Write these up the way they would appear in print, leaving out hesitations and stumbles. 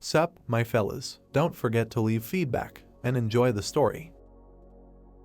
Sup, my fellas, don't forget to leave feedback, and enjoy the story.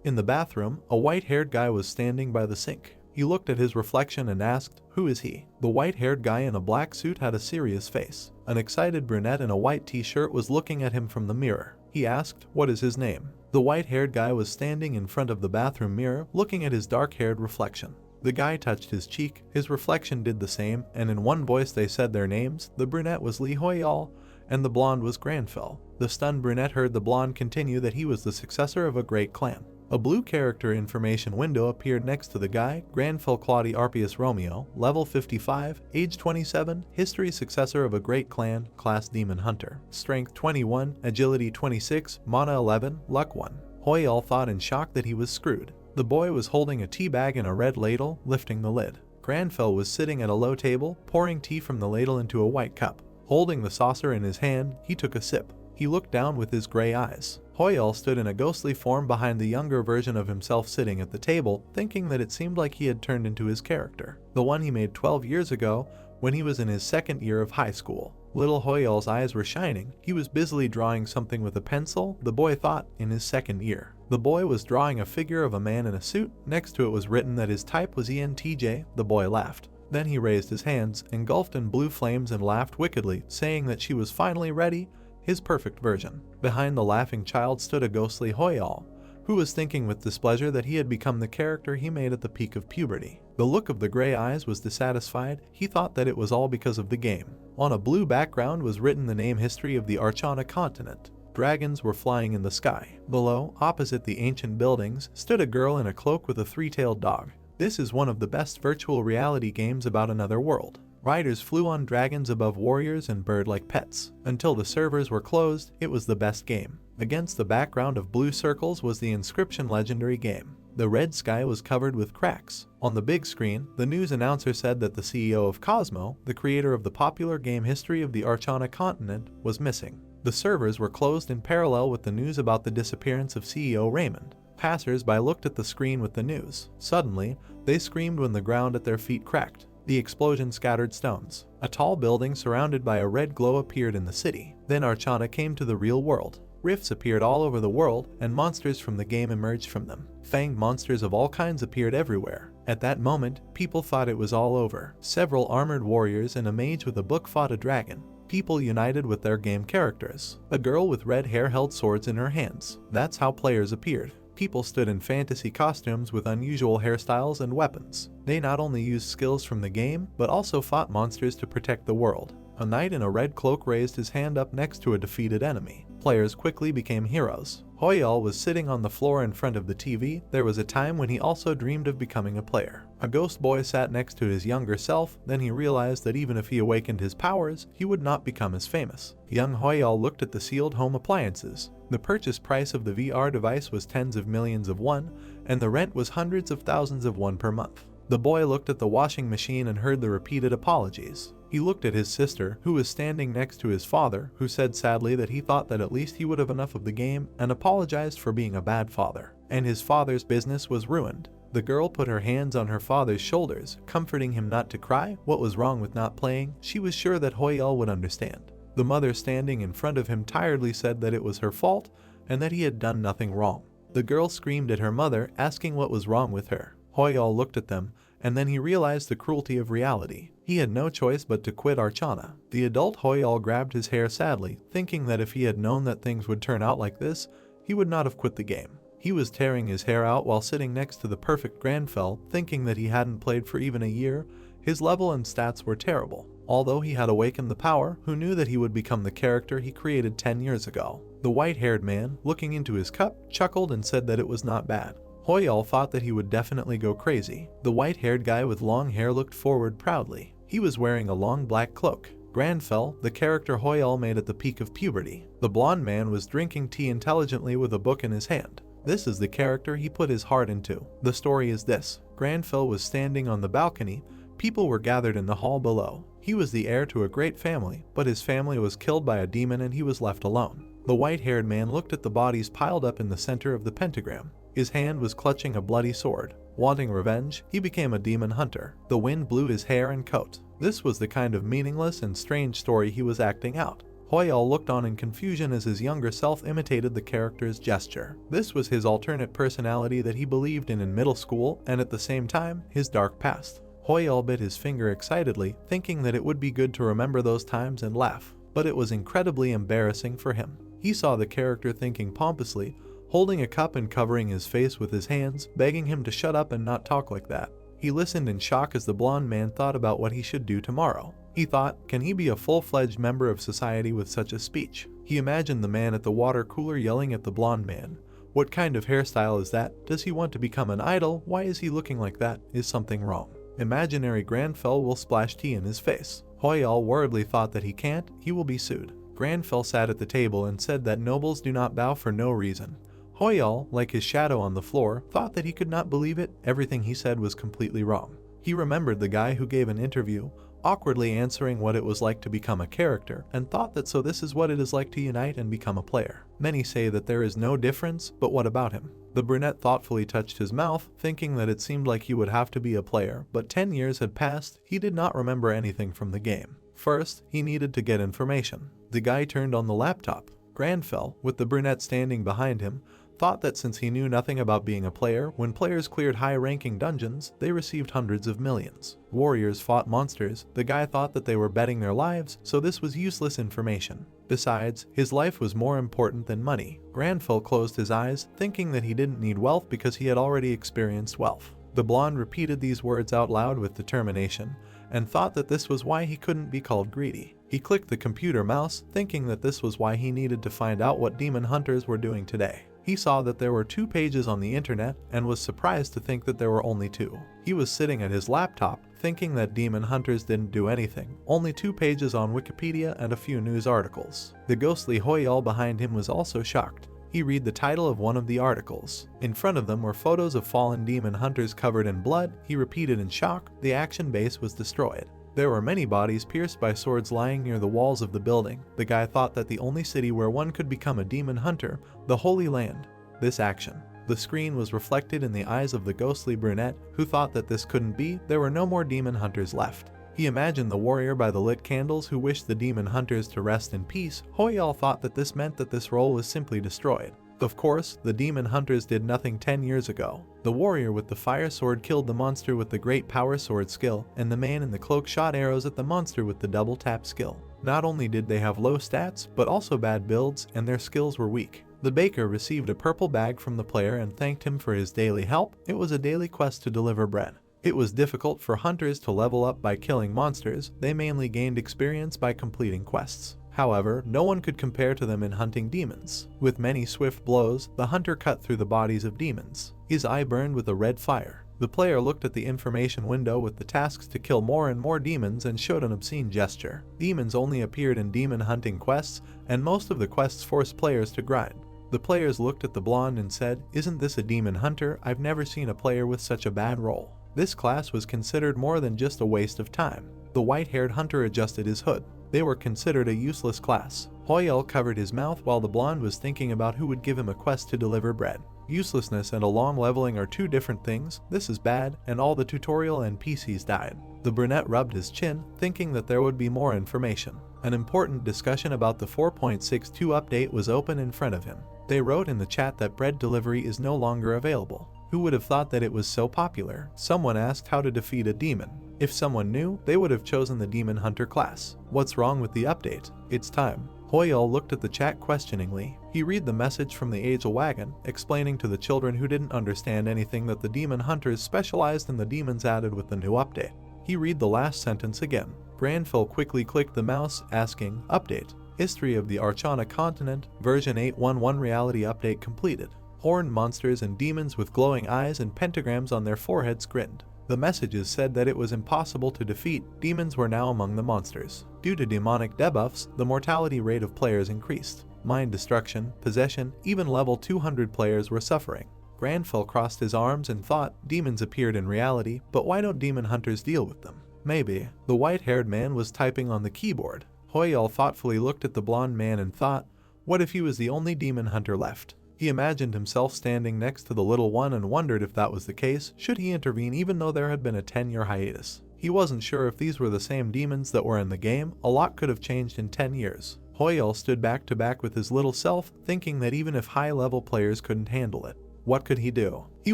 In the bathroom, a white-haired guy was standing by the sink. He looked at his reflection and asked, "Who is he?" The white-haired guy in a black suit had a serious face. An excited brunette in a white t-shirt was looking at him from the mirror. He asked, "What is his name?" The white-haired guy was standing in front of the bathroom mirror, looking at his dark-haired reflection. The guy touched his cheek, his reflection did the same, and in one voice they said their names. The brunette was Lee Hoyal, and the blonde was Granfell. The stunned brunette heard the blonde continue that he was the successor of a great clan. A blue character information window appeared next to the guy. Granfell Claudia Arpius Romeo, level 55, age 27, history successor of a great clan, class demon hunter, strength 21, agility 26, mana 11, luck 1. Hoyal thought in shock that he was screwed. The boy was holding a tea bag in a red ladle, lifting the lid. Granfell was sitting at a low table, pouring tea from the ladle into a white cup. Holding the saucer in his hand, he took a sip. He looked down with his gray eyes. Hoyal stood in a ghostly form behind the younger version of himself sitting at the table, thinking that it seemed like he had turned into his character, the one he made 12 years ago when he was in his second year of high school. Little Hoyal's eyes were shining. He was busily drawing something with a pencil, the boy thought, in his second year. The boy was drawing a figure of a man in a suit. Next to it was written that his type was ENTJ. The boy laughed. Then he raised his hands, engulfed in blue flames, and laughed wickedly, saying that she was finally ready, his perfect version. Behind the laughing child stood a ghostly Hoyal, who was thinking with displeasure that he had become the character he made at the peak of puberty. The look of the gray eyes was dissatisfied. He thought that it was all because of the game. On a blue background was written the name history of the Archana continent. Dragons were flying in the sky. Below, opposite the ancient buildings, stood a girl in a cloak with a three-tailed dog. This is one of the best virtual reality games about another world. Riders flew on dragons above warriors and bird-like pets. Until the servers were closed, it was the best game. Against the background of blue circles was the Inscription legendary game. The red sky was covered with cracks. On the big screen, the news announcer said that the CEO of Cosmo, the creator of the popular game History of the Archana continent, was missing. The servers were closed in parallel with the news about the disappearance of CEO Raymond. Passers-by looked at the screen with the news. Suddenly, they screamed when the ground at their feet cracked. The explosion scattered stones. A tall building surrounded by a red glow appeared in the city. Then Archana came to the real world. Rifts appeared all over the world, and monsters from the game emerged from them. Fanged monsters of all kinds appeared everywhere. At that moment, people thought it was all over. Several armored warriors and a mage with a book fought a dragon. People united with their game characters. A girl with red hair held swords in her hands. That's how players appeared. People stood in fantasy costumes with unusual hairstyles and weapons. They not only used skills from the game, but also fought monsters to protect the world. A knight in a red cloak raised his hand up next to a defeated enemy. Players quickly became heroes. Hoyal was sitting on the floor in front of the TV. There was a time when he also dreamed of becoming a player. A ghost boy sat next to his younger self. Then he realized that even if he awakened his powers, he would not become as famous. Young Hoyal looked at the sealed home appliances. The purchase price of the VR device was tens of millions of won, and the rent was hundreds of thousands of won per month. The boy looked at the washing machine and heard the repeated apologies. He looked at his sister, who was standing next to his father, who said sadly that he thought that at least he would have enough of the game, and apologized for being a bad father. And his father's business was ruined. The girl put her hands on her father's shoulders, comforting him not to cry. What was wrong with not playing? She was sure that Hoyal would understand. The mother standing in front of him tiredly said that it was her fault, and that he had done nothing wrong. The girl screamed at her mother, asking what was wrong with her. Hoyal looked at them, and then he realized the cruelty of reality. He had no choice but to quit Archana. The adult Hoyal grabbed his hair sadly, thinking that if he had known that things would turn out like this, he would not have quit the game. He was tearing his hair out while sitting next to the perfect Granfell, thinking that he hadn't played for even a year. His level and stats were terrible. Although he had awakened the power, who knew that he would become the character he created 10 years ago? The white-haired man, looking into his cup, chuckled and said that it was not bad. Hoyal thought that he would definitely go crazy. The white-haired guy with long hair looked forward proudly. He was wearing a long black cloak. Granfell, the character Hoyal made at the peak of puberty. The blonde man was drinking tea intelligently with a book in his hand. This is the character he put his heart into. The story is this. Granfell was standing on the balcony. People were gathered in the hall below. He was the heir to a great family, but his family was killed by a demon and he was left alone. The white-haired man looked at the bodies piled up in the center of the pentagram. His hand was clutching a bloody sword. Wanting revenge, he became a demon hunter. The wind blew his hair and coat. This was the kind of meaningless and strange story he was acting out. Hoyal looked on in confusion as his younger self imitated the character's gesture. This was his alternate personality that he believed in middle school and at the same time, his dark past. Hoyal bit his finger excitedly, thinking that it would be good to remember those times and laugh, but it was incredibly embarrassing for him. He saw the character thinking pompously, holding a cup and covering his face with his hands, begging him to shut up and not talk like that. He listened in shock as the blonde man thought about what he should do tomorrow. He thought, can he be a full-fledged member of society with such a speech? He imagined the man at the water cooler yelling at the blonde man. What kind of hairstyle is that? Does he want to become an idol? Why is he looking like that? Is something wrong? Imaginary Granfell will splash tea in his face. Hoyal worriedly thought that he can't, he will be sued. Granfell sat at the table and said that nobles do not bow for no reason. Hoyal, like his shadow on the floor, thought that he could not believe it. Everything he said was completely wrong. He remembered the guy who gave an interview, awkwardly answering what it was like to become a character, and thought that so this is what it is like to unite and become a player. Many say that there is no difference, but what about him? The brunette thoughtfully touched his mouth, thinking that it seemed like he would have to be a player, but 10 years had passed. He did not remember anything from the game. First, he needed to get information. The guy turned on the laptop. Granfell, with the brunette standing behind him, thought that since he knew nothing about being a player, when players cleared high-ranking dungeons, they received hundreds of millions. Warriors fought monsters. The guy thought that they were betting their lives, so this was useless information. Besides, his life was more important than money. Granfell closed his eyes, thinking that he didn't need wealth because he had already experienced wealth. The blonde repeated these words out loud with determination, and thought that this was why he couldn't be called greedy. He clicked the computer mouse, thinking that this was why he needed to find out what demon hunters were doing today. He saw that there were 2 pages on the internet and was surprised to think that there were only 2. He was sitting at his laptop, thinking that demon hunters didn't do anything. Only 2 pages on Wikipedia and a few news articles. The ghostly Hoyal behind him was also shocked. He read the title of one of the articles. In front of them were photos of fallen demon hunters covered in blood. He repeated in shock, the action base was destroyed. There were many bodies pierced by swords lying near the walls of the building. The guy thought that the only city where one could become a demon hunter, the Holy Land. This action. The screen was reflected in the eyes of the ghostly brunette, who thought that this couldn't be. There were no more demon hunters left. He imagined the warrior by the lit candles who wished the demon hunters to rest in peace. Hoyal thought that this meant that this role was simply destroyed. Of course, the demon hunters did nothing 10 years ago. The warrior with the fire sword killed the monster with the great power sword skill, and the man in the cloak shot arrows at the monster with the double tap skill. Not only did they have low stats, but also bad builds, and their skills were weak. The baker received a purple bag from the player and thanked him for his daily help. It was a daily quest to deliver bread. It was difficult for hunters to level up by killing monsters. They mainly gained experience by completing quests. However, no one could compare to them in hunting demons. With many swift blows, the hunter cut through the bodies of demons. His eye burned with a red fire. The player looked at the information window with the tasks to kill more and more demons and showed an obscene gesture. Demons only appeared in demon hunting quests, and most of the quests forced players to grind. The players looked at the blonde and said, "Isn't this a demon hunter? I've never seen a player with such a bad role." This class was considered more than just a waste of time. The white-haired hunter adjusted his hood. They were considered a useless class. Hoyal covered his mouth while the blonde was thinking about who would give him a quest to deliver bread. Uselessness and a long leveling are 2 different things. This is bad, and all the tutorial NPCs died. The brunette rubbed his chin, thinking that there would be more information. An important discussion about the 4.62 update was open in front of him. They wrote in the chat that bread delivery is no longer available. Who would have thought that it was so popular? Someone asked how to defeat a demon. If someone knew, they would have chosen the demon hunter class. What's wrong with the update? It's time. Hoyal looked at the chat questioningly. He read the message from the Angel Wagon, explaining to the children who didn't understand anything that the demon hunters specialized in the demons added with the new update. He read the last sentence again. Granfell quickly clicked the mouse, asking, "Update. History of the Archana continent, version 8.11 reality update completed." Horned monsters and demons with glowing eyes and pentagrams on their foreheads grinned. The messages said that it was impossible to defeat. Demons were now among the monsters. Due to demonic debuffs, the mortality rate of players increased. Mind destruction, possession, even level 200 players were suffering. Granfell crossed his arms and thought, demons appeared in reality, but why don't demon hunters deal with them? Maybe. The white-haired man was typing on the keyboard. Hoyal thoughtfully looked at the blonde man and thought, what if he was the only demon hunter left? He imagined himself standing next to the little one and wondered if that was the case, should he intervene even though there had been a 10-year hiatus. He wasn't sure if these were the same demons that were in the game. A lot could have changed in 10 years. Hoyle stood back to back with his little self, thinking that even if high-level players couldn't handle it, what could he do? He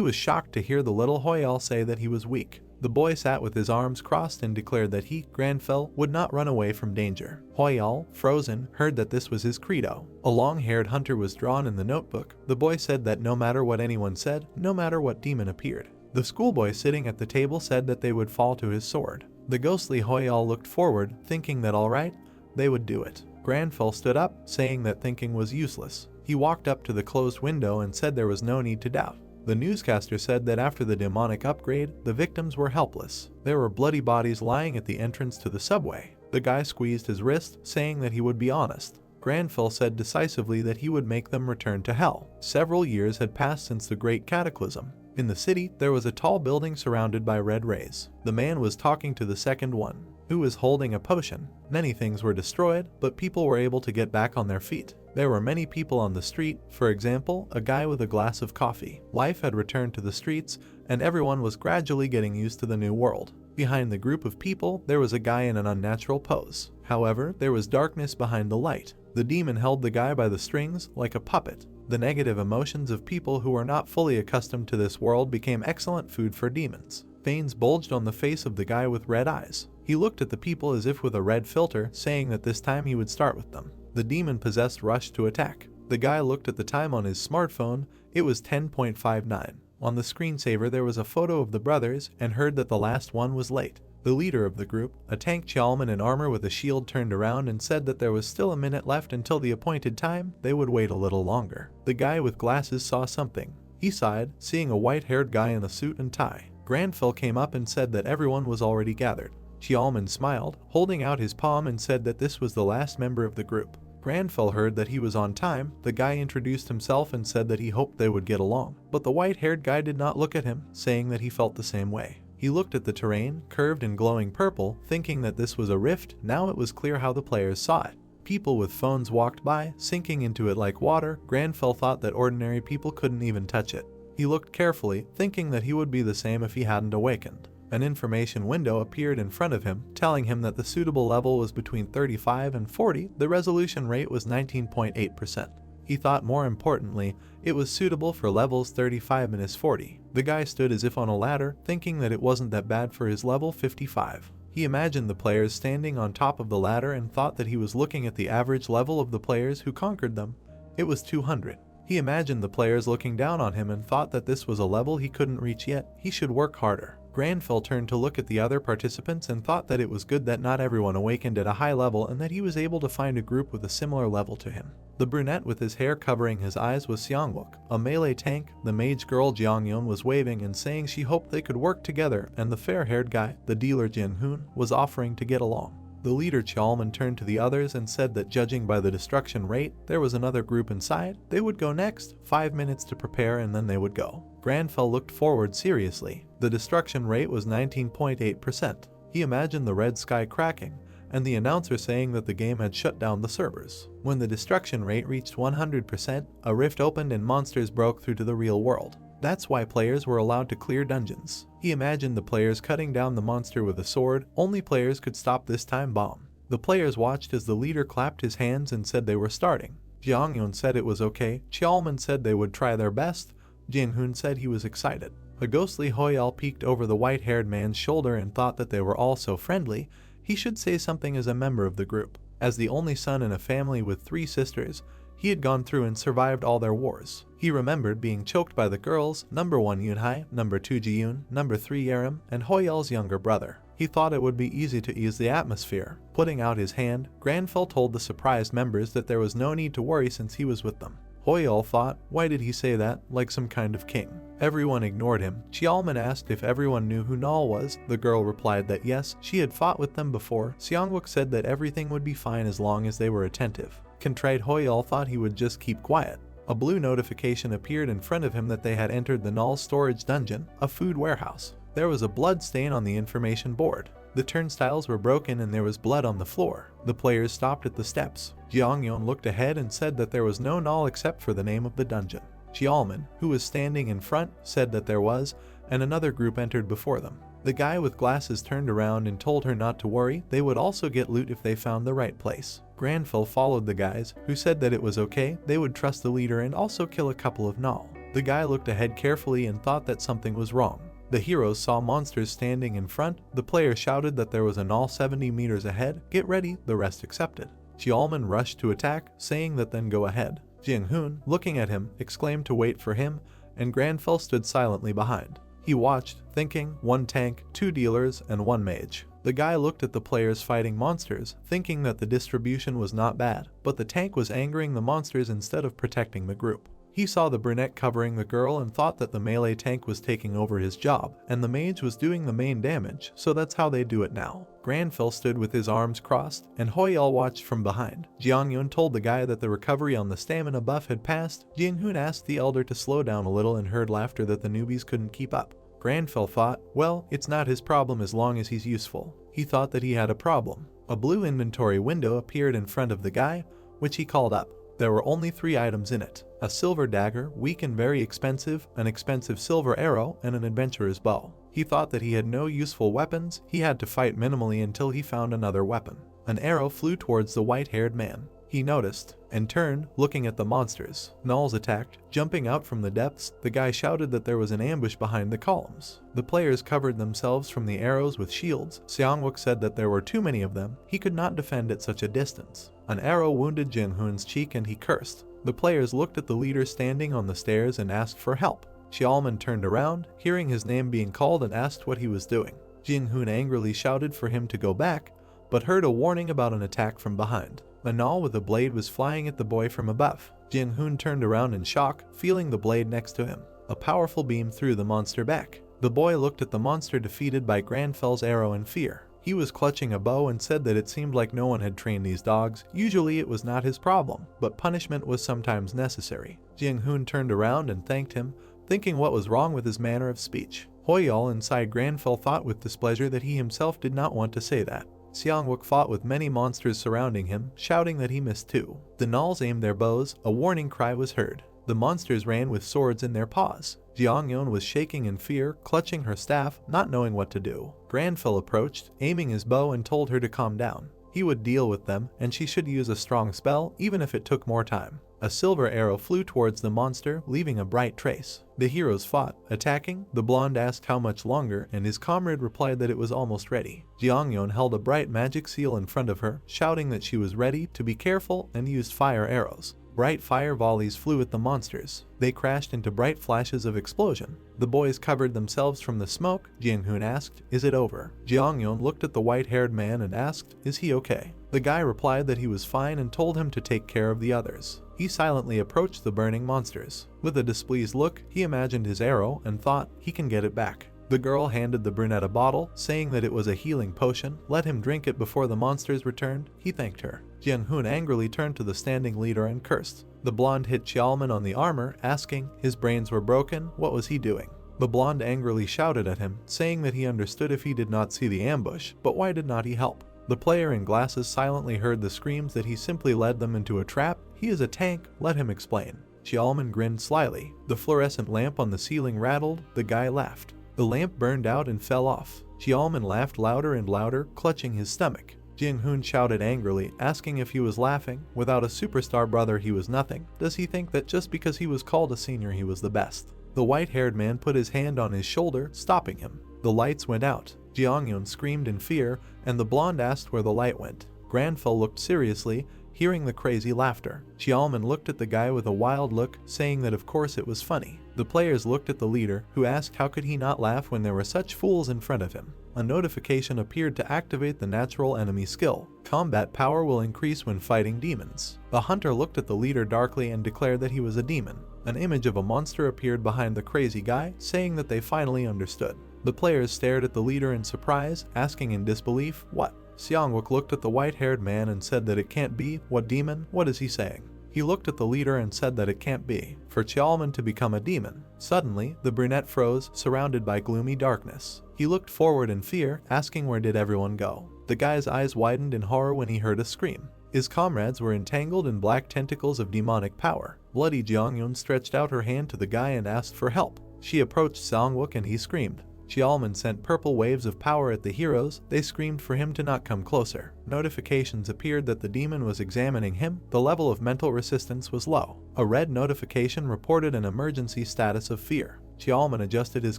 was shocked to hear the little Hoyle say that he was weak. The boy sat with his arms crossed and declared that he, Granfell, would not run away from danger. Hoyle, frozen, heard that this was his credo. A long-haired hunter was drawn in the notebook. The boy said that no matter what anyone said, no matter what demon appeared, the schoolboy sitting at the table said that they would fall to his sword. The ghostly Hoyle looked forward, thinking that alright, they would do it. Granfell stood up, saying that thinking was useless. He walked up to the closed window and said there was no need to doubt. The newscaster said that after the demonic upgrade, the victims were helpless. There were bloody bodies lying at the entrance to the subway. The guy squeezed his wrist, saying that he would be honest. Granfell said decisively that he would make them return to hell. Several years had passed since the Great Cataclysm. In the city, there was a tall building surrounded by red rays. The man was talking to the second one, who was holding a potion. Many things were destroyed, but people were able to get back on their feet. There were many people on the street, for example, a guy with a glass of coffee. Life had returned to the streets, and everyone was gradually getting used to the new world. Behind the group of people, there was a guy in an unnatural pose. However, there was darkness behind the light. The demon held the guy by the strings, like a puppet. The negative emotions of people who were not fully accustomed to this world became excellent food for demons. Veins bulged on the face of the guy with red eyes. He looked at the people as if with a red filter, saying that this time he would start with them. The demon-possessed rushed to attack. The guy looked at the time on his smartphone. It was 10:59. On the screensaver there was a photo of the brothers, and heard that the last one was late. The leader of the group, a tank Chalman in armor with a shield, turned around and said that there was still a minute left until the appointed time. They would wait a little longer. The guy with glasses saw something. He sighed, seeing a white-haired guy in a suit and tie. Granfell came up and said that everyone was already gathered. Chalman smiled, holding out his palm, and said that this was the last member of the group. Granfell heard that he was on time. The guy introduced himself and said that he hoped they would get along. But the white-haired guy did not look at him, saying that he felt the same way. He looked at the terrain, curved and glowing purple, thinking that this was a rift. Now it was clear how the players saw it. People with phones walked by, sinking into it like water. Granfell thought that ordinary people couldn't even touch it. He looked carefully, thinking that he would be the same if he hadn't awakened. An information window appeared in front of him, telling him that the suitable level was between 35 and 40. The resolution rate was 19.8%. He thought more importantly, it was suitable for levels 35 and 40. The guy stood as if on a ladder, thinking that it wasn't that bad for his level 55. He imagined the players standing on top of the ladder and thought that he was looking at the average level of the players who conquered them. It was 200. He imagined the players looking down on him and thought that this was a level he couldn't reach yet. He should work harder. Granfell turned to look at the other participants and thought that it was good that not everyone awakened at a high level and that he was able to find a group with a similar level to him. The brunette with his hair covering his eyes was Seongwook, a melee tank. The mage girl Jeongyeon was waving and saying she hoped they could work together, and the fair-haired guy, the dealer Jin-hoon, was offering to get along. The leader Chalman turned to the others and said that judging by the destruction rate, there was another group inside. They would go next, 5 minutes to prepare, and then they would go. Granfell looked forward seriously. The destruction rate was 19.8%. He imagined the red sky cracking, and the announcer saying that the game had shut down the servers. When the destruction rate reached 100%, a rift opened and monsters broke through to the real world. That's why players were allowed to clear dungeons. He imagined the players cutting down the monster with a sword. Only players could stop this time bomb. The players watched as the leader clapped his hands and said they were starting. Jeongyeon said it was okay. Chalman said they would try their best. Jin-hoon said he was excited. A ghostly Hoyle peeked over the white-haired man's shoulder and thought that they were all so friendly. He should say something as a member of the group. As the only son in a family with 3 sisters, he had gone through and survived all their wars. He remembered being choked by the girls, number 1 Yunhai, number 2 Jiyoon, number 3 Yerim, and Hoyle's younger brother. He thought it would be easy to ease the atmosphere. Putting out his hand, Granfell told the surprised members that there was no need to worry since he was with them. Hoyle thought, why did he say that, like some kind of king? Everyone ignored him. Chalman asked if everyone knew who Null was. The girl replied that yes, she had fought with them before. Seongwook said that everything would be fine as long as they were attentive. Contrite Hoyle thought he would just keep quiet. A blue notification appeared in front of him that they had entered the Null storage dungeon, a food warehouse. There was a blood stain on the information board. The turnstiles were broken and there was blood on the floor. The players stopped at the steps. Jeongyeon looked ahead and said that there was no Null except for the name of the dungeon. Chalman, who was standing in front, said that there was, and another group entered before them. The guy with glasses turned around and told her not to worry, they would also get loot if they found the right place. Granville followed the guys, who said that it was okay, they would trust the leader and also kill a couple of Null. The guy looked ahead carefully and thought that something was wrong. The heroes saw monsters standing in front. The player shouted that there was a Null 70 meters ahead. Get ready, the rest accepted. Xiaoman rushed to attack, saying that then go ahead. Jing-hoon, looking at him, exclaimed to wait for him, and Granville stood silently behind. He watched, thinking, 1 tank, 2 dealers, and 1 mage. The guy looked at the players fighting monsters, thinking that the distribution was not bad, but the tank was angering the monsters instead of protecting the group. He saw the brunette covering the girl and thought that the melee tank was taking over his job, and the mage was doing the main damage, so that's how they do it now. Granville stood with his arms crossed, and Hoyel watched from behind. Jiangyun told the guy that the recovery on the stamina buff had passed. Jing-hoon asked the elder to slow down a little and heard laughter that the newbies couldn't keep up. Granville thought, well, it's not his problem as long as he's useful. He thought that he had a problem. A blue inventory window appeared in front of the guy, which he called up. There were only 3 items in it: a silver dagger, weak and very expensive, an expensive silver arrow, and an adventurer's bow. He thought that he had no useful weapons. He had to fight minimally until he found another weapon. An arrow flew towards the white-haired man. He noticed, and turned, looking at the monsters. Nulls attacked, jumping out from the depths. The guy shouted that there was an ambush behind the columns. The players covered themselves from the arrows with shields. Seongwook said that there were too many of them. He could not defend at such a distance. An arrow wounded Jin-hoon's cheek and he cursed. The players looked at the leader standing on the stairs and asked for help. Xiaoman turned around, hearing his name being called, and asked what he was doing. Jin-hoon angrily shouted for him to go back, but heard a warning about an attack from behind. A Null with a blade was flying at the boy from above. Jin-hoon turned around in shock, feeling the blade next to him. A powerful beam threw the monster back. The boy looked at the monster defeated by Granville's arrow in fear. He was clutching a bow and said that it seemed like no one had trained these dogs. Usually it was not his problem, but punishment was sometimes necessary. Jing-hoon turned around and thanked him, thinking what was wrong with his manner of speech. Hoyol inside Granville thought with displeasure that he himself did not want to say that. Seongwook fought with many monsters surrounding him, shouting that he missed 2. The Nulls aimed their bows. A warning cry was heard. The monsters ran with swords in their paws. Jeongyeon was shaking in fear, clutching her staff, not knowing what to do. Granville approached, aiming his bow, and told her to calm down. He would deal with them, and she should use a strong spell, even if it took more time. A silver arrow flew towards the monster, leaving a bright trace. The heroes fought, attacking. The blonde asked how much longer, and his comrade replied that it was almost ready. Jeongyeon held a bright magic seal in front of her, shouting that she was ready, to be careful, and used fire arrows. Bright fire volleys flew at the monsters. They crashed into bright flashes of explosion. The boys covered themselves from the smoke. Jing-hoon asked, "Is it over?" Jeongyeon looked at the white-haired man and asked, "Is he okay?" The guy replied that he was fine and told him to take care of the others. He silently approached the burning monsters. With a displeased look, he imagined his arrow and thought, he can get it back. The girl handed the brunette a bottle, saying that it was a healing potion. Let him drink it before the monsters returned. He thanked her. Jin-hoon angrily turned to the standing leader and cursed. The blonde hit Xiaoman on the armor, asking, his brains were broken, what was he doing? The blonde angrily shouted at him, saying that he understood if he did not see the ambush, but why did not he help? The player in glasses silently heard the screams that he simply led them into a trap. He is a tank, let him explain. Xiaoman grinned slyly. The fluorescent lamp on the ceiling rattled. The guy laughed. The lamp burned out and fell off. Xiaoman laughed louder and louder, clutching his stomach. Jing-hoon shouted angrily, asking if he was laughing. Without a superstar brother he was nothing. Does he think that just because he was called a senior he was the best? The white-haired man put his hand on his shoulder, stopping him. The lights went out. Jeongyeon screamed in fear, and the blonde asked where the light went. Granville looked seriously, hearing the crazy laughter. Xiaoman looked at the guy with a wild look, saying that of course it was funny. The players looked at the leader, who asked how could he not laugh when there were such fools in front of him. A notification appeared to activate the natural enemy skill. Combat power will increase when fighting demons. The hunter looked at the leader darkly and declared that he was a demon. An image of a monster appeared behind the crazy guy, saying that they finally understood. The players stared at the leader in surprise, asking in disbelief, what? Seongwook looked at the white-haired man and said that it can't be. What demon? What is he saying? He looked at the leader and said that it can't be for Xiaoman to become a demon. Suddenly, the brunette froze, surrounded by gloomy darkness. He looked forward in fear, asking where did everyone go. The guy's eyes widened in horror when he heard a scream. His comrades were entangled in black tentacles of demonic power. Bloody Jeongyeon stretched out her hand to the guy and asked for help. She approached Seongwook and he screamed. Xiaoman sent purple waves of power at the heroes. They screamed for him to not come closer. Notifications appeared that the demon was examining him. The level of mental resistance was low. A red notification reported an emergency status of fear. Xiaoman adjusted his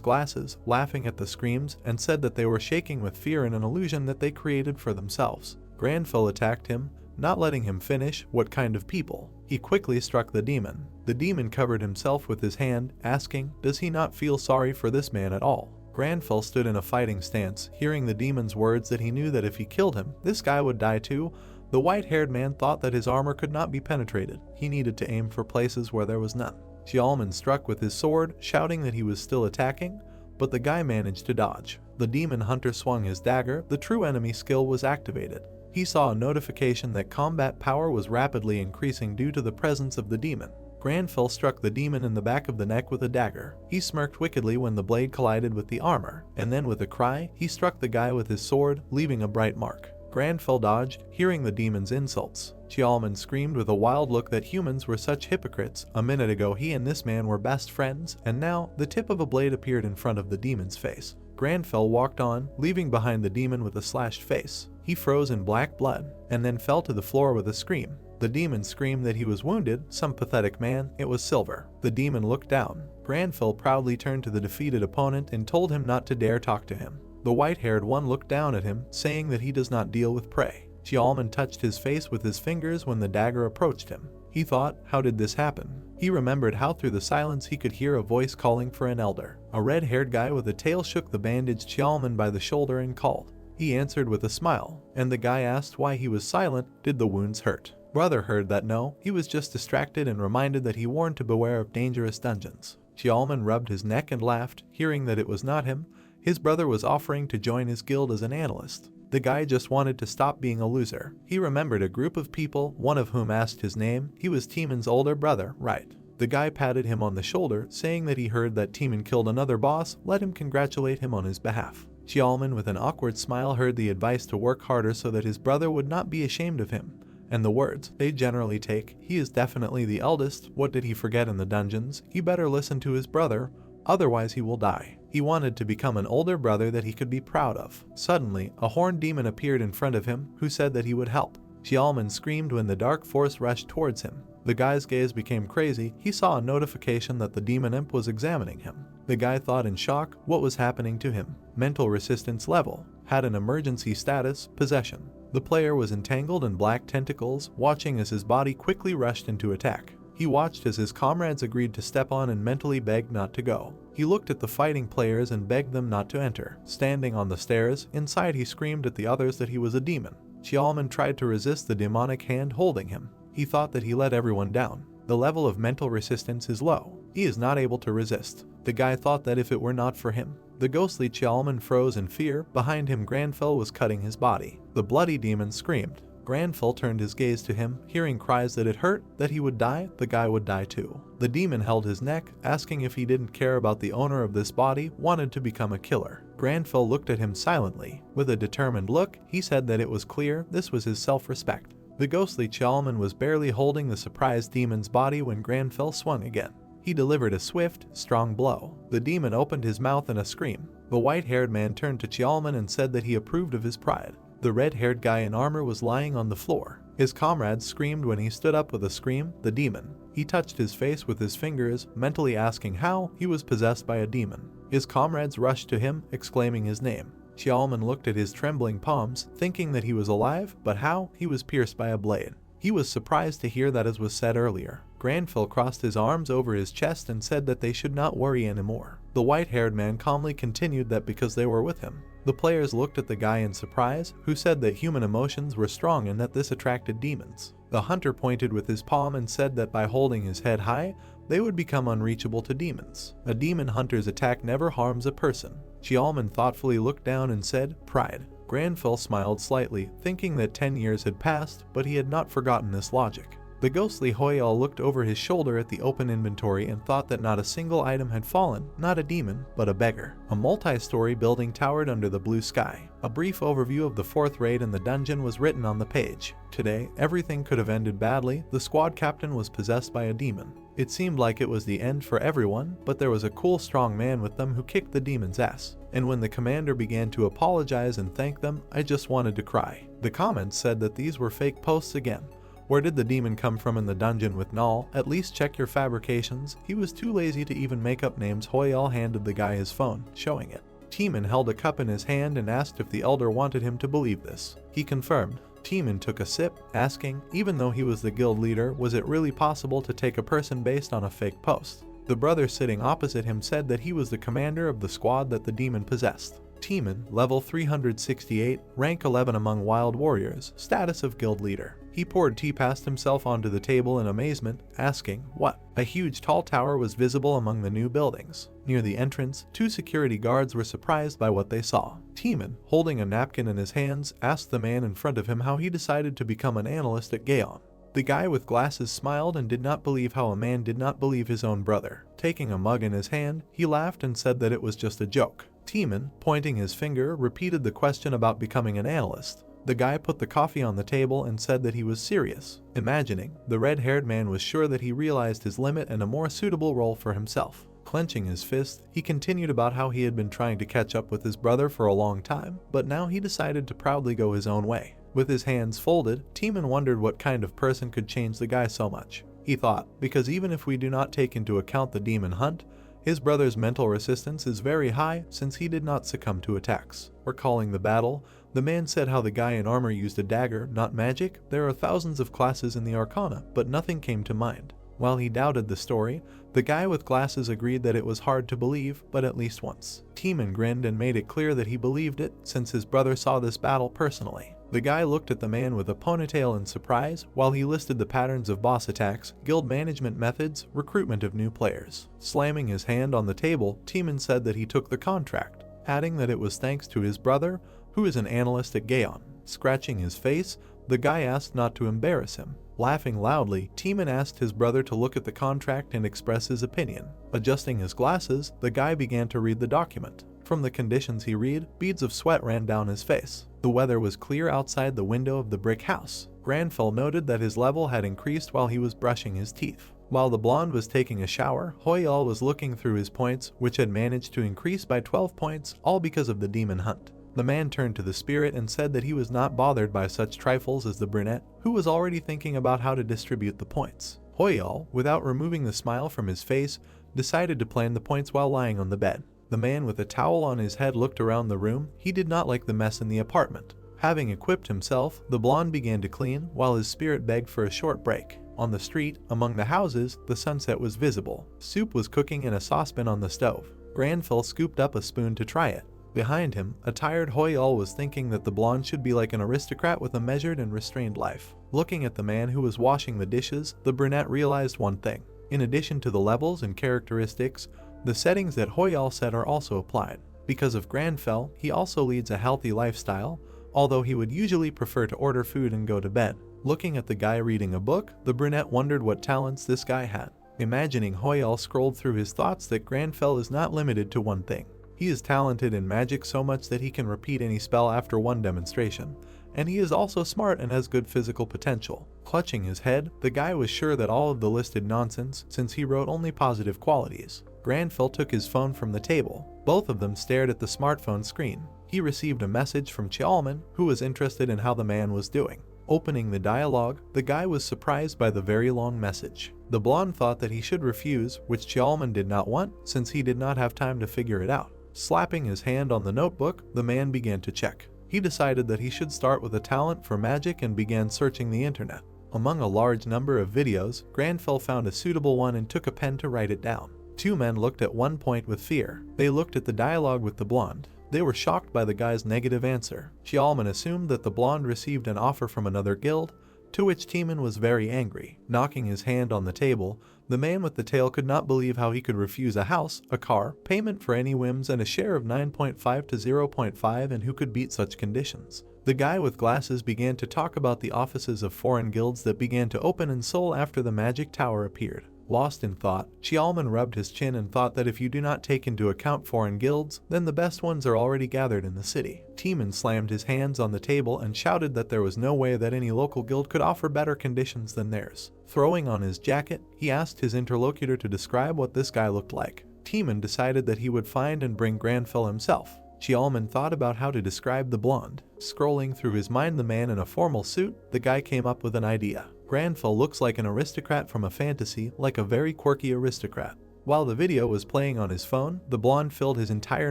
glasses, laughing at the screams, and said that they were shaking with fear in an illusion that they created for themselves. Granfell attacked him, not letting him finish. What kind of people? He quickly struck the demon. The demon covered himself with his hand, asking, does he not feel sorry for this man at all? Granfell stood in a fighting stance, hearing the demon's words that he knew that if he killed him, this guy would die too. The white-haired man thought that his armor could not be penetrated. He needed to aim for places where there was none. Xiaoman struck with his sword, shouting that he was still attacking, but the guy managed to dodge. The demon hunter swung his dagger. The true enemy skill was activated. He saw a notification that combat power was rapidly increasing due to the presence of the demon. Granfell struck the demon in the back of the neck with a dagger. He smirked wickedly when the blade collided with the armor, and then with a cry, he struck the guy with his sword, leaving a bright mark. Granfell dodged, hearing the demon's insults. Xiaoman screamed with a wild look that humans were such hypocrites. A minute ago he and this man were best friends, and now the tip of a blade appeared in front of the demon's face. Granfell walked on, leaving behind the demon with a slashed face. He froze in black blood, and then fell to the floor with a scream. The demon screamed that he was wounded. Some pathetic man. It was Silver. The demon looked down. Granfell proudly turned to the defeated opponent and told him not to dare talk to him. The white-haired one looked down at him, saying that he does not deal with prey. Xiaoman touched his face with his fingers when the dagger approached him. He thought, how did this happen? He remembered how through the silence he could hear a voice calling for an elder. A red-haired guy with a tail shook the bandaged Xiaoman by the shoulder and called. He answered with a smile, and the guy asked why he was silent. Did the wounds hurt? Brother heard that no, he was just distracted and reminded that he warned to beware of dangerous dungeons. Xiaoman rubbed his neck and laughed, hearing that it was not him. His brother was offering to join his guild as an analyst. The guy just wanted to stop being a loser. He remembered a group of people, one of whom asked his name. He was Timon's older brother, right? The guy patted him on the shoulder, saying that he heard that Timon killed another boss. Let him congratulate him on his behalf. Xiaoman with an awkward smile heard the advice to work harder so that his brother would not be ashamed of him. And the words they generally take, he is definitely the eldest. What did he forget in the dungeons? He better listen to his brother, otherwise he will die. He wanted to become an older brother that he could be proud of. Suddenly, a horned demon appeared in front of him, who said that he would help. Xiaoman screamed when the dark force rushed towards him. The guy's gaze became crazy. He saw a notification that the demon imp was examining him. The guy thought in shock what was happening to him. Mental resistance level. Had an emergency status, possession. The player was entangled in black tentacles, watching as his body quickly rushed into attack. He watched as his comrades agreed to step on and mentally begged not to go. He looked at the fighting players and begged them not to enter. Standing on the stairs, inside he screamed at the others that he was a demon. Xiaoman tried to resist the demonic hand holding him. He thought that he let everyone down. The level of mental resistance is low. He is not able to resist. The guy thought that if it were not for him. The ghostly Xiaoman froze in fear. Behind him Granfell was cutting his body. The bloody demon screamed. Granfell turned his gaze to him, hearing cries that it hurt, that he would die, the guy would die too. The demon held his neck, asking if he didn't care about the owner of this body, wanted to become a killer. Granfell looked at him silently. With a determined look, he said that it was clear this was his self-respect. The ghostly Xiaoman was barely holding the surprised demon's body when Granfell swung again. He delivered a swift, strong blow. The demon opened his mouth in a scream. The white-haired man turned to Xiaoman and said that he approved of his pride. The red-haired guy in armor was lying on the floor. His comrades screamed when he stood up with a scream. The demon. He touched his face with his fingers, mentally asking how he was possessed by a demon. His comrades rushed to him, exclaiming his name. Xiaoman looked at his trembling palms, thinking that he was alive, but how? He was pierced by a blade. He was surprised to hear that as was said earlier. Granfell crossed his arms over his chest and said that they should not worry anymore. The white-haired man calmly continued that because they were with him. The players looked at the guy in surprise, who said that human emotions were strong and that this attracted demons. The hunter pointed with his palm and said that by holding his head high, they would become unreachable to demons. A demon hunter's attack never harms a person. Xiaoman thoughtfully looked down and said, pride. Granfell smiled slightly, thinking that 10 years had passed, but he had not forgotten this logic. The ghostly Hoyal looked over his shoulder at the open inventory and thought that not a single item had fallen, not a demon, but a beggar. A multi-story building towered under the blue sky. A brief overview of the fourth raid in the dungeon was written on the page. Today, everything could have ended badly. The squad captain was possessed by a demon. It seemed like it was the end for everyone, but there was a cool strong man with them who kicked the demon's ass. And when the commander began to apologize and thank them, I just wanted to cry. The comments said that these were fake posts again. Where did the demon come from in the dungeon with Null? At least check your fabrications. He was too lazy to even make up names. Hoyal handed the guy his phone, showing it. Teeman held a cup in his hand and asked if the elder wanted him to believe this. He confirmed. Teeman took a sip, asking, even though he was the guild leader, was it really possible to take a person based on a fake post? The brother sitting opposite him said that he was the commander of the squad that the demon possessed. Teeman, level 368, rank 11 among wild warriors, status of guild leader. He poured tea past himself onto the table in amazement, asking, what? A huge tall tower was visible among the new buildings. Near the entrance, 2 security guards were surprised by what they saw. Teeman, holding a napkin in his hands, asked the man in front of him how he decided to become an analyst at Gaon. The guy with glasses smiled and did not believe how a man did not believe his own brother. Taking a mug in his hand, he laughed and said that it was just a joke. Teeman, pointing his finger, repeated the question about becoming an analyst. The guy put the coffee on the table and said that he was serious. Imagining, the red-haired man was sure that he realized his limit and a more suitable role for himself. Clenching his fist, he continued about how he had been trying to catch up with his brother for a long time, but now he decided to proudly go his own way. With his hands folded, Teeman wondered what kind of person could change the guy so much. He thought, because even if we do not take into account the demon hunt, his brother's mental resistance is very high since he did not succumb to attacks. Recalling the battle, the man said how the guy in armor used a dagger, not magic. There are thousands of classes in the Arcana, but nothing came to mind. While he doubted the story, the guy with glasses agreed that it was hard to believe, but at least once. Teeman grinned and made it clear that he believed it since his brother saw this battle personally. The guy looked at the man with a ponytail in surprise while he listed the patterns of boss attacks, guild management methods, recruitment of new players. Slamming his hand on the table, Teeman said that he took the contract, adding that it was thanks to his brother, who is an analyst at Gaon. Scratching his face, the guy asked not to embarrass him. Laughing loudly, Teeman asked his brother to look at the contract and express his opinion. Adjusting his glasses, the guy began to read the document. From the conditions he read, beads of sweat ran down his face. The weather was clear outside the window of the brick house. Granfell noted that his level had increased while he was brushing his teeth. While the blonde was taking a shower, Hoyal was looking through his points, which had managed to increase by 12 points, all because of the demon hunt. The man turned to the spirit and said that he was not bothered by such trifles as the brunette, who was already thinking about how to distribute the points. Hoyal, without removing the smile from his face, decided to plan the points while lying on the bed. The man with a towel on his head looked around the room. He did not like the mess in the apartment. Having equipped himself, the blonde began to clean, while his spirit begged for a short break. On the street, among the houses, the sunset was visible. Soup was cooking in a saucepan on the stove. Granfell scooped up a spoon to try it. Behind him, a tired Hoyal was thinking that the blonde should be like an aristocrat with a measured and restrained life. Looking at the man who was washing the dishes, the brunette realized one thing. In addition to the levels and characteristics, the settings that Hoyal set are also applied. Because of Granfell, he also leads a healthy lifestyle, although he would usually prefer to order food and go to bed. Looking at the guy reading a book, the brunette wondered what talents this guy had. Imagining Hoyal scrolled through his thoughts that Granfell is not limited to one thing. He is talented in magic so much that he can repeat any spell after one demonstration, and he is also smart and has good physical potential. Clutching his head, the guy was sure that all of the listed nonsense since he wrote only positive qualities. Granfell took his phone from the table. Both of them stared at the smartphone screen. He received a message from Chialman, who was interested in how the man was doing. Opening the dialogue, the guy was surprised by the very long message. The blonde thought that he should refuse, which Chialman did not want since he did not have time to figure it out. Slapping his hand on the notebook, the man began to check. He decided that he should start with a talent for magic and began searching the internet. Among a large number of videos, Granfell found a suitable one and took a pen to write it down. 2 men looked at one point with fear. They looked at the dialogue with the blonde. They were shocked by the guy's negative answer. Chialman assumed that the blonde received an offer from another guild, to which Teeman was very angry. Knocking his hand on the table, the man with the tail could not believe how he could refuse a house, a car, payment for any whims, and a share of 9.5 to 0.5, and who could beat such conditions. The guy with glasses began to talk about the offices of foreign guilds that began to open in Seoul after the magic tower appeared. Lost in thought, Xiaoman rubbed his chin and thought that if you do not take into account foreign guilds, then the best ones are already gathered in the city. Tiemann slammed his hands on the table and shouted that there was no way that any local guild could offer better conditions than theirs. Throwing on his jacket, he asked his interlocutor to describe what this guy looked like. Tiemann decided that he would find and bring Granfell himself. Xiaoman thought about how to describe the blonde. Scrolling through his mind the man in a formal suit, the guy came up with an idea. Granfell looks like an aristocrat from a fantasy, like a very quirky aristocrat. While the video was playing on his phone, the blonde filled his entire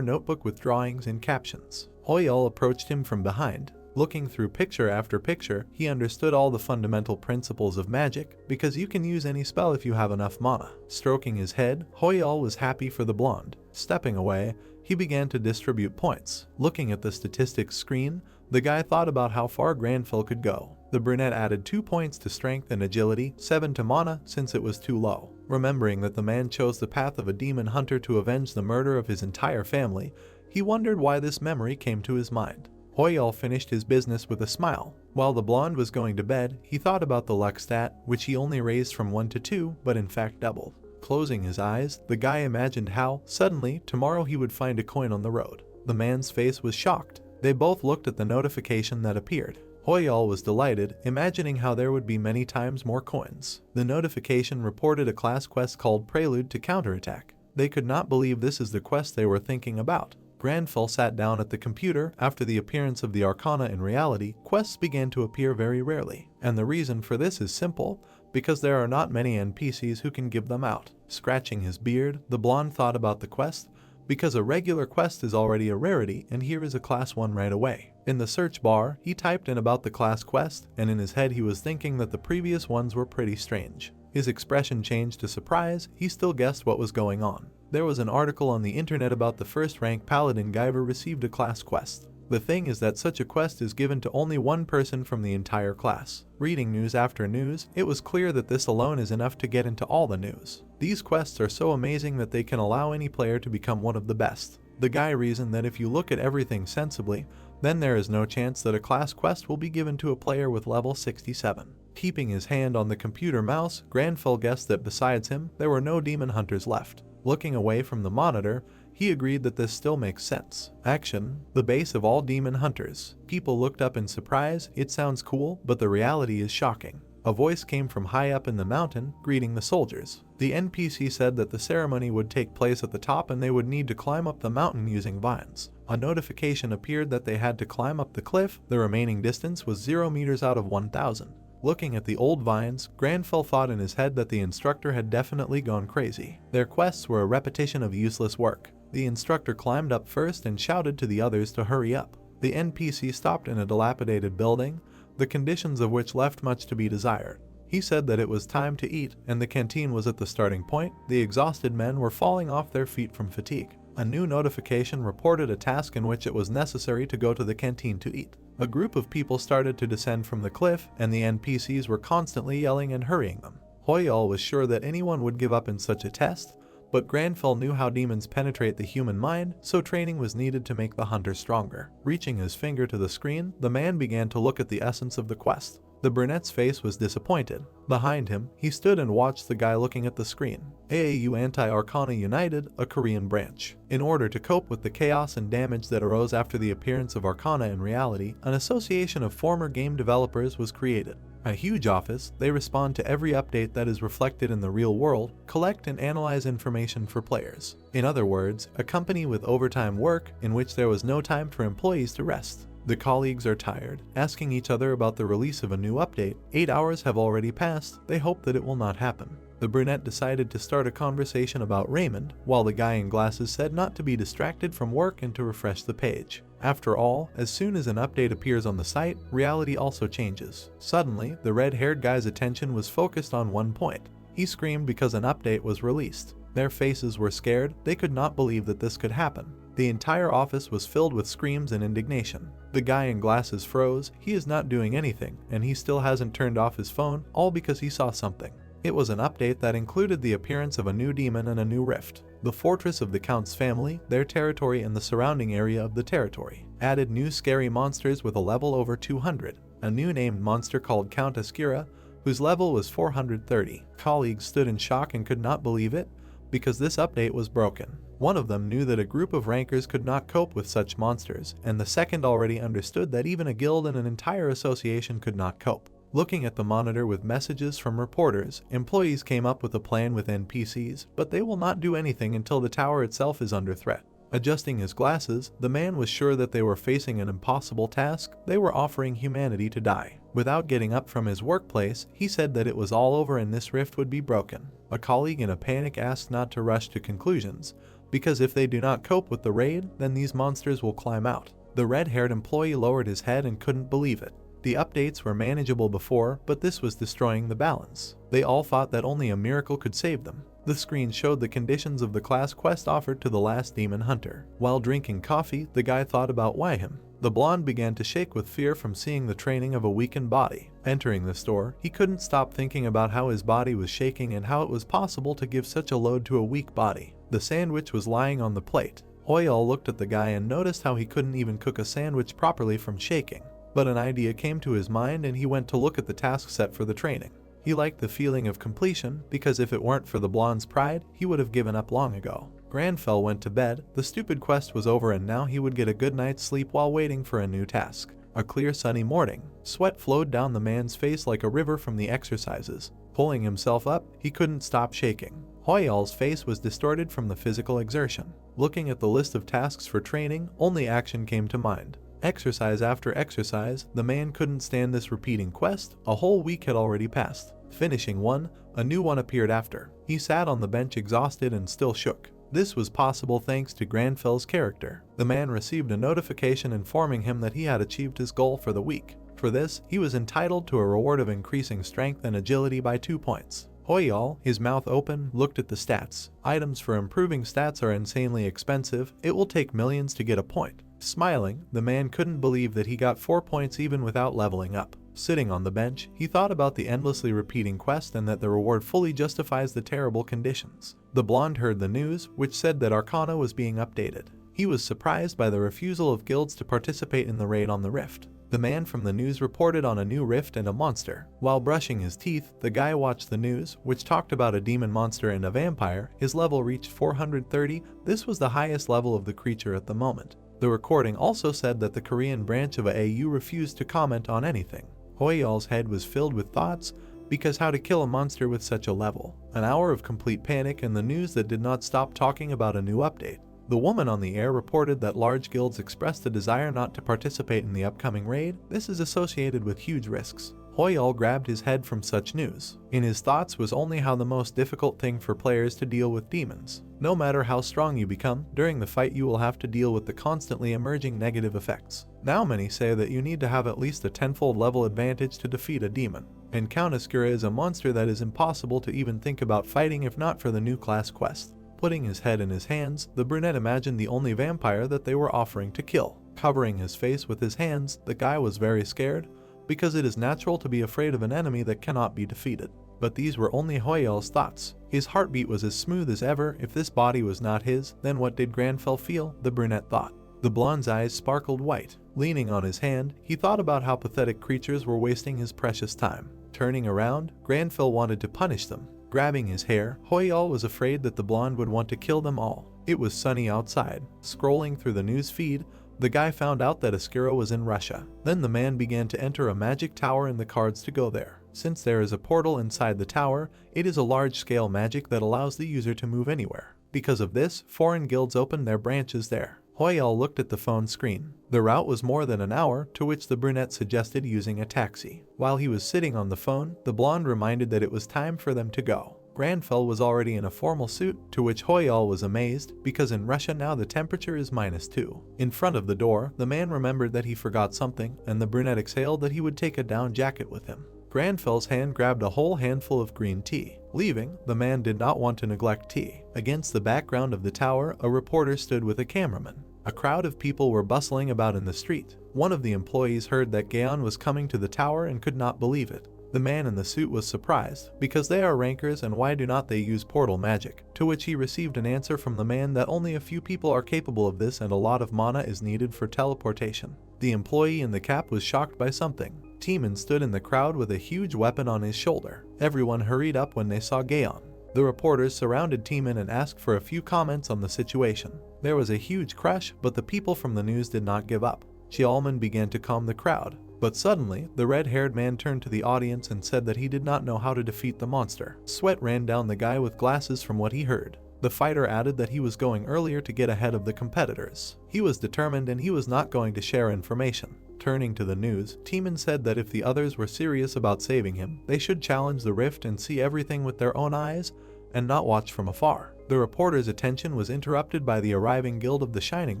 notebook with drawings and captions. Hoyol approached him from behind. Looking through picture after picture, he understood all the fundamental principles of magic, because you can use any spell if you have enough mana. Stroking his head, Hoyol was happy for the blonde. Stepping away, he began to distribute points. Looking at the statistics screen, the guy thought about how far Granfell could go. The brunette added 2 points to strength and agility, 7 to mana since it was too low. Remembering that the man chose the path of a demon hunter to avenge the murder of his entire family, he wondered why this memory came to his mind. Hoyol finished his business with a smile. While the blonde was going to bed, he thought about the luck stat, which he only raised from 1 to 2, but in fact doubled. Closing his eyes, the guy imagined how, suddenly, tomorrow he would find a coin on the road. The man's face was shocked. They both looked at the notification that appeared. Hoyol was delighted, imagining how there would be many times more coins. The notification reported a class quest called Prelude to Counterattack. They could not believe this is the quest they were thinking about. Granfell sat down at the computer. After the appearance of the Arcana in reality, quests began to appear very rarely. And the reason for this is simple, because there are not many NPCs who can give them out. Scratching his beard, the blonde thought about the quest, because a regular quest is already a rarity and here is a class 1 right away. In the search bar, he typed in about the class quest, and in his head he was thinking that the previous ones were pretty strange. His expression changed to surprise. He still guessed what was going on. There was an article on the internet about the first rank paladin Guyver received a class quest. The thing is that such a quest is given to only one person from the entire class. Reading news after news, it was clear that this alone is enough to get into all the news. These quests are so amazing that they can allow any player to become one of the best. The guy reasoned that if you look at everything sensibly, then there is no chance that a class quest will be given to a player with level 67. Keeping his hand on the computer mouse, Granfell guessed that besides him, there were no demon hunters left. Looking away from the monitor, he agreed that this still makes sense. Action, the base of all demon hunters. People looked up in surprise. It sounds cool, but the reality is shocking. A voice came from high up in the mountain, greeting the soldiers. The NPC said that the ceremony would take place at the top and they would need to climb up the mountain using vines. A notification appeared that they had to climb up the cliff. The remaining distance was 0 meters out of 1,000. Looking at the old vines, Granfell thought in his head that the instructor had definitely gone crazy. Their quests were a repetition of useless work. The instructor climbed up first and shouted to the others to hurry up. The NPC stopped in a dilapidated building, the conditions of which left much to be desired. He said that it was time to eat, and the canteen was at the starting point. The exhausted men were falling off their feet from fatigue. A new notification reported a task in which it was necessary to go to the canteen to eat. A group of people started to descend from the cliff, and the NPCs were constantly yelling and hurrying them. Hoyol was sure that anyone would give up in such a test, but Granfell knew how demons penetrate the human mind, so training was needed to make the hunter stronger. Reaching his finger to the screen, the man began to look at the essence of the quest. The brunette's face was disappointed. Behind him, he stood and watched the guy looking at the screen. AAU Anti-Arcana United, a Korean branch. In order to cope with the chaos and damage that arose after the appearance of Arcana in reality, an association of former game developers was created. A huge office, they respond to every update that is reflected in the real world, collect and analyze information for players. In other words, a company with overtime work in which there was no time for employees to rest. The colleagues are tired, asking each other about the release of a new update. 8 hours have already passed. They hope that it will not happen. The brunette decided to start a conversation about Raymond, while the guy in glasses said not to be distracted from work and to refresh the page. After all, as soon as an update appears on the site, reality also changes. Suddenly, the red-haired guy's attention was focused on one point. He screamed because an update was released. Their faces were scared. They could not believe that this could happen. The entire office was filled with screams and indignation. The guy in glasses froze. He is not doing anything, and he still hasn't turned off his phone, all because he saw something. It was an update that included the appearance of a new demon and a new rift. The fortress of the Count's family, their territory and the surrounding area of the territory. Added new scary monsters with a level over 200. A new named monster called Count Ascura, whose level was 430. Colleagues stood in shock and could not believe it, because this update was broken. One of them knew that a group of rankers could not cope with such monsters, and the second already understood that even a guild and an entire association could not cope. Looking at the monitor with messages from reporters, employees came up with a plan with NPCs, but they will not do anything until the tower itself is under threat. Adjusting his glasses, the man was sure that they were facing an impossible task. They were offering humanity to die. Without getting up from his workplace, he said that it was all over and this rift would be broken. A colleague in a panic asked not to rush to conclusions, because if they do not cope with the raid, then these monsters will climb out. The red-haired employee lowered his head and couldn't believe it. The updates were manageable before, but this was destroying the balance. They all thought that only a miracle could save them. The screen showed the conditions of the class quest offered to the last demon hunter. While drinking coffee, the guy thought about why him. The blonde began to shake with fear from seeing the training of a weakened body. Entering the store, he couldn't stop thinking about how his body was shaking and how it was possible to give such a load to a weak body. The sandwich was lying on the plate. Hoyal looked at the guy and noticed how he couldn't even cook a sandwich properly from shaking. But an idea came to his mind and he went to look at the task set for the training. He liked the feeling of completion, because if it weren't for the blonde's pride, he would have given up long ago. Granfell went to bed. The stupid quest was over and now he would get a good night's sleep while waiting for a new task. A clear sunny morning. Sweat flowed down the man's face like a river from the exercises. Pulling himself up, he couldn't stop shaking. Hoyal's face was distorted from the physical exertion. Looking at the list of tasks for training, only action came to mind. Exercise after exercise, the man couldn't stand this repeating quest. A whole week had already passed. Finishing one, a new one appeared after. He sat on the bench exhausted and still shook. This was possible thanks to Granfell's character. The man received a notification informing him that he had achieved his goal for the week. For this, he was entitled to a reward of increasing strength and agility by 2 points. Hoyal, his mouth open, looked at the stats. Items for improving stats are insanely expensive. It will take millions to get a point. Smiling, the man couldn't believe that he got 4 points even without leveling up. Sitting on the bench, he thought about the endlessly repeating quest and that the reward fully justifies the terrible conditions. The blonde heard the news, which said that Arcana was being updated. He was surprised by the refusal of guilds to participate in the raid on the rift. The man from the news reported on a new rift and a monster. While brushing his teeth, the guy watched the news, which talked about a demon monster and a vampire. His level reached 430. This was the highest level of the creature at the moment. The recording also said that the Korean branch of AU refused to comment on anything. Hoyal's head was filled with thoughts, because how to kill a monster with such a level. An hour of complete panic and the news that did not stop talking about a new update. The woman on the air reported that large guilds expressed a desire not to participate in the upcoming raid. This is associated with huge risks. Hoyal grabbed his head from such news. In his thoughts was only how the most difficult thing for players to deal with demons. No matter how strong you become, during the fight you will have to deal with the constantly emerging negative effects. Now many say that you need to have at least a 10-fold level advantage to defeat a demon. And Count Oscura is a monster that is impossible to even think about fighting if not for the new class quest. Putting his head in his hands, the brunette imagined the only vampire that they were offering to kill. Covering his face with his hands, the guy was very scared, because it is natural to be afraid of an enemy that cannot be defeated. But these were only Hoyal's thoughts. His heartbeat was as smooth as ever. If this body was not his, then what did Granfell feel? The brunette thought. The blonde's eyes sparkled white. Leaning on his hand, he thought about how pathetic creatures were wasting his precious time. Turning around, Granfell wanted to punish them. Grabbing his hair, Hoyal was afraid that the blonde would want to kill them all. It was sunny outside. Scrolling through the news feed, the guy found out that Oscura was in Russia. Then the man began to enter a magic tower in the cards to go there. Since there is a portal inside the tower, it is a large-scale magic that allows the user to move anywhere. Because of this, foreign guilds opened their branches there. Hoyal looked at the phone screen. The route was more than an hour, to which the brunette suggested using a taxi. While he was sitting on the phone, the blonde reminded that it was time for them to go. Granfell was already in a formal suit, to which Hoyal was amazed, because in Russia now the temperature is -2. In front of the door, the man remembered that he forgot something, and the brunette exhaled that he would take a down jacket with him. Granfell's hand grabbed a whole handful of green tea. Leaving, the man did not want to neglect tea. Against the background of the tower, a reporter stood with a cameraman. A crowd of people were bustling about in the street. One of the employees heard that Gaon was coming to the tower and could not believe it. The man in the suit was surprised, because they are rankers and why do not they use portal magic? To which he received an answer from the man that only a few people are capable of this and a lot of mana is needed for teleportation. The employee in the cap was shocked by something. Timon stood in the crowd with a huge weapon on his shoulder. Everyone hurried up when they saw Gaon. The reporters surrounded Timon and asked for a few comments on the situation. There was a huge crush, but the people from the news did not give up. Xiaoman began to calm the crowd, but suddenly, the red-haired man turned to the audience and said that he did not know how to defeat the monster. Sweat ran down the guy with glasses from what he heard. The fighter added that he was going earlier to get ahead of the competitors. He was determined and he was not going to share information. Turning to the news, Timon said that if the others were serious about saving him, they should challenge the rift and see everything with their own eyes and not watch from afar. The reporter's attention was interrupted by the arriving guild of the Shining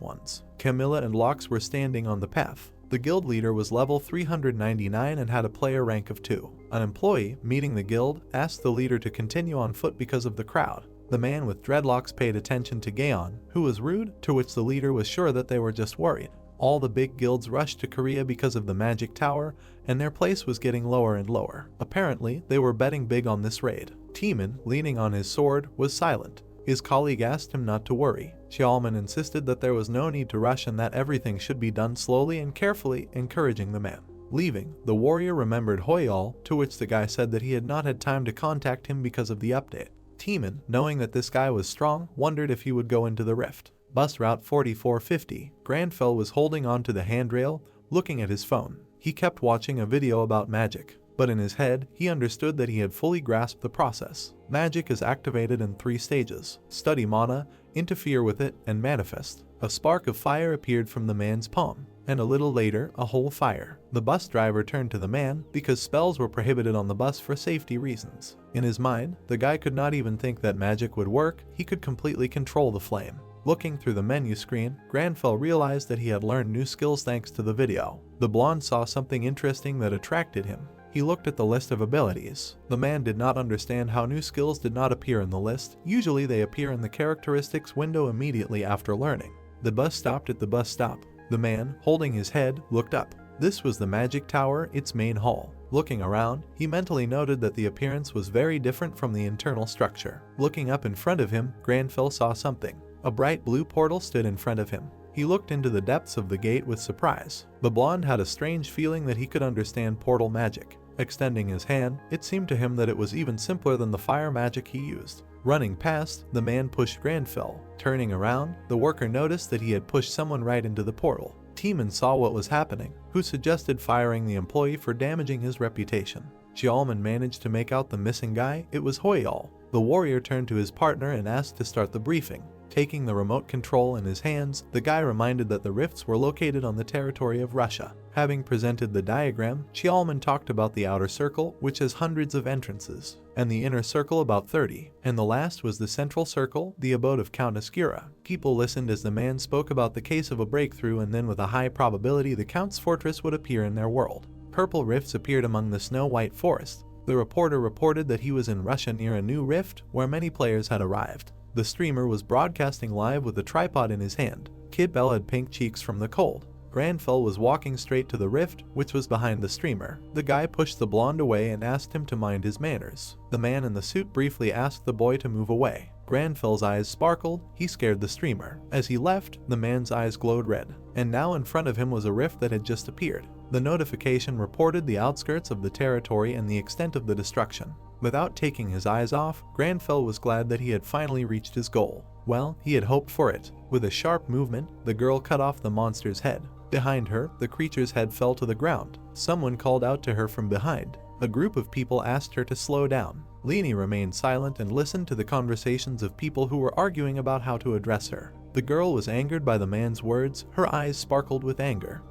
Ones. Camilla and Lox were standing on the path. The guild leader was level 399 and had a player rank of 2. An employee, meeting the guild, asked the leader to continue on foot because of the crowd. The man with dreadlocks paid attention to Gaon, who was rude, to which the leader was sure that they were just worried. All the big guilds rushed to Korea because of the magic tower, and their place was getting lower and lower. Apparently, they were betting big on this raid. Timon, leaning on his sword, was silent. His colleague asked him not to worry. Xiaoman insisted that there was no need to rush and that everything should be done slowly and carefully, encouraging the man. Leaving, the warrior remembered Hoyal, to which the guy said that he had not had time to contact him because of the update. Timon, knowing that this guy was strong, wondered if he would go into the rift. Bus route 4450. Granfell was holding on to the handrail, looking at his phone. He kept watching a video about magic, but in his head, he understood that he had fully grasped the process. Magic is activated in 3 stages: study mana, interfere with it, and manifest. A spark of fire appeared from the man's palm, and a little later, a whole fire. The bus driver turned to the man because spells were prohibited on the bus for safety reasons. In his mind, the guy could not even think that magic would work. He could completely control the flame. Looking through the menu screen, Granfell realized that he had learned new skills thanks to the video. The blonde saw something interesting that attracted him. He looked at the list of abilities. The man did not understand how new skills did not appear in the list. Usually they appear in the characteristics window immediately after learning. The bus stopped at the bus stop. The man, holding his head, looked up. This was the magic tower, its main hall. Looking around, he mentally noted that the appearance was very different from the internal structure. Looking up in front of him, Granfell saw something. A bright blue portal stood in front of him. He looked into the depths of the gate with surprise. The blonde had a strange feeling that he could understand portal magic. Extending his hand, it seemed to him that it was even simpler than the fire magic he used. Running past, the man pushed Granfell. Turning around, the worker noticed that he had pushed someone right into the portal. Timon saw what was happening, who suggested firing the employee for damaging his reputation. Xiaoman managed to make out the missing guy. It was Hoyal. The warrior turned to his partner and asked to start the briefing. Taking the remote control in his hands, the guy reminded that the rifts were located on the territory of Russia. Having presented the diagram, Xiaoman talked about the outer circle, which has hundreds of entrances, and the inner circle about 30, and the last was the central circle, the abode of Count Ascura. People listened as the man spoke about the case of a breakthrough, and then with a high probability the Count's fortress would appear in their world. Purple rifts appeared among the snow-white forest. The reporter reported that he was in Russia near a new rift where many players had arrived. The streamer was broadcasting live with a tripod in his hand. Kid Bell had pink cheeks from the cold. Granfell was walking straight to the rift, which was behind the streamer. The guy pushed the blonde away and asked him to mind his manners. The man in the suit briefly asked the boy to move away. Granfell's eyes sparkled. He scared the streamer. As he left, the man's eyes glowed red. And now in front of him was a rift that had just appeared. The notification reported the outskirts of the territory and the extent of the destruction. Without taking his eyes off, Granfell was glad that he had finally reached his goal. Well, he had hoped for it. With a sharp movement, the girl cut off the monster's head. Behind her, the creature's head fell to the ground. Someone called out to her from behind. A group of people asked her to slow down. Leni remained silent and listened to the conversations of people who were arguing about how to address her. The girl was angered by the man's words. Her eyes sparkled with anger.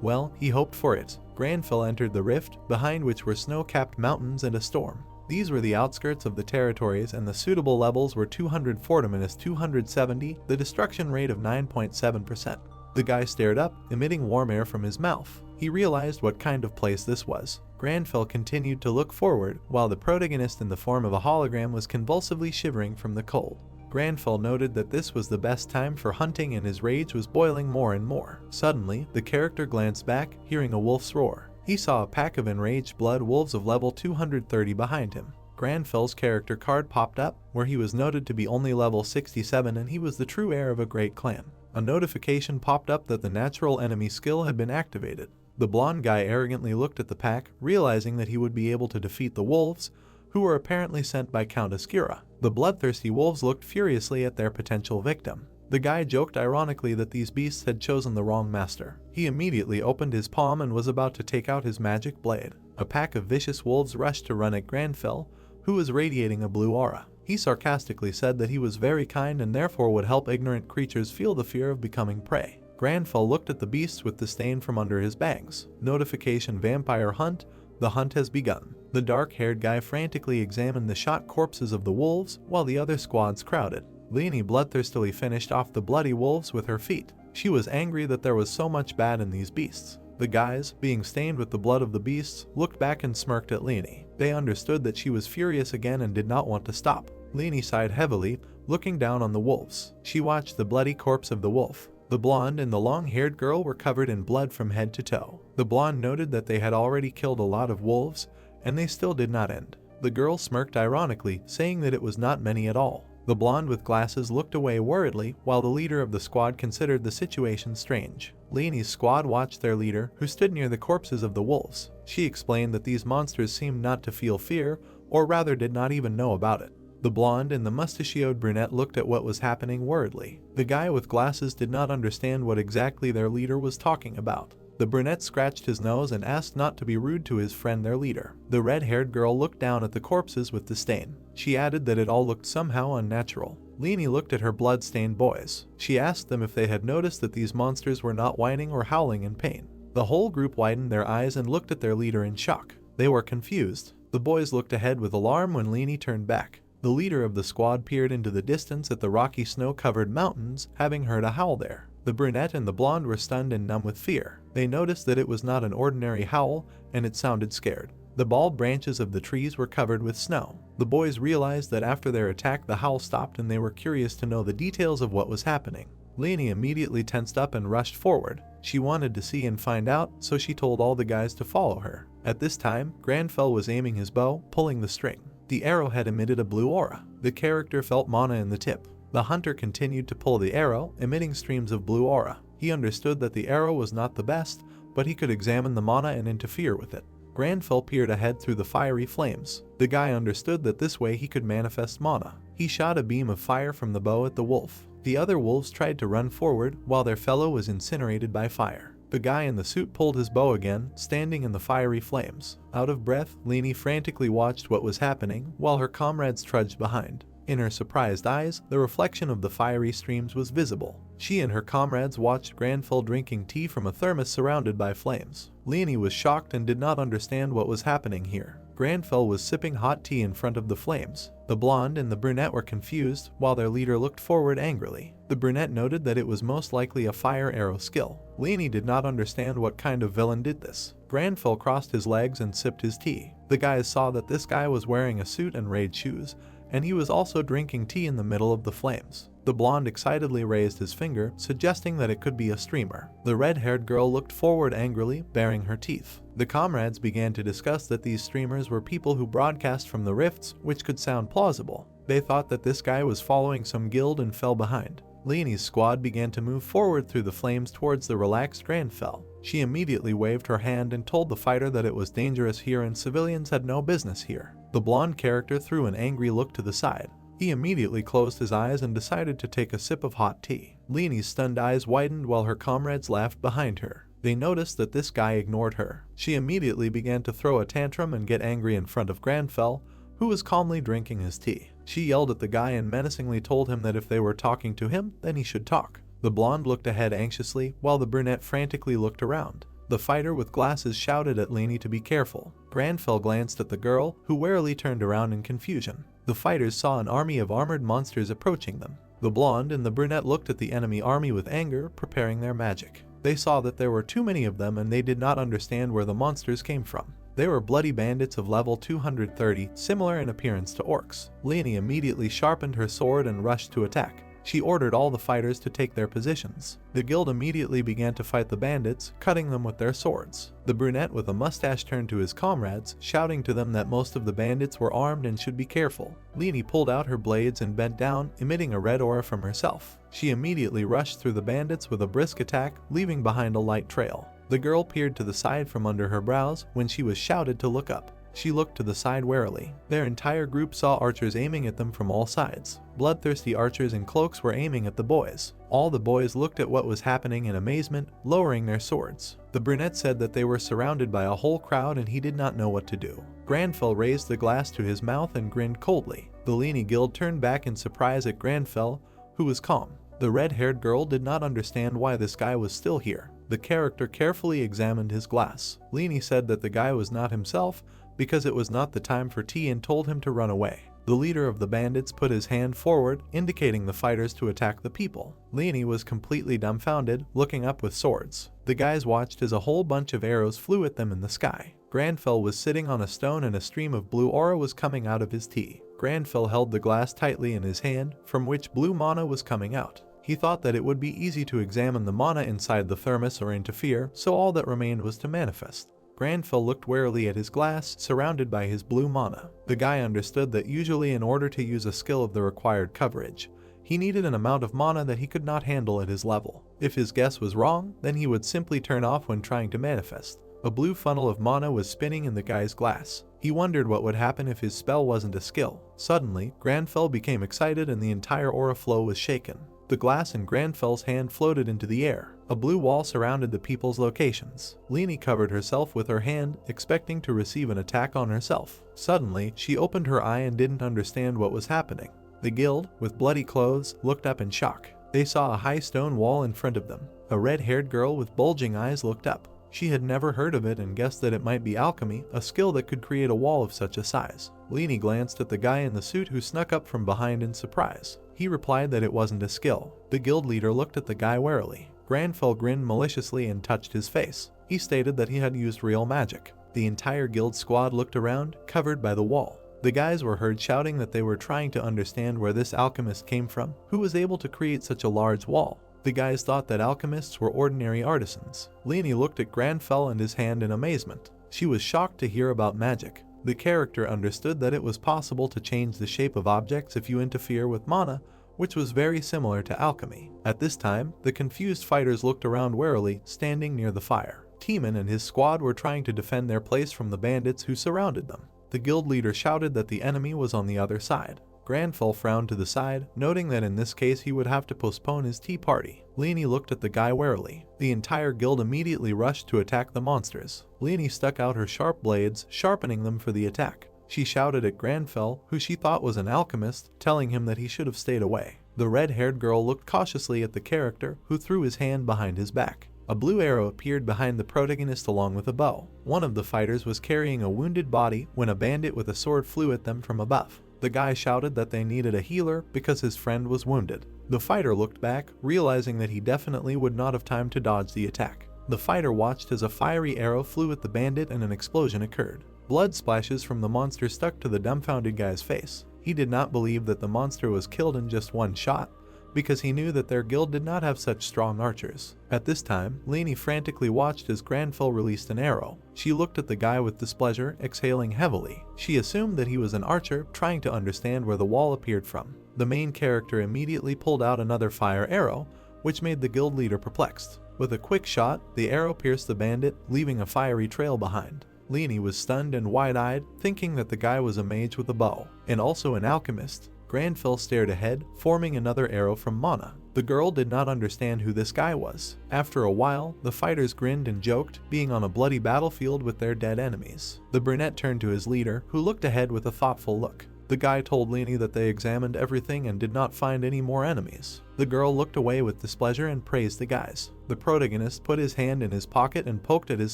Well, he hoped for it. Granfell entered the rift, behind which were snow-capped mountains and a storm. These were the outskirts of the territories, and the suitable levels were 240-270, the destruction rate of 9.7%. The guy stared up, emitting warm air from his mouth. He realized what kind of place this was. Granfell continued to look forward, while the protagonist in the form of a hologram was convulsively shivering from the cold. Granfell noted that this was the best time for hunting and his rage was boiling more and more. Suddenly, the character glanced back, hearing a wolf's roar. He saw a pack of enraged blood wolves of level 230 behind him. Granfell's character card popped up, where he was noted to be only level 67 and he was the true heir of a great clan. A notification popped up that the natural enemy skill had been activated. The blonde guy arrogantly looked at the pack, realizing that he would be able to defeat the wolves, who were apparently sent by Countess Kira. The bloodthirsty wolves looked furiously at their potential victim. The guy joked ironically that these beasts had chosen the wrong master. He immediately opened his palm and was about to take out his magic blade. A pack of vicious wolves rushed to run at Granfell, who was radiating a blue aura. He sarcastically said that he was very kind and therefore would help ignorant creatures feel the fear of becoming prey. Granfell looked at the beasts with disdain from under his bangs. Notification: vampire hunt. The hunt has begun. The dark-haired guy frantically examined the shot corpses of the wolves while the other squads crowded. Leonie bloodthirstily finished off the bloody wolves with her feet. She was angry that there was so much bad in these beasts. The guys, being stained with the blood of the beasts, looked back and smirked at Leonie. They understood that she was furious again and did not want to stop. Leonie sighed heavily, looking down on the wolves. She watched the bloody corpse of the wolf. The blonde and the long-haired girl were covered in blood from head to toe. The blonde noted that they had already killed a lot of wolves, and they still did not end. The girl smirked ironically, saying that it was not many at all. The blonde with glasses looked away worriedly, while the leader of the squad considered the situation strange. Leonie's squad watched their leader, who stood near the corpses of the wolves. She explained that these monsters seemed not to feel fear, or rather did not even know about it. The blonde and the mustachioed brunette looked at what was happening worriedly. The guy with glasses did not understand what exactly their leader was talking about. The brunette scratched his nose and asked not to be rude to his friend, their leader. The red-haired girl looked down at the corpses with disdain. She added that it all looked somehow unnatural. Leonie looked at her blood-stained boys. She asked them if they had noticed that these monsters were not whining or howling in pain. The whole group widened their eyes and looked at their leader in shock. They were confused. The boys looked ahead with alarm when Leonie turned back. The leader of the squad peered into the distance at the rocky snow-covered mountains, having heard a howl there. The brunette and the blonde were stunned and numb with fear. They noticed that it was not an ordinary howl, and it sounded scared. The bald branches of the trees were covered with snow. The boys realized that after their attack the howl stopped, and they were curious to know the details of what was happening. Leonie immediately tensed up and rushed forward. She wanted to see and find out, so she told all the guys to follow her. At this time, Granfell was aiming his bow, pulling the string. The arrow had emitted a blue aura. The character felt mana in the tip. The hunter continued to pull the arrow, emitting streams of blue aura. He understood that the arrow was not the best, but he could examine the mana and interfere with it. Granfell peered ahead through the fiery flames. The guy understood that this way he could manifest mana. He shot a beam of fire from the bow at the wolf. The other wolves tried to run forward, while their fellow was incinerated by fire. The guy in the suit pulled his bow again, standing in the fiery flames. Out of breath, Leonie frantically watched what was happening, while her comrades trudged behind. In her surprised eyes, the reflection of the fiery streams was visible. She and her comrades watched Granfell drinking tea from a thermos surrounded by flames. Leonie was shocked and did not understand what was happening here. Granfell was sipping hot tea in front of the flames. The blonde and the brunette were confused, while their leader looked forward angrily. The brunette noted that it was most likely a fire arrow skill. Leonie did not understand what kind of villain did this. Granfell crossed his legs and sipped his tea. The guys saw that this guy was wearing a suit and raid shoes, and he was also drinking tea in the middle of the flames. The blonde excitedly raised his finger, suggesting that it could be a streamer. The red-haired girl looked forward angrily, baring her teeth. The comrades began to discuss that these streamers were people who broadcast from the rifts, which could sound plausible. They thought that this guy was following some guild and fell behind. Leonie's squad began to move forward through the flames towards the relaxed Granfell. She immediately waved her hand and told the fighter that it was dangerous here and civilians had no business here. The blonde character threw an angry look to the side. He immediately closed his eyes and decided to take a sip of hot tea. Leonie's stunned eyes widened while her comrades laughed behind her. They noticed that this guy ignored her. She immediately began to throw a tantrum and get angry in front of Granfell, who was calmly drinking his tea. She yelled at the guy and menacingly told him that if they were talking to him, then he should talk. The blonde looked ahead anxiously, while the brunette frantically looked around. The fighter with glasses shouted at Leonie to be careful. Granfell glanced at the girl, who warily turned around in confusion. The fighters saw an army of armored monsters approaching them. The blonde and the brunette looked at the enemy army with anger, preparing their magic. They saw that there were too many of them and they did not understand where the monsters came from. They were bloody bandits of level 230, similar in appearance to orcs. Leonie immediately sharpened her sword and rushed to attack. She ordered all the fighters to take their positions. The guild immediately began to fight the bandits, cutting them with their swords. The brunette with a mustache turned to his comrades, shouting to them that most of the bandits were armed and should be careful. Leonie pulled out her blades and bent down, emitting a red aura from herself. She immediately rushed through the bandits with a brisk attack, leaving behind a light trail. The girl peered to the side from under her brows when she was shouted to look up. She looked to the side warily. Their entire group saw archers aiming at them from all sides. Bloodthirsty archers in cloaks were aiming at the boys. All the boys looked at what was happening in amazement, lowering their swords. The brunette said that they were surrounded by a whole crowd and he did not know what to do. Granfell raised the glass to his mouth and grinned coldly. The Leni guild turned back in surprise at Granfell, who was calm. The red-haired girl did not understand why this guy was still here. The character carefully examined his glass. Leni said that the guy was not himself because it was not the time for tea and told him to run away. The leader of the bandits put his hand forward, indicating the fighters to attack the people. Leni was completely dumbfounded, looking up with swords. The guys watched as a whole bunch of arrows flew at them in the sky. Granfell was sitting on a stone and a stream of blue aura was coming out of his tea. Granfell held the glass tightly in his hand, from which blue mana was coming out. He thought that it would be easy to examine the mana inside the thermos or interfere, so all that remained was to manifest. Granfell looked warily at his glass, surrounded by his blue mana. The guy understood that usually in order to use a skill of the required coverage, he needed an amount of mana that he could not handle at his level. If his guess was wrong, then he would simply turn off when trying to manifest. A blue funnel of mana was spinning in the guy's glass. He wondered what would happen if his spell wasn't a skill. Suddenly, Granfell became excited and the entire aura flow was shaken. The glass in Granfell's hand floated into the air. A blue wall surrounded the people's locations. Leni covered herself with her hand, expecting to receive an attack on herself. Suddenly, she opened her eye and didn't understand what was happening. The guild, with bloody clothes, looked up in shock. They saw a high stone wall in front of them. A red-haired girl with bulging eyes looked up. She had never heard of it and guessed that it might be alchemy, a skill that could create a wall of such a size. Leni glanced at the guy in the suit who snuck up from behind in surprise. He replied that it wasn't a skill. The guild leader looked at the guy warily. Granfell grinned maliciously and touched his face. He stated that he had used real magic. The entire guild squad looked around, covered by the wall. The guys were heard shouting that they were trying to understand where this alchemist came from, who was able to create such a large wall. The guys thought that alchemists were ordinary artisans. Leni looked at Granfell and his hand in amazement. She was shocked to hear about magic. The character understood that it was possible to change the shape of objects if you interfere with mana, which was very similar to alchemy. At this time, the confused fighters looked around warily, standing near the fire. Teeman and his squad were trying to defend their place from the bandits who surrounded them. The guild leader shouted that the enemy was on the other side. Granfell frowned to the side, noting that in this case he would have to postpone his tea party. Leni looked at the guy warily. The entire guild immediately rushed to attack the monsters. Leni stuck out her sharp blades, sharpening them for the attack. She shouted at Granfell, who she thought was an alchemist, telling him that he should have stayed away. The red-haired girl looked cautiously at the character, who threw his hand behind his back. A blue arrow appeared behind the protagonist along with a bow. One of the fighters was carrying a wounded body when a bandit with a sword flew at them from above. The guy shouted that they needed a healer because his friend was wounded. The fighter looked back, realizing that he definitely would not have time to dodge the attack. The fighter watched as a fiery arrow flew at the bandit and an explosion occurred. Blood splashes from the monster stuck to the dumbfounded guy's face. He did not believe that the monster was killed in just one shot, because he knew that their guild did not have such strong archers. At this time, Leni frantically watched as Granfell released an arrow. She looked at the guy with displeasure, exhaling heavily. She assumed that he was an archer, trying to understand where the wall appeared from. The main character immediately pulled out another fire arrow, which made the guild leader perplexed. With a quick shot, the arrow pierced the bandit, leaving a fiery trail behind. Leni was stunned and wide-eyed, thinking that the guy was a mage with a bow, and also an alchemist. Granfell stared ahead, forming another arrow from mana. The girl did not understand who this guy was. After a while, the fighters grinned and joked, being on a bloody battlefield with their dead enemies. The brunette turned to his leader, who looked ahead with a thoughtful look. The guy told Leni that they examined everything and did not find any more enemies. The girl looked away with displeasure and praised the guys. The protagonist put his hand in his pocket and poked at his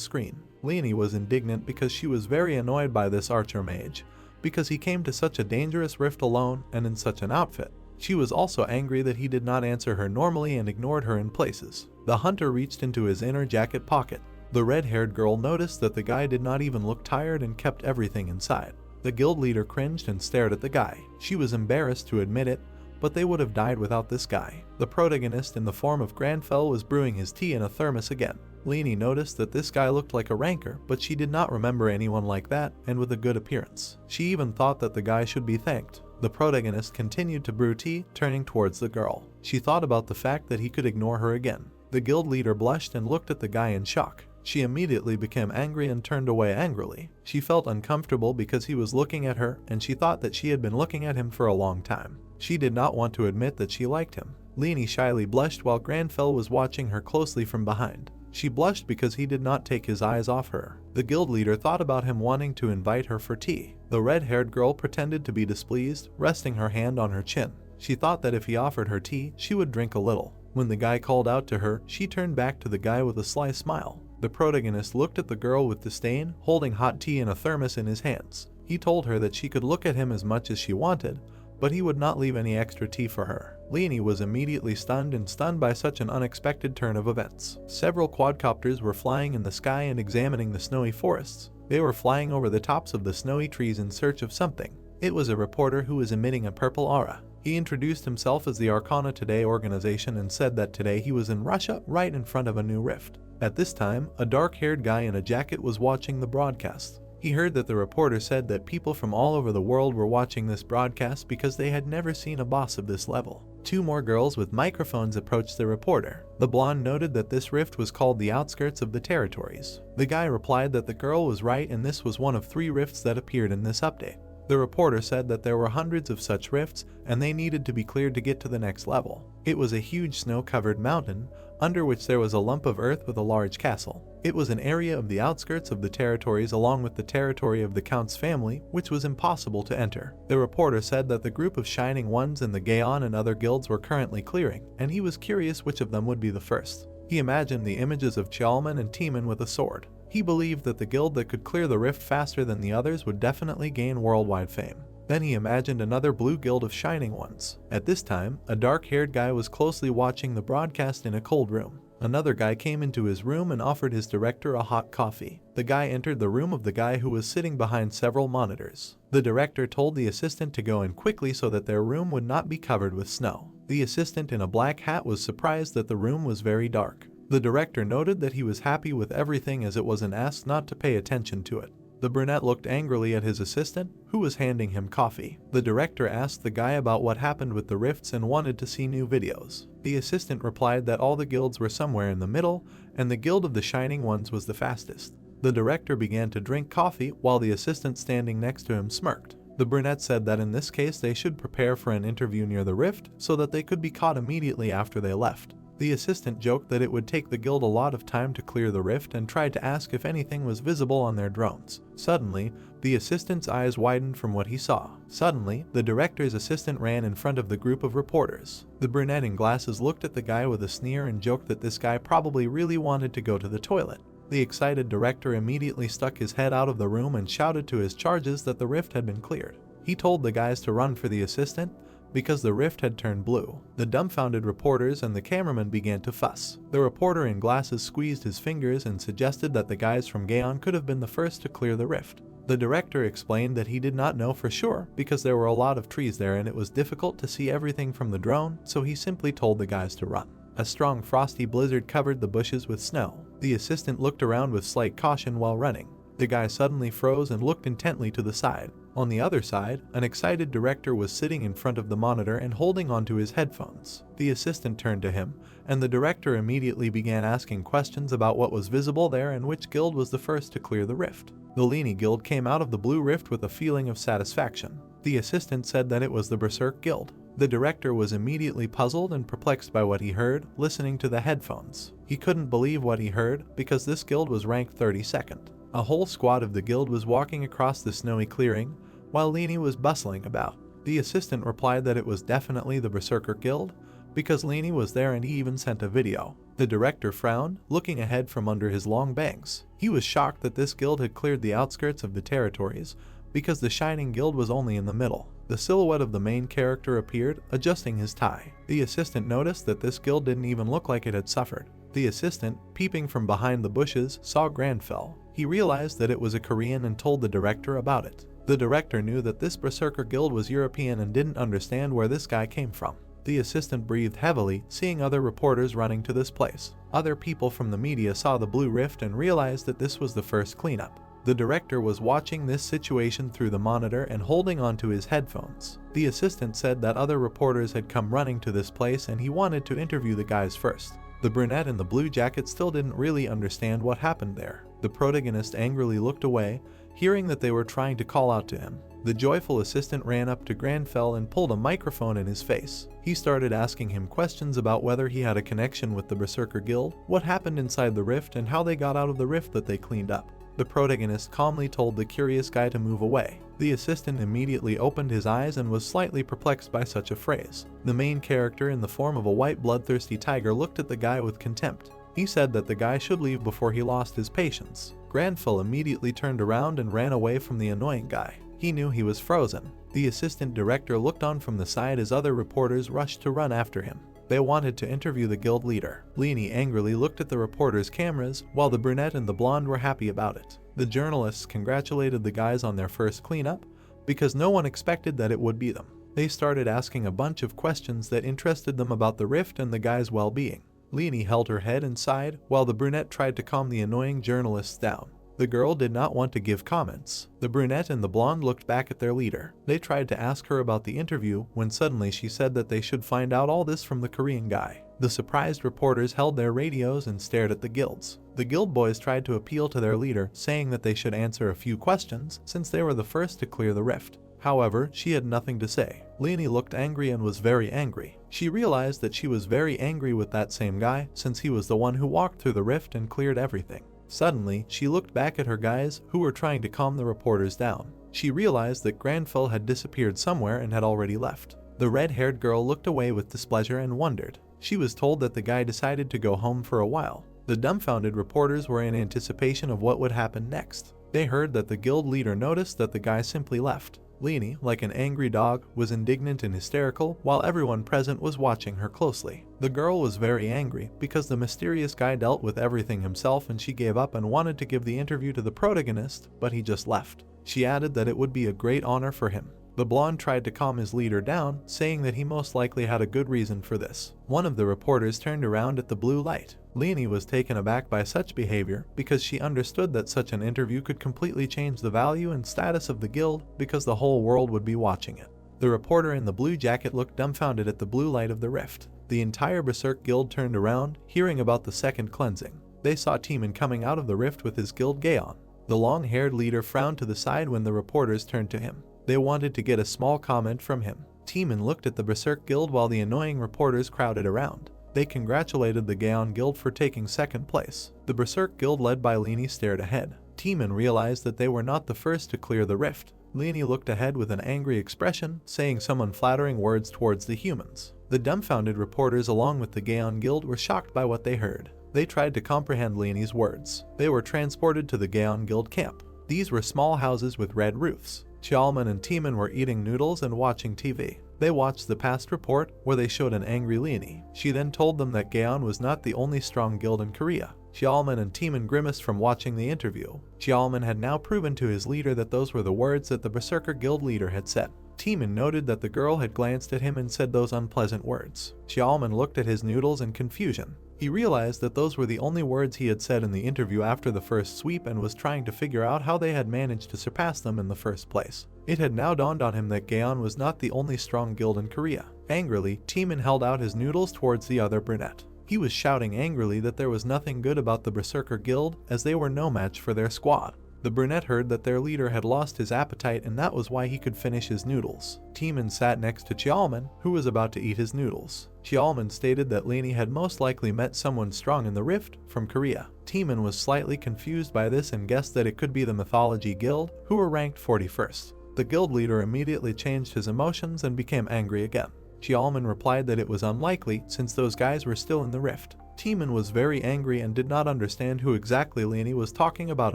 screen. Leni was indignant because she was very annoyed by this archer mage, because he came to such a dangerous rift alone and in such an outfit. She was also angry that he did not answer her normally and ignored her in places. The hunter reached into his inner jacket pocket. The red-haired girl noticed that the guy did not even look tired and kept everything inside. The guild leader cringed and stared at the guy. She was embarrassed to admit it, but they would have died without this guy. The protagonist in the form of Granfell was brewing his tea in a thermos again. Leni noticed that this guy looked like a ranker, but she did not remember anyone like that and with a good appearance. She even thought that the guy should be thanked. The protagonist continued to brew tea, turning towards the girl. She thought about the fact that he could ignore her again. The guild leader blushed and looked at the guy in shock. She immediately became angry and turned away angrily. She felt uncomfortable because he was looking at her, and she thought that she had been looking at him for a long time. She did not want to admit that she liked him. Leanie shyly blushed while Granfell was watching her closely from behind. She blushed because he did not take his eyes off her. The guild leader thought about him wanting to invite her for tea. The red-haired girl pretended to be displeased, resting her hand on her chin. She thought that if he offered her tea, she would drink a little. When the guy called out to her, she turned back to the guy with a sly smile. The protagonist looked at the girl with disdain, holding hot tea and a thermos in his hands. He told her that she could look at him as much as she wanted, but he would not leave any extra tea for her. Leanie was immediately stunned by such an unexpected turn of events. Several quadcopters were flying in the sky and examining the snowy forests. They were flying over the tops of the snowy trees in search of something. It was a reporter who was emitting a purple aura. He introduced himself as the Arcana Today organization and said that today he was in Russia, right in front of a new rift. At this time, a dark-haired guy in a jacket was watching the broadcast. He heard that the reporter said that people from all over the world were watching this broadcast because they had never seen a boss of this level. Two more girls with microphones approached the reporter. The blonde noted that this rift was called the outskirts of the territories. The guy replied that the girl was right and this was one of 3 rifts that appeared in this update. The reporter said that there were hundreds of such rifts and they needed to be cleared to get to the next level. It was a huge snow-covered mountain, under which there was a lump of earth with a large castle. It was an area of the outskirts of the territories along with the territory of the Count's family, which was impossible to enter. The reporter said that the group of Shining Ones and the Gaon and other guilds were currently clearing, and he was curious which of them would be the first. He imagined the images of Chalman and Timon with a sword. He believed that the guild that could clear the rift faster than the others would definitely gain worldwide fame. Then he imagined another blue guild of Shining Ones. At this time, a dark-haired guy was closely watching the broadcast in a cold room. Another guy came into his room and offered his director a hot coffee. The guy entered the room of the guy who was sitting behind several monitors. The director told the assistant to go in quickly so that their room would not be covered with snow. The assistant in a black hat was surprised that the room was very dark. The director noted that he was happy with everything as it was and asked not to pay attention to it. The brunette looked angrily at his assistant, who was handing him coffee. The director asked the guy about what happened with the rifts and wanted to see new videos. The assistant replied that all the guilds were somewhere in the middle, and the guild of the Shining Ones was the fastest. The director began to drink coffee while the assistant standing next to him smirked. The brunette said that in this case they should prepare for an interview near the rift so that they could be caught immediately after they left. The assistant joked that it would take the guild a lot of time to clear the rift and tried to ask if anything was visible on their drones. Suddenly, the assistant's eyes widened from what he saw. Suddenly, the director's assistant ran in front of the group of reporters. The brunette in glasses looked at the guy with a sneer and joked that this guy probably really wanted to go to the toilet. The excited director immediately stuck his head out of the room and shouted to his charges that the rift had been cleared. He told the guys to run for the assistant, because the rift had turned blue. The dumbfounded reporters and the cameraman began to fuss. The reporter in glasses squeezed his fingers and suggested that the guys from Gaon could have been the first to clear the rift. The director explained that he did not know for sure because there were a lot of trees there and it was difficult to see everything from the drone, so he simply told the guys to run. A strong frosty blizzard covered the bushes with snow. The assistant looked around with slight caution while running. The guy suddenly froze and looked intently to the side. On the other side, an excited director was sitting in front of the monitor and holding onto his headphones. The assistant turned to him, and the director immediately began asking questions about what was visible there and which guild was the first to clear the rift. The Leanie Guild came out of the blue rift with a feeling of satisfaction. The assistant said that it was the Berserk Guild. The director was immediately puzzled and perplexed by what he heard, listening to the headphones. He couldn't believe what he heard because this guild was ranked 32nd. A whole squad of the guild was walking across the snowy clearing, while Leanie was bustling about. The assistant replied that it was definitely the Berserker Guild, because Leanie was there and he even sent a video. The director frowned, looking ahead from under his long bangs. He was shocked that this guild had cleared the outskirts of the territories, because the Shining Guild was only in the middle. The silhouette of the main character appeared, adjusting his tie. The assistant noticed that this guild didn't even look like it had suffered. The assistant, peeping from behind the bushes, saw Granfell. He realized that it was a Korean and told the director about it. The director knew that this Berserker Guild was European and didn't understand where this guy came from. The assistant breathed heavily, seeing other reporters running to this place. Other people from the media saw the blue rift and realized that this was the first cleanup. The director was watching this situation through the monitor and holding onto his headphones. The assistant said that other reporters had come running to this place and he wanted to interview the guys first. The brunette in the blue jacket still didn't really understand what happened there. The protagonist angrily looked away, hearing that they were trying to call out to him. The joyful assistant ran up to Granfell and pulled a microphone in his face. He started asking him questions about whether he had a connection with the Berserker Guild, what happened inside the rift, and how they got out of the rift that they cleaned up. The protagonist calmly told the curious guy to move away. The assistant immediately opened his eyes and was slightly perplexed by such a phrase. The main character, in the form of a white bloodthirsty tiger, looked at the guy with contempt. He said that the guy should leave before he lost his patience. Granfell immediately turned around and ran away from the annoying guy. He knew he was frozen. The assistant director looked on from the side as other reporters rushed to run after him. They wanted to interview the guild leader. Leanie angrily looked at the reporters' cameras, while the brunette and the blonde were happy about it. The journalists congratulated the guys on their first cleanup, because no one expected that it would be them. They started asking a bunch of questions that interested them about the rift and the guy's well-being. Leanie held her head and sighed, while the brunette tried to calm the annoying journalists down. The girl did not want to give comments. The brunette and the blonde looked back at their leader. They tried to ask her about the interview, when suddenly she said that they should find out all this from the Korean guy. The surprised reporters held their radios and stared at the guilds. The guild boys tried to appeal to their leader, saying that they should answer a few questions, since they were the first to clear the rift. However, she had nothing to say. Leanie looked angry and was very angry. She realized that she was very angry with that same guy, since he was the one who walked through the rift and cleared everything. Suddenly, she looked back at her guys, who were trying to calm the reporters down. She realized that Granfell had disappeared somewhere and had already left. The red-haired girl looked away with displeasure and wondered. She was told that the guy decided to go home for a while. The dumbfounded reporters were in anticipation of what would happen next. They heard that the guild leader noticed that the guy simply left. Leanie, like an angry dog, was indignant and hysterical, while everyone present was watching her closely. The girl was very angry because the mysterious guy dealt with everything himself, and she gave up and wanted to give the interview to the protagonist, but he just left. She added that it would be a great honor for him. The blonde tried to calm his leader down, saying that he most likely had a good reason for this. One of the reporters turned around at the blue light. Leanie was taken aback by such behavior because she understood that such an interview could completely change the value and status of the guild because the whole world would be watching it. The reporter in the blue jacket looked dumbfounded at the blue light of the rift. The entire Berserk Guild turned around, hearing about the second cleansing. They saw Timon coming out of the rift with his guild Gaon. The long-haired leader frowned to the side when the reporters turned to him. They wanted to get a small comment from him. Timon looked at the Berserk Guild while the annoying reporters crowded around. They congratulated the Gaon Guild for taking second place. The Berserk Guild led by Leanie stared ahead. Timon realized that they were not the first to clear the rift. Leanie looked ahead with an angry expression, saying some unflattering words towards the humans. The dumbfounded reporters along with the Gaon Guild were shocked by what they heard. They tried to comprehend Leanie's words. They were transported to the Gaon Guild camp. These were small houses with red roofs. Chalman and Timon were eating noodles and watching TV. They watched the past report, where they showed an angry Leanie. She then told them that Gaon was not the only strong guild in Korea. Chalman and Timon grimaced from watching the interview. Chalman had now proven to his leader that those were the words that the Berserker Guild leader had said. Timon noted that the girl had glanced at him and said those unpleasant words. Chalman looked at his noodles in confusion. He realized that those were the only words he had said in the interview after the first sweep and was trying to figure out how they had managed to surpass them in the first place. It had now dawned on him that Gaon was not the only strong guild in Korea. Angrily, Timon held out his noodles towards the other brunette. He was shouting angrily that there was nothing good about the Berserker Guild, as they were no match for their squad. The brunette heard that their leader had lost his appetite, and that was why he could finish his noodles. Timon sat next to Chalman, who was about to eat his noodles. Chalman stated that Leanie had most likely met someone strong in the rift from Korea. Timon was slightly confused by this and guessed that it could be the Mythology Guild, who were ranked 41st. The guild leader immediately changed his emotions and became angry again. Chalman replied that it was unlikely since those guys were still in the rift. Timon was very angry and did not understand who exactly Leanie was talking about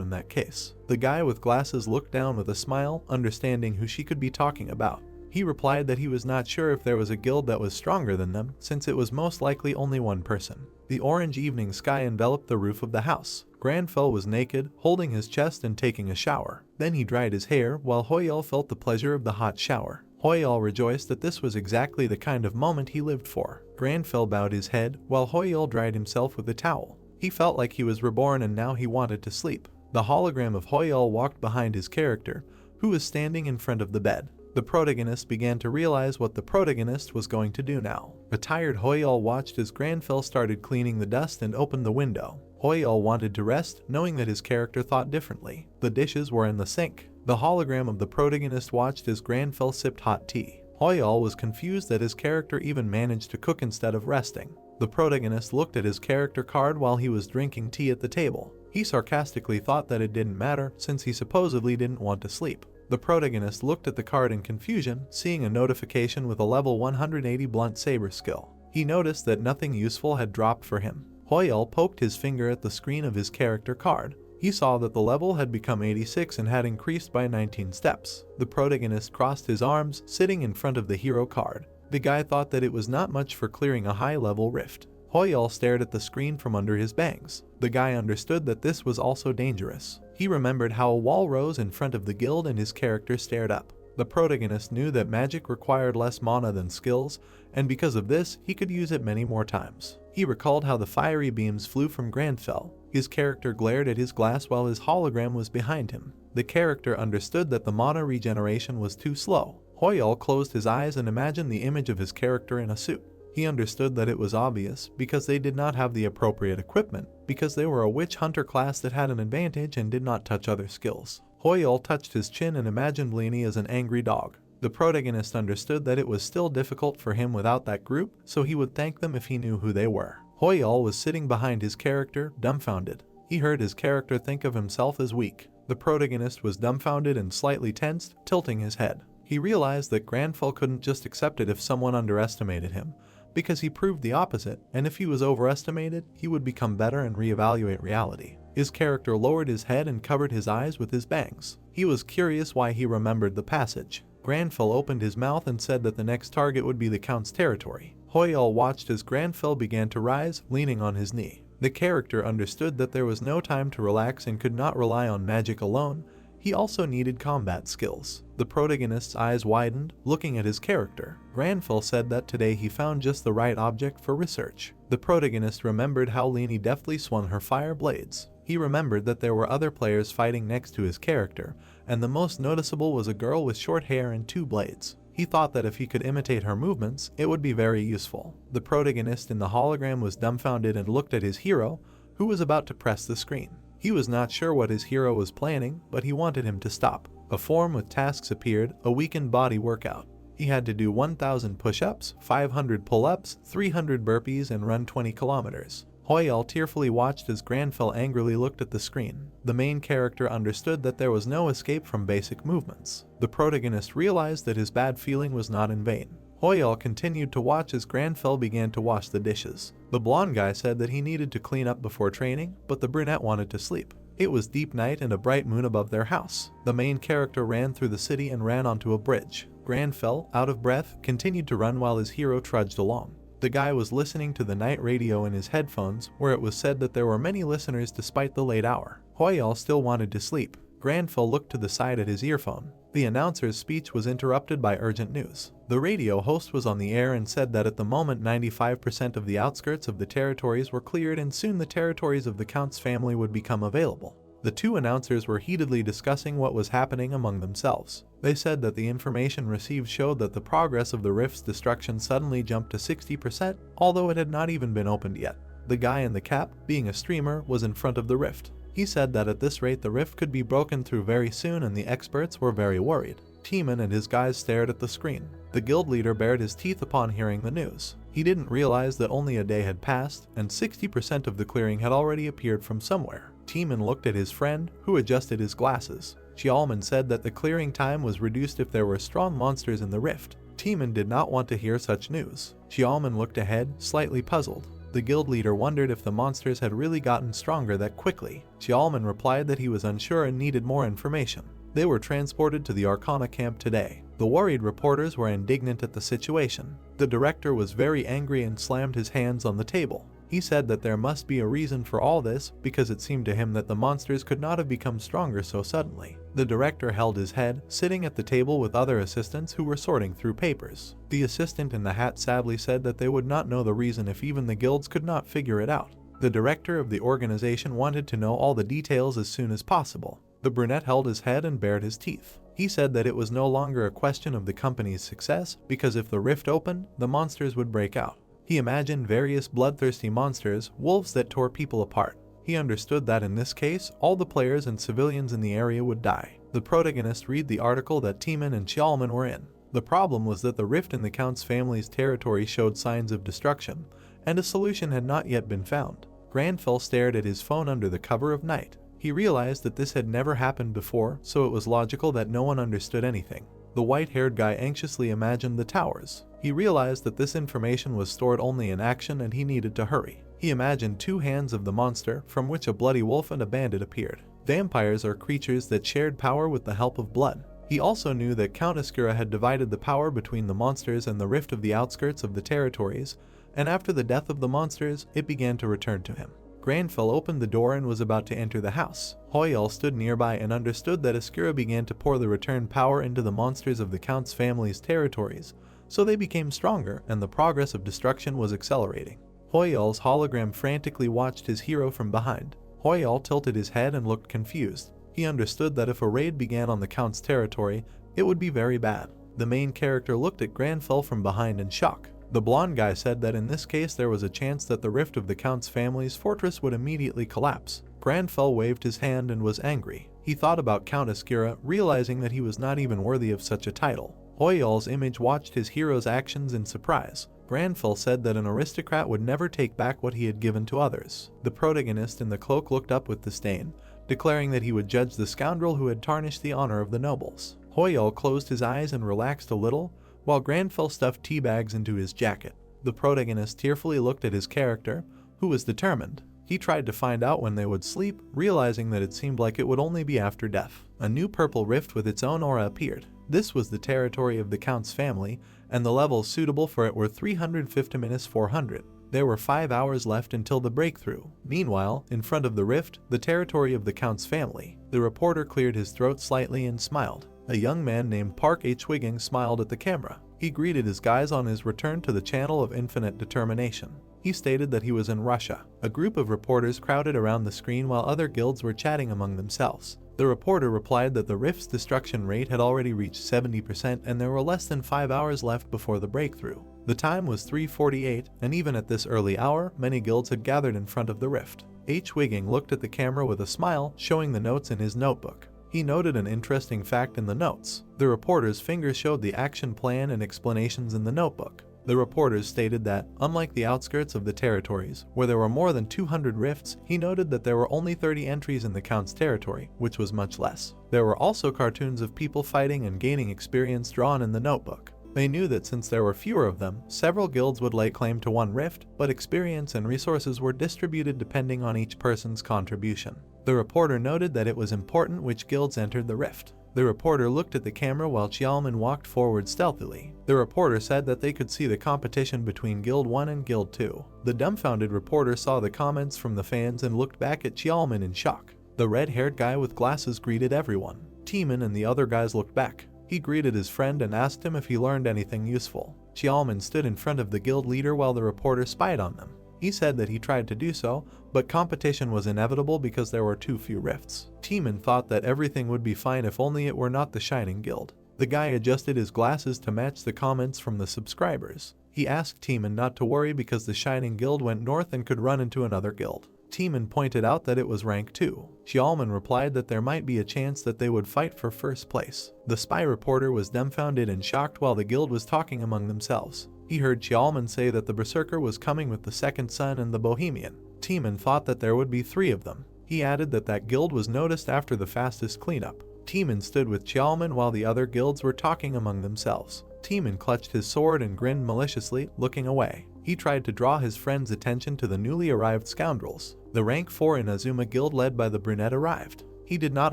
in that case. The guy with glasses looked down with a smile, understanding who she could be talking about. He replied that he was not sure if there was a guild that was stronger than them, since it was most likely only one person. The orange evening sky enveloped the roof of the house. Granfell was naked, holding his chest and taking a shower. Then he dried his hair, while Hoyel felt the pleasure of the hot shower. Hoyel rejoiced that this was exactly the kind of moment he lived for. Granfell bowed his head, while Hoyel dried himself with a towel. He felt like he was reborn and now he wanted to sleep. The hologram of Hoyel walked behind his character, who was standing in front of the bed. The protagonist began to realize what the protagonist was going to do now. A tired Hoyol watched as Granfell started cleaning the dust and opened the window. Hoyol wanted to rest, knowing that his character thought differently. The dishes were in the sink. The hologram of the protagonist watched as Granfell sipped hot tea. Hoyol was confused that his character even managed to cook instead of resting. The protagonist looked at his character card while he was drinking tea at the table. He sarcastically thought that it didn't matter since he supposedly didn't want to sleep. The protagonist looked at the card in confusion, seeing a notification with a level 180 blunt saber skill. He noticed that nothing useful had dropped for him. Hoyol poked his finger at the screen of his character card. He saw that the level had become 86 and had increased by 19 steps. The protagonist crossed his arms, sitting in front of the hero card. The guy thought that it was not much for clearing a high-level rift. Hoyol stared at the screen from under his bangs. The guy understood that this was also dangerous. He remembered how a wall rose in front of the guild and his character stared up. The protagonist knew that magic required less mana than skills, and because of this, he could use it many more times. He recalled how the fiery beams flew from Granfell. His character glared at his glass while his hologram was behind him. The character understood that the mana regeneration was too slow. Hoyol closed his eyes and imagined the image of his character in a suit. He understood that it was obvious because they did not have the appropriate equipment, because they were a witch hunter class that had an advantage and did not touch other skills. Hoyol touched his chin and imagined Leonie as an angry dog. The protagonist understood that it was still difficult for him without that group, so he would thank them if he knew who they were. Hoyol was sitting behind his character, dumbfounded. He heard his character think of himself as weak. The protagonist was dumbfounded and slightly tensed, tilting his head. He realized that Granfell couldn't just accept it if someone underestimated him, because he proved the opposite, and if he was overestimated, he would become better and reevaluate reality. His character lowered his head and covered his eyes with his bangs. He was curious why he remembered the passage. Granfell opened his mouth and said that the next target would be the Count's territory. Hoyol watched as Granfell began to rise, leaning on his knee. The character understood that there was no time to relax and could not rely on magic alone. He also needed combat skills. The protagonist's eyes widened, looking at his character. Granfell said that today he found just the right object for research. The protagonist remembered how Leonie deftly swung her fire blades. He remembered that there were other players fighting next to his character, and the most noticeable was a girl with short hair and 2 blades. He thought that if he could imitate her movements, it would be very useful. The protagonist in the hologram was dumbfounded and looked at his hero, who was about to press the screen. He was not sure what his hero was planning, but he wanted him to stop. A form with tasks appeared, a weakened body workout. He had to do 1,000 push-ups, 500 pull-ups, 300 burpees, and run 20 kilometers. Hoyol tearfully watched as Granfell angrily looked at the screen. The main character understood that there was no escape from basic movements. The protagonist realized that his bad feeling was not in vain. Hoyol continued to watch as Granfell began to wash the dishes. The blonde guy said that he needed to clean up before training, but the brunette wanted to sleep. It was deep night and a bright moon above their house. The main character ran through the city and ran onto a bridge. Granfell, out of breath, continued to run while his hero trudged along. The guy was listening to the night radio in his headphones, where it was said that there were many listeners despite the late hour. Hoyol still wanted to sleep. Granfell looked to the side at his earphone. The announcer's speech was interrupted by urgent news. The radio host was on the air and said that at the moment 95% of the outskirts of the territories were cleared and soon the territories of the Count's family would become available. The 2 announcers were heatedly discussing what was happening among themselves. They said that the information received showed that the progress of the rift's destruction suddenly jumped to 60%, although it had not even been opened yet. The guy in the cap, being a streamer, was in front of the rift. He said that at this rate the rift could be broken through very soon and the experts were very worried. Timon and his guys stared at the screen. The guild leader bared his teeth upon hearing the news. He didn't realize that only a day had passed and 60% of the clearing had already appeared from somewhere. Timon looked at his friend, who adjusted his glasses. Xiaoman said that the clearing time was reduced if there were strong monsters in the rift. Timon did not want to hear such news. Xiaoman looked ahead, slightly puzzled. The guild leader wondered if the monsters had really gotten stronger that quickly. Xiaoman replied that he was unsure and needed more information. They were transported to the Arcana camp today. The worried reporters were indignant at the situation. The director was very angry and slammed his hands on the table. He said that there must be a reason for all this because it seemed to him that the monsters could not have become stronger so suddenly. The director held his head, sitting at the table with other assistants who were sorting through papers. The assistant in the hat sadly said that they would not know the reason if even the guilds could not figure it out. The director of the organization wanted to know all the details as soon as possible. The brunette held his head and bared his teeth. He said that it was no longer a question of the company's success because if the rift opened, the monsters would break out. He imagined various bloodthirsty monsters, wolves that tore people apart. He understood that in this case, all the players and civilians in the area would die. The protagonist read the article that Timon and Xiaoman were in. The problem was that the rift in the Count's family's territory showed signs of destruction, and a solution had not yet been found. Granfell stared at his phone under the cover of night. He realized that this had never happened before, so it was logical that no one understood anything. The white-haired guy anxiously imagined the towers. He realized that this information was stored only in action and he needed to hurry. He imagined 2 hands of the monster, from which a bloody wolf and a bandit appeared. Vampires are creatures that shared power with the help of blood. He also knew that Count Ascura had divided the power between the monsters and the rift of the outskirts of the territories, and after the death of the monsters, it began to return to him. Granfell opened the door and was about to enter the house. Hoyal stood nearby and understood that Ascura began to pour the returned power into the monsters of the Count's family's territories, so they became stronger and the progress of destruction was accelerating. Hoyal's hologram frantically watched his hero from behind. Hoyal tilted his head and looked confused. He understood that if a raid began on the Count's territory, it would be very bad. The main character looked at Granfell from behind in shock. The blonde guy said that in this case there was a chance that the rift of the Count's family's fortress would immediately collapse. Granfell waved his hand and was angry. He thought about Count Ascura, realizing that he was not even worthy of such a title. Hoyal's image watched his hero's actions in surprise. Granfell said that an aristocrat would never take back what he had given to others. The protagonist in the cloak looked up with disdain, declaring that he would judge the scoundrel who had tarnished the honor of the nobles. Hoyal closed his eyes and relaxed a little, while Granfell stuffed tea bags into his jacket. The protagonist tearfully looked at his character, who was determined. He tried to find out when they would sleep, realizing that it seemed like it would only be after death. A new purple rift with its own aura appeared. This was the territory of the Count's family, and the levels suitable for it were 350-400. There were 5 hours left until the breakthrough. Meanwhile, in front of the rift, the territory of the Count's family. The reporter cleared his throat slightly and smiled. A young man named Park H. Wigging smiled at the camera. He greeted his guys on his return to the channel of infinite determination. He stated that he was in Russia. A group of reporters crowded around the screen while other guilds were chatting among themselves. The reporter replied that the rift's destruction rate had already reached 70% and there were less than 5 hours left before the breakthrough. The time was 3:48, and even at this early hour, many guilds had gathered in front of the rift. H. Wigging looked at the camera with a smile, showing the notes in his notebook. He noted an interesting fact in the notes. The reporter's fingers showed the action plan and explanations in the notebook. The reporters stated that, unlike the outskirts of the territories, where there were more than 200 rifts, he noted that there were only 30 entries in the Count's territory, which was much less. There were also cartoons of people fighting and gaining experience drawn in the notebook. They knew that since there were fewer of them, several guilds would lay claim to one rift, but experience and resources were distributed depending on each person's contribution. The reporter noted that it was important which guilds entered the rift. The reporter looked at the camera while Xiaoman walked forward stealthily. The reporter said that they could see the competition between Guild 1 and Guild 2. The dumbfounded reporter saw the comments from the fans and looked back at Xiaoman in shock. The red-haired guy with glasses greeted everyone. Timon and the other guys looked back. He greeted his friend and asked him if he learned anything useful. Xiaoman stood in front of the guild leader while the reporter spied on them. He said that he tried to do so, but competition was inevitable because there were too few rifts. Timon thought that everything would be fine if only it were not the Shining Guild. The guy adjusted his glasses to match the comments from the subscribers. He asked Timon not to worry because the Shining Guild went north and could run into another guild. Timon pointed out that it was rank 2. Xiaoman replied that there might be a chance that they would fight for first place. The spy reporter was dumbfounded and shocked while the guild was talking among themselves. He heard Xiaoman say that the Berserker was coming with the Second Son and the Bohemian. Timon thought that there would be 3 of them. He added that that guild was noticed after the fastest cleanup. Timon stood with Xiaoman while the other guilds were talking among themselves. Timon clutched his sword and grinned maliciously, looking away. He tried to draw his friend's attention to the newly arrived scoundrels. The rank 4 Inazuma guild led by the brunette arrived. He did not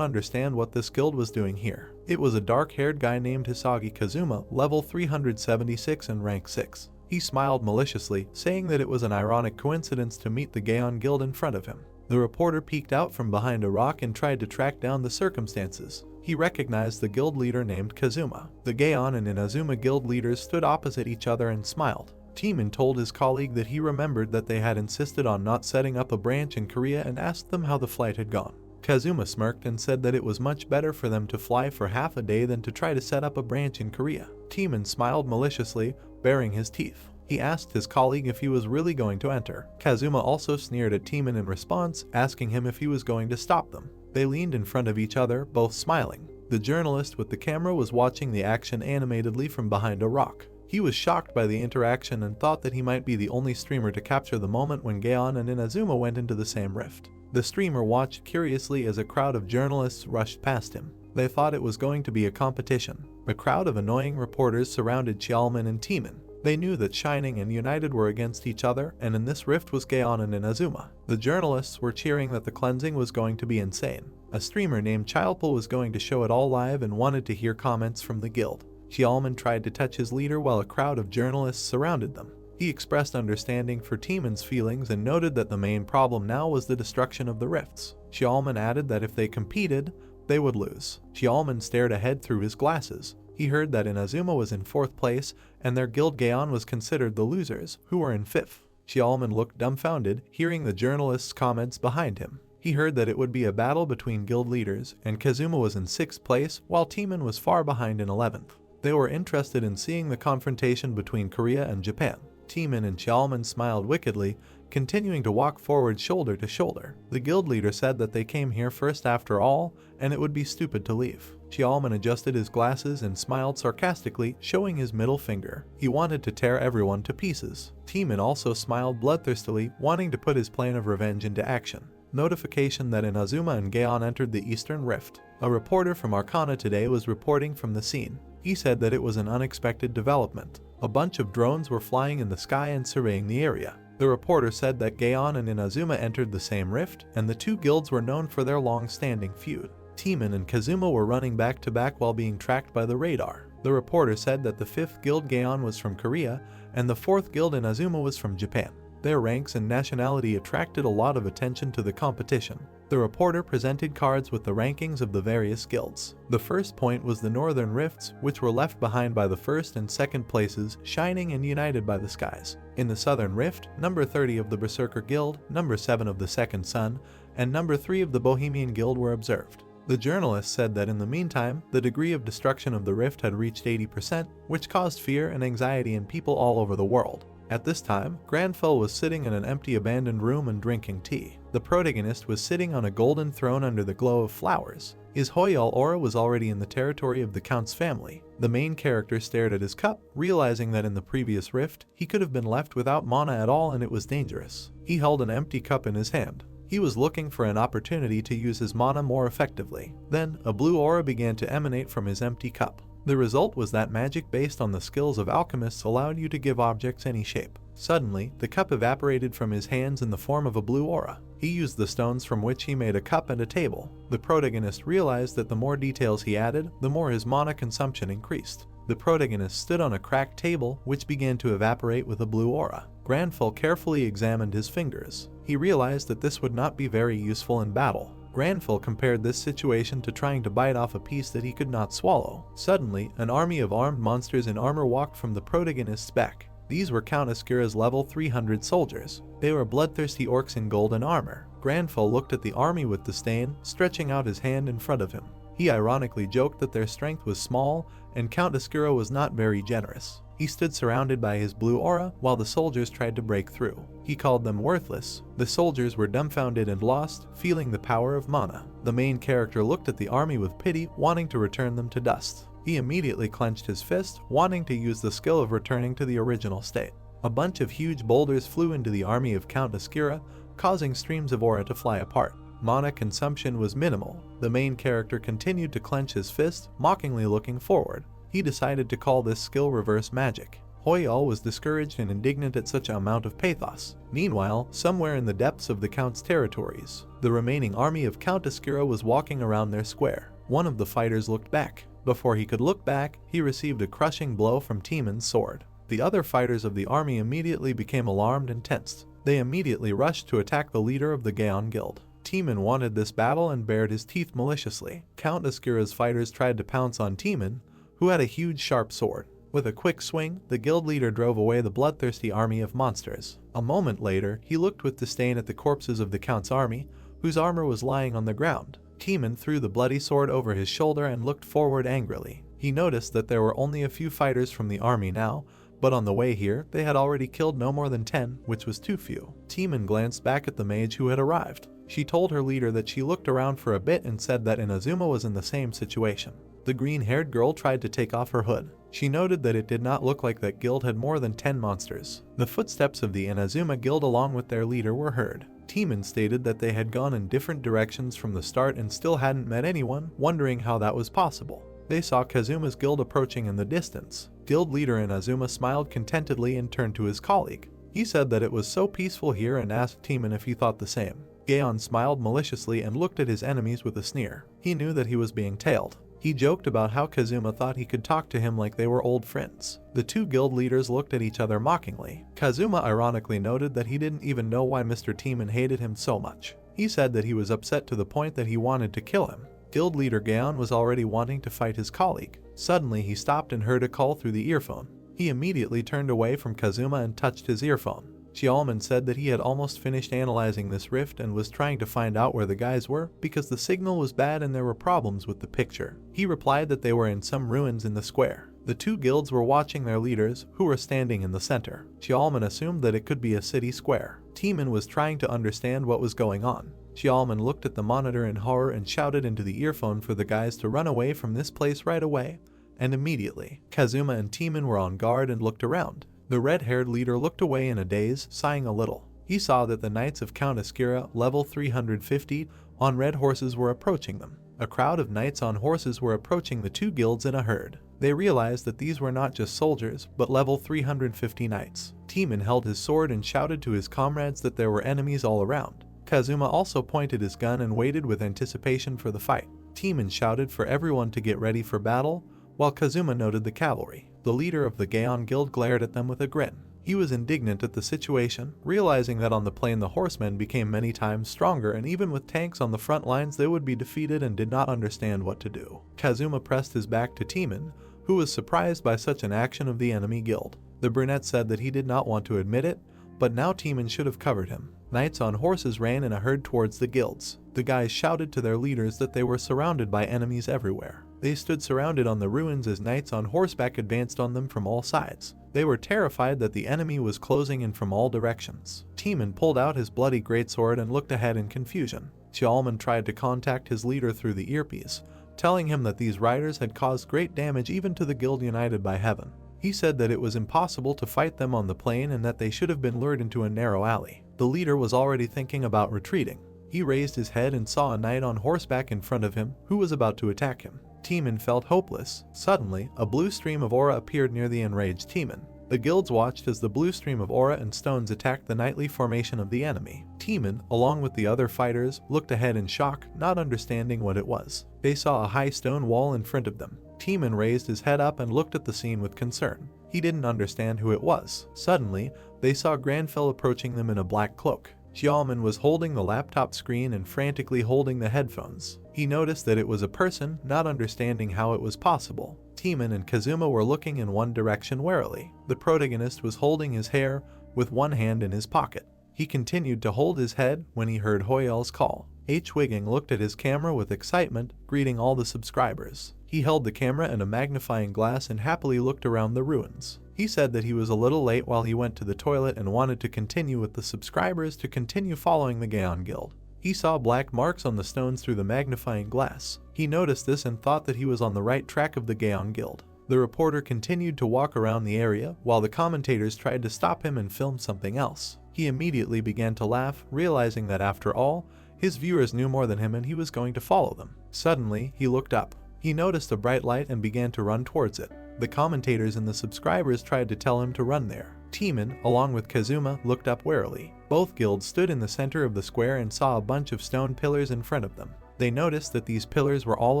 understand what this guild was doing here. It was a dark-haired guy named Hisagi Kazuma, level 376 and rank 6. He smiled maliciously, saying that it was an ironic coincidence to meet the Gaon guild in front of him. The reporter peeked out from behind a rock and tried to track down the circumstances. He recognized the guild leader named Kazuma. The Gaon and Inazuma guild leaders stood opposite each other and smiled. Timon told his colleague that he remembered that they had insisted on not setting up a branch in Korea and asked them how the flight had gone. Kazuma smirked and said that it was much better for them to fly for half a day than to try to set up a branch in Korea. Teeman smiled maliciously, baring his teeth. He asked his colleague if he was really going to enter. Kazuma also sneered at Teeman in response, asking him if he was going to stop them. They leaned in front of each other, both smiling. The journalist with the camera was watching the action animatedly from behind a rock. He was shocked by the interaction and thought that he might be the only streamer to capture the moment when Gaon and Inazuma went into the same rift. The streamer watched curiously as a crowd of journalists rushed past him. They thought it was going to be a competition. A crowd of annoying reporters surrounded Xiaoman and Teeman. They knew that Shining and United were against each other, and in this rift was Gaon and Inazuma. The journalists were cheering that the cleansing was going to be insane. A streamer named Childpool was going to show it all live and wanted to hear comments from the guild. Xiaoman tried to touch his leader while a crowd of journalists surrounded them. He expressed understanding for Teeman's feelings and noted that the main problem now was the destruction of the rifts. Xiaoman added that if they competed, they would lose. Xiaoman stared ahead through his glasses. He heard that Inazuma was in 4th place and their guild Gaon was considered the losers, who were in 5th. Xiaoman looked dumbfounded, hearing the journalists' comments behind him. He heard that it would be a battle between guild leaders, and Kazuma was in 6th place, while Teeman was far behind in 11th. They were interested in seeing the confrontation between Korea and Japan. Teeman and Xiaoman smiled wickedly, continuing to walk forward shoulder to shoulder. The guild leader said that they came here first after all, and it would be stupid to leave. Xiaoman adjusted his glasses and smiled sarcastically, showing his middle finger. He wanted to tear everyone to pieces. Teeman also smiled bloodthirstily, wanting to put his plan of revenge into action. Notification that Inazuma and Gaon entered the Eastern Rift. A reporter from Arcana Today was reporting from the scene. He said that it was an unexpected development. A bunch of drones were flying in the sky and surveying the area. The reporter said that Gaon and Inazuma entered the same rift, and the two guilds were known for their long-standing feud. Teeman and Kazuma were running back to back while being tracked by the radar. The reporter said that the 5th guild Gaon was from Korea, and the 4th guild Inazuma was from Japan. Their ranks and nationality attracted a lot of attention to the competition. The reporter presented cards with the rankings of the various guilds. The first point was the Northern Rifts, which were left behind by the 1st and 2nd places, Shining and United by the Skies. In the Southern Rift, number 30 of the Berserker Guild, number 7 of the Second Sun, and number 3 of the Bohemian Guild were observed. The journalist said that in the meantime, the degree of destruction of the rift had reached 80%, which caused fear and anxiety in people all over the world. At this time, Granfell was sitting in an empty abandoned room and drinking tea. The protagonist was sitting on a golden throne under the glow of flowers. His Hoyal aura was already in the territory of the Count's family. The main character stared at his cup, realizing that in the previous rift, he could have been left without mana at all and it was dangerous. He held an empty cup in his hand. He was looking for an opportunity to use his mana more effectively. Then, a blue aura began to emanate from his empty cup. The result was that magic based on the skills of alchemists allowed you to give objects any shape. Suddenly, the cup evaporated from his hands in the form of a blue aura. He used the stones from which he made a cup and a table. The protagonist realized that the more details he added, the more his mana consumption increased. The protagonist stood on a cracked table, which began to evaporate with a blue aura. Granfell carefully examined his fingers. He realized that this would not be very useful in battle. Granfell compared this situation to trying to bite off a piece that he could not swallow. Suddenly, an army of armed monsters in armor walked from the protagonist's back. These were Count Askira's level 300 soldiers. They were bloodthirsty orcs in golden armor. Granfell looked at the army with disdain, stretching out his hand in front of him. He ironically joked that their strength was small, and Count Askira was not very generous. He stood surrounded by his blue aura while the soldiers tried to break through. He called them worthless. The soldiers were dumbfounded and lost, feeling the power of mana. The main character looked at the army with pity, wanting to return them to dust. He immediately clenched his fist, wanting to use the skill of returning to the original state. A bunch of huge boulders flew into the army of Count Askira, causing streams of aura to fly apart. Mana consumption was minimal. The main character continued to clench his fist, mockingly looking forward. He decided to call this skill reverse magic. Hoyal was discouraged and indignant at such an amount of pathos. Meanwhile, somewhere in the depths of the Count's territories, the remaining army of Count Askira was walking around their square. One of the fighters looked back. Before he could look back, he received a crushing blow from Teeman's sword. The other fighters of the army immediately became alarmed and tensed. They immediately rushed to attack the leader of the Gaon Guild. Teeman wanted this battle and bared his teeth maliciously. Count Askira's fighters tried to pounce on Teeman, who had a huge sharp sword. With a quick swing, the guild leader drove away the bloodthirsty army of monsters. A moment later, he looked with disdain at the corpses of the Count's army, whose armor was lying on the ground. Timon threw the bloody sword over his shoulder and looked forward angrily. He noticed that there were only a few fighters from the army now, but on the way here, they had already killed no more than 10, which was too few. Timon glanced back at the mage who had arrived. She told her leader that she looked around for a bit and said that Inazuma was in the same situation. The green-haired girl tried to take off her hood. She noted that it did not look like that guild had more than 10 monsters. The footsteps of the Inazuma guild along with their leader were heard. Timon stated that they had gone in different directions from the start and still hadn't met anyone, wondering how that was possible. They saw Kazuma's guild approaching in the distance. Guild leader Inazuma smiled contentedly and turned to his colleague. He said that it was so peaceful here and asked Timon if he thought the same. Gaon smiled maliciously and looked at his enemies with a sneer. He knew that he was being tailed. He joked about how Kazuma thought he could talk to him like they were old friends. The two guild leaders looked at each other mockingly. Kazuma ironically noted that he didn't even know why Mr. Timon hated him so much. He said that he was upset to the point that he wanted to kill him. Guild leader Gaon was already wanting to fight his colleague. Suddenly he stopped and heard a call through the earphone. He immediately turned away from Kazuma and touched his earphone. Xiaoman said that he had almost finished analyzing this rift and was trying to find out where the guys were because the signal was bad and there were problems with the picture. He replied that they were in some ruins in the square. The two guilds were watching their leaders, who were standing in the center. Xiaoman assumed that it could be a city square. Timon was trying to understand what was going on. Xiaoman looked at the monitor in horror and shouted into the earphone for the guys to run away from this place right away. And immediately, Kazuma and Timon were on guard and looked around. The red-haired leader looked away in a daze, sighing a little. He saw that the knights of Count Askira, level 350, on red horses were approaching them. A crowd of knights on horses were approaching the two guilds in a herd. They realized that these were not just soldiers, but level 350 knights. Timon held his sword and shouted to his comrades that there were enemies all around. Kazuma also pointed his gun and waited with anticipation for the fight. Timon shouted for everyone to get ready for battle, while Kazuma noted the cavalry. The leader of the Gaon Guild glared at them with a grin. He was indignant at the situation, realizing that on the plain the horsemen became many times stronger and even with tanks on the front lines they would be defeated and did not understand what to do. Kazuma pressed his back to Timon, who was surprised by such an action of the enemy guild. The brunette said that he did not want to admit it, but now Timon should have covered him. Knights on horses ran in a herd towards the guilds. The guys shouted to their leaders that they were surrounded by enemies everywhere. They stood surrounded on the ruins as knights on horseback advanced on them from all sides. They were terrified that the enemy was closing in from all directions. Timon pulled out his bloody greatsword and looked ahead in confusion. Xiaoman tried to contact his leader through the earpiece, telling him that these riders had caused great damage even to the guild united by heaven. He said that it was impossible to fight them on the plain and that they should have been lured into a narrow alley. The leader was already thinking about retreating. He raised his head and saw a knight on horseback in front of him who was about to attack him. Timon felt hopeless. Suddenly, a blue stream of aura appeared near the enraged Timon. The guilds watched as the blue stream of aura and stones attacked the knightly formation of the enemy. Timon, along with the other fighters, looked ahead in shock, not understanding what it was. They saw a high stone wall in front of them. Timon raised his head up and looked at the scene with concern. He didn't understand who it was. Suddenly, they saw Granfell approaching them in a black cloak. Xiaoman was holding the laptop screen and frantically holding the headphones. He noticed that it was a person, not understanding how it was possible. Timon and Kazuma were looking in one direction warily. The protagonist was holding his hair with one hand in his pocket. He continued to hold his head when he heard Hoyel's call. H. Wigging looked at his camera with excitement, greeting all the subscribers. He held the camera and a magnifying glass and happily looked around the ruins. He said that he was a little late while he went to the toilet and wanted to continue with the subscribers to continue following the Gaon Guild. He saw black marks on the stones through the magnifying glass. He noticed this and thought that he was on the right track of the Gaon Guild. The reporter continued to walk around the area while the commentators tried to stop him and film something else. He immediately began to laugh, realizing that after all, his viewers knew more than him and he was going to follow them. Suddenly, he looked up. He noticed a bright light and began to run towards it. The commentators and the subscribers tried to tell him to run there. Timon, along with Kazuma, looked up warily. Both guilds stood in the center of the square and saw a bunch of stone pillars in front of them. They noticed that these pillars were all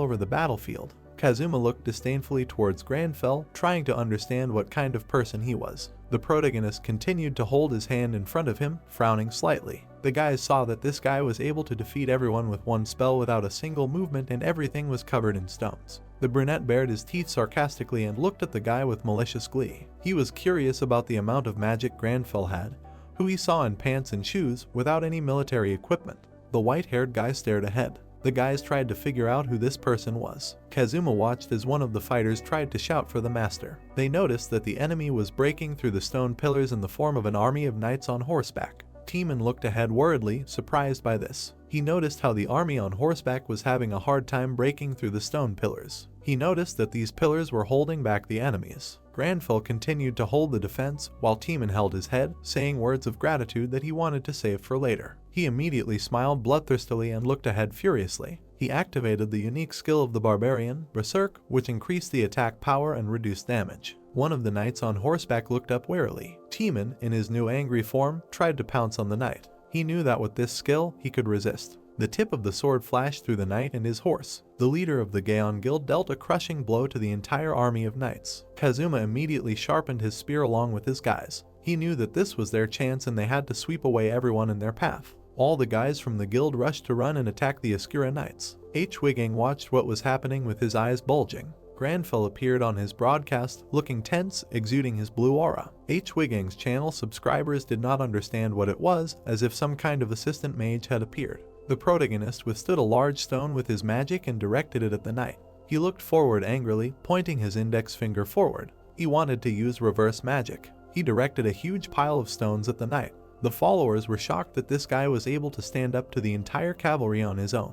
over the battlefield. Kazuma looked disdainfully towards Granfell, trying to understand what kind of person he was. The protagonist continued to hold his hand in front of him, frowning slightly. The guys saw that this guy was able to defeat everyone with one spell without a single movement and everything was covered in stones. The brunette bared his teeth sarcastically and looked at the guy with malicious glee. He was curious about the amount of magic Granfell had, who he saw in pants and shoes without any military equipment. The white-haired guy stared ahead. The guys tried to figure out who this person was. Kazuma watched as one of the fighters tried to shout for the master. They noticed that the enemy was breaking through the stone pillars in the form of an army of knights on horseback. Timon looked ahead worriedly, surprised by this. He noticed how the army on horseback was having a hard time breaking through the stone pillars. He noticed that these pillars were holding back the enemies. Granfell continued to hold the defense while Timon held his head, saying words of gratitude that he wanted to save for later. He immediately smiled bloodthirstily and looked ahead furiously. He activated the unique skill of the barbarian, Berserk, which increased the attack power and reduced damage. One of the knights on horseback looked up warily. Timon, in his new angry form, tried to pounce on the knight. He knew that with this skill, he could resist. The tip of the sword flashed through the knight and his horse. The leader of the Gaon Guild dealt a crushing blow to the entire army of knights. Kazuma immediately sharpened his spear along with his guys. He knew that this was their chance and they had to sweep away everyone in their path. All the guys from the guild rushed to run and attack the Ascura knights. Wigging watched what was happening with his eyes bulging. Granfell appeared on his broadcast, looking tense, exuding his blue aura. Wigging's channel subscribers did not understand what it was, as if some kind of assistant mage had appeared. The protagonist withstood a large stone with his magic and directed it at the knight. He looked forward angrily, pointing his index finger forward. He wanted to use reverse magic. He directed a huge pile of stones at the knight. The followers were shocked that this guy was able to stand up to the entire cavalry on his own.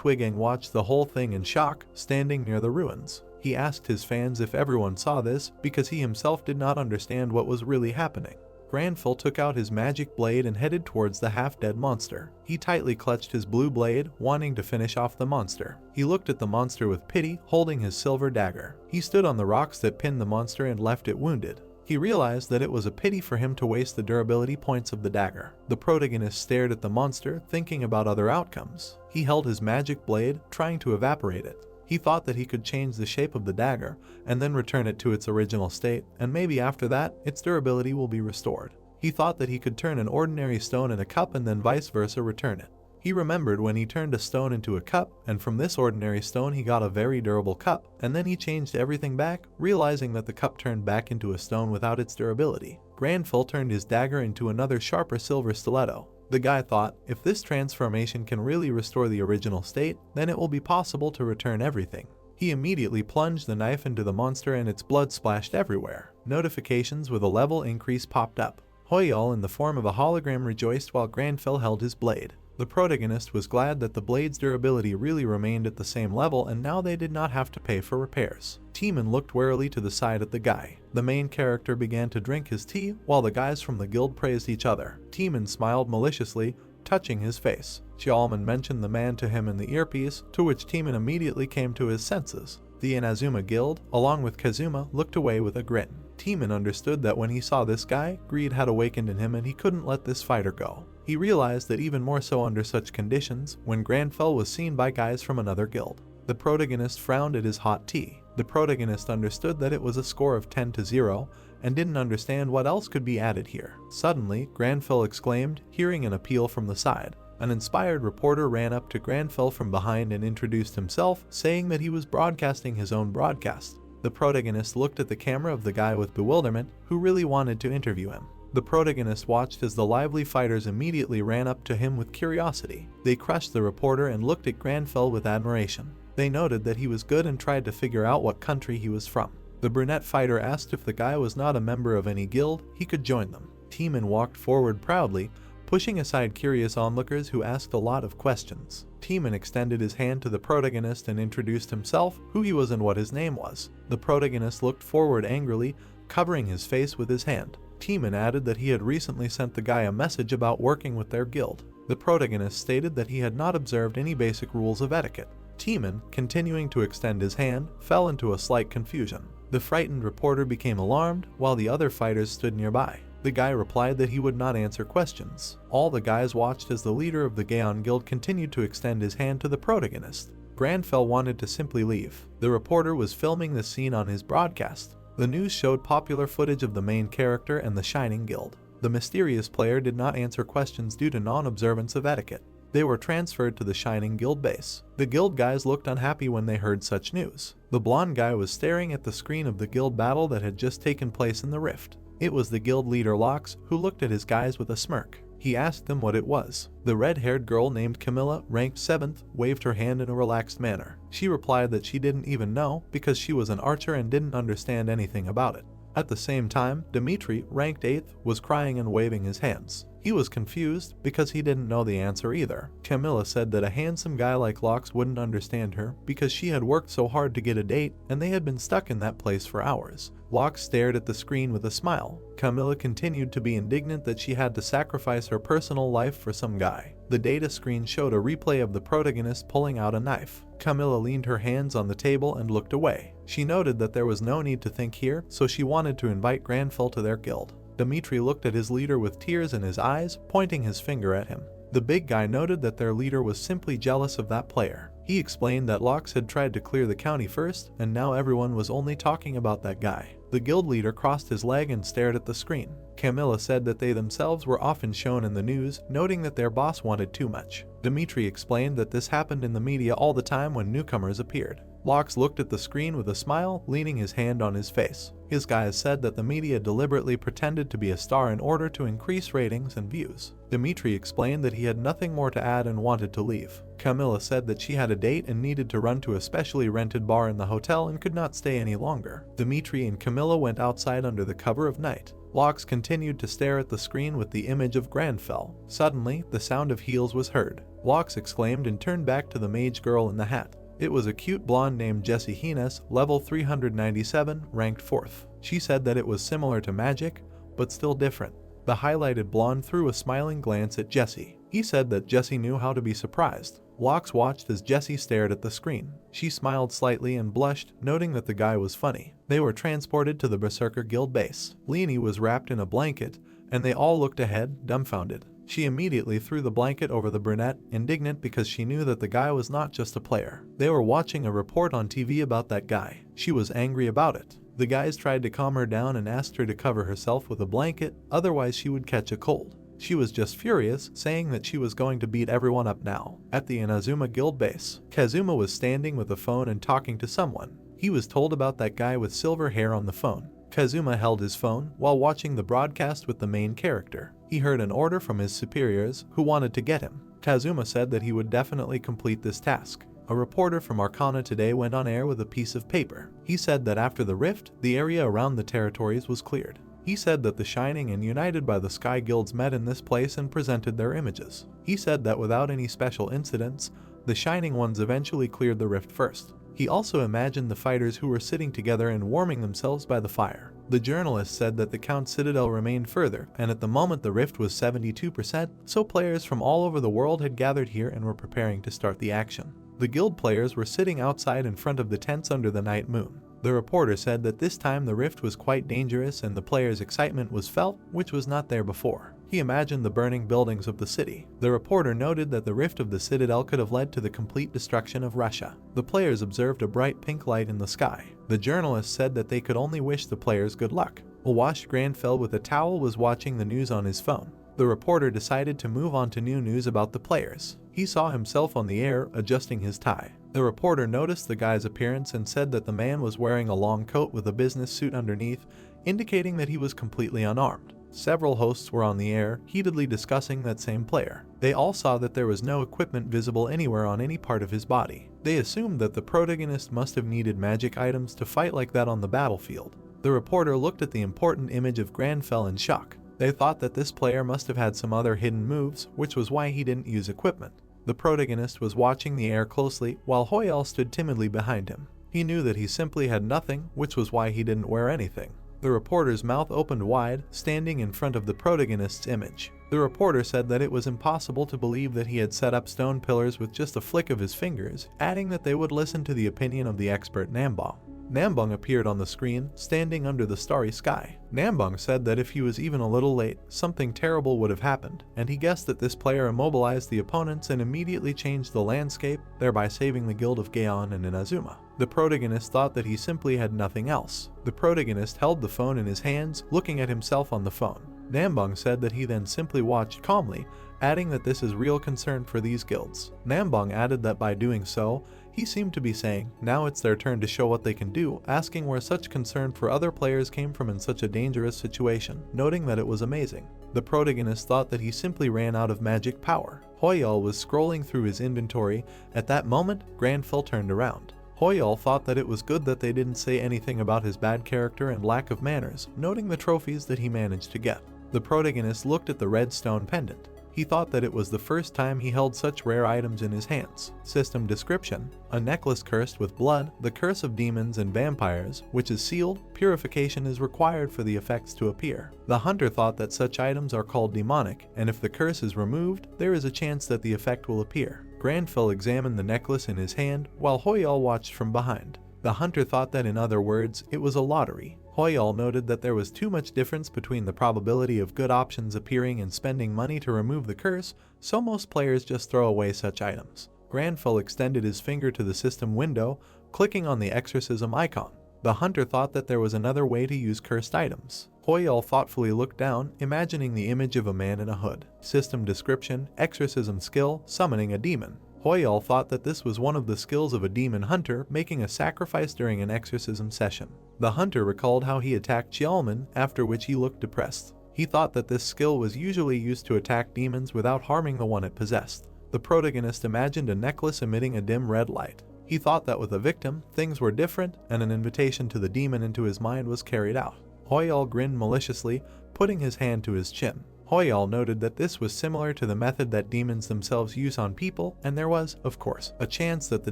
Wigging watched the whole thing in shock, standing near the ruins. He asked his fans if everyone saw this because he himself did not understand what was really happening. Granfell took out his magic blade and headed towards the half-dead monster. He tightly clutched his blue blade, wanting to finish off the monster. He looked at the monster with pity, holding his silver dagger. He stood on the rocks that pinned the monster and left it wounded. He realized that it was a pity for him to waste the durability points of the dagger. The protagonist stared at the monster, thinking about other outcomes. He held his magic blade, trying to evaporate it. He thought that he could change the shape of the dagger and then return it to its original state, and maybe after that, its durability will be restored. He thought that he could turn an ordinary stone in a cup and then vice versa return it. He remembered when he turned a stone into a cup, and from this ordinary stone he got a very durable cup, and then he changed everything back, realizing that the cup turned back into a stone without its durability. Granfell turned his dagger into another sharper silver stiletto. The guy thought, if this transformation can really restore the original state, then it will be possible to return everything. He immediately plunged the knife into the monster and its blood splashed everywhere. Notifications with a level increase popped up. Hoyal in the form of a hologram rejoiced while Granfell held his blade. The protagonist was glad that the blade's durability really remained at the same level and now they did not have to pay for repairs. Timon looked warily to the side at the guy. The main character began to drink his tea while the guys from the guild praised each other. Timon smiled maliciously, touching his face. Xiaoman mentioned the man to him in the earpiece, to which Timon immediately came to his senses. The Inazuma Guild, along with Kazuma, looked away with a grin. Timon understood that when he saw this guy, greed had awakened in him and he couldn't let this fighter go. He realized that even more so under such conditions, when Granfell was seen by guys from another guild. The protagonist frowned at his hot tea. The protagonist understood that it was a score of 10-0, and didn't understand what else could be added here. Suddenly, Granfell exclaimed, hearing an appeal from the side. An inspired reporter ran up to Granfell from behind and introduced himself, saying that he was broadcasting his own broadcast. The protagonist looked at the camera of the guy with bewilderment, who really wanted to interview him. The protagonist watched as the lively fighters immediately ran up to him with curiosity. They crushed the reporter and looked at Granfell with admiration. They noted that he was good and tried to figure out what country he was from. The brunette fighter asked if the guy was not a member of any guild, he could join them. Timon walked forward proudly, pushing aside curious onlookers who asked a lot of questions. Timon extended his hand to the protagonist and introduced himself, who he was and what his name was. The protagonist looked forward angrily, covering his face with his hand. Timon added that he had recently sent the guy a message about working with their guild. The protagonist stated that he had not observed any basic rules of etiquette. Timon, continuing to extend his hand, fell into a slight confusion. The frightened reporter became alarmed, while the other fighters stood nearby. The guy replied that he would not answer questions. All the guys watched as the leader of the Gaon Guild continued to extend his hand to the protagonist. Granfell wanted to simply leave. The reporter was filming the scene on his broadcast. The news showed popular footage of the main character and the Shining Guild. The mysterious player did not answer questions due to non-observance of etiquette. They were transferred to the Shining Guild base. The guild guys looked unhappy when they heard such news. The blonde guy was staring at the screen of the guild battle that had just taken place in the rift. It was the guild leader Lox, who looked at his guys with a smirk. He asked them what it was. The red-haired girl named Camilla, ranked 7th, waved her hand in a relaxed manner. She replied that she didn't even know because she was an archer and didn't understand anything about it. At the same time, Dmitri, ranked 8th, was crying and waving his hands. He was confused because he didn't know the answer either. Camilla said that a handsome guy like Locks wouldn't understand her because she had worked so hard to get a date and they had been stuck in that place for hours. Locks stared at the screen with a smile. Camilla continued to be indignant that she had to sacrifice her personal life for some guy. The data screen showed a replay of the protagonist pulling out a knife. Camilla leaned her hands on the table and looked away. She noted that there was no need to think here, so she wanted to invite Granfell to their guild. Dmitri looked at his leader with tears in his eyes, pointing his finger at him. The big guy noted that their leader was simply jealous of that player. He explained that Locks had tried to clear the county first, and now everyone was only talking about that guy. The guild leader crossed his leg and stared at the screen. Camilla said that they themselves were often shown in the news, noting that their boss wanted too much. Dmitri explained that this happened in the media all the time when newcomers appeared. Locks looked at the screen with a smile, leaning his hand on his face. His guys said that the media deliberately pretended to be a star in order to increase ratings and views. Dmitri explained that he had nothing more to add and wanted to leave. Camilla said that she had a date and needed to run to a specially rented bar in the hotel and could not stay any longer. Dmitri and Camilla went outside under the cover of night. Locks continued to stare at the screen with the image of Granfell. Suddenly, the sound of heels was heard. Locks exclaimed and turned back to the mage girl in the hat. It was a cute blonde named Jessie Hines, level 397, ranked 4th. She said that it was similar to magic, but still different. The highlighted blonde threw a smiling glance at Jessie. He said that Jessie knew how to be surprised. Locks watched as Jessie stared at the screen. She smiled slightly and blushed, noting that the guy was funny. They were transported to the Berserker Guild base. Leanie was wrapped in a blanket, and they all looked ahead, dumbfounded. She immediately threw the blanket over the brunette, indignant because she knew that the guy was not just a player. They were watching a report on TV about that guy. She was angry about it. The guys tried to calm her down and asked her to cover herself with a blanket, otherwise she would catch a cold. She was just furious, saying that she was going to beat everyone up now. At the Inazuma Guild base, Kazuma was standing with a phone and talking to someone. He was told about that guy with silver hair on the phone. Kazuma held his phone while watching the broadcast with the main character. He heard an order from his superiors who wanted to get him. Kazuma said that he would definitely complete this task. A reporter from Arcana Today went on air with a piece of paper. He said that after the rift, the area around the territories was cleared. He said that the Shining and United by the Sky Guilds met in this place and presented their images. He said that without any special incidents, the Shining ones eventually cleared the rift first. He also imagined the fighters who were sitting together and warming themselves by the fire. The journalist said that the Count Citadel remained further, and at the moment the rift was 72%, so players from all over the world had gathered here and were preparing to start the action. The guild players were sitting outside in front of the tents under the night moon. The reporter said that this time the rift was quite dangerous and the players' excitement was felt, which was not there before. He imagined the burning buildings of the city. The reporter noted that the rift of the Citadel could have led to the complete destruction of Russia. The players observed a bright pink light in the sky. The journalist said that they could only wish the players good luck. A washed Granfell with a towel was watching the news on his phone. The reporter decided to move on to new news about the players. He saw himself on the air, adjusting his tie. The reporter noticed the guy's appearance and said that the man was wearing a long coat with a business suit underneath, indicating that he was completely unarmed. Several hosts were on the air, heatedly discussing that same player. They all saw that there was no equipment visible anywhere on any part of his body. They assumed that the protagonist must have needed magic items to fight like that on the battlefield. The reporter looked at the important image of Granfell in shock. They thought that this player must have had some other hidden moves, which was why he didn't use equipment. The protagonist was watching the air closely, while Hoyel stood timidly behind him. He knew that he simply had nothing, which was why he didn't wear anything. The reporter's mouth opened wide, standing in front of the protagonist's image. The reporter said that it was impossible to believe that he had set up stone pillars with just a flick of his fingers, adding that they would listen to the opinion of the expert Nambong. Nambong appeared on the screen, standing under the starry sky. Nambong said that if he was even a little late, something terrible would have happened, and he guessed that this player immobilized the opponents and immediately changed the landscape, thereby saving the Guild of Gaon and Inazuma. The protagonist thought that he simply had nothing else. The protagonist held the phone in his hands, looking at himself on the phone. Nambong said that he then simply watched calmly, adding that this is real concern for these guilds. Nambong added that by doing so, He seemed to be saying, now it's their turn to show what they can do, asking where such concern for other players came from in such a dangerous situation, noting that it was amazing. The protagonist thought that he simply ran out of magic power. Hoyal was scrolling through his inventory. At that moment, Granfell turned around. Hoyal thought that it was good that they didn't say anything about his bad character and lack of manners, noting the trophies that he managed to get. The protagonist looked at the red stone pendant. He thought that it was the first time he held such rare items in his hands. System description: a necklace cursed with blood, the curse of demons and vampires, which is sealed. Purification is required for the effects to appear. The hunter thought that such items are called demonic, and if the curse is removed, there is a chance that the effect will appear. Granfell examined the necklace in his hand, while Hoyal watched from behind. The hunter thought that, in other words, it was a lottery. Hoyal noted that there was too much difference between the probability of good options appearing and spending money to remove the curse, so most players just throw away such items. Granfell extended his finger to the system window, clicking on the exorcism icon. The hunter thought that there was another way to use cursed items. Hoyal thoughtfully looked down, imagining the image of a man in a hood. System description: exorcism skill, summoning a demon. Hoyal thought that this was one of the skills of a demon hunter, making a sacrifice during an exorcism session. The hunter recalled how he attacked Xiaoman, after which he looked depressed. He thought that this skill was usually used to attack demons without harming the one it possessed. The protagonist imagined a necklace emitting a dim red light. He thought that with a victim, things were different, and an invitation to the demon into his mind was carried out. Hoyal grinned maliciously, putting his hand to his chin. Hoyal noted that this was similar to the method that demons themselves use on people, and there was, of course, a chance that the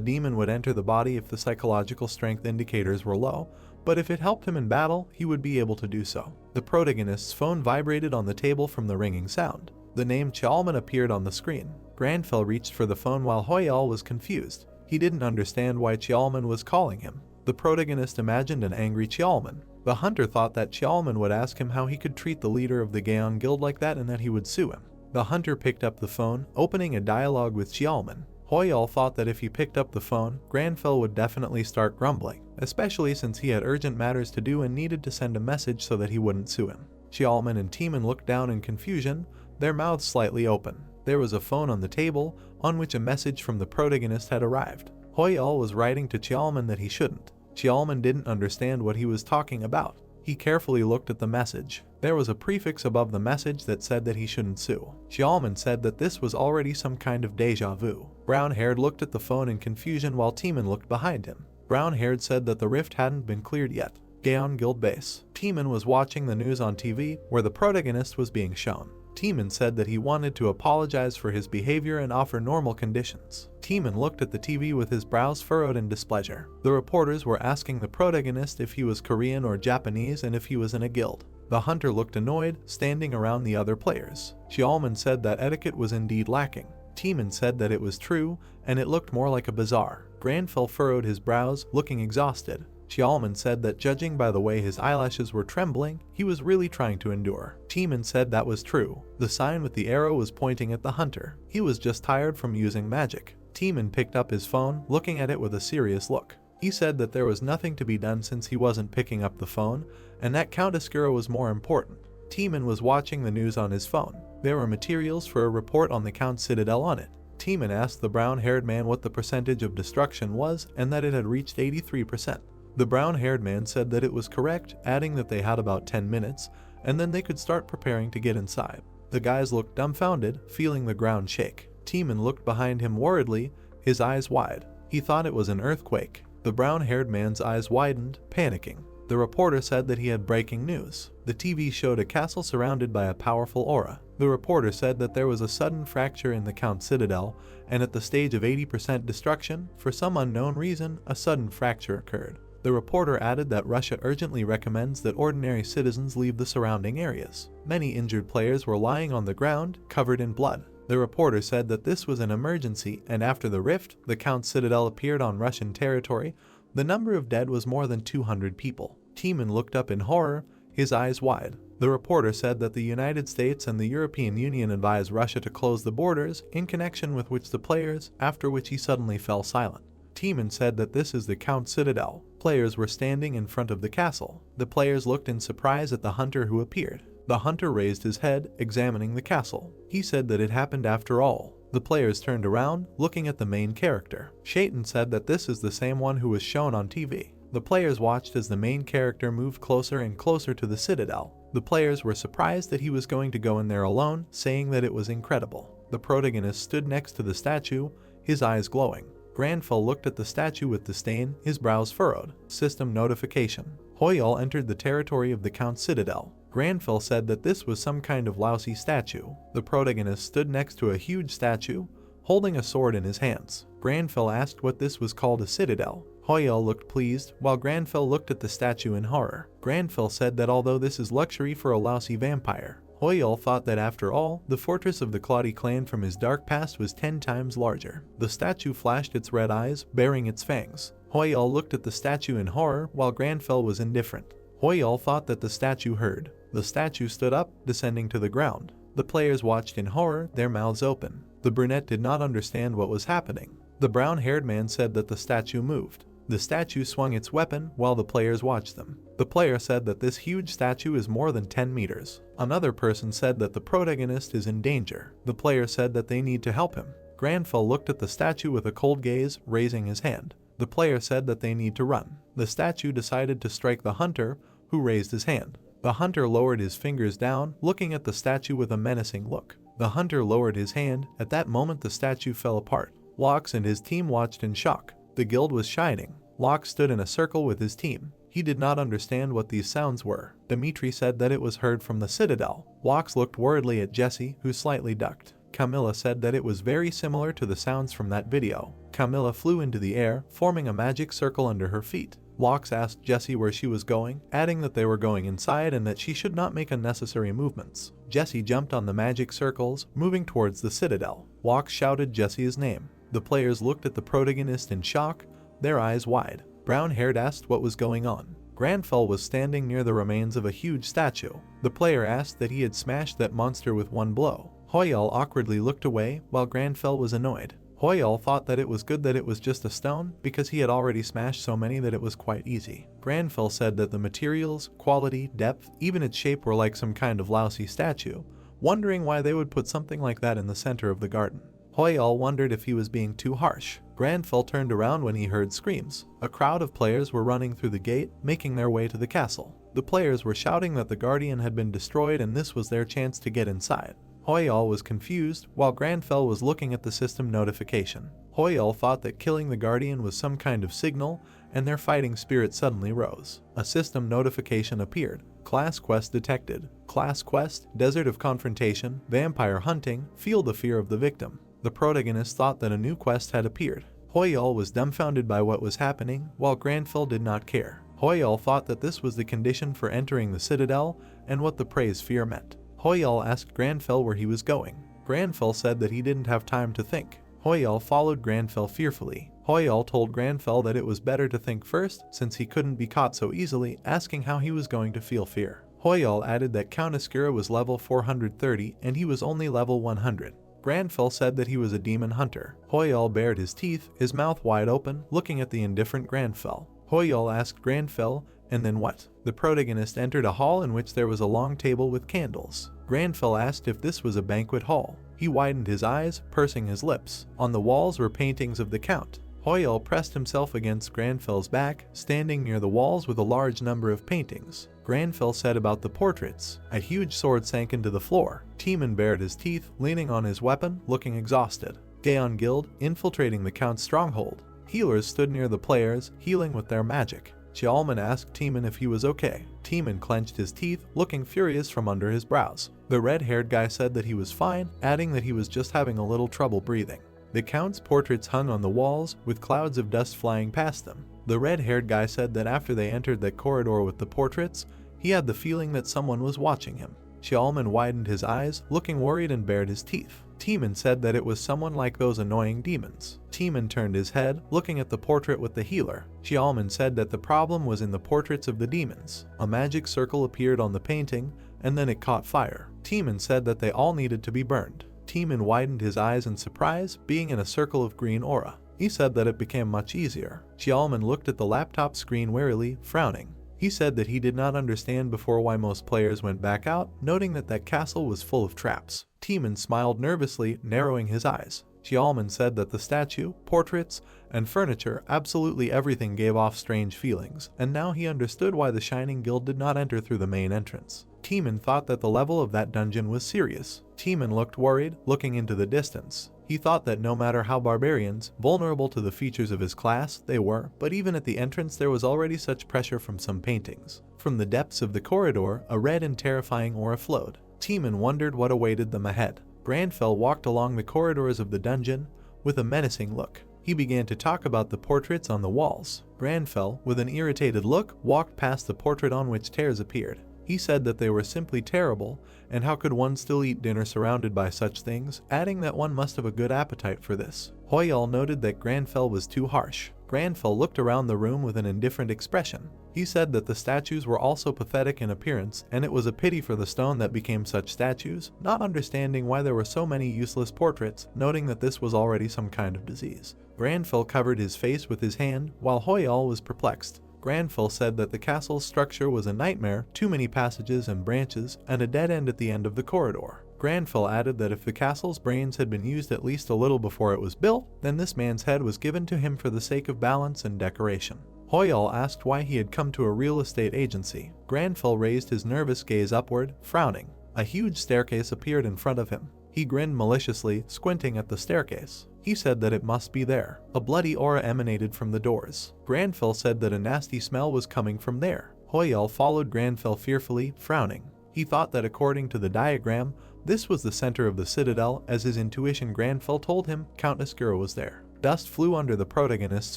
demon would enter the body if the psychological strength indicators were low, but if it helped him in battle, he would be able to do so. The protagonist's phone vibrated on the table from the ringing sound. The name Chalman appeared on the screen. Granfell reached for the phone while Hoyal was confused. He didn't understand why Chalman was calling him. The protagonist imagined an angry Chalman. The hunter thought that Chalman would ask him how he could treat the leader of the Gaon Guild like that and that he would sue him. The hunter picked up the phone, opening a dialogue with Chalman. Hoyal thought that if he picked up the phone, Granfell would definitely start grumbling, especially since he had urgent matters to do and needed to send a message so that he wouldn't sue him. Chalman and Teeman looked down in confusion, their mouths slightly open. There was a phone on the table, on which a message from the protagonist had arrived. Hoyal was writing to Chalman that he shouldn't. Chalman didn't understand what he was talking about. He carefully looked at the message. There was a prefix above the message that said that he shouldn't sue. Chalman said that this was already some kind of deja vu. Brown-haired looked at the phone in confusion while Teeman looked behind him. Brown-haired said that the rift hadn't been cleared yet. Gaon Guild base. Teeman was watching the news on TV, where the protagonist was being shown. Teeman said that he wanted to apologize for his behavior and offer normal conditions. Teeman looked at the TV with his brows furrowed in displeasure. The reporters were asking the protagonist if he was Korean or Japanese and if he was in a guild. The hunter looked annoyed, standing around the other players. Xiaoman said that etiquette was indeed lacking. Teeman said that it was true, and it looked more like a bazaar. Granfell furrowed his brows, looking exhausted. Xiaoman said that judging by the way his eyelashes were trembling, he was really trying to endure. Teeman said that was true. The sign with the arrow was pointing at the hunter. He was just tired from using magic. Teeman picked up his phone, looking at it with a serious look. He said that there was nothing to be done since he wasn't picking up the phone, and that Count Oscuro was more important. Teeman was watching the news on his phone. There were materials for a report on the Count Citadel on it. Teeman asked the brown-haired man what the percentage of destruction was and that it had reached 83%. The brown-haired man said that it was correct, adding that they had about 10 minutes, and then they could start preparing to get inside. The guys looked dumbfounded, feeling the ground shake. Teeman looked behind him worriedly, his eyes wide. He thought it was an earthquake. The brown-haired man's eyes widened, panicking. The reporter said that he had breaking news. The TV showed a castle surrounded by a powerful aura. The reporter said that there was a sudden fracture in the Count Citadel, and at the stage of 80% destruction, for some unknown reason, a sudden fracture occurred. The reporter added that Russia urgently recommends that ordinary citizens leave the surrounding areas. Many injured players were lying on the ground, covered in blood. The reporter said that this was an emergency, and after the rift, the Count Citadel appeared on Russian territory. The number of dead was more than 200 people. Teeman looked up in horror, his eyes wide. The reporter said that the United States and the European Union advised Russia to close the borders, in connection with which the players, after which he suddenly fell silent. Teeman said that this is the Count Citadel. Players were standing in front of the castle. The players looked in surprise at the hunter who appeared. The hunter raised his head, examining the castle. He said that it happened after all. The players turned around, looking at the main character. Shaitan said that this is the same one who was shown on TV. The players watched as the main character moved closer and closer to the citadel. The players were surprised that he was going to go in there alone, saying that it was incredible. The protagonist stood next to the statue, his eyes glowing. Granfell looked at the statue with disdain, his brows furrowed. System notification. Hoyal entered the territory of the Count's citadel. Granfell said that this was some kind of lousy statue. The protagonist stood next to a huge statue, holding a sword in his hands. Granfell asked what this was called a citadel. Hoyal looked pleased, while Granfell looked at the statue in horror. Granfell said that although this is luxury for a lousy vampire, Hoyal thought that after all, the fortress of the Claudi clan from his dark past was 10 times larger. The statue flashed its red eyes, baring its fangs. Hoyal looked at the statue in horror, while Granfell was indifferent. Hoyal thought that the statue heard. The statue stood up, descending to the ground. The players watched in horror, their mouths open. The brunette did not understand what was happening. The brown-haired man said that the statue moved. The statue swung its weapon while the players watched them. The player said that this huge statue is more than 10 meters. Another person said that the protagonist is in danger. The player said that they need to help him. Granfell looked at the statue with a cold gaze, raising his hand. The player said that they need to run. The statue decided to strike the hunter, who raised his hand. The hunter lowered his fingers down, looking at the statue with a menacing look. The hunter lowered his hand. At that moment the statue fell apart. Lox and his team watched in shock. The guild was shining. Lox stood in a circle with his team. He did not understand what these sounds were. Dimitri said that it was heard from the citadel. Lox looked worriedly at Jesse, who slightly ducked. Camilla said that it was very similar to the sounds from that video. Camilla flew into the air, forming a magic circle under her feet. Lox asked Jessie where she was going, adding that they were going inside and that she should not make unnecessary movements. Jessie jumped on the magic circles, moving towards the citadel. Lox shouted Jessie's name. The players looked at the protagonist in shock, their eyes wide. Brown-haired asked what was going on. Granfell was standing near the remains of a huge statue. The player asked that he had smashed that monster with one blow. Hoyal awkwardly looked away, while Granfell was annoyed. Hoyal thought that it was good that it was just a stone, because he had already smashed so many that it was quite easy. Granfell said that the materials, quality, depth, even its shape were like some kind of lousy statue, wondering why they would put something like that in the center of the garden. Hoyal wondered if he was being too harsh. Granfell turned around when he heard screams. A crowd of players were running through the gate, making their way to the castle. The players were shouting that the Guardian had been destroyed and this was their chance to get inside. Hoyal was confused, while Granfell was looking at the system notification. Hoyal thought that killing the Guardian was some kind of signal, and their fighting spirit suddenly rose. A system notification appeared. Class quest detected. Class quest, Desert of Confrontation, Vampire Hunting, Feel the Fear of the Victim. The protagonist thought that a new quest had appeared. Hoyal was dumbfounded by what was happening, while Granfell did not care. Hoyal thought that this was the condition for entering the citadel, and what the praise fear meant. Hoyal asked Granfell where he was going. Granfell said that he didn't have time to think. Hoyal followed Granfell fearfully. Hoyal told Granfell that it was better to think first, since he couldn't be caught so easily, asking how he was going to feel fear. Hoyal added that Count Ascura was level 430 and he was only level 100. Granfell said that he was a demon hunter. Hoyal bared his teeth, his mouth wide open, looking at the indifferent Granfell. Hoyal asked Granfell, and then what? The protagonist entered a hall in which there was a long table with candles. Granfell asked if this was a banquet hall. He widened his eyes, pursing his lips. On the walls were paintings of the Count. Hoyal pressed himself against Granfell's back, standing near the walls with a large number of paintings. Granfell said about the portraits. A huge sword sank into the floor. Timon bared his teeth, leaning on his weapon, looking exhausted. Gaon Guild, infiltrating the Count's stronghold. Healers stood near the players, healing with their magic. Xiaoman asked Timon if he was okay. Timon clenched his teeth, looking furious from under his brows. The red-haired guy said that he was fine, adding that he was just having a little trouble breathing. The Count's portraits hung on the walls, with clouds of dust flying past them. The red-haired guy said that after they entered that corridor with the portraits, he had the feeling that someone was watching him. Xiaoman widened his eyes, looking worried and bared his teeth. Timon said that it was someone like those annoying demons. Timon turned his head, looking at the portrait with the healer. Xiaoman said that the problem was in the portraits of the demons. A magic circle appeared on the painting, and then it caught fire. Timon said that they all needed to be burned. Timon widened his eyes in surprise, being in a circle of green aura. He said that it became much easier. Xiaoman looked at the laptop screen warily, frowning. He said that he did not understand before why most players went back out, noting that that castle was full of traps. Timan smiled nervously, narrowing his eyes. Xiaoman said that the statue, portraits, and furniture, absolutely everything gave off strange feelings, and now he understood why the Shining Guild did not enter through the main entrance. Timan thought that the level of that dungeon was serious. Timan looked worried, looking into the distance. He thought that no matter how barbarians, vulnerable to the features of his class, they were, but even at the entrance there was already such pressure from some paintings. From the depths of the corridor, a red and terrifying aura flowed. Timan wondered what awaited them ahead. Granfell walked along the corridors of the dungeon with a menacing look. He began to talk about the portraits on the walls. Granfell, with an irritated look, walked past the portrait on which tears appeared. He said that they were simply terrible, and how could one still eat dinner surrounded by such things, adding that one must have a good appetite for this. Hoyal noted that Granfell was too harsh. Granfell looked around the room with an indifferent expression. He said that the statues were also pathetic in appearance, and it was a pity for the stone that became such statues, not understanding why there were so many useless portraits, noting that this was already some kind of disease. Granfell covered his face with his hand, while Hoyal was perplexed. Granfell said that the castle's structure was a nightmare, too many passages and branches, and a dead end at the end of the corridor. Granfell added that if the castle's brains had been used at least a little before it was built, then this man's head was given to him for the sake of balance and decoration. Hoyal asked why he had come to a real estate agency. Granfell raised his nervous gaze upward, frowning. A huge staircase appeared in front of him. He grinned maliciously, squinting at the staircase. He said that it must be there. A bloody aura emanated from the doors. Granfell said that a nasty smell was coming from there. Hoyal followed Granfell fearfully, frowning. He thought that according to the diagram, this was the center of the citadel. As his intuition Granfell told him, Count Ascura was there. Dust flew under the protagonist's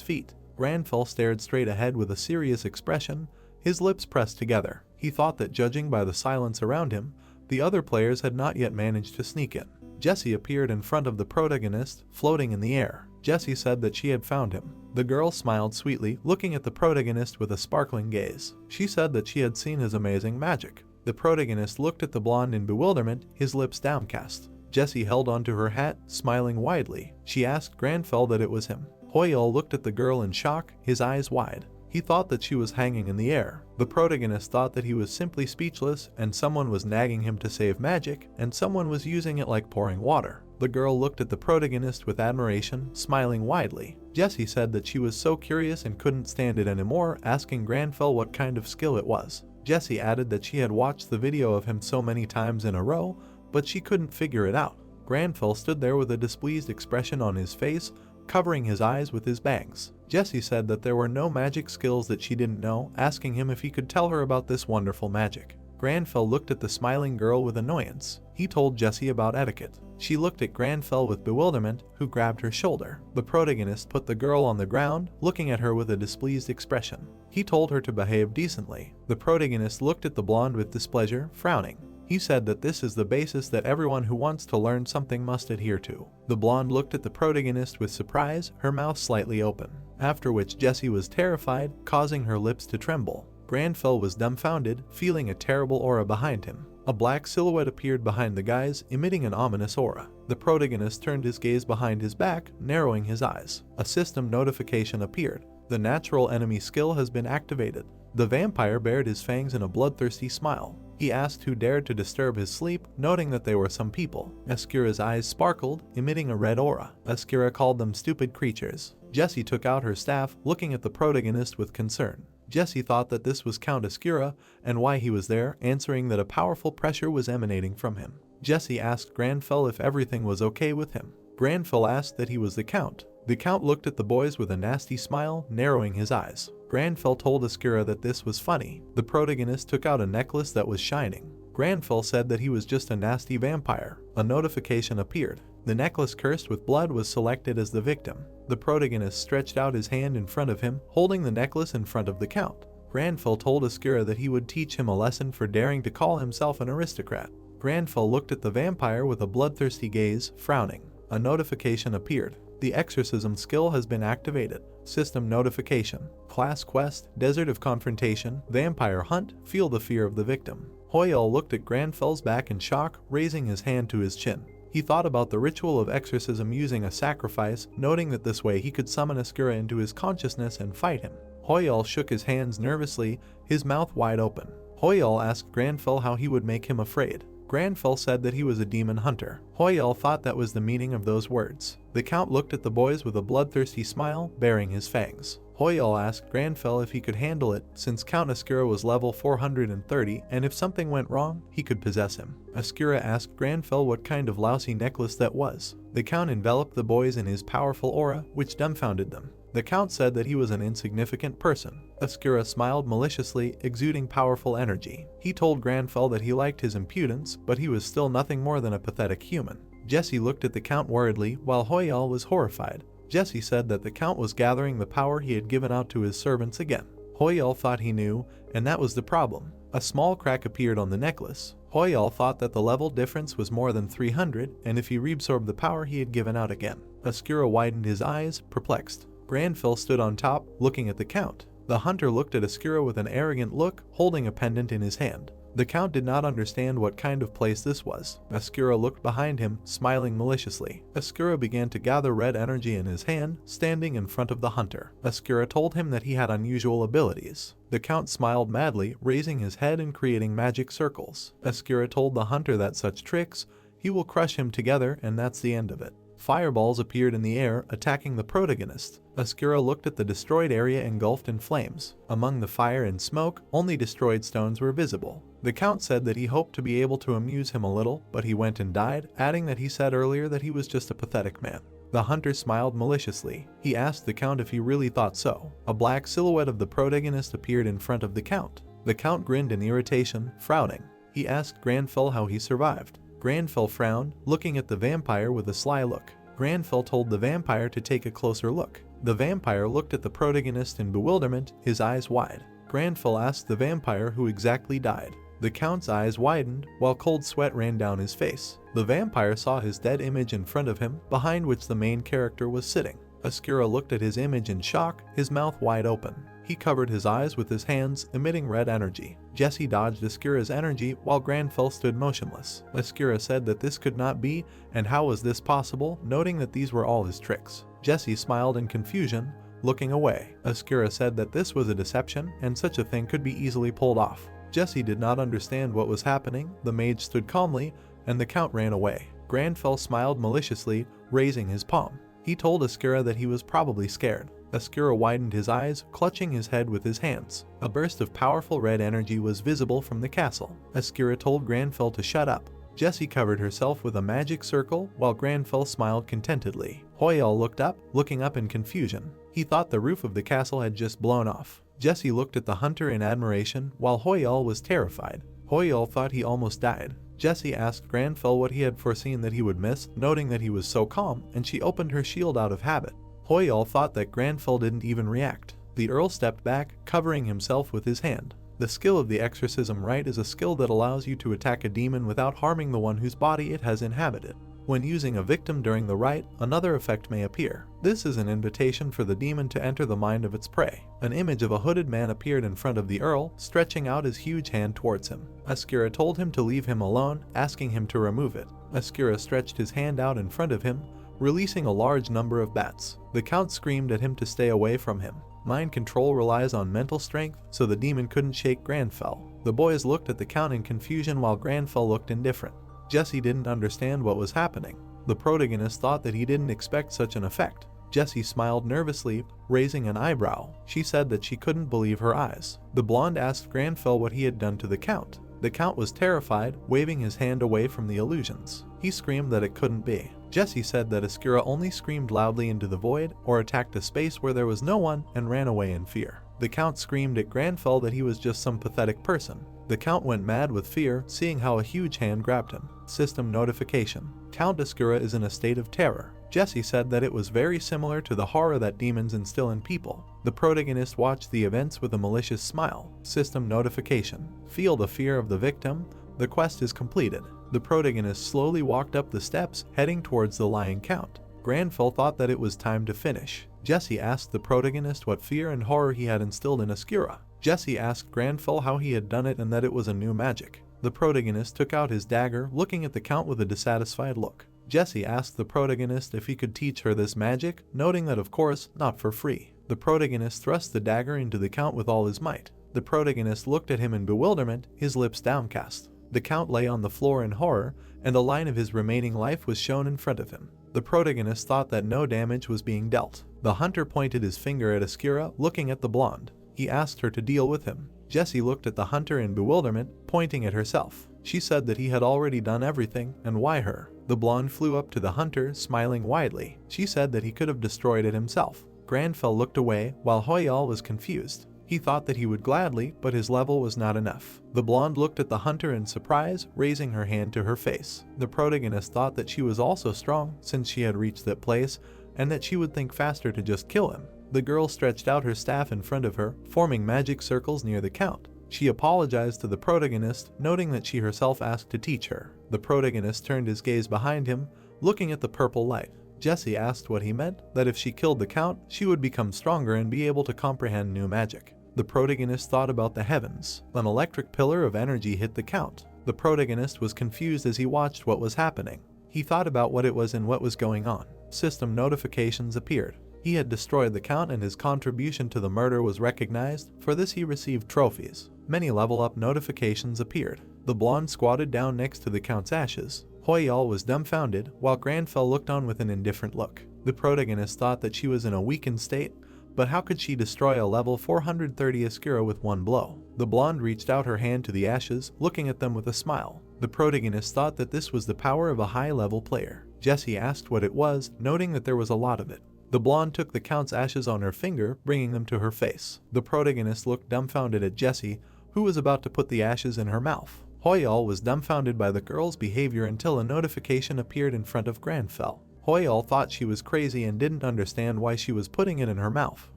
feet. Granfell stared straight ahead with a serious expression, his lips pressed together. He thought that judging by the silence around him, the other players had not yet managed to sneak in. Jessie appeared in front of the protagonist, floating in the air. Jessie said that she had found him. The girl smiled sweetly, looking at the protagonist with a sparkling gaze. She said that she had seen his amazing magic. The protagonist looked at the blonde in bewilderment, his lips downcast. Jessie held onto her hat, smiling widely. She asked Granfell that it was him. Hoyal looked at the girl in shock, his eyes wide. He thought that she was hanging in the air. The protagonist thought that he was simply speechless, and someone was nagging him to save magic, and someone was using it like pouring water. The girl looked at the protagonist with admiration, smiling widely. Jessie said that she was so curious and couldn't stand it anymore, asking Granfell what kind of skill it was. Jessie added that she had watched the video of him so many times in a row, but she couldn't figure it out. Granfell stood there with a displeased expression on his face, covering his eyes with his bangs. Jessie said that there were no magic skills that she didn't know, asking him if he could tell her about this wonderful magic. Granfell looked at the smiling girl with annoyance. He told Jessie about etiquette. She looked at Granfell with bewilderment, who grabbed her shoulder. The protagonist put the girl on the ground, looking at her with a displeased expression. He told her to behave decently. The protagonist looked at the blonde with displeasure, frowning. He said that this is the basis that everyone who wants to learn something must adhere to. The blonde looked at the protagonist with surprise, her mouth slightly open, after which Jessie was terrified, causing her lips to tremble. Granfell was dumbfounded, feeling a terrible aura behind him. A black silhouette appeared behind the guys, emitting an ominous aura. The protagonist turned his gaze behind his back, narrowing his eyes. A system notification appeared. The natural enemy skill has been activated. The vampire bared his fangs in a bloodthirsty smile. He asked who dared to disturb his sleep, noting that they were some people. Ascura's eyes sparkled, emitting a red aura. Ascura called them stupid creatures. Jessie took out her staff, looking at the protagonist with concern. Jessie thought that this was Count Ascura and why he was there, answering that a powerful pressure was emanating from him. Jessie asked Granfell if everything was okay with him. Granfell asked that he was the Count. The Count looked at the boys with a nasty smile, narrowing his eyes. Granfell told Ascura that this was funny. The protagonist took out a necklace that was shining. Granfell said that he was just a nasty vampire. A notification appeared. The necklace cursed with blood was selected as the victim. The protagonist stretched out his hand in front of him, holding the necklace in front of the Count. Granfell told Ascura that he would teach him a lesson for daring to call himself an aristocrat. Granfell looked at the vampire with a bloodthirsty gaze, frowning. A notification appeared. The exorcism skill has been activated. System notification. Class quest, Desert of Confrontation, Vampire Hunt, feel the fear of the victim. Hoyal looked at Granfell's back in shock, raising his hand to his chin. He thought about the ritual of exorcism using a sacrifice, noting that this way he could summon Ascura into his consciousness and fight him. Hoyal shook his hands nervously, his mouth wide open. Hoyal asked Granfell how he would make him afraid. Granfell said that he was a demon hunter. Hoyel thought that was the meaning of those words. The Count looked at the boys with a bloodthirsty smile, baring his fangs. Hoyel asked Granfell if he could handle it, since Count Ascura was level 430, and if something went wrong, he could possess him. Ascura asked Granfell what kind of lousy necklace that was. The Count enveloped the boys in his powerful aura, which dumbfounded them. The Count said that he was an insignificant person. Ascura smiled maliciously, exuding powerful energy. He told Granfell that he liked his impudence, but he was still nothing more than a pathetic human. Jesse looked at the Count worriedly, while Hoyel was horrified. Jesse said that the Count was gathering the power he had given out to his servants again. Hoyel thought he knew, and that was the problem. A small crack appeared on the necklace. Hoyel thought that the level difference was more than 300, and if he reabsorbed the power he had given out again. Ascura widened his eyes, perplexed. Granfell stood on top, looking at the Count. The hunter looked at Ascura with an arrogant look, holding a pendant in his hand. The Count did not understand what kind of place this was. Ascura looked behind him, smiling maliciously. Ascura began to gather red energy in his hand, standing in front of the hunter. Ascura told him that he had unusual abilities. The Count smiled madly, raising his head and creating magic circles. Ascura told the hunter that such tricks, he will crush him together, and that's the end of it. Fireballs appeared in the air, attacking the protagonist. Ascura looked at the destroyed area engulfed in flames. Among the fire and smoke, only destroyed stones were visible. The Count said that he hoped to be able to amuse him a little, but he went and died, adding that he said earlier that he was just a pathetic man. The hunter smiled maliciously. He asked the Count if he really thought so. A black silhouette of the protagonist appeared in front of the Count. The Count grinned in irritation, frowning. He asked Granfell how he survived. Granfell frowned, looking at the vampire with a sly look. Granfell told the vampire to take a closer look. The vampire looked at the protagonist in bewilderment, his eyes wide. Granfell asked the vampire who exactly died. The Count's eyes widened, while cold sweat ran down his face. The vampire saw his dead image in front of him, behind which the main character was sitting. Ascura looked at his image in shock, his mouth wide open. He covered his eyes with his hands, emitting red energy. Jesse dodged Ascura's energy while Granfell stood motionless. Ascura said that this could not be, and how was this possible, noting that these were all his tricks. Jesse smiled in confusion, looking away. Ascura said that this was a deception, and such a thing could be easily pulled off. Jesse did not understand what was happening. The mage stood calmly, and the Count ran away. Granfell smiled maliciously, raising his palm. He told Ascura that he was probably scared. Ascura widened his eyes, clutching his head with his hands. A burst of powerful red energy was visible from the castle. Ascura told Granfell to shut up. Jessie covered herself with a magic circle, while Granfell smiled contentedly. Hoyel looked up, looking up in confusion. He thought the roof of the castle had just blown off. Jessie looked at the hunter in admiration, while Hoyel was terrified. Hoyel thought he almost died. Jessie asked Granfell what he had foreseen that he would miss, noting that he was so calm, and she opened her shield out of habit. Hoyel thought that Granfell didn't even react. The Earl stepped back, covering himself with his hand. The skill of the exorcism rite is a skill that allows you to attack a demon without harming the one whose body it has inhabited. When using a victim during the rite, another effect may appear. This is an invitation for the demon to enter the mind of its prey. An image of a hooded man appeared in front of the Earl, stretching out his huge hand towards him. Ascura told him to leave him alone, asking him to remove it. Ascura stretched his hand out in front of him, releasing a large number of bats. The Count screamed at him to stay away from him. Mind control relies on mental strength, so the demon couldn't shake Granfell. The boys looked at the Count in confusion while Granfell looked indifferent. Jessie didn't understand what was happening. The protagonist thought that he didn't expect such an effect. Jessie smiled nervously, raising an eyebrow. She said that she couldn't believe her eyes. The blonde asked Granfell what he had done to the Count. The Count was terrified, waving his hand away from the illusions. He screamed that it couldn't be. Jessie said that Ascura only screamed loudly into the void, or attacked a space where there was no one, and ran away in fear. The Count screamed at Granfell that he was just some pathetic person. The Count went mad with fear, seeing how a huge hand grabbed him. System notification. Count Ascura is in a state of terror. Jessie said that it was very similar to the horror that demons instill in people. The protagonist watched the events with a malicious smile. System notification. Feel the fear of the victim. The quest is completed. The protagonist slowly walked up the steps, heading towards the lying Count. Granfell thought that it was time to finish. Jessie asked the protagonist what fear and horror he had instilled in Ascura. Jessie asked Granfell how he had done it and that it was a new magic. The protagonist took out his dagger, looking at the Count with a dissatisfied look. Jessie asked the protagonist if he could teach her this magic, noting that of course, not for free. The protagonist thrust the dagger into the Count with all his might. The protagonist looked at him in bewilderment, his lips downcast. The Count lay on the floor in horror, and a line of his remaining life was shown in front of him. The protagonist thought that no damage was being dealt. The hunter pointed his finger at Askira, looking at the blonde. He asked her to deal with him. Jessie looked at the hunter in bewilderment, pointing at herself. She said that he had already done everything, and why her? The blonde flew up to the hunter, smiling widely. She said that he could have destroyed it himself. Granfell looked away, while Hoyal was confused. He thought that he would gladly, but his level was not enough. The blonde looked at the hunter in surprise, raising her hand to her face. The protagonist thought that she was also strong, since she had reached that place, and that she would think faster to just kill him. The girl stretched out her staff in front of her, forming magic circles near the Count. She apologized to the protagonist, noting that she herself asked to teach her. The protagonist turned his gaze behind him, looking at the purple light. Jessie asked what he meant, that if she killed the Count, she would become stronger and be able to comprehend new magic. The protagonist thought about the heavens. An electric pillar of energy hit the Count. The protagonist was confused as he watched what was happening. He thought about what it was and what was going on. System notifications appeared. He had destroyed the Count and his contribution to the murder was recognized. For this he received trophies. Many level-up notifications appeared. The blonde squatted down next to the Count's ashes. Hoyal was dumbfounded, while Granfell looked on with an indifferent look. The protagonist thought that she was in a weakened state, but how could she destroy a level 430 Askira with one blow? The blonde reached out her hand to the ashes, looking at them with a smile. The protagonist thought that this was the power of a high-level player. Jessie asked what it was, noting that there was a lot of it. The blonde took the Count's ashes on her finger, bringing them to her face. The protagonist looked dumbfounded at Jessie, who was about to put the ashes in her mouth. Hoyal was dumbfounded by the girl's behavior until a notification appeared in front of Granfell. Hoyal thought she was crazy and didn't understand why she was putting it in her mouth.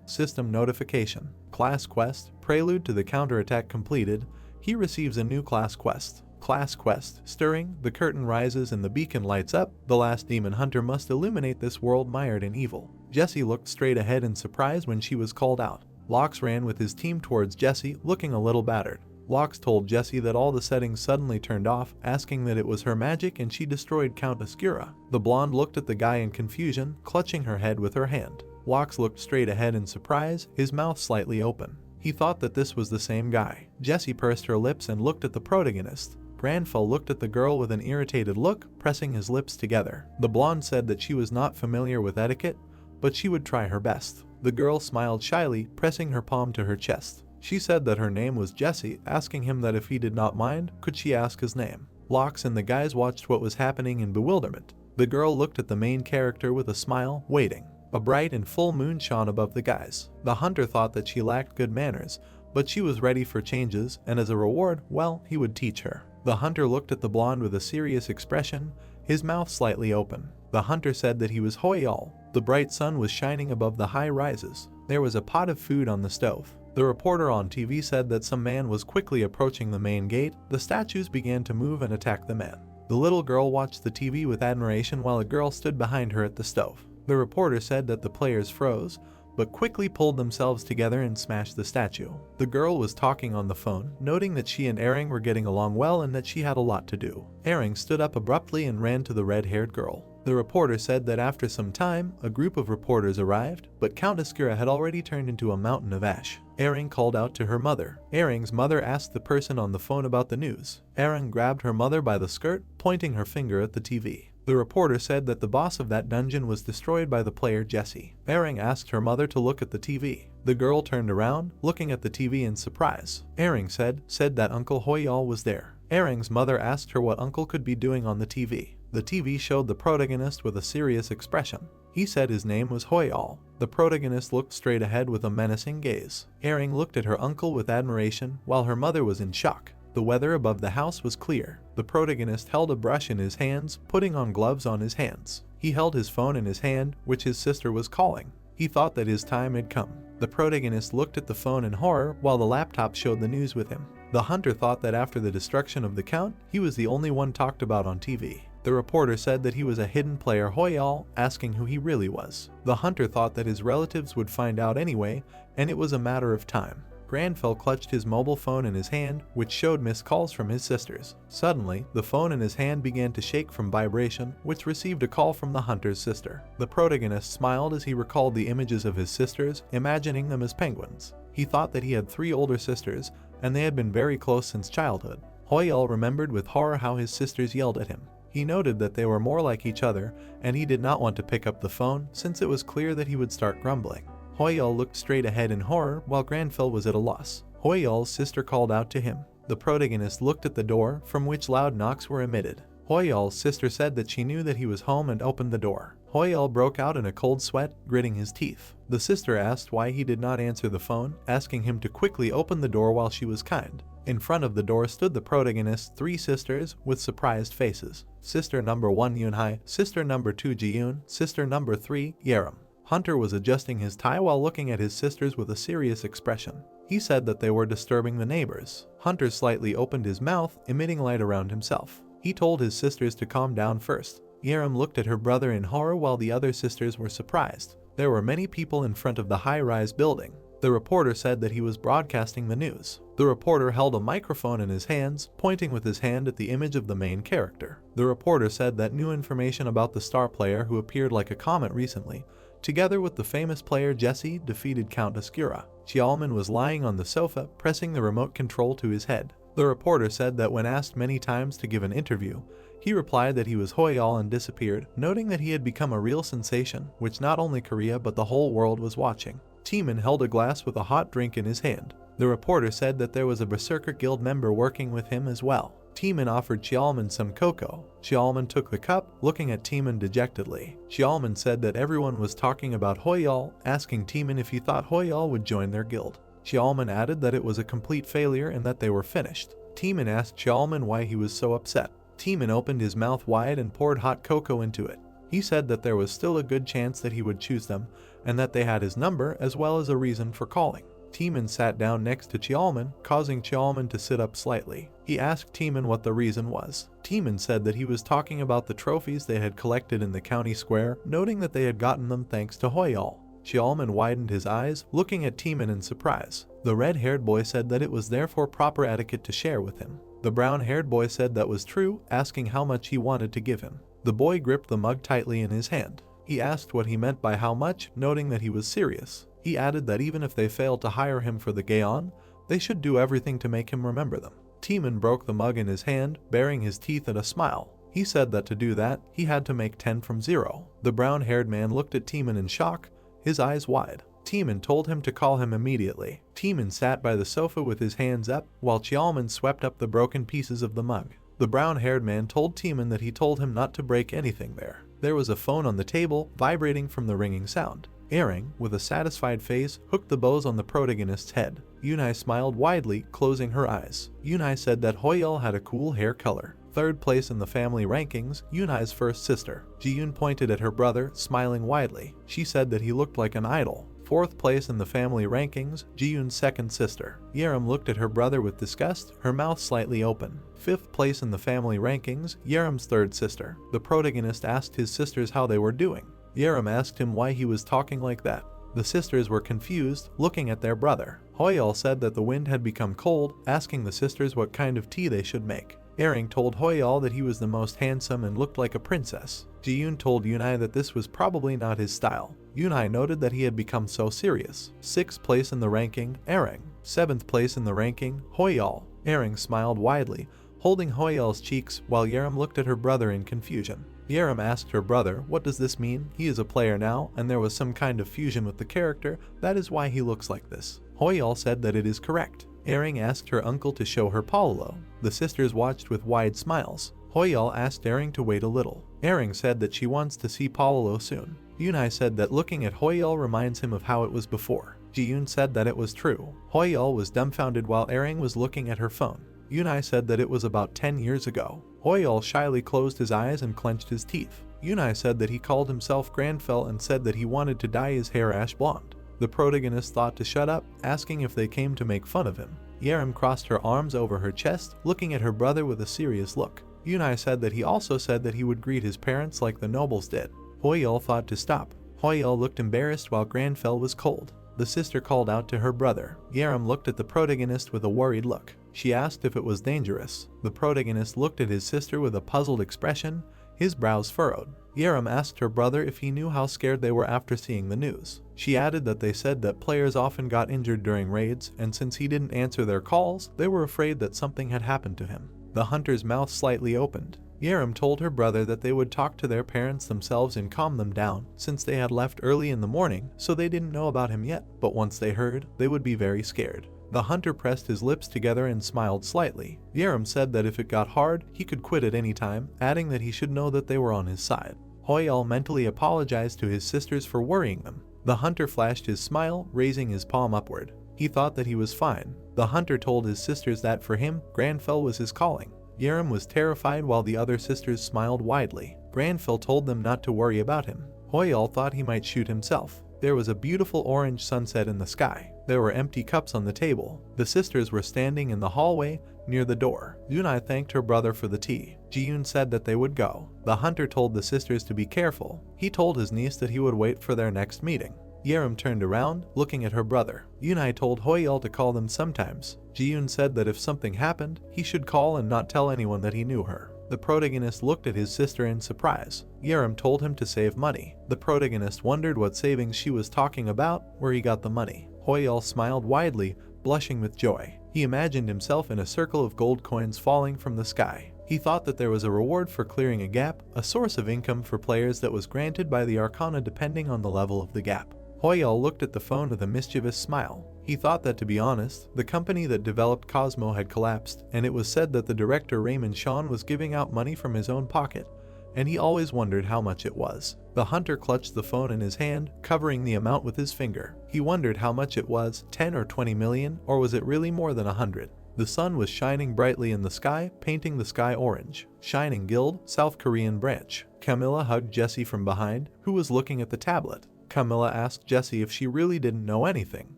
System notification. Class quest. Prelude to the counterattack completed. He receives a new class quest. Class quest. Stirring. The curtain rises and the beacon lights up. The last demon hunter must illuminate this world mired in evil. Jessie looked straight ahead in surprise when she was called out. Lox ran with his team towards Jessie, looking a little battered. Lox told Jessie that all the settings suddenly turned off, asking that it was her magic and she destroyed Count Askira. The blonde looked at the guy in confusion, clutching her head with her hand. Lox looked straight ahead in surprise, his mouth slightly open. He thought that this was the same guy. Jessie pursed her lips and looked at the protagonist. Granfell looked at the girl with an irritated look, pressing his lips together. The blonde said that she was not familiar with etiquette, but she would try her best. The girl smiled shyly, pressing her palm to her chest. She said that her name was Jessie, asking him that if he did not mind, could she ask his name. Lox and the guys watched what was happening in bewilderment. The girl looked at the main character with a smile, waiting. A bright and full moon shone above the guys. The hunter thought that she lacked good manners, but she was ready for changes, and as a reward, well, he would teach her. The hunter looked at the blonde with a serious expression, his mouth slightly open. The hunter said that he was Hoyal. The bright sun was shining above the high rises. There was a pot of food on the stove. The reporter on TV said that some man was quickly approaching the main gate. The statues began to move and attack the man. The little girl watched the TV with admiration while a girl stood behind her at the stove. The reporter said that the players froze, but quickly pulled themselves together and smashed the statue. The girl was talking on the phone, noting that she and Ering were getting along well and that she had a lot to do. Ering stood up abruptly and ran to the red-haired girl. The reporter said that after some time, a group of reporters arrived, but Count Askira had already turned into a mountain of ash. Ering called out to her mother. Ering's mother asked the person on the phone about the news. Ering grabbed her mother by the skirt, pointing her finger at the TV. The reporter said that the boss of that dungeon was destroyed by the player Jessie. Ering asked her mother to look at the TV. The girl turned around, looking at the TV in surprise. Ering said that Uncle Hoyal was there. Ering's mother asked her what Uncle could be doing on the TV. The TV showed the protagonist with a serious expression. He said his name was Hoyal. The protagonist looked straight ahead with a menacing gaze. Ering looked at her uncle with admiration, while her mother was in shock. The weather above the house was clear. The protagonist held a brush in his hands, putting on gloves on his hands. He held his phone in his hand, which his sister was calling. He thought that his time had come. The protagonist looked at the phone in horror, while the laptop showed the news with him. The hunter thought that after the destruction of the Count, he was the only one talked about on TV. The reporter said that he was a hidden player Hoyal, asking who he really was. The hunter thought that his relatives would find out anyway, and it was a matter of time. Granfell clutched his mobile phone in his hand, which showed missed calls from his sisters. Suddenly, the phone in his hand began to shake from vibration, which received a call from the hunter's sister. The protagonist smiled as he recalled the images of his sisters, imagining them as penguins. He thought that he had 3 older sisters, and they had been very close since childhood. Hoyol remembered with horror how his sisters yelled at him. He noted that they were more like each other, and he did not want to pick up the phone since it was clear that he would start grumbling. Hoyol looked straight ahead in horror while Granfell was at a loss. Hoyol's sister called out to him. The protagonist looked at the door, from which loud knocks were emitted. Hoyol's sister said that she knew that he was home and opened the door. Hoyol broke out in a cold sweat, gritting his teeth. The sister asked why he did not answer the phone, asking him to quickly open the door while she was kind. In front of the door stood the protagonist's 3 sisters with surprised faces. Sister number 1 Yunhai, sister number 2 Ji-yoon, sister number 3 Yerim. Hunter was adjusting his tie while looking at his sisters with a serious expression. He said that they were disturbing the neighbors. Hunter slightly opened his mouth, emitting light around himself. He told his sisters to calm down first. Yerim looked at her brother in horror while the other sisters were surprised. There were many people in front of the high-rise building. The reporter said that he was broadcasting the news. The reporter held a microphone in his hands, pointing with his hand at the image of the main character. The reporter said that new information about the star player who appeared like a comet recently, together with the famous player Jesse, defeated Count Ascura. Xiaoman was lying on the sofa, pressing the remote control to his head. The reporter said that when asked many times to give an interview, he replied that he was Hoyol and disappeared, noting that he had become a real sensation, which not only Korea but the whole world was watching. Teeman held a glass with a hot drink in his hand. The reporter said that there was a Berserker Guild member working with him as well. Teeman offered Xiaoman some cocoa. Xiaoman took the cup, looking at Teeman dejectedly. Xiaoman said that everyone was talking about Hoyol, asking Teeman if he thought Hoyol would join their guild. Xiaoman added that it was a complete failure and that they were finished. Teeman asked Xiaoman why he was so upset. Teeman opened his mouth wide and poured hot cocoa into it. He said that there was still a good chance that he would choose them, and that they had his number as well as a reason for calling. Teeman sat down next to Xiaoman, causing Xiaoman to sit up slightly. He asked Teeman what the reason was. Teeman said that he was talking about the trophies they had collected in the county square, noting that they had gotten them thanks to Hoyol. Xiaoman widened his eyes, looking at Teeman in surprise. The red-haired boy said that it was therefore proper etiquette to share with him. The brown-haired boy said that was true, asking how much he wanted to give him. The boy gripped the mug tightly in his hand. He asked what he meant by how much, noting that he was serious. He added that even if they failed to hire him for the Gaon, they should do everything to make him remember them. Teeman broke the mug in his hand, baring his teeth at a smile. He said that to do that, he had to make 10 from 0. The brown-haired man looked at Teeman in shock, his eyes wide. Teeman told him to call him immediately. Teeman sat by the sofa with his hands up, while Xiaoman swept up the broken pieces of the mug. The brown-haired man told Teeman that he told him not to break anything there. There was a phone on the table, vibrating from the ringing sound. Ering, with a satisfied face, hooked the bows on the protagonist's head. Yunhai smiled widely, closing her eyes. Yunhai said that Hoyol had a cool hair color. 3rd place in the family rankings, Yunhai's first sister. Ji-yoon pointed at her brother, smiling widely. She said that he looked like an idol. 4th place in the family rankings, Ji-yoon's second sister. Yerim looked at her brother with disgust, her mouth slightly open. 5th place in the family rankings, Yerim's 3rd sister. The protagonist asked his sisters how they were doing. Yerim asked him why he was talking like that. The sisters were confused, looking at their brother. Hoyol said that the wind had become cold, asking the sisters what kind of tea they should make. Ering told Hoyol that he was the most handsome and looked like a princess. Ji-yoon told Yunhai that this was probably not his style. Yunhai noted that he had become so serious. 6th place in the ranking, Ering. 7th place in the ranking, Hoyol. Ering smiled widely, holding Hoyol's cheeks while Yerim looked at her brother in confusion. Yerim asked her brother, "What does this mean? He is a player now, and there was some kind of fusion with the character, that is why he looks like this." Hoyol said that it is correct. Ering asked her uncle to show her Paolo. The sisters watched with wide smiles. Hoyol asked Ering to wait a little. Ering said that she wants to see Paolo soon. Yunhai said that looking at Hoyol reminds him of how it was before. Ji-yoon said that it was true. Hoyol was dumbfounded while Ering was looking at her phone. Yunhai said that it was about 10 years ago. Hoyol shyly closed his eyes and clenched his teeth. Yunhai said that he called himself Granfell and said that he wanted to dye his hair ash blonde. The protagonist thought to shut up, asking if they came to make fun of him. Yerim crossed her arms over her chest, looking at her brother with a serious look. Yunhai said that he also said that he would greet his parents like the nobles did. Hoyol thought to stop. Hoyol looked embarrassed while Granfell was cold. The sister called out to her brother. Yerim looked at the protagonist with a worried look. She asked if it was dangerous. The protagonist looked at his sister with a puzzled expression, his brows furrowed. Yerim asked her brother if he knew how scared they were after seeing the news. She added that they said that players often got injured during raids, and since he didn't answer their calls, they were afraid that something had happened to him. The hunter's mouth slightly opened. Yerim told her brother that they would talk to their parents themselves and calm them down, since they had left early in the morning, so they didn't know about him yet, but once they heard, they would be very scared. The hunter pressed his lips together and smiled slightly. Yerim said that if it got hard, he could quit at any time, adding that he should know that they were on his side. Hoyal mentally apologized to his sisters for worrying them. The hunter flashed his smile, raising his palm upward. He thought that he was fine. The hunter told his sisters that for him, Granfell was his calling. Yerim was terrified while the other sisters smiled widely. Granfell told them not to worry about him. Hoyal thought he might shoot himself. There was a beautiful orange sunset in the sky. There were empty cups on the table. The sisters were standing in the hallway near the door. Yunai thanked her brother for the tea. Ji-yoon said that they would go. The hunter told the sisters to be careful. He told his niece that he would wait for their next meeting. Yerim turned around, looking at her brother. Yunai told Hoyal to call them sometimes. Ji-yoon said that if something happened, he should call and not tell anyone that he knew her. The protagonist looked at his sister in surprise. Yerim told him to save money. The protagonist wondered what savings she was talking about, where he got the money. Hoyal smiled widely, blushing with joy. He imagined himself in a circle of gold coins falling from the sky. He thought that there was a reward for clearing a gap, a source of income for players that was granted by the Arcana depending on the level of the gap. Hoyal looked at the phone with a mischievous smile. He thought that, to be honest, the company that developed Cosmo had collapsed, and it was said that the director Raymond Sean was giving out money from his own pocket, and he always wondered how much it was. The hunter clutched the phone in his hand, covering the amount with his finger. He wondered how much it was, 10 or 20 million, or was it really more than 100? The sun was shining brightly in the sky, painting the sky orange. Shining Guild, South Korean branch. Camilla hugged Jessie from behind, who was looking at the tablet. Camilla asked Jessie if she really didn't know anything.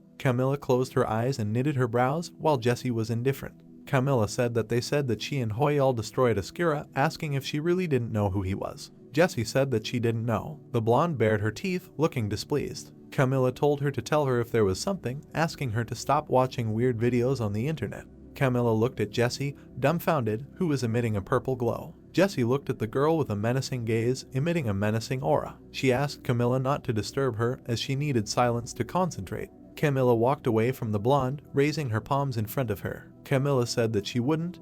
Camilla closed her eyes and knitted her brows, while Jessie was indifferent. Camilla said that they said that she and Hoyal destroyed Askira, asking if she really didn't know who he was. Jessie said that she didn't know. The blonde bared her teeth, looking displeased. Camilla told her to tell her if there was something, asking her to stop watching weird videos on the internet. Camilla looked at Jessie, dumbfounded, who was emitting a purple glow. Jessie looked at the girl with a menacing gaze, emitting a menacing aura. She asked Camilla not to disturb her, as she needed silence to concentrate. Camilla walked away from the blonde, raising her palms in front of her. Camilla said that she wouldn't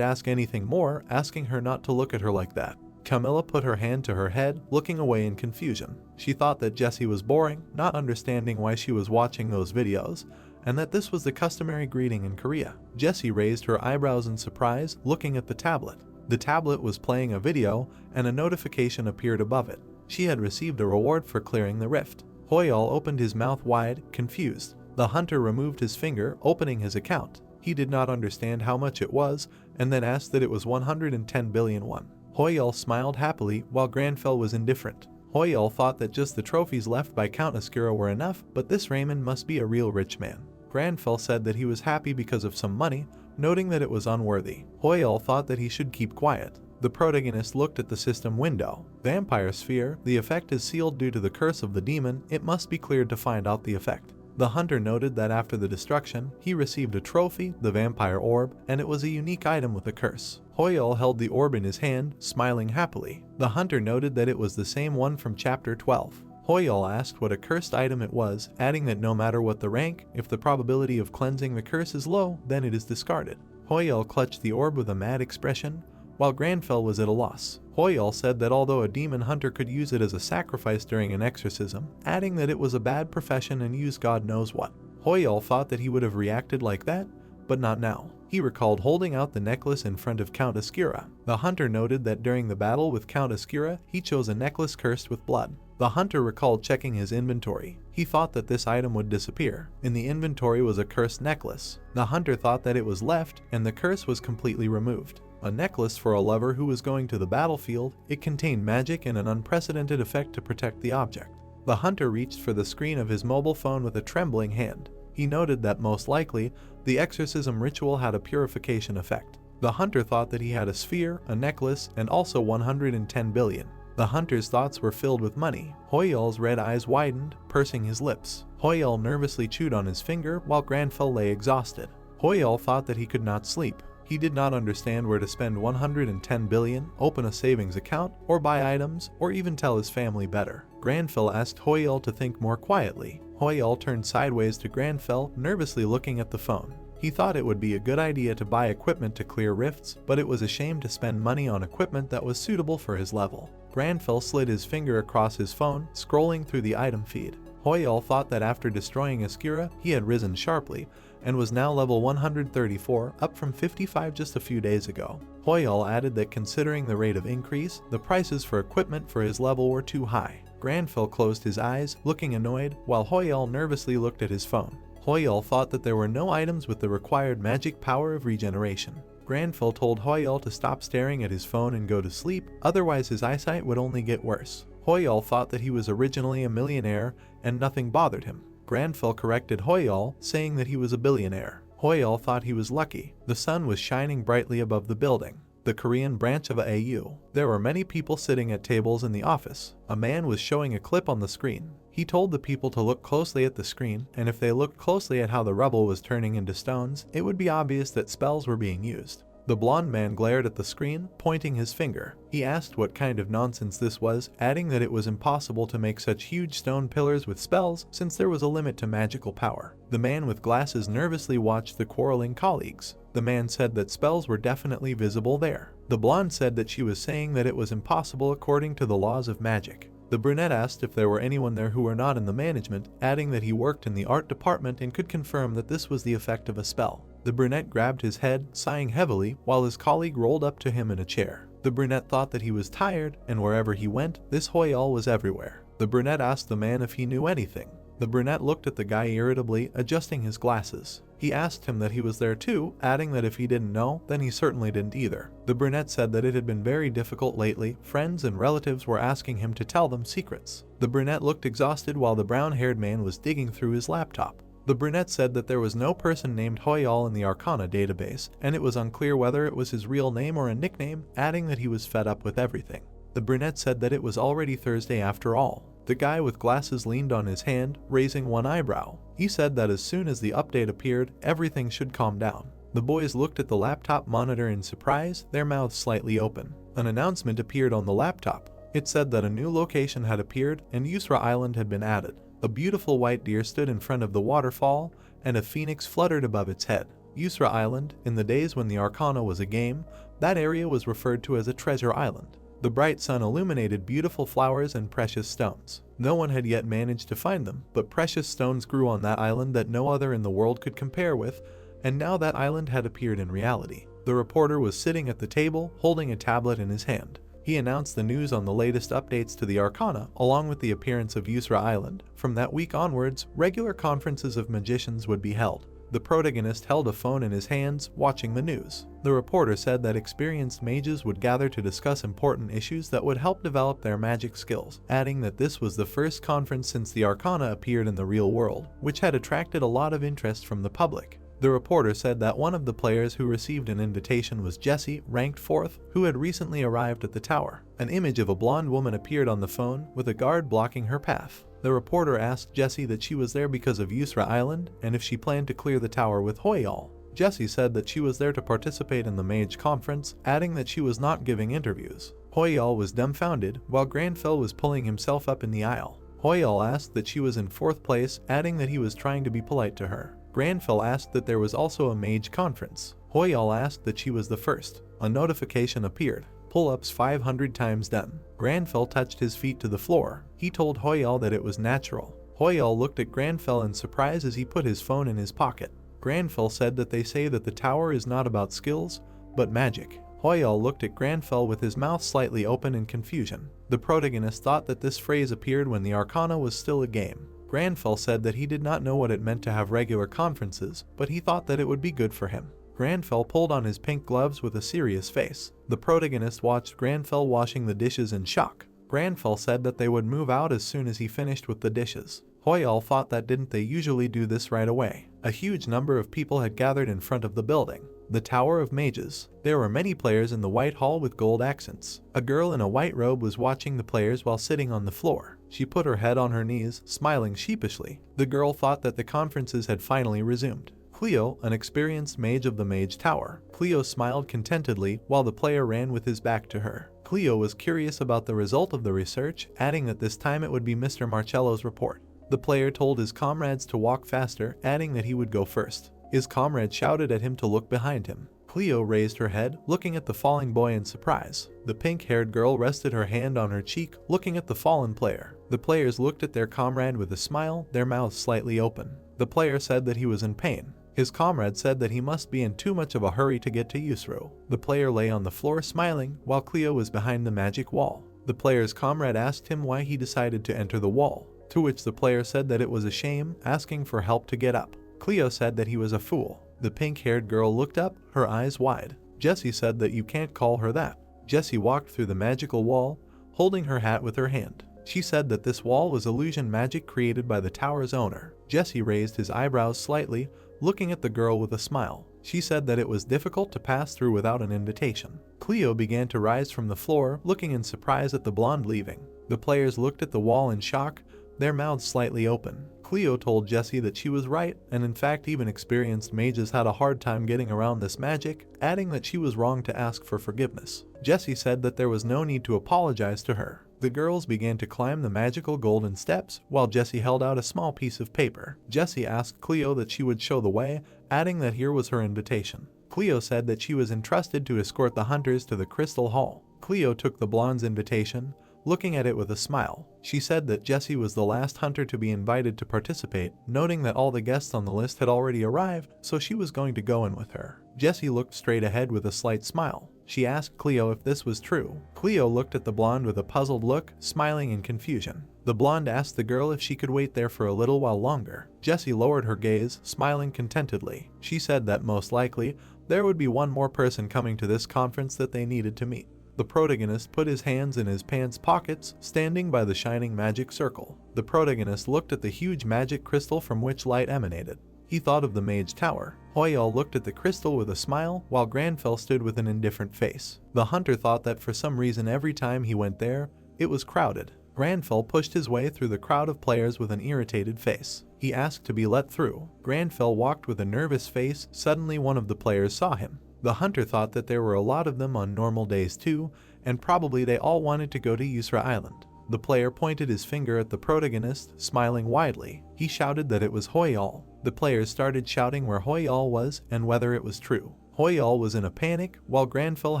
ask anything more, asking her not to look at her like that. Camilla put her hand to her head, looking away in confusion. She thought that Jessie was boring, not understanding why she was watching those videos, and that this was the customary greeting in Korea. Jessie raised her eyebrows in surprise, looking at the tablet. The tablet was playing a video, and a notification appeared above it. She had received a reward for clearing the rift. Hoyal opened his mouth wide, confused. The hunter removed his finger, opening his account. He did not understand how much it was, and then asked that it was 110 billion won. Hoyal smiled happily, while Granfell was indifferent. Hoyal thought that just the trophies left by Count Askira were enough, but this Raymond must be a real rich man. Granfell said that he was happy because of some money, noting that it was unworthy. Hoyal thought that he should keep quiet. The protagonist looked at the system window. Vampire Sphere, the effect is sealed due to the curse of the demon, it must be cleared to find out the effect. The hunter noted that after the destruction, he received a trophy, the vampire orb, and it was a unique item with a curse. Hoyal held the orb in his hand, smiling happily. The hunter noted that it was the same one from chapter 12. Hoyal asked what a cursed item it was, adding that no matter what the rank, if the probability of cleansing the curse is low, then it is discarded. Hoyal clutched the orb with a mad expression, while Granfell was at a loss. Hoyal said that although a demon hunter could use it as a sacrifice during an exorcism, adding that it was a bad profession and used God knows what. Hoyal thought that he would have reacted like that, but not now. He recalled holding out the necklace in front of Count Askira. The hunter noted that during the battle with Count Askira, he chose a necklace cursed with blood. The hunter recalled checking his inventory. He thought that this item would disappear. In the inventory was a cursed necklace. The hunter thought that it was left, and the curse was completely removed. A necklace for a lover who was going to the battlefield, it contained magic and an unprecedented effect to protect the object. The hunter reached for the screen of his mobile phone with a trembling hand. He noted that most likely, the exorcism ritual had a purification effect. The hunter thought that he had a sphere, a necklace, and also 110 billion. The hunter's thoughts were filled with money. Hoyal's red eyes widened, pursing his lips. Hoyal nervously chewed on his finger while Granfell lay exhausted. Hoyal thought that he could not sleep. He did not understand where to spend 110 billion, open a savings account, or buy items, or even tell his family better. Granfell asked Hoyal to think more quietly. Hoyal turned sideways to Granfell, nervously looking at the phone. He thought it would be a good idea to buy equipment to clear rifts, but it was a shame to spend money on equipment that was suitable for his level. Granfell slid his finger across his phone, scrolling through the item feed. Hoyol thought that after destroying Iskura, he had risen sharply, and was now level 134, up from 55 just a few days ago. Hoyol added that considering the rate of increase, the prices for equipment for his level were too high. Granfell closed his eyes, looking annoyed, while Hoyol nervously looked at his phone. Hoyol thought that there were no items with the required magic power of regeneration. Granfell told Hoyol to stop staring at his phone and go to sleep, otherwise his eyesight would only get worse. Hoyol thought that he was originally a millionaire and nothing bothered him. Granfell corrected Hoyol, saying that he was a billionaire. Hoyol thought he was lucky. The sun was shining brightly above the building, the Korean branch of AU. There were many people sitting at tables in the office. A man was showing a clip on the screen. He told the people to look closely at the screen, and if they looked closely at how the rubble was turning into stones, it would be obvious that spells were being used. The blonde man glared at the screen, pointing his finger. He asked what kind of nonsense this was, adding that it was impossible to make such huge stone pillars with spells since there was a limit to magical power. The man with glasses nervously watched the quarreling colleagues. The man said that spells were definitely visible there. The blonde said that she was saying that it was impossible according to the laws of magic. The brunette asked if there were anyone there who were not in the management, adding that he worked in the art department and could confirm that this was the effect of a spell. The brunette grabbed his head, sighing heavily, while his colleague rolled up to him in a chair. The brunette thought that he was tired, and wherever he went, this Hoyol was everywhere. The brunette asked the man if he knew anything. The brunette looked at the guy irritably, adjusting his glasses. He asked him that he was there too, adding that if he didn't know, then he certainly didn't either. The brunette said that it had been very difficult lately. Friends and relatives were asking him to tell them secrets. The brunette looked exhausted while the brown-haired man was digging through his laptop. The brunette said that there was no person named Hoyol in the Arcana database, and it was unclear whether it was his real name or a nickname, adding that he was fed up with everything. The brunette said that it was already Thursday after all. The guy with glasses leaned on his hand, raising one eyebrow. He said that as soon as the update appeared, everything should calm down. The boys looked at the laptop monitor in surprise, their mouths slightly open. An announcement appeared on the laptop. It said that a new location had appeared and Yusra Island had been added. A beautiful white deer stood in front of the waterfall, and a phoenix fluttered above its head. Yusra Island, in the days when the Arcana was a game, that area was referred to as a treasure island. The bright sun illuminated beautiful flowers and precious stones. No one had yet managed to find them, but precious stones grew on that island that no other in the world could compare with, and now that island had appeared in reality. The reporter was sitting at the table, holding a tablet in his hand. He announced the news on the latest updates to the Arcana, along with the appearance of Yusra Island. From that week onwards, regular conferences of magicians would be held. The protagonist held a phone in his hands, watching the news. The reporter said that experienced mages would gather to discuss important issues that would help develop their magic skills, adding that this was the first conference since the Arcana appeared in the real world, which had attracted a lot of interest from the public. The reporter said that one of the players who received an invitation was Jessie, ranked 4th, who had recently arrived at the tower. An image of a blonde woman appeared on the phone, with a guard blocking her path. The reporter asked Jessie that she was there because of Yusra Island, and if she planned to clear the tower with Hoyol. Jessie said that she was there to participate in the mage conference, adding that she was not giving interviews. Hoyol was dumbfounded, while Granfell was pulling himself up in the aisle. Hoyol asked that she was in 4th place, adding that he was trying to be polite to her. Granfell asked that there was also a mage conference. Hoyol asked that she was the first. A notification appeared. Pull-ups 500 times done. Granfell touched his feet to the floor. He told Hoyol that it was natural. Hoyol looked at Granfell in surprise as he put his phone in his pocket. Granfell said that they say that the tower is not about skills, but magic. Hoyol looked at Granfell with his mouth slightly open in confusion. The protagonist thought that this phrase appeared when the Arcana was still a game. Granfell said that he did not know what it meant to have regular conferences, but he thought that it would be good for him. Granfell pulled on his pink gloves with a serious face. The protagonist watched Granfell washing the dishes in shock. Granfell said that they would move out as soon as he finished with the dishes. Hoyol thought that didn't they usually do this right away. A huge number of people had gathered in front of the building. The Tower of Mages. There were many players in the white hall with gold accents. A girl in a white robe was watching the players while sitting on the floor. She put her head on her knees, smiling sheepishly. The girl thought that the conferences had finally resumed. Cleo, an experienced mage of the Mage Tower. Cleo smiled contentedly while the player ran with his back to her. Cleo was curious about the result of the research, adding that this time it would be Mr. Marcello's report. The player told his comrades to walk faster, adding that he would go first. His comrade shouted at him to look behind him. Cleo raised her head, looking at the falling boy in surprise. The pink-haired girl rested her hand on her cheek, looking at the fallen player. The players looked at their comrade with a smile, their mouths slightly open. The player said that he was in pain. His comrade said that he must be in too much of a hurry to get to Yusro. The player lay on the floor smiling, while Cleo was behind the magic wall. The player's comrade asked him why he decided to enter the wall, to which the player said that it was a shame, asking for help to get up. Cleo said that he was a fool. The pink-haired girl looked up, her eyes wide. Jessie said that you can't call her that. Jessie walked through the magical wall, holding her hat with her hand. She said that this wall was illusion magic created by the tower's owner. Jessie raised his eyebrows slightly, looking at the girl with a smile. She said that it was difficult to pass through without an invitation. Cleo began to rise from the floor, looking in surprise at the blonde leaving. The players looked at the wall in shock, their mouths slightly open. Cleo told Jessie that she was right, and in fact even experienced mages had a hard time getting around this magic, adding that she was wrong to ask for forgiveness. Jessie said that there was no need to apologize to her. The girls began to climb the magical golden steps, while Jessie held out a small piece of paper. Jessie asked Cleo that she would show the way, adding that here was her invitation. Cleo said that she was entrusted to escort the hunters to the Crystal Hall. Cleo took the blonde's invitation, looking at it with a smile. She said that Jessie was the last hunter to be invited to participate, noting that all the guests on the list had already arrived, so she was going to go in with her. Jessie looked straight ahead with a slight smile. She asked Cleo if this was true. Cleo looked at the blonde with a puzzled look, smiling in confusion. The blonde asked the girl if she could wait there for a little while longer. Jessie lowered her gaze, smiling contentedly. She said that most likely, there would be one more person coming to this conference that they needed to meet. The protagonist put his hands in his pants pockets, standing by the shining magic circle. The protagonist looked at the huge magic crystal from which light emanated. He thought of the Mage Tower. Hoyal looked at the crystal with a smile, while Granfell stood with an indifferent face. The hunter thought that for some reason every time he went there, it was crowded. Granfell pushed his way through the crowd of players with an irritated face. He asked to be let through. Granfell walked with a nervous face. Suddenly one of the players saw him. The hunter thought that there were a lot of them on normal days too, and probably they all wanted to go to Yusra Island. The player pointed his finger at the protagonist, smiling widely. He shouted that it was Hoyal. The players started shouting where Hoyal was and whether it was true. Hoyal was in a panic, while Granfell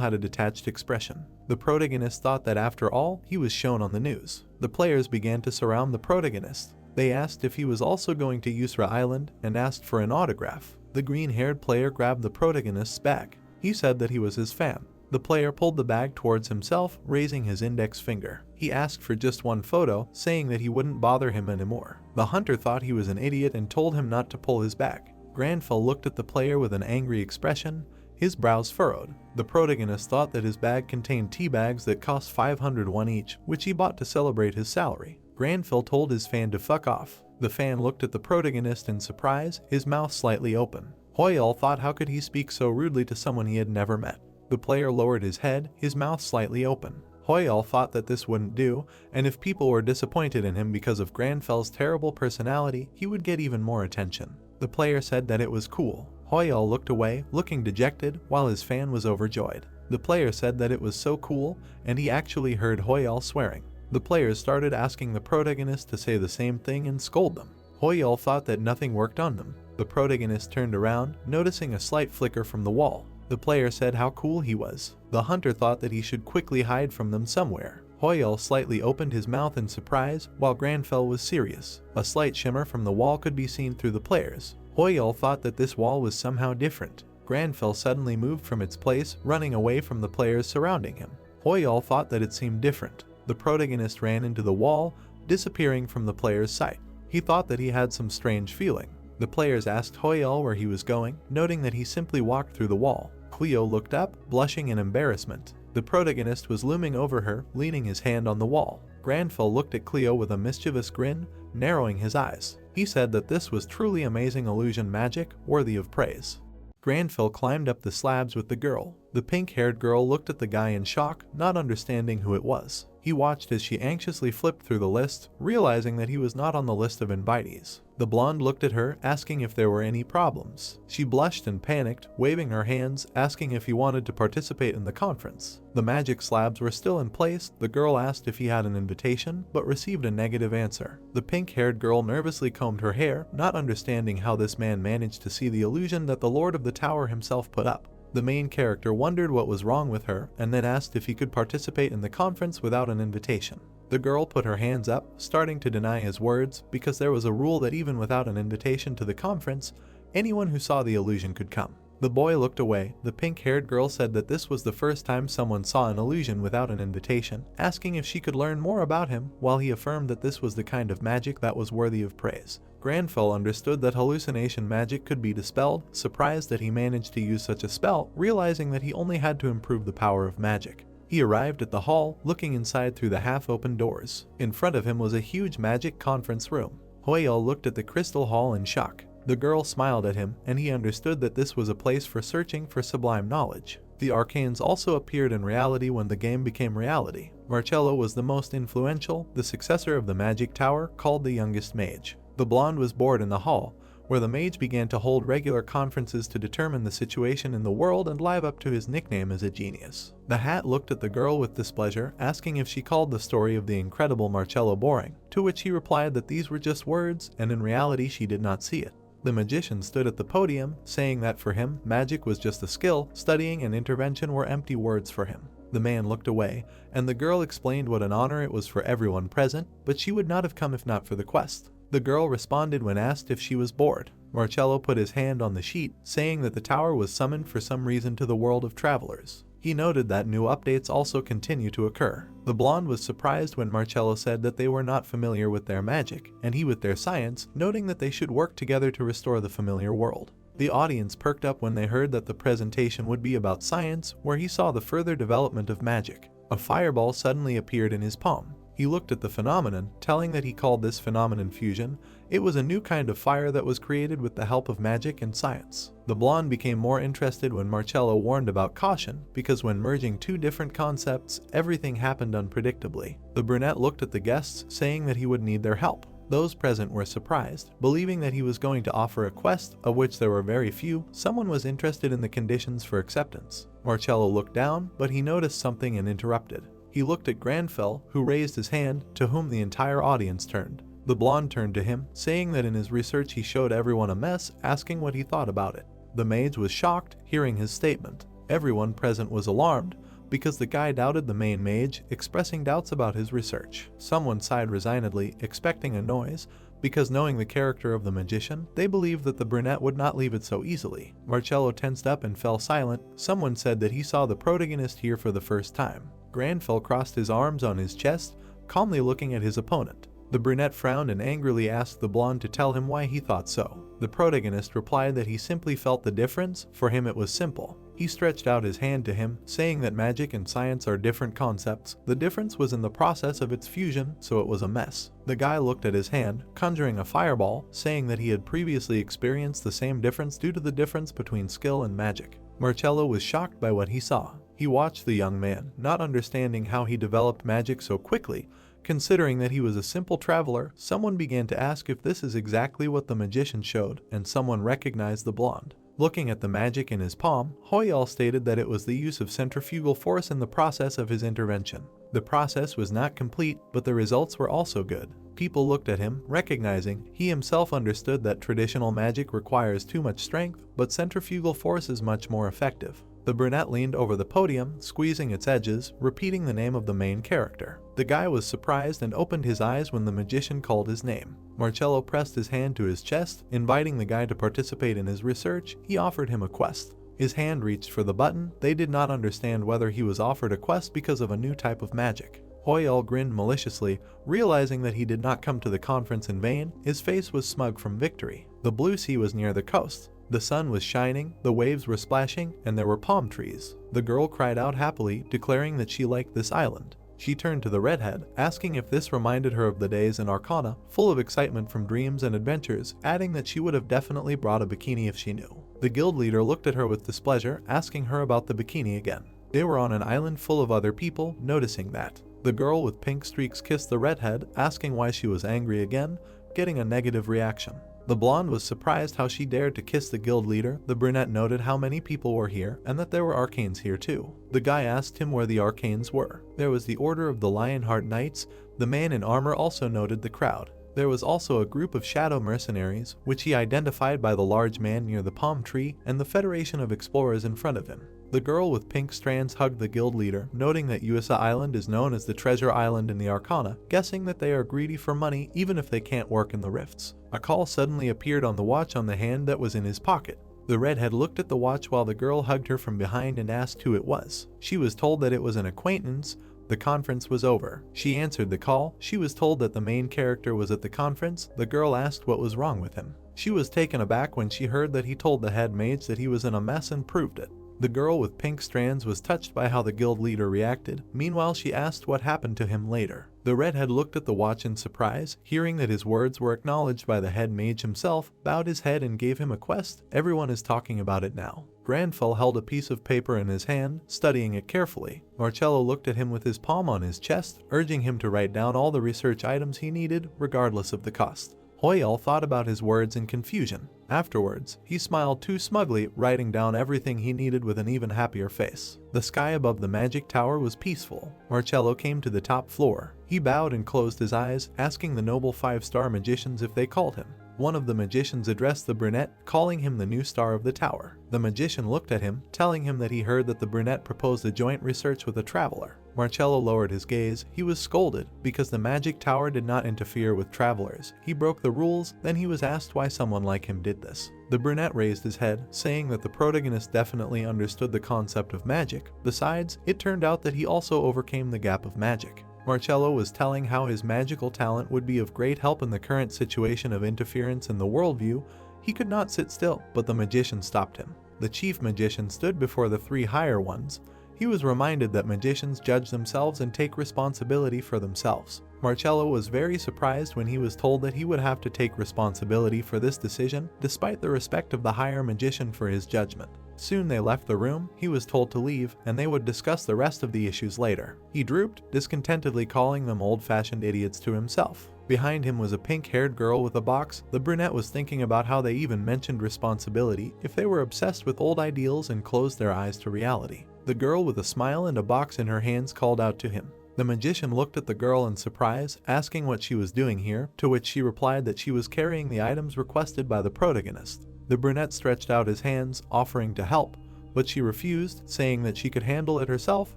had a detached expression. The protagonist thought that after all, he was shown on the news. The players began to surround the protagonist. They asked if he was also going to Yusra Island and asked for an autograph. The green-haired player grabbed the protagonist's bag. He said that he was his fan. The player pulled the bag towards himself, raising his index finger. He asked for just one photo, saying that he wouldn't bother him anymore. The hunter thought he was an idiot and told him not to pull his bag. Granfell looked at the player with an angry expression, his brows furrowed. The protagonist thought that his bag contained tea bags that cost 501 each, which he bought to celebrate his salary. Granfell told his fan to fuck off. The fan looked at the protagonist in surprise, his mouth slightly open. Hoyal thought how could he speak so rudely to someone he had never met. The player lowered his head, his mouth slightly open. Hoyal thought that this wouldn't do, and if people were disappointed in him because of Granfell's terrible personality, he would get even more attention. The player said that it was cool. Hoyal looked away, looking dejected, while his fan was overjoyed. The player said that it was so cool, and he actually heard Hoyal swearing. The players started asking the protagonist to say the same thing and scold them. Hoyal thought that nothing worked on them. The protagonist turned around, noticing a slight flicker from the wall. The player said how cool he was. The hunter thought that he should quickly hide from them somewhere. Hoyal slightly opened his mouth in surprise, while Granfell was serious. A slight shimmer from the wall could be seen through the players. Hoyal thought that this wall was somehow different. Granfell suddenly moved from its place, running away from the players surrounding him. Hoyal thought that it seemed different. The protagonist ran into the wall, disappearing from the player's sight. He thought that he had some strange feeling. The players asked Hoyal where he was going, noting that he simply walked through the wall. Cleo looked up, blushing in embarrassment. The protagonist was looming over her, leaning his hand on the wall. Granfell looked at Cleo with a mischievous grin, narrowing his eyes. He said that this was truly amazing illusion magic, worthy of praise. Granfell climbed up the slabs with the girl. The pink-haired girl looked at the guy in shock, not understanding who it was. He watched as she anxiously flipped through the list, realizing that he was not on the list of invitees. The blonde looked at her, asking if there were any problems. She blushed and panicked, waving her hands, asking if he wanted to participate in the conference. The magic slabs were still in place. The girl asked if he had an invitation, but received a negative answer. The pink-haired girl nervously combed her hair, not understanding how this man managed to see the illusion that the Lord of the Tower himself put up. The main character wondered what was wrong with her, and then asked if he could participate in the conference without an invitation. The girl put her hands up, starting to deny his words, because there was a rule that even without an invitation to the conference, anyone who saw the illusion could come. The boy looked away. The pink-haired girl said that this was the first time someone saw an illusion without an invitation, asking if she could learn more about him, while he affirmed that this was the kind of magic that was worthy of praise. Granfell understood that hallucination magic could be dispelled, surprised that he managed to use such a spell, realizing that he only had to improve the power of magic. He arrived at the hall, looking inside through the half-open doors. In front of him was a huge magic conference room. Hoyle looked at the crystal hall in shock. The girl smiled at him, and he understood that this was a place for searching for sublime knowledge. The arcanes also appeared in reality when the game became reality. Marcello was the most influential, the successor of the magic tower, called the youngest mage. The blonde was bored in the hall, where the mage began to hold regular conferences to determine the situation in the world and live up to his nickname as a genius. The hat looked at the girl with displeasure, asking if she called the story of the incredible Marcello boring, to which he replied that these were just words, and in reality she did not see it. The magician stood at the podium, saying that for him, magic was just a skill, studying and intervention were empty words for him. The man looked away, and the girl explained what an honor it was for everyone present, but she would not have come if not for the quest. The girl responded when asked if she was bored. Marcello put his hand on the sheet, saying that the tower was summoned for some reason to the world of travelers. He noted that new updates also continue to occur. The blonde was surprised when Marcello said that they were not familiar with their magic, and he with their science, noting that they should work together to restore the familiar world. The audience perked up when they heard that the presentation would be about science, where he saw the further development of magic. A fireball suddenly appeared in his palm. He looked at the phenomenon, telling that he called this phenomenon fusion. It was a new kind of fire that was created with the help of magic and science. The blonde became more interested when Marcello warned about caution, because when merging two different concepts, everything happened unpredictably. The brunette looked at the guests, saying that he would need their help. Those present were surprised, believing that he was going to offer a quest, of which there were very few. Someone was interested in the conditions for acceptance. Marcello looked down, but he noticed something and interrupted. He looked at Granfell, who raised his hand, to whom the entire audience turned. The blonde turned to him, saying that in his research he showed everyone a mess, asking what he thought about it. The mage was shocked, hearing his statement. Everyone present was alarmed, because the guy doubted the main mage, expressing doubts about his research. Someone sighed resignedly, expecting a noise, because knowing the character of the magician, they believed that the brunette would not leave it so easily. Marcello tensed up and fell silent. Someone said that he saw the protagonist here for the first time. Granfell crossed his arms on his chest, calmly looking at his opponent. The brunette frowned and angrily asked the blonde to tell him why he thought so. The protagonist replied that he simply felt the difference. For him it was simple. He stretched out his hand to him, saying that magic and science are different concepts. The difference was in the process of its fusion, so it was a mess. The guy looked at his hand, conjuring a fireball, saying that he had previously experienced the same difference due to the difference between skill and magic. Marcello was shocked by what he saw. He watched the young man, not understanding how he developed magic so quickly. Considering that he was a simple traveler, someone began to ask if this is exactly what the magician showed, and someone recognized the blonde. Looking at the magic in his palm, Hoyle stated that it was the use of centrifugal force in the process of his intervention. The process was not complete, but the results were also good. People looked at him, recognizing he himself understood that traditional magic requires too much strength, but centrifugal force is much more effective. The brunette leaned over the podium, squeezing its edges, repeating the name of the main character. The guy was surprised and opened his eyes when the magician called his name. Marcello pressed his hand to his chest, inviting the guy to participate in his research. He offered him a quest. His hand reached for the button. They did not understand whether he was offered a quest because of a new type of magic. Hoyle grinned maliciously, realizing that he did not come to the conference in vain. His face was smug from victory. The blue sea was near the coast. The sun was shining, the waves were splashing, and there were palm trees. The girl cried out happily, declaring that she liked this island. She turned to the redhead, asking if this reminded her of the days in Arcana, full of excitement from dreams and adventures, adding that she would have definitely brought a bikini if she knew. The guild leader looked at her with displeasure, asking her about the bikini again. They were on an island full of other people, noticing that. The girl with pink streaks kissed the redhead, asking why she was angry again, getting a negative reaction. The blonde was surprised how she dared to kiss the guild leader. The brunette noted how many people were here and that there were arcanes here too. The guy asked him where the arcanes were. There was the Order of the Lionheart Knights. The man in armor also noted the crowd. There was also a group of shadow mercenaries, which he identified by the large man near the palm tree and the Federation of Explorers in front of him. The girl with pink strands hugged the guild leader, noting that Yuasa Island is known as the Treasure Island in the Arcana, guessing that they are greedy for money even if they can't work in the rifts. A call suddenly appeared on the watch on the hand that was in his pocket. The redhead looked at the watch while the girl hugged her from behind and asked who it was. She was told that it was an acquaintance. The conference was over. She answered the call. She was told that the main character was at the conference. The girl asked what was wrong with him. She was taken aback when she heard that he told the head mage that he was in a mess and proved it. The girl with pink strands was touched by how the guild leader reacted. Meanwhile, she asked what happened to him later. The redhead looked at the watch in surprise, hearing that his words were acknowledged by the head mage himself, bowed his head and gave him a quest. Everyone is talking about it now. Granfell held a piece of paper in his hand, studying it carefully. Marcello looked at him with his palm on his chest, urging him to write down all the research items he needed, regardless of the cost. Hoyel thought about his words in confusion. Afterwards, he smiled too smugly, writing down everything he needed with an even happier face. The sky above the magic tower was peaceful. Marcello came to the top floor. He bowed and closed his eyes, asking the noble 5-star magicians if they called him. One of the magicians addressed the brunette, calling him the new star of the tower. The magician looked at him, telling him that he heard that the brunette proposed a joint research with a traveler. Marcello lowered his gaze. He was scolded because the magic tower did not interfere with travelers. He broke the rules. Then he was asked why someone like him did this. The brunette raised his head, saying that the protagonist definitely understood the concept of magic. Besides, it turned out that he also overcame the gap of magic. Marcello was telling how his magical talent would be of great help in the current situation of interference in the worldview. He could not sit still, but the magician stopped him. The chief magician stood before the 3 higher ones. He was reminded that magicians judge themselves and take responsibility for themselves. Marcello was very surprised when he was told that he would have to take responsibility for this decision, despite the respect of the higher magician for his judgment. Soon they left the room. He was told to leave, and they would discuss the rest of the issues later. He drooped, discontentedly calling them old-fashioned idiots to himself. Behind him was a pink-haired girl with a box. The brunette was thinking about how they even mentioned responsibility if they were obsessed with old ideals and closed their eyes to reality. The girl with a smile and a box in her hands called out to him. The magician looked at the girl in surprise, asking what she was doing here, to which she replied that she was carrying the items requested by the protagonist. The brunette stretched out his hands, offering to help, but she refused, saying that she could handle it herself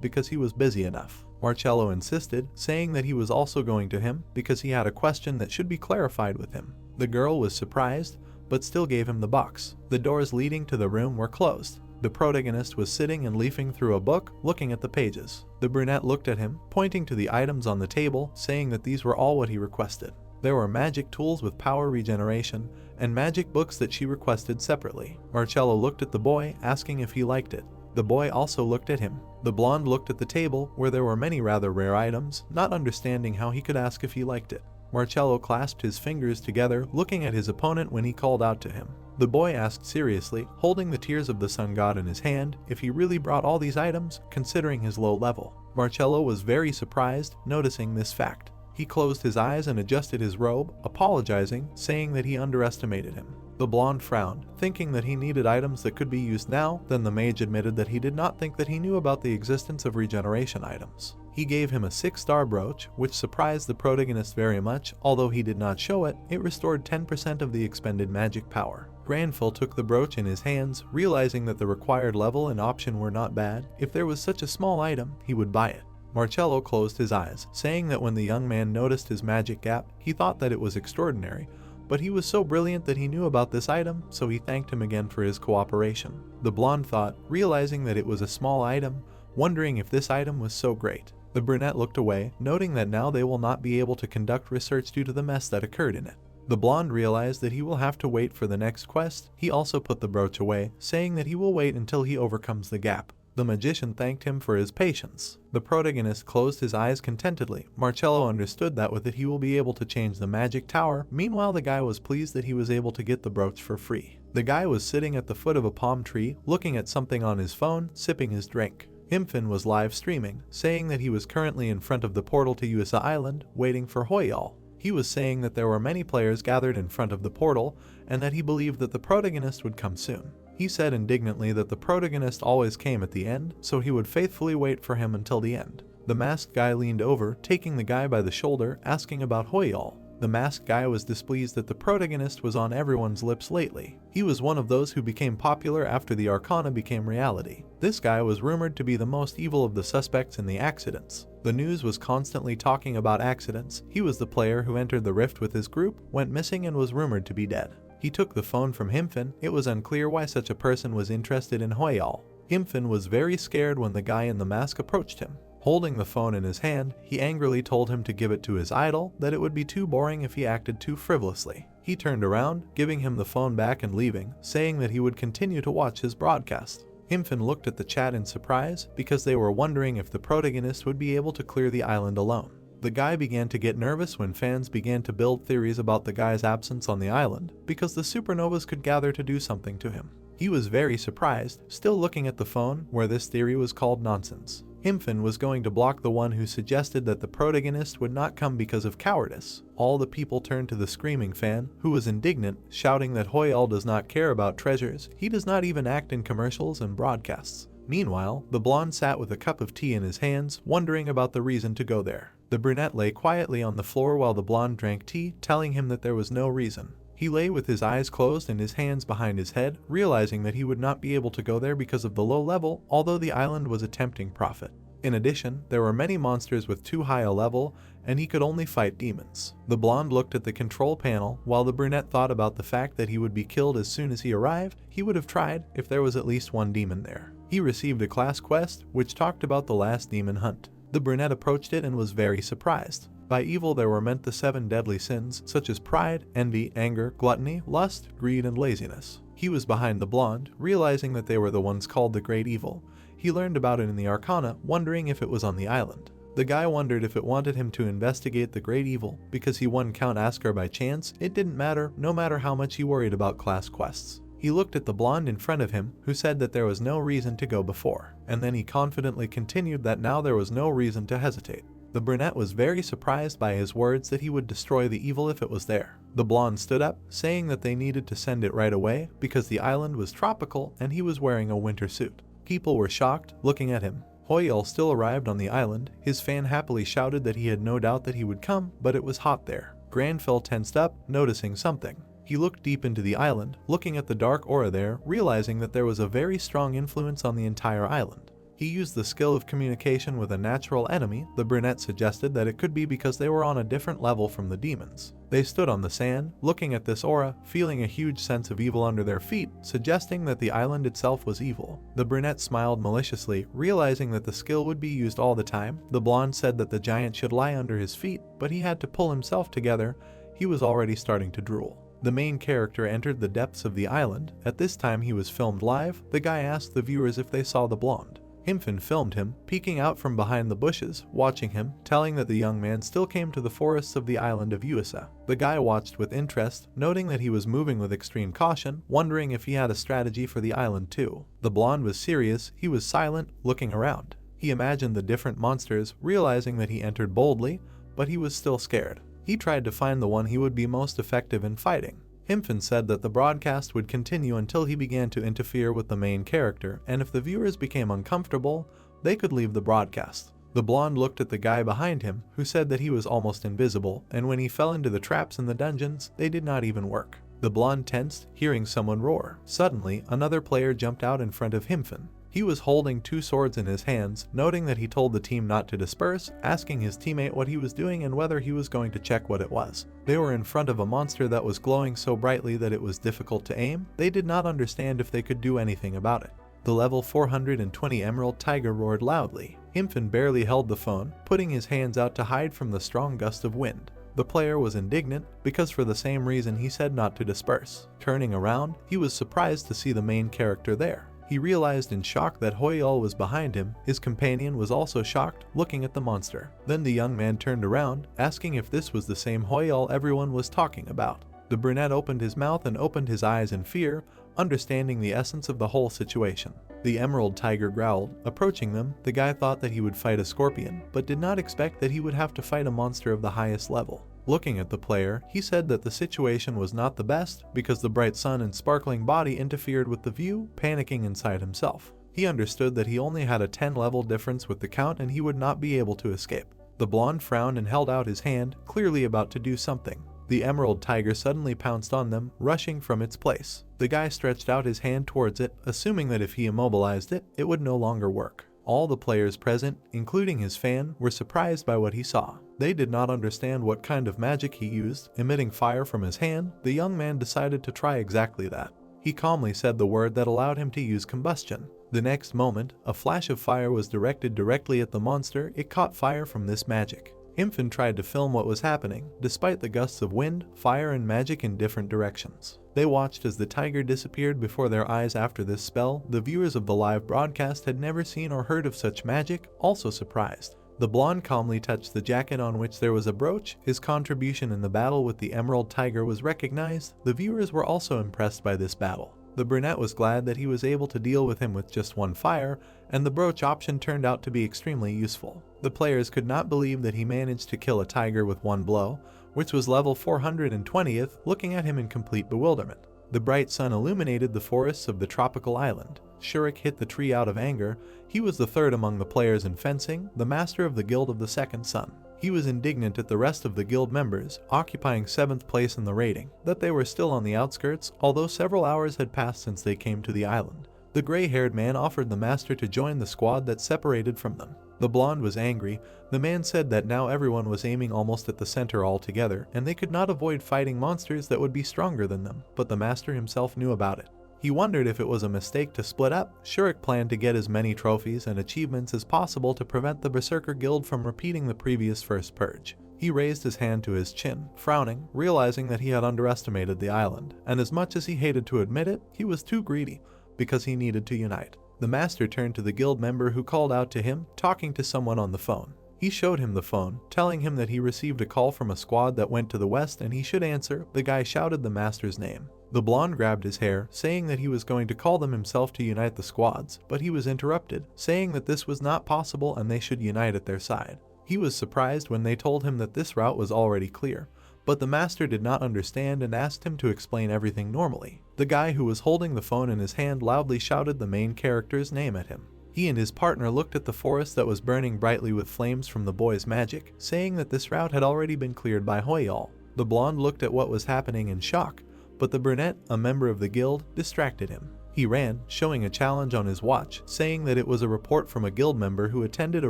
because he was busy enough. Marcello insisted, saying that he was also going to him because he had a question that should be clarified with him. The girl was surprised, but still gave him the box. The doors leading to the room were closed. The protagonist was sitting and leafing through a book, looking at the pages. The brunette looked at him, pointing to the items on the table, saying that these were all what he requested. There were magic tools with power regeneration, and magic books that she requested separately. Marcello looked at the boy, asking if he liked it. The boy also looked at him. The blonde looked at the table, where there were many rather rare items, not understanding how he could ask if he liked it. Marcello clasped his fingers together, looking at his opponent when he called out to him. The boy asked seriously, holding the tears of the sun god in his hand, if he really brought all these items, considering his low level. Marcello was very surprised, noticing this fact. He closed his eyes and adjusted his robe, apologizing, saying that he underestimated him. The blonde frowned, thinking that he needed items that could be used now. Then the mage admitted that he did not think that he knew about the existence of regeneration items. He gave him a 6-star brooch, which surprised the protagonist very much. Although he did not show it, it restored 10% of the expended magic power. Granfell took the brooch in his hands, realizing that the required level and option were not bad. If there was such a small item, he would buy it. Marcello closed his eyes, saying that when the young man noticed his magic gap, he thought that it was extraordinary, but he was so brilliant that he knew about this item, so he thanked him again for his cooperation. The blonde thought, realizing that it was a small item, wondering if this item was so great. The brunette looked away, noting that now they will not be able to conduct research due to the mess that occurred in it. The blonde realized that he will have to wait for the next quest. He also put the brooch away, saying that he will wait until he overcomes the gap. The magician thanked him for his patience. The protagonist closed his eyes contentedly. Marcello understood that with it he will be able to change the magic tower. Meanwhile, the guy was pleased that he was able to get the brooch for free. The guy was sitting at the foot of a palm tree, looking at something on his phone, sipping his drink. Himfin was live streaming, saying that he was currently in front of the portal to Yuasa Island, waiting for Hoyal. He was saying that there were many players gathered in front of the portal, and that he believed that the protagonist would come soon. He said indignantly that the protagonist always came at the end, so he would faithfully wait for him until the end. The masked guy leaned over, taking the guy by the shoulder, asking about Hoyal. The masked guy was displeased that the protagonist was on everyone's lips lately. He was one of those who became popular after the Arcana became reality. This guy was rumored to be the most evil of the suspects in the accidents. The news was constantly talking about accidents. He was the player who entered the rift with his group, went missing, and was rumored to be dead. He took the phone from Himfin. It was unclear why such a person was interested in Hoyal. Himfin was very scared when the guy in the mask approached him. Holding the phone in his hand, he angrily told him to give it to his idol, that it would be too boring if he acted too frivolously. He turned around, giving him the phone back and leaving, saying that he would continue to watch his broadcast. Himfin looked at the chat in surprise, because they were wondering if the protagonist would be able to clear the island alone. The guy began to get nervous when fans began to build theories about the guy's absence on the island, because the supernovas could gather to do something to him. He was very surprised, still looking at the phone, where this theory was called nonsense. Himfin was going to block the one who suggested that the protagonist would not come because of cowardice. All the people turned to the screaming fan, who was indignant, shouting that Hoyal does not care about treasures. He does not even act in commercials and broadcasts. Meanwhile, the blonde sat with a cup of tea in his hands, wondering about the reason to go there. The brunette lay quietly on the floor while the blonde drank tea, telling him that there was no reason. He lay with his eyes closed and his hands behind his head, realizing that he would not be able to go there because of the low level, although the island was a tempting profit. In addition, there were many monsters with too high a level, and he could only fight demons. The blonde looked at the control panel, while the brunette thought about the fact that he would be killed as soon as he arrived. He would have tried if there was at least one demon there. He received a class quest, which talked about the last demon hunt. The brunette approached it and was very surprised. By evil there were meant the 7 deadly sins, such as pride, envy, anger, gluttony, lust, greed, and laziness. He was behind the blonde, realizing that they were the ones called the great evil. He learned about it in the Arcana, wondering if it was on the island. The guy wondered if it wanted him to investigate the great evil, because he won Count Askar by chance. It didn't matter, no matter how much he worried about class quests. He looked at the blonde in front of him, who said that there was no reason to go before, and then he confidently continued that now there was no reason to hesitate. The brunette was very surprised by his words that he would destroy the evil if it was there. The blonde stood up, saying that they needed to send it right away because the island was tropical and he was wearing a winter suit. People were shocked, looking at him. Hoyal still arrived on the island. His fan happily shouted that he had no doubt that he would come, but it was hot there. Granfell tensed up, noticing something. He looked deep into the island, looking at the dark aura there, realizing that there was a very strong influence on the entire island. He used the skill of communication with a natural enemy. The brunette suggested that it could be because they were on a different level from the demons. They stood on the sand, looking at this aura, feeling a huge sense of evil under their feet, suggesting that the island itself was evil. The brunette smiled maliciously, realizing that the skill would be used all the time. The blonde said that the giant should lie under his feet, but he had to pull himself together. He was already starting to drool. The main character entered the depths of the island. At this time he was filmed live. The guy asked the viewers if they saw the blonde. Himfin filmed him, peeking out from behind the bushes, watching him, telling that the young man still came to the forests of the island of Yuasa. The guy watched with interest, noting that he was moving with extreme caution, wondering if he had a strategy for the island too. The blonde was serious. He was silent, looking around. He imagined the different monsters, realizing that he entered boldly, but he was still scared. He tried to find the one he would be most effective in fighting. Himfin said that the broadcast would continue until he began to interfere with the main character, and if the viewers became uncomfortable, they could leave the broadcast. The blonde looked at the guy behind him, who said that he was almost invisible, and when he fell into the traps in the dungeons, they did not even work. The blonde tensed, hearing someone roar. Suddenly, another player jumped out in front of Himfin. He was holding 2 swords in his hands, noting that he told the team not to disperse, asking his teammate what he was doing and whether he was going to check what it was. They were in front of a monster that was glowing so brightly that it was difficult to aim. They did not understand if they could do anything about it. The level 420 Emerald Tiger roared loudly. Himfin barely held the phone, putting his hands out to hide from the strong gust of wind. The player was indignant, because for the same reason he said not to disperse. Turning around, he was surprised to see the main character there. He realized in shock that Hoyal was behind him. His companion was also shocked, looking at the monster. Then the young man turned around, asking if this was the same Hoyal everyone was talking about. The brunette opened his mouth and opened his eyes in fear, understanding the essence of the whole situation. The emerald tiger growled. Approaching them, the guy thought that he would fight a scorpion, but did not expect that he would have to fight a monster of the highest level. Looking at the player, he said that the situation was not the best because the bright sun and sparkling body interfered with the view, panicking inside himself. He understood that he only had a 10-level difference with the count and he would not be able to escape. The blonde frowned and held out his hand, clearly about to do something. The emerald tiger suddenly pounced on them, rushing from its place. The guy stretched out his hand towards it, assuming that if he immobilized it, it would no longer work. All the players present, including his fan, were surprised by what he saw. They did not understand what kind of magic he used, emitting fire from his hand. The young man decided to try exactly that. He calmly said the word that allowed him to use combustion. The next moment, a flash of fire was directed directly at the monster. It caught fire from this magic. Infant tried to film what was happening, despite the gusts of wind, fire, and magic in different directions. They watched as the tiger disappeared before their eyes. After this spell, the viewers of the live broadcast had never seen or heard of such magic, also surprised. The blonde calmly touched the jacket on which there was a brooch. His contribution in the battle with the emerald tiger was recognized. The viewers were also impressed by this battle. The brunette was glad that he was able to deal with him with just one fire, and the brooch option turned out to be extremely useful. The players could not believe that he managed to kill a tiger with one blow, which was level 420th, looking at him in complete bewilderment. The bright sun illuminated the forests of the tropical island. Shurik hit the tree out of anger. He was the third among the players in fencing, the master of the guild of the second sun. He was indignant at the rest of the guild members, occupying 7th place in the rating, that they were still on the outskirts, although several hours had passed since they came to the island. The gray-haired man offered the master to join the squad that separated from them. The blonde was angry. The man said that now everyone was aiming almost at the center altogether, and they could not avoid fighting monsters that would be stronger than them, but the master himself knew about it. He wondered if it was a mistake to split up. Shurik planned to get as many trophies and achievements as possible to prevent the Berserker Guild from repeating the previous first purge. He raised his hand to his chin, frowning, realizing that he had underestimated the island, and as much as he hated to admit it, he was too greedy, because he needed to unite. The master turned to the guild member who called out to him, talking to someone on the phone. He showed him the phone, telling him that he received a call from a squad that went to the west and he should answer. The guy shouted the master's name. The blonde grabbed his hair, saying that he was going to call them himself to unite the squads, but he was interrupted, saying that this was not possible and they should unite at their side. He was surprised when they told him that this route was already clear, but the master did not understand and asked him to explain everything normally. The guy who was holding the phone in his hand loudly shouted the main character's name at him. He and his partner looked at the forest that was burning brightly with flames from the boy's magic, saying that this route had already been cleared by Hoyal. The blonde looked at what was happening in shock, but the brunette, a member of the guild, distracted him. He ran, showing a challenge on his watch, saying that it was a report from a guild member who attended a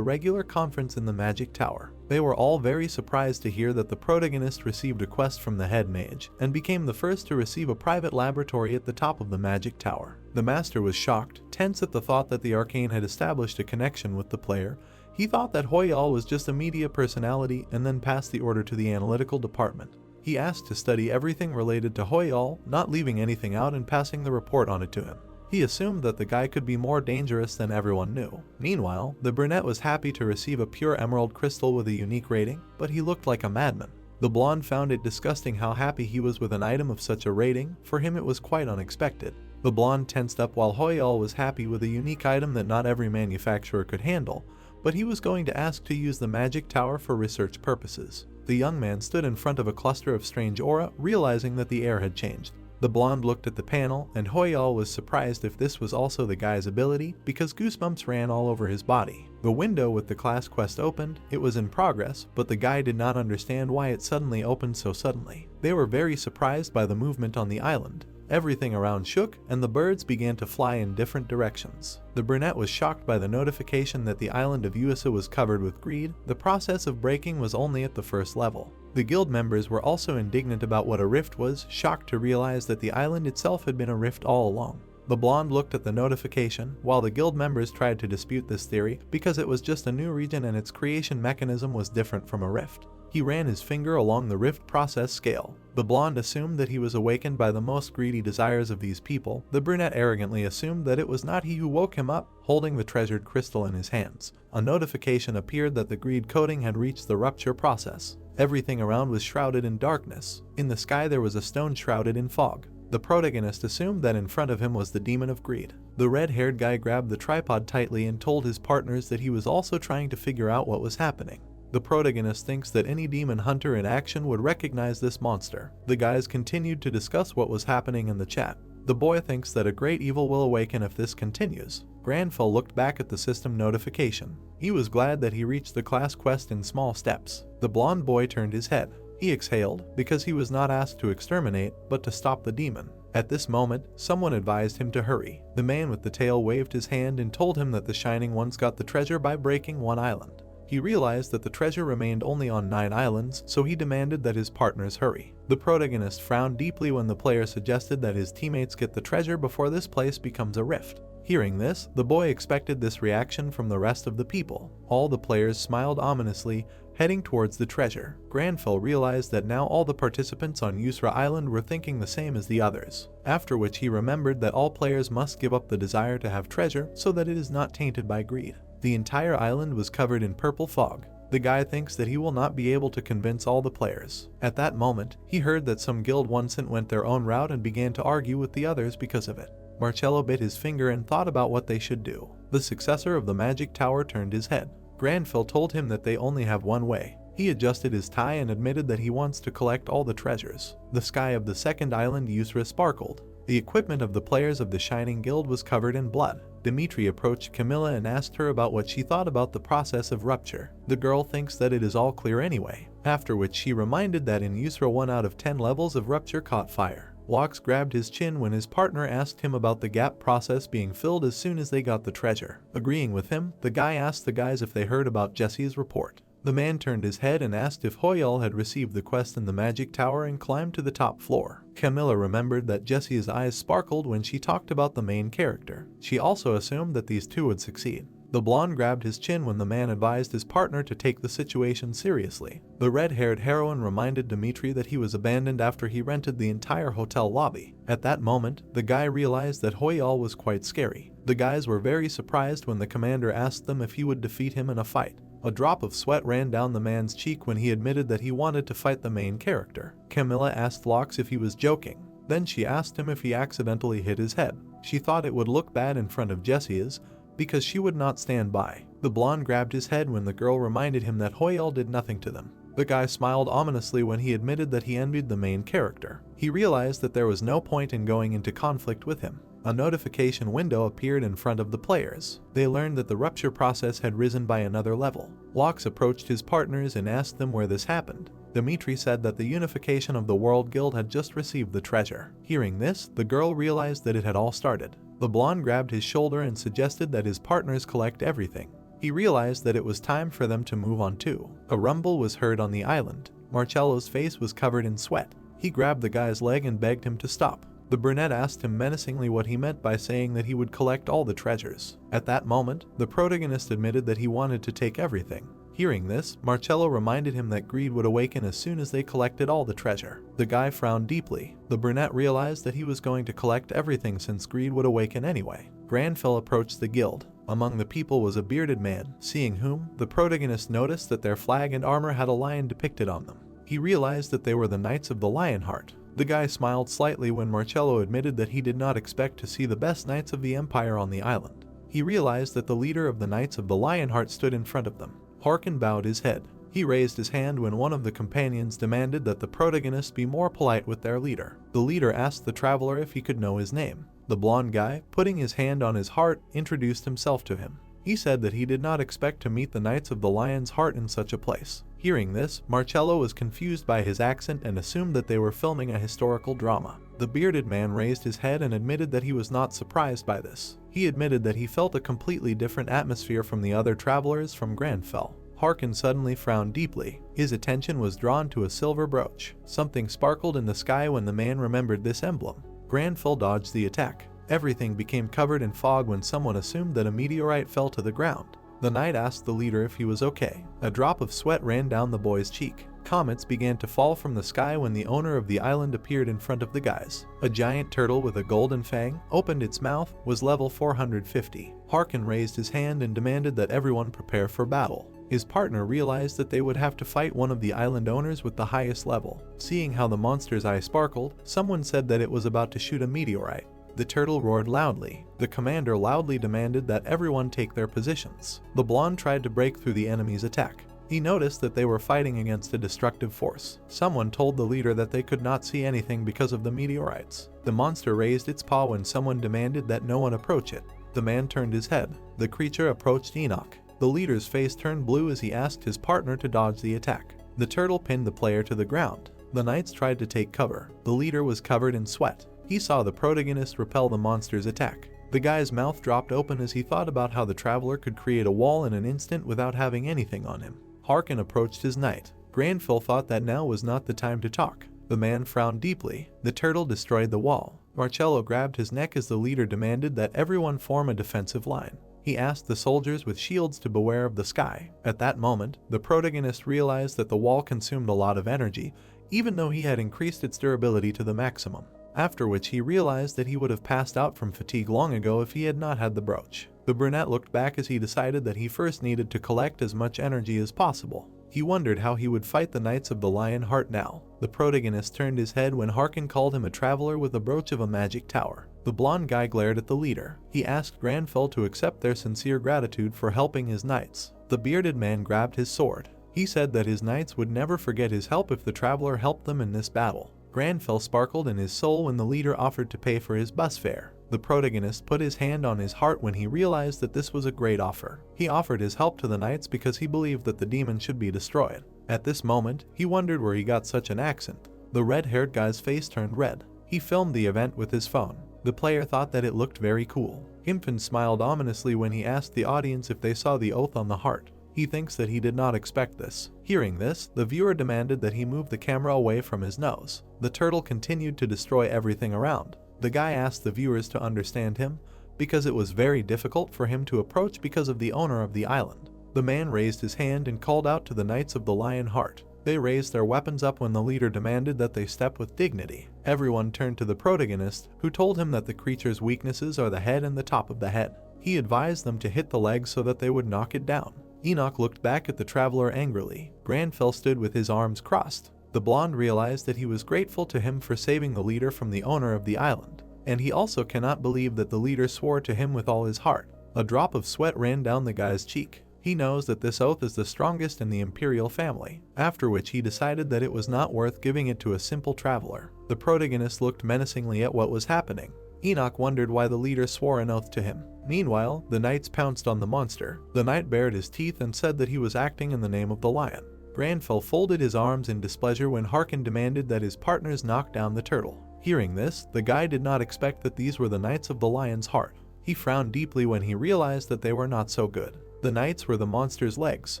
regular conference in the magic tower. They were all very surprised to hear that the protagonist received a quest from the head mage, and became the first to receive a private laboratory at the top of the magic tower. The master was shocked, tense at the thought that the arcane had established a connection with the player. He thought that Hoyal was just a media personality and then passed the order to the analytical department. He asked to study everything related to Hoyal, not leaving anything out and passing the report on it to him. He assumed that the guy could be more dangerous than everyone knew. Meanwhile, the brunette was happy to receive a pure emerald crystal with a unique rating, but he looked like a madman. The blonde found it disgusting how happy he was with an item of such a rating. For him it was quite unexpected. The blonde tensed up while Hoyal was happy with a unique item that not every manufacturer could handle, but he was going to ask to use the magic tower for research purposes. The young man stood in front of a cluster of strange aura, realizing that the air had changed. The blonde looked at the panel, and Hoyal was surprised if this was also the guy's ability, because goosebumps ran all over his body. The window with the class quest opened. It was in progress, but the guy did not understand why it suddenly opened so suddenly. They were very surprised by the movement on the island. Everything around shook, and the birds began to fly in different directions. The brunette was shocked by the notification that the island of Uisa was covered with greed. The process of breaking was only at the first level. The guild members were also indignant about what a rift was, shocked to realize that the island itself had been a rift all along. The blonde looked at the notification, while the guild members tried to dispute this theory because it was just a new region and its creation mechanism was different from a rift. He ran his finger along the rift process scale. The blonde assumed that he was awakened by the most greedy desires of these people. The brunette arrogantly assumed that it was not he who woke him up, holding the treasured crystal in his hands. A notification appeared that the greed coating had reached the rupture process. Everything around was shrouded in darkness. In the sky there was a stone shrouded in fog. The protagonist assumed that in front of him was the demon of greed. The red-haired guy grabbed the tripod tightly and told his partners that he was also trying to figure out what was happening. The protagonist thinks that any demon hunter in action would recognize this monster. The guys continued to discuss what was happening in the chat. The boy thinks that a great evil will awaken if this continues. Granfell looked back at the system notification. He was glad that he reached the class quest in small steps. The blonde boy turned his head. He exhaled, because he was not asked to exterminate, but to stop the demon. At this moment, someone advised him to hurry. The man with the tail waved his hand and told him that the Shining Ones got the treasure by breaking one island. He realized that the treasure remained only on 9 islands, so he demanded that his partners hurry. The protagonist frowned deeply when the player suggested that his teammates get the treasure before this place becomes a rift. Hearing this, the boy expected this reaction from the rest of the people. All the players smiled ominously, heading towards the treasure. Granfell realized that now all the participants on Yusra Island were thinking the same as the others, after which he remembered that all players must give up the desire to have treasure so that it is not tainted by greed. The entire island was covered in purple fog. The guy thinks that he will not be able to convince all the players. At that moment, he heard that some guild once went their own route and began to argue with the others because of it. Marcello bit his finger and thought about what they should do. The successor of the magic tower turned his head. Granfell told him that they only have one way. He adjusted his tie and admitted that he wants to collect all the treasures. The sky of the second island Yusra sparkled. The equipment of the players of the Shining Guild was covered in blood. Dimitri approached Camilla and asked her about what she thought about the process of rupture. The girl thinks that it is all clear anyway, after which she reminded that in Yusra 1 out of 10 levels of rupture caught fire. Lox grabbed his chin when his partner asked him about the gap process being filled as soon as they got the treasure. Agreeing with him, the guy asked the guys if they heard about Jesse's report. The man turned his head and asked if Hoyal had received the quest in the magic tower and climbed to the top floor. Camilla remembered that Jesse's eyes sparkled when she talked about the main character. She also assumed that these two would succeed. The blonde grabbed his chin when the man advised his partner to take the situation seriously. The red-haired heroine reminded Dimitri that he was abandoned after he rented the entire hotel lobby. At that moment, the guy realized that Hoyal was quite scary. The guys were very surprised when the commander asked them if he would defeat him in a fight. A drop of sweat ran down the man's cheek when he admitted that he wanted to fight the main character. Camilla asked Lox if he was joking. Then she asked him if he accidentally hit his head. She thought it would look bad in front of Jesse's, because she would not stand by. The blonde grabbed his head when the girl reminded him that Hoyal did nothing to them. The guy smiled ominously when he admitted that he envied the main character. He realized that there was no point in going into conflict with him. A notification window appeared in front of the players. They learned that the rupture process had risen by another level. Lox approached his partners and asked them where this happened. Dimitri said that the unification of the World Guild had just received the treasure. Hearing this, the girl realized that it had all started. The blonde grabbed his shoulder and suggested that his partners collect everything. He realized that it was time for them to move on too. A rumble was heard on the island. Marcello's face was covered in sweat. He grabbed the guy's leg and begged him to stop. The brunette asked him menacingly what he meant by saying that he would collect all the treasures. At that moment, the protagonist admitted that he wanted to take everything. Hearing this, Marcello reminded him that greed would awaken as soon as they collected all the treasure. The guy frowned deeply. The brunette realized that he was going to collect everything since greed would awaken anyway. Granfell approached the guild. Among the people was a bearded man, seeing whom, the protagonist noticed that their flag and armor had a lion depicted on them. He realized that they were the Knights of the Lionheart. The guy smiled slightly when Marcello admitted that he did not expect to see the best knights of the Empire on the island. He realized that the leader of the Knights of the Lionheart stood in front of them. Harkin bowed his head. He raised his hand when one of the companions demanded that the protagonist be more polite with their leader. The leader asked the traveler if he could know his name. The blonde guy, putting his hand on his heart, introduced himself to him. He said that he did not expect to meet the Knights of the Lion's Heart in such a place. Hearing this, Marcello was confused by his accent and assumed that they were filming a historical drama. The bearded man raised his head and admitted that he was not surprised by this. He admitted that he felt a completely different atmosphere from the other travelers from Granfell. Harkin suddenly frowned deeply. His attention was drawn to a silver brooch. Something sparkled in the sky when the man remembered this emblem. Granfell dodged the attack. Everything became covered in fog when someone assumed that a meteorite fell to the ground. The knight asked the leader if he was okay. A drop of sweat ran down the boy's cheek. Comets began to fall from the sky when the owner of the island appeared in front of the guys. A giant turtle with a golden fang opened its mouth, was level 450. Harkin raised his hand and demanded that everyone prepare for battle. His partner realized that they would have to fight one of the island owners with the highest level. Seeing how the monster's eye sparkled, someone said that it was about to shoot a meteorite. The turtle roared loudly. The commander loudly demanded that everyone take their positions. The blonde tried to break through the enemy's attack. He noticed that they were fighting against a destructive force. Someone told the leader that they could not see anything because of the meteorites. The monster raised its paw when someone demanded that no one approach it. The man turned his head. The creature approached Enoch. The leader's face turned blue as he asked his partner to dodge the attack. The turtle pinned the player to the ground. The knights tried to take cover. The leader was covered in sweat. He saw the protagonist repel the monster's attack. The guy's mouth dropped open as he thought about how the traveler could create a wall in an instant without having anything on him. Harkin approached his knight. Granville thought that now was not the time to talk. The man frowned deeply. The turtle destroyed the wall. Marcello grabbed his neck as the leader demanded that everyone form a defensive line. He asked the soldiers with shields to beware of the sky. At that moment, the protagonist realized that the wall consumed a lot of energy, even though he had increased its durability to the maximum. After which he realized that he would have passed out from fatigue long ago if he had not had the brooch. The brunette looked back as he decided that he first needed to collect as much energy as possible. He wondered how he would fight the Knights of the Lion Heart now. The protagonist turned his head when Harkin called him a traveler with a brooch of a magic tower. The blonde guy glared at the leader. He asked Granville to accept their sincere gratitude for helping his knights. The bearded man grabbed his sword. He said that his knights would never forget his help if the traveler helped them in this battle. Granville sparkled in his soul when the leader offered to pay for his bus fare. The protagonist put his hand on his heart when he realized that this was a great offer. He offered his help to the knights because he believed that the demon should be destroyed. At this moment, he wondered where he got such an accent. The red-haired guy's face turned red. He filmed the event with his phone. The player thought that it looked very cool. Infant smiled ominously when he asked the audience if they saw the oath on the heart. He thinks that he did not expect this. Hearing this, the viewer demanded that he move the camera away from his nose. The turtle continued to destroy everything around. The guy asked the viewers to understand him, because it was very difficult for him to approach because of the owner of the island. The man raised his hand and called out to the Knights of the Lion Heart. They raised their weapons up when the leader demanded that they step with dignity. Everyone turned to the protagonist, who told him that the creature's weaknesses are the head and the top of the head. He advised them to hit the legs so that they would knock it down. Enoch looked back at the traveler angrily. Granville stood with his arms crossed. The blonde realized that he was grateful to him for saving the leader from the owner of the island, and he also cannot believe that the leader swore to him with all his heart. A drop of sweat ran down the guy's cheek. He knows that this oath is the strongest in the imperial family, after which he decided that it was not worth giving it to a simple traveler. The protagonist looked menacingly at what was happening. Enoch wondered why the leader swore an oath to him. Meanwhile, the knights pounced on the monster. The knight bared his teeth and said that he was acting in the name of the lion. Granville folded his arms in displeasure when Harkin demanded that his partners knock down the turtle. Hearing this, the guy did not expect that these were the Knights of the Lion's Heart. He frowned deeply when he realized that they were not so good. The knights were the monster's legs.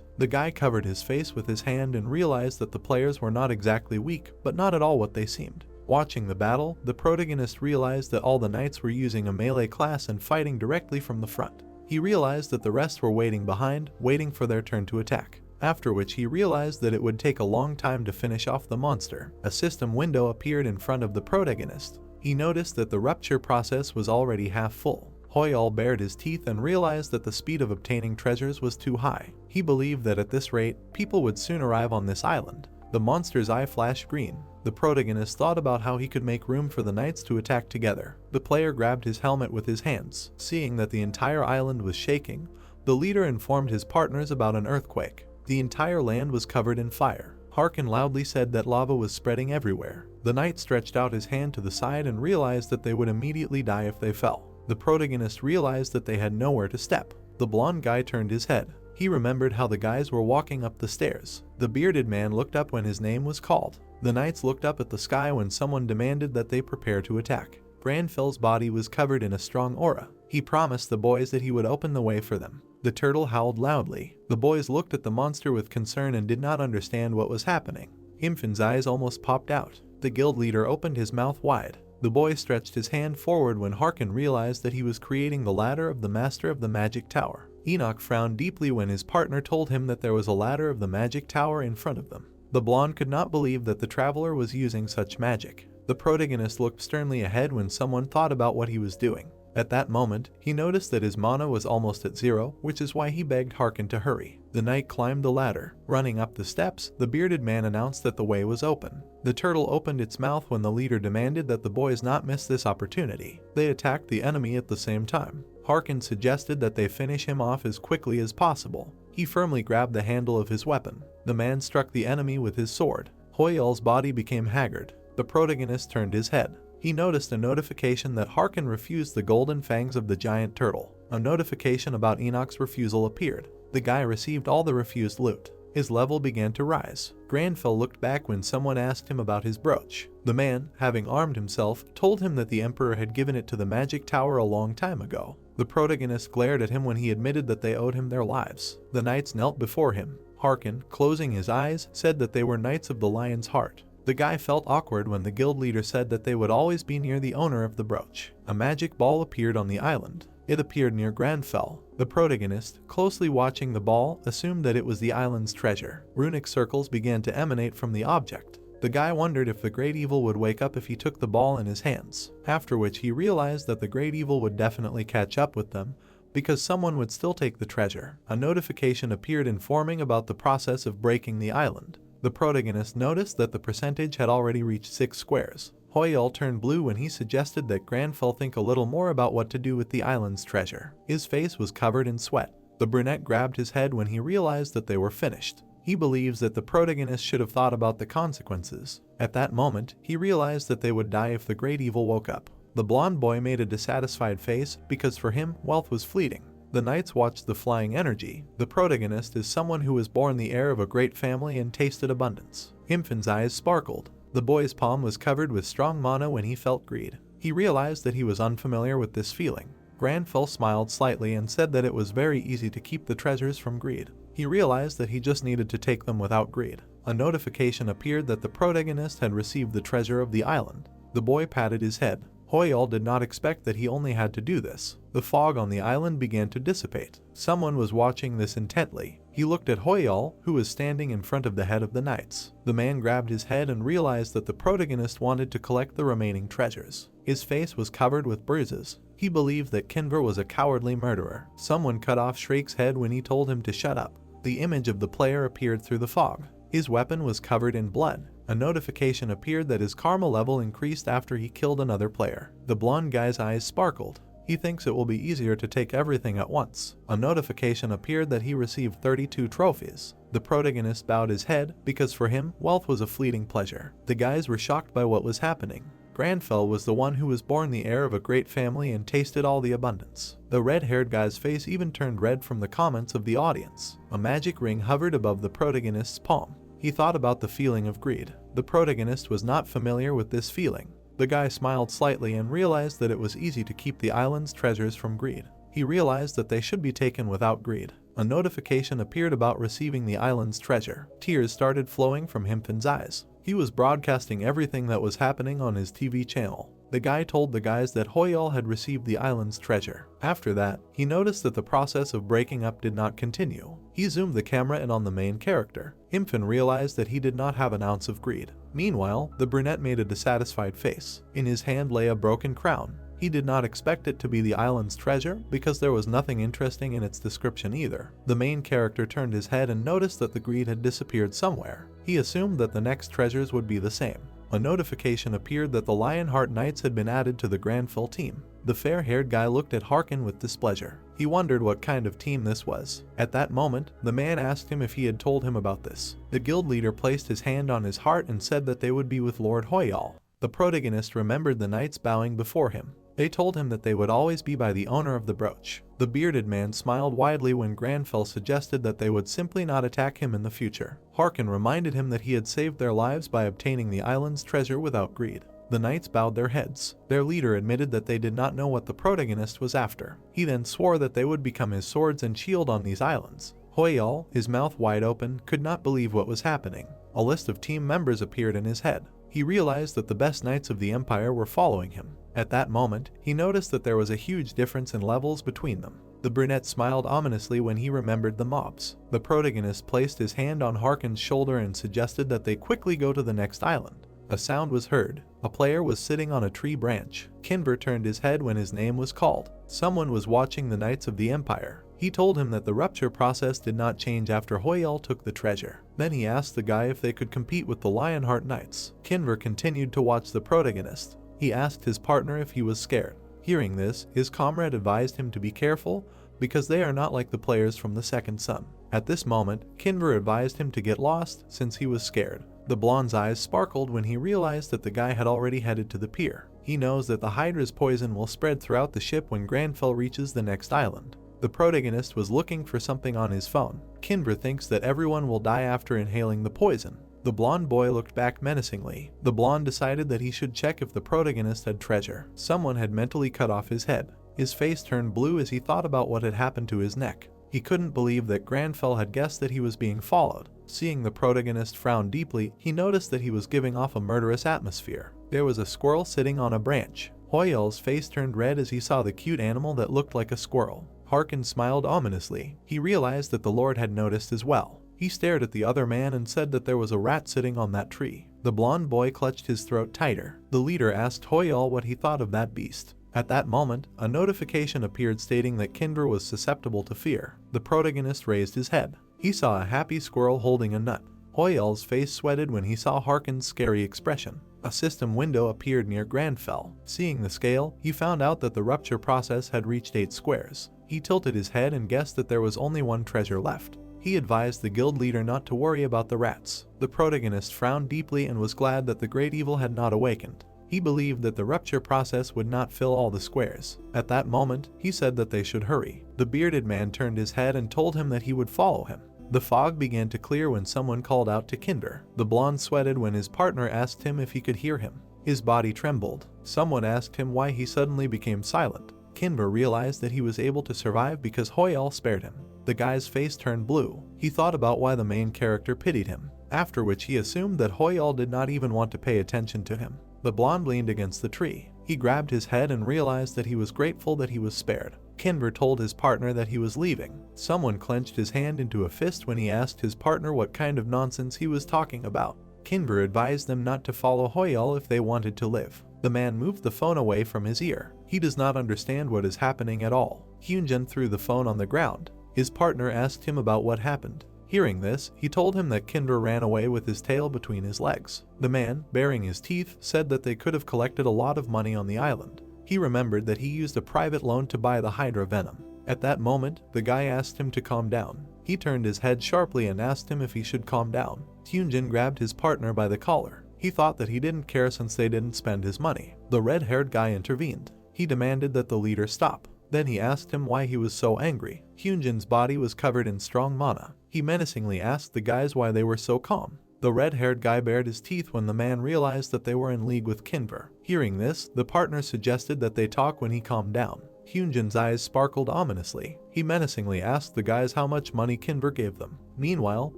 The guy covered his face with his hand and realized that the players were not exactly weak, but not at all what they seemed. Watching the battle, the protagonist realized that all the knights were using a melee class and fighting directly from the front. He realized that the rest were waiting behind, waiting for their turn to attack. After which he realized that it would take a long time to finish off the monster. A system window appeared in front of the protagonist. He noticed that the rupture process was already half full. Hoyal bared his teeth and realized that the speed of obtaining treasures was too high. He believed that at this rate, people would soon arrive on this island. The monster's eye flashed green. The protagonist thought about how he could make room for the knights to attack together. The player grabbed his helmet with his hands. Seeing that the entire island was shaking, the leader informed his partners about an earthquake. The entire land was covered in fire. Harkin loudly said that lava was spreading everywhere. The knight stretched out his hand to the side and realized that they would immediately die if they fell. The protagonist realized that they had nowhere to step. The blonde guy turned his head. He remembered how the guys were walking up the stairs. The bearded man looked up when his name was called. The knights looked up at the sky when someone demanded that they prepare to attack. Granville's body was covered in a strong aura. He promised the boys that he would open the way for them. The turtle howled loudly. The boys looked at the monster with concern and did not understand what was happening. Infin's eyes almost popped out. The guild leader opened his mouth wide. The boy stretched his hand forward when Harkin realized that he was creating the ladder of the master of the magic tower. Enoch frowned deeply when his partner told him that there was a ladder of the magic tower in front of them. The blonde could not believe that the traveler was using such magic. The protagonist looked sternly ahead when someone thought about what he was doing. At that moment, he noticed that his mana was almost at zero, which is why he begged Harkin to hurry. The knight climbed the ladder. Running up the steps, the bearded man announced that the way was open. The turtle opened its mouth when the leader demanded that the boys not miss this opportunity. They attacked the enemy at the same time. Harkin suggested that they finish him off as quickly as possible. He firmly grabbed the handle of his weapon. The man struck the enemy with his sword. Hoyal's body became haggard. The protagonist turned his head. He noticed a notification that Harkin refused the golden fangs of the giant turtle. A notification about Enoch's refusal appeared. The guy received all the refused loot. His level began to rise. Granfell looked back when someone asked him about his brooch. The man, having armed himself, told him that the Emperor had given it to the magic tower a long time ago. The protagonist glared at him when he admitted that they owed him their lives. The knights knelt before him. Harkin, closing his eyes, said that they were knights of the Lion's Heart. The guy felt awkward when the guild leader said that they would always be near the owner of the brooch. A magic ball appeared on the island. It appeared near Granfell. The protagonist, closely watching the ball, assumed that it was the island's treasure. Runic circles began to emanate from the object. The guy wondered if the Great Evil would wake up if he took the ball in his hands, after which he realized that the Great Evil would definitely catch up with them, because someone would still take the treasure. A notification appeared informing about the process of breaking the island. The protagonist noticed that the percentage had already reached 6 squares. Hoyal turned blue when he suggested that Granfell think a little more about what to do with the island's treasure. His face was covered in sweat. The brunette grabbed his head when he realized that they were finished. He believes that the protagonist should have thought about the consequences. At that moment, he realized that they would die if the Great Evil woke up. The blonde boy made a dissatisfied face because for him, wealth was fleeting. The knights watched the flying energy. The protagonist is someone who was born the heir of a great family and tasted abundance. Imphin's eyes sparkled. The boy's palm was covered with strong mana when he felt greed. He realized that he was unfamiliar with this feeling. Granfell smiled slightly and said that it was very easy to keep the treasures from greed. He realized that he just needed to take them without greed. A notification appeared that the protagonist had received the treasure of the island. The boy patted his head. Hoyal did not expect that he only had to do this. The fog on the island began to dissipate. Someone was watching this intently. He looked at Hoyal, who was standing in front of the head of the knights. The man grabbed his head and realized that the protagonist wanted to collect the remaining treasures. His face was covered with bruises. He believed that Kinver was a cowardly murderer. Someone cut off Shrake's head when he told him to shut up. The image of the player appeared through the fog. His weapon was covered in blood. A notification appeared that his karma level increased after he killed another player. The blonde guy's eyes sparkled. He thinks it will be easier to take everything at once. A notification appeared that he received 32 trophies. The protagonist bowed his head because for him, wealth was a fleeting pleasure. The guys were shocked by what was happening. Granfell was the one who was born the heir of a great family and tasted all the abundance. The red-haired guy's face even turned red from the comments of the audience. A magic ring hovered above the protagonist's palm. He thought about the feeling of greed. The protagonist was not familiar with this feeling. The guy smiled slightly and realized that it was easy to keep the island's treasures from greed. He realized that they should be taken without greed. A notification appeared about receiving the island's treasure. Tears started flowing from Himphin's eyes. He was broadcasting everything that was happening on his TV channel. The guy told the guys that Hoyal had received the island's treasure. After that, he noticed that the process of breaking up did not continue. He zoomed the camera in on the main character. Imphin realized that he did not have an ounce of greed. Meanwhile, the brunette made a dissatisfied face. In his hand lay a broken crown. He did not expect it to be the island's treasure because there was nothing interesting in its description either. The main character turned his head and noticed that the greed had disappeared somewhere. He assumed that the next treasures would be the same. A notification appeared that the Lionheart Knights had been added to the Granfell team. The fair-haired guy looked at Harkin with displeasure. He wondered what kind of team this was. At that moment, the man asked him if he had told him about this. The guild leader placed his hand on his heart and said that they would be with Lord Hoyal. The protagonist remembered the knights bowing before him. They told him that they would always be by the owner of the brooch. The bearded man smiled widely when Granfell suggested that they would simply not attack him in the future. Harkin reminded him that he had saved their lives by obtaining the island's treasure without greed. The knights bowed their heads. Their leader admitted that they did not know what the protagonist was after. He then swore that they would become his swords and shield on these islands. Hoyal, his mouth wide open, could not believe what was happening. A list of team members appeared in his head. He realized that the best knights of the Empire were following him. At that moment, he noticed that there was a huge difference in levels between them. The brunette smiled ominously when he remembered the mobs. The protagonist placed his hand on Harkin's shoulder and suggested that they quickly go to the next island. A sound was heard. A player was sitting on a tree branch. Kinver turned his head when his name was called. Someone was watching the Knights of the Empire. He told him that the rupture process did not change after Hoyal took the treasure. Then he asked the guy if they could compete with the Lionheart Knights. Kinver continued to watch the protagonist. He asked his partner if he was scared. Hearing this, his comrade advised him to be careful because they are not like the players from the Second Sun. At this moment, Kinver advised him to get lost since he was scared. The blonde's eyes sparkled when he realized that the guy had already headed to the pier. He knows that the Hydra's poison will spread throughout the ship when Granfell reaches the next island. The protagonist was looking for something on his phone. Kinver thinks that everyone will die after inhaling the poison. The blonde boy looked back menacingly. The blonde decided that he should check if the protagonist had treasure. Someone had mentally cut off his head. His face turned blue as he thought about what had happened to his neck. He couldn't believe that Granfell had guessed that he was being followed. Seeing the protagonist frown deeply, he noticed that he was giving off a murderous atmosphere. There was a squirrel sitting on a branch. Hoyal's face turned red as he saw the cute animal that looked like a squirrel. Harkin smiled ominously. He realized that the Lord had noticed as well. He stared at the other man and said that there was a rat sitting on that tree. The blonde boy clutched his throat tighter. The leader asked Hoyal what he thought of that beast. At that moment, a notification appeared stating that Kinver was susceptible to fear. The protagonist raised his head. He saw a happy squirrel holding a nut. Hoyal's face sweated when he saw Harkin's scary expression. A system window appeared near Granfell. Seeing the scale, he found out that the rupture process had reached 8 squares. He tilted his head and guessed that there was only one treasure left. He advised the guild leader not to worry about the rats. The protagonist frowned deeply and was glad that the great evil had not awakened. He believed that the rupture process would not fill all the squares. At that moment, he said that they should hurry. The bearded man turned his head and told him that he would follow him. The fog began to clear when someone called out to Kinver. The blonde sweated when his partner asked him if he could hear him. His body trembled. Someone asked him why he suddenly became silent. Kinver realized that he was able to survive because Hoyal spared him. The guy's face turned blue. He thought about why the main character pitied him, after which he assumed that Hoyal did not even want to pay attention to him. The blonde leaned against the tree. He grabbed his head and realized that he was grateful that he was spared. Kinver told his partner that he was leaving. Someone clenched his hand into a fist when he asked his partner what kind of nonsense he was talking about. Kinver advised them not to follow Hoyal if they wanted to live. The man moved the phone away from his ear. He does not understand what is happening at all. Hyunjin threw the phone on the ground. His partner asked him about what happened. Hearing this, he told him that Kinver ran away with his tail between his legs. The man, baring his teeth, said that they could have collected a lot of money on the island. He remembered that he used a private loan to buy the Hydra venom. At that moment, the guy asked him to calm down. He turned his head sharply and asked him if he should calm down. Hyunjin grabbed his partner by the collar. He thought that he didn't care since they didn't spend his money. The red-haired guy intervened. He demanded that the leader stop. Then he asked him why he was so angry. Hyunjin's body was covered in strong mana. He menacingly asked the guys why they were so calm. The red-haired guy bared his teeth when the man realized that they were in league with Kinver. Hearing this, the partner suggested that they talk when he calmed down. Hyunjin's eyes sparkled ominously. He menacingly asked the guys how much money Kinver gave them. Meanwhile,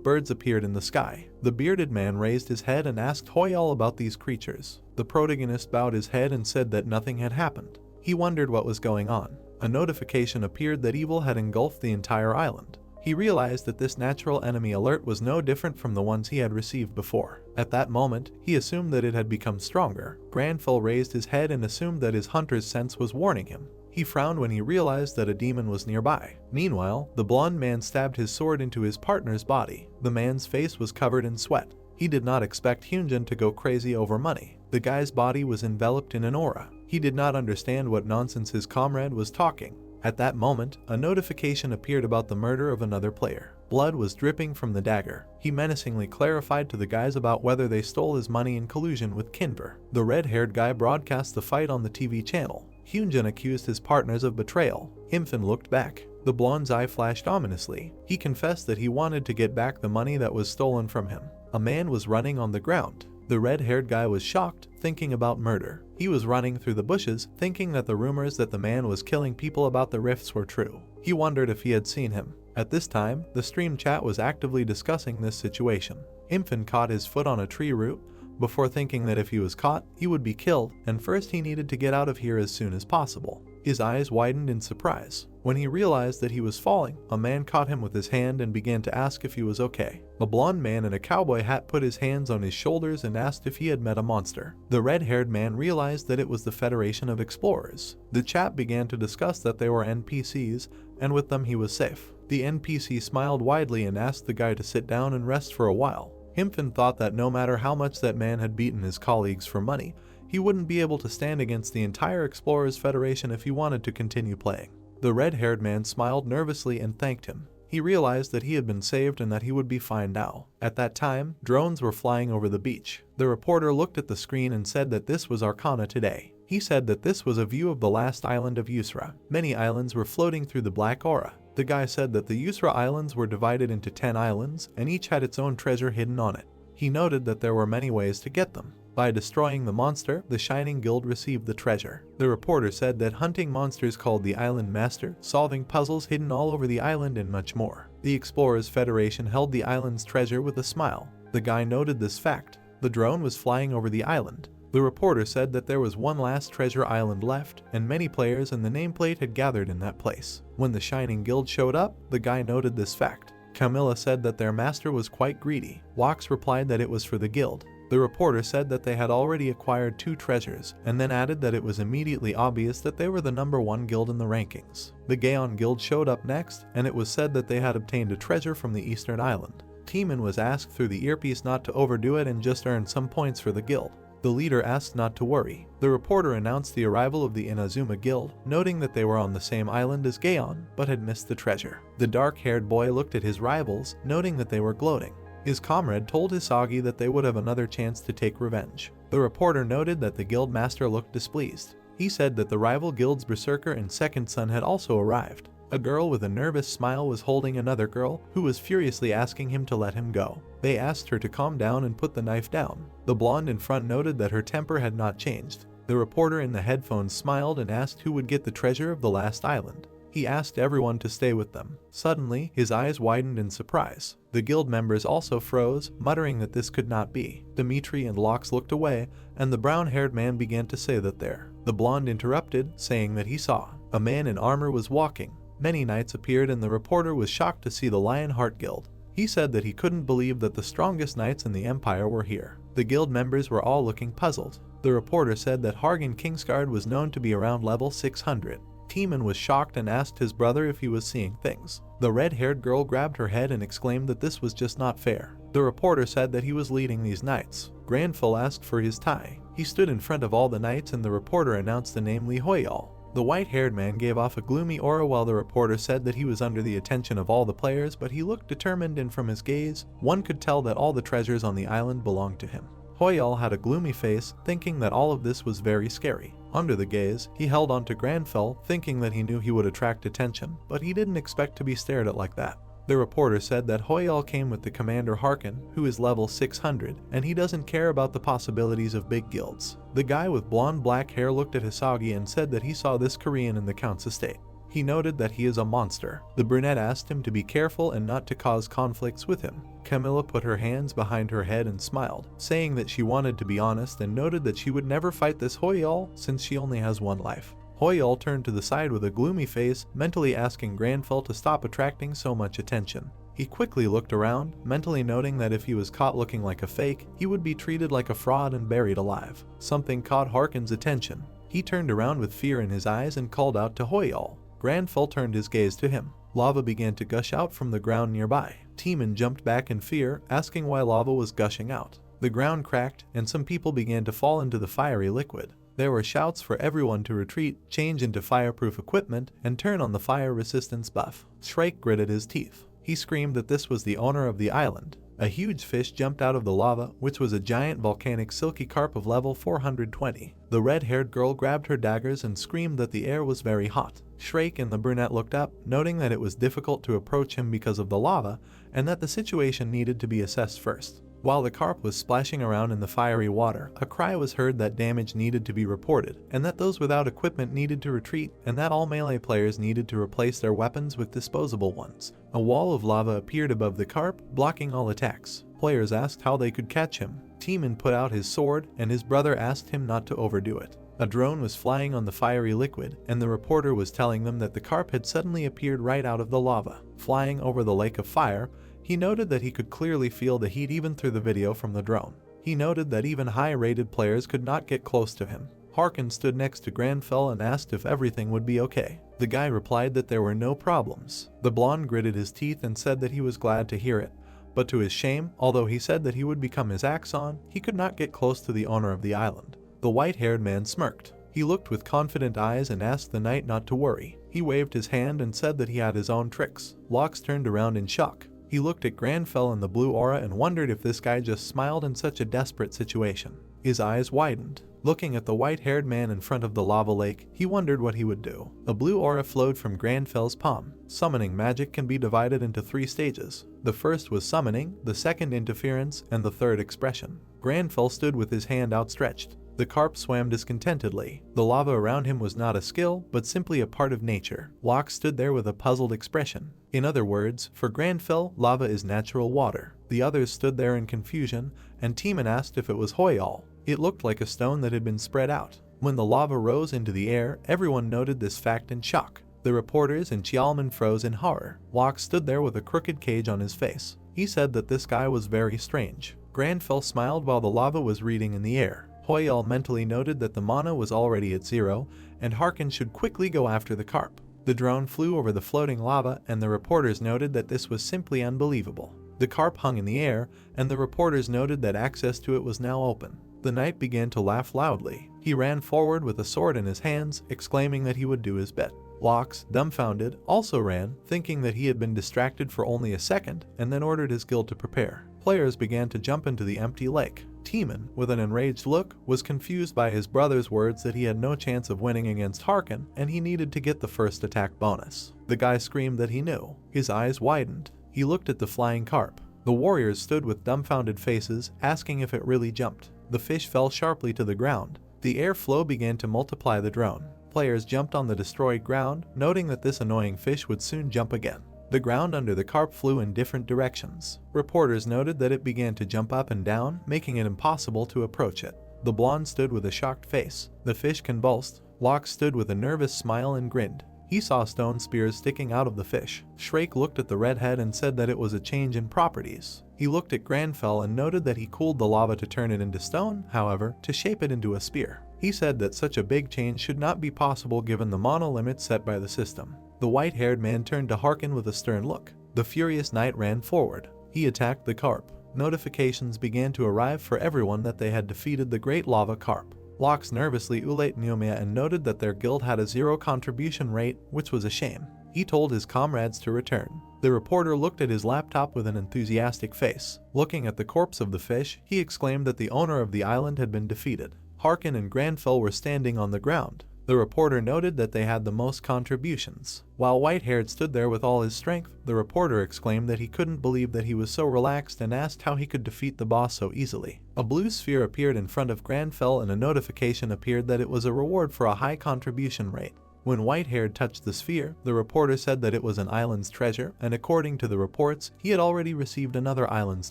birds appeared in the sky. The bearded man raised his head and asked Hoyal about these creatures. The protagonist bowed his head and said that nothing had happened. He wondered what was going on. A notification appeared that evil had engulfed the entire island. He realized that this natural enemy alert was no different from the ones he had received before. At that moment, he assumed that it had become stronger. Granfell raised his head and assumed that his hunter's sense was warning him. He frowned when he realized that a demon was nearby. Meanwhile, the blonde man stabbed his sword into his partner's body. The man's face was covered in sweat. He did not expect Hyunjin to go crazy over money. The guy's body was enveloped in an aura. He did not understand what nonsense his comrade was talking. At that moment, a notification appeared about the murder of another player. Blood was dripping from the dagger. He menacingly clarified to the guys about whether they stole his money in collusion with Kinver. The red-haired guy broadcast the fight on the TV channel. Hyunjin accused his partners of betrayal. Infin looked back. The blonde's eye flashed ominously. He confessed that he wanted to get back the money that was stolen from him. A man was running on the ground. The red-haired guy was shocked, thinking about murder. He was running through the bushes, thinking that the rumors that the man was killing people about the rifts were true. He wondered if he had seen him. At this time, the stream chat was actively discussing this situation. Infin caught his foot on a tree root, before thinking that if he was caught, he would be killed, and first he needed to get out of here as soon as possible. His eyes widened in surprise. When he realized that he was falling, a man caught him with his hand and began to ask if he was okay. A blonde man in a cowboy hat put his hands on his shoulders and asked if he had met a monster. The red-haired man realized that it was the Federation of Explorers. The chap began to discuss that they were NPCs, and with them he was safe. The NPC smiled widely and asked the guy to sit down and rest for a while. Himphin thought that no matter how much that man had beaten his colleagues for money, he wouldn't be able to stand against the entire Explorers Federation if he wanted to continue playing. The red-haired man smiled nervously and thanked him. He realized that he had been saved and that he would be fine now. At that time, drones were flying over the beach. The reporter looked at the screen and said that this was Arcana today. He said that this was a view of the last island of Yusra. Many islands were floating through the black aura. The guy said that the Yusra Islands were divided into 10 islands, and each had its own treasure hidden on it. He noted that there were many ways to get them. By destroying the monster, the Shining Guild received the treasure. The reporter said that hunting monsters called the Island Master, solving puzzles hidden all over the island, and much more. The Explorers Federation held the island's treasure with a smile. The guy noted this fact. The drone was flying over the island. The reporter said that there was one last treasure island left, and many players and the nameplate had gathered in that place. When the Shining Guild showed up, the guy noted this fact. Camilla said that their master was quite greedy. Wax replied that it was for the guild. The reporter said that they had already acquired 2 treasures, and then added that it was immediately obvious that they were the #1 guild in the rankings. The Gaon Guild showed up next, and it was said that they had obtained a treasure from the Eastern Island. Teeman was asked through the earpiece not to overdo it and just earn some points for the guild. The leader asked not to worry. The reporter announced the arrival of the Inazuma Guild, noting that they were on the same island as Gaon, but had missed the treasure. The dark-haired boy looked at his rivals, noting that they were gloating. His comrade told Hisagi that they would have another chance to take revenge. The reporter noted that the guild master looked displeased. He said that the rival guild's berserker and second son had also arrived. A girl with a nervous smile was holding another girl, who was furiously asking him to let him go. They asked her to calm down and put the knife down. The blonde in front noted that her temper had not changed. The reporter in the headphones smiled and asked who would get the treasure of the last island. He asked everyone to stay with them. Suddenly, his eyes widened in surprise. The guild members also froze, muttering that this could not be. Dimitri and Lox looked away, and the brown-haired man began to say that there. The blonde interrupted, saying that he saw. A man in armor was walking. Many knights appeared, and the reporter was shocked to see the Lionheart Guild. He said that he couldn't believe that the strongest knights in the Empire were here. The guild members were all looking puzzled. The reporter said that Hargan Kingsguard was known to be around level 600. Teeman was shocked and asked his brother if he was seeing things. The red-haired girl grabbed her head and exclaimed that this was just not fair. The reporter said that he was leading these knights. Granful asked for his tie. He stood in front of all the knights, and the reporter announced the name Li Hoyal. The white-haired man gave off a gloomy aura while the reporter said that he was under the attention of all the players, but he looked determined, and from his gaze, one could tell that all the treasures on the island belonged to him. Hoyal had a gloomy face, thinking that all of this was very scary. Under the gaze, he held on to Granfell, thinking that he knew he would attract attention, but he didn't expect to be stared at like that. The reporter said that Hoyal came with the commander Harkin, who is level 600, and he doesn't care about the possibilities of big guilds. The guy with blonde black hair looked at Hisagi and said that he saw this Korean in the Count's estate. He noted that he is a monster. The brunette asked him to be careful and not to cause conflicts with him. Camilla put her hands behind her head and smiled, saying that she wanted to be honest, and noted that she would never fight this Hoyal since she only has one life. Hoyal turned to the side with a gloomy face, mentally asking Granfell to stop attracting so much attention. He quickly looked around, mentally noting that if he was caught looking like a fake, he would be treated like a fraud and buried alive. Something caught Harkin's attention. He turned around with fear in his eyes and called out to Hoyal. Granfell turned his gaze to him. Lava began to gush out from the ground nearby. Teeman jumped back in fear, asking why lava was gushing out. The ground cracked, and some people began to fall into the fiery liquid. There were shouts for everyone to retreat, change into fireproof equipment, and turn on the fire resistance buff. Shrike gritted his teeth. He screamed that this was the owner of the island. A huge fish jumped out of the lava, which was a giant volcanic silky carp of level 420. The red-haired girl grabbed her daggers and screamed that the air was very hot. Shrike and the brunette looked up, noting that it was difficult to approach him because of the lava, and that the situation needed to be assessed first. While the carp was splashing around in the fiery water, a cry was heard that damage needed to be reported, and that those without equipment needed to retreat, and that all melee players needed to replace their weapons with disposable ones. A wall of lava appeared above the carp, blocking all attacks. Players asked how they could catch him. Timon put out his sword, and his brother asked him not to overdo it. A drone was flying on the fiery liquid, and the reporter was telling them that the carp had suddenly appeared right out of the lava. Flying over the lake of fire, he noted that he could clearly feel the heat even through the video from the drone. He noted that even high-rated players could not get close to him. Harkin stood next to Granfell and asked if everything would be okay. The guy replied that there were no problems. The blonde gritted his teeth and said that he was glad to hear it. But to his shame, although he said that he would become his Axon, he could not get close to the owner of the island. The white-haired man smirked. He looked with confident eyes and asked the knight not to worry. He waved his hand and said that he had his own tricks. Lox turned around in shock. He looked at Granfell and the blue aura and wondered if this guy just smiled in such a desperate situation. His eyes widened. Looking at the white-haired man in front of the lava lake, he wondered what he would do. A blue aura flowed from Granfell's palm. Summoning magic can be divided into 3 stages. The first was summoning, the second interference, and the third expression. Granfell stood with his hand outstretched. The carp swam discontentedly. The lava around him was not a skill, but simply a part of nature. Lox stood there with a puzzled expression. In other words, for Granfell, lava is natural water. The others stood there in confusion, and Timon asked if it was Hoyal. It looked like a stone that had been spread out. When the lava rose into the air, everyone noted this fact in shock. The reporters and Xiaoman froze in horror. Lox stood there with a crooked cage on his face. He said that this guy was very strange. Granfell smiled while the lava was reading in the air. Hoyal mentally noted that the mana was already at 0, and Harkin should quickly go after the carp. The drone flew over the floating lava, and the reporters noted that this was simply unbelievable. The carp hung in the air, and the reporters noted that access to it was now open. The knight began to laugh loudly. He ran forward with a sword in his hands, exclaiming that he would do his bit. Lox, dumbfounded, also ran, thinking that he had been distracted for only a second, and then ordered his guild to prepare. Players began to jump into the empty lake. Timon, with an enraged look, was confused by his brother's words that he had no chance of winning against Harkin, and he needed to get the first attack bonus. The guy screamed that he knew. His eyes widened. He looked at the flying carp. The warriors stood with dumbfounded faces, asking if it really jumped. The fish fell sharply to the ground. The airflow began to multiply the drone. Players jumped on the destroyed ground, noting that this annoying fish would soon jump again. The ground under the carp flew in different directions. Reporters noted that it began to jump up and down, making it impossible to approach it. The blonde stood with a shocked face. The fish convulsed. Lox stood with a nervous smile and grinned. He saw stone spears sticking out of the fish. Shrake looked at the redhead and said that it was a change in properties. He looked at Granfell and noted that he cooled the lava to turn it into stone, however, to shape it into a spear. He said that such a big change should not be possible given the mana limit set by the system. The white-haired man turned to Harkin with a stern look. The furious knight ran forward. He attacked the carp. Notifications began to arrive for everyone that they had defeated the great lava carp. Lox nervously ulate Neumia and noted that their guild had a 0 contribution rate, which was a shame. He told his comrades to return. The reporter looked at his laptop with an enthusiastic face. Looking at the corpse of the fish, he exclaimed that the owner of the island had been defeated. Harkin and Granfell were standing on the ground. The reporter noted that they had the most contributions. While Whitehaired stood there with all his strength, the reporter exclaimed that he couldn't believe that he was so relaxed and asked how he could defeat the boss so easily. A blue sphere appeared in front of Granfell and a notification appeared that it was a reward for a high contribution rate. When Whitehaired touched the sphere, the reporter said that it was an island's treasure, and according to the reports, he had already received another island's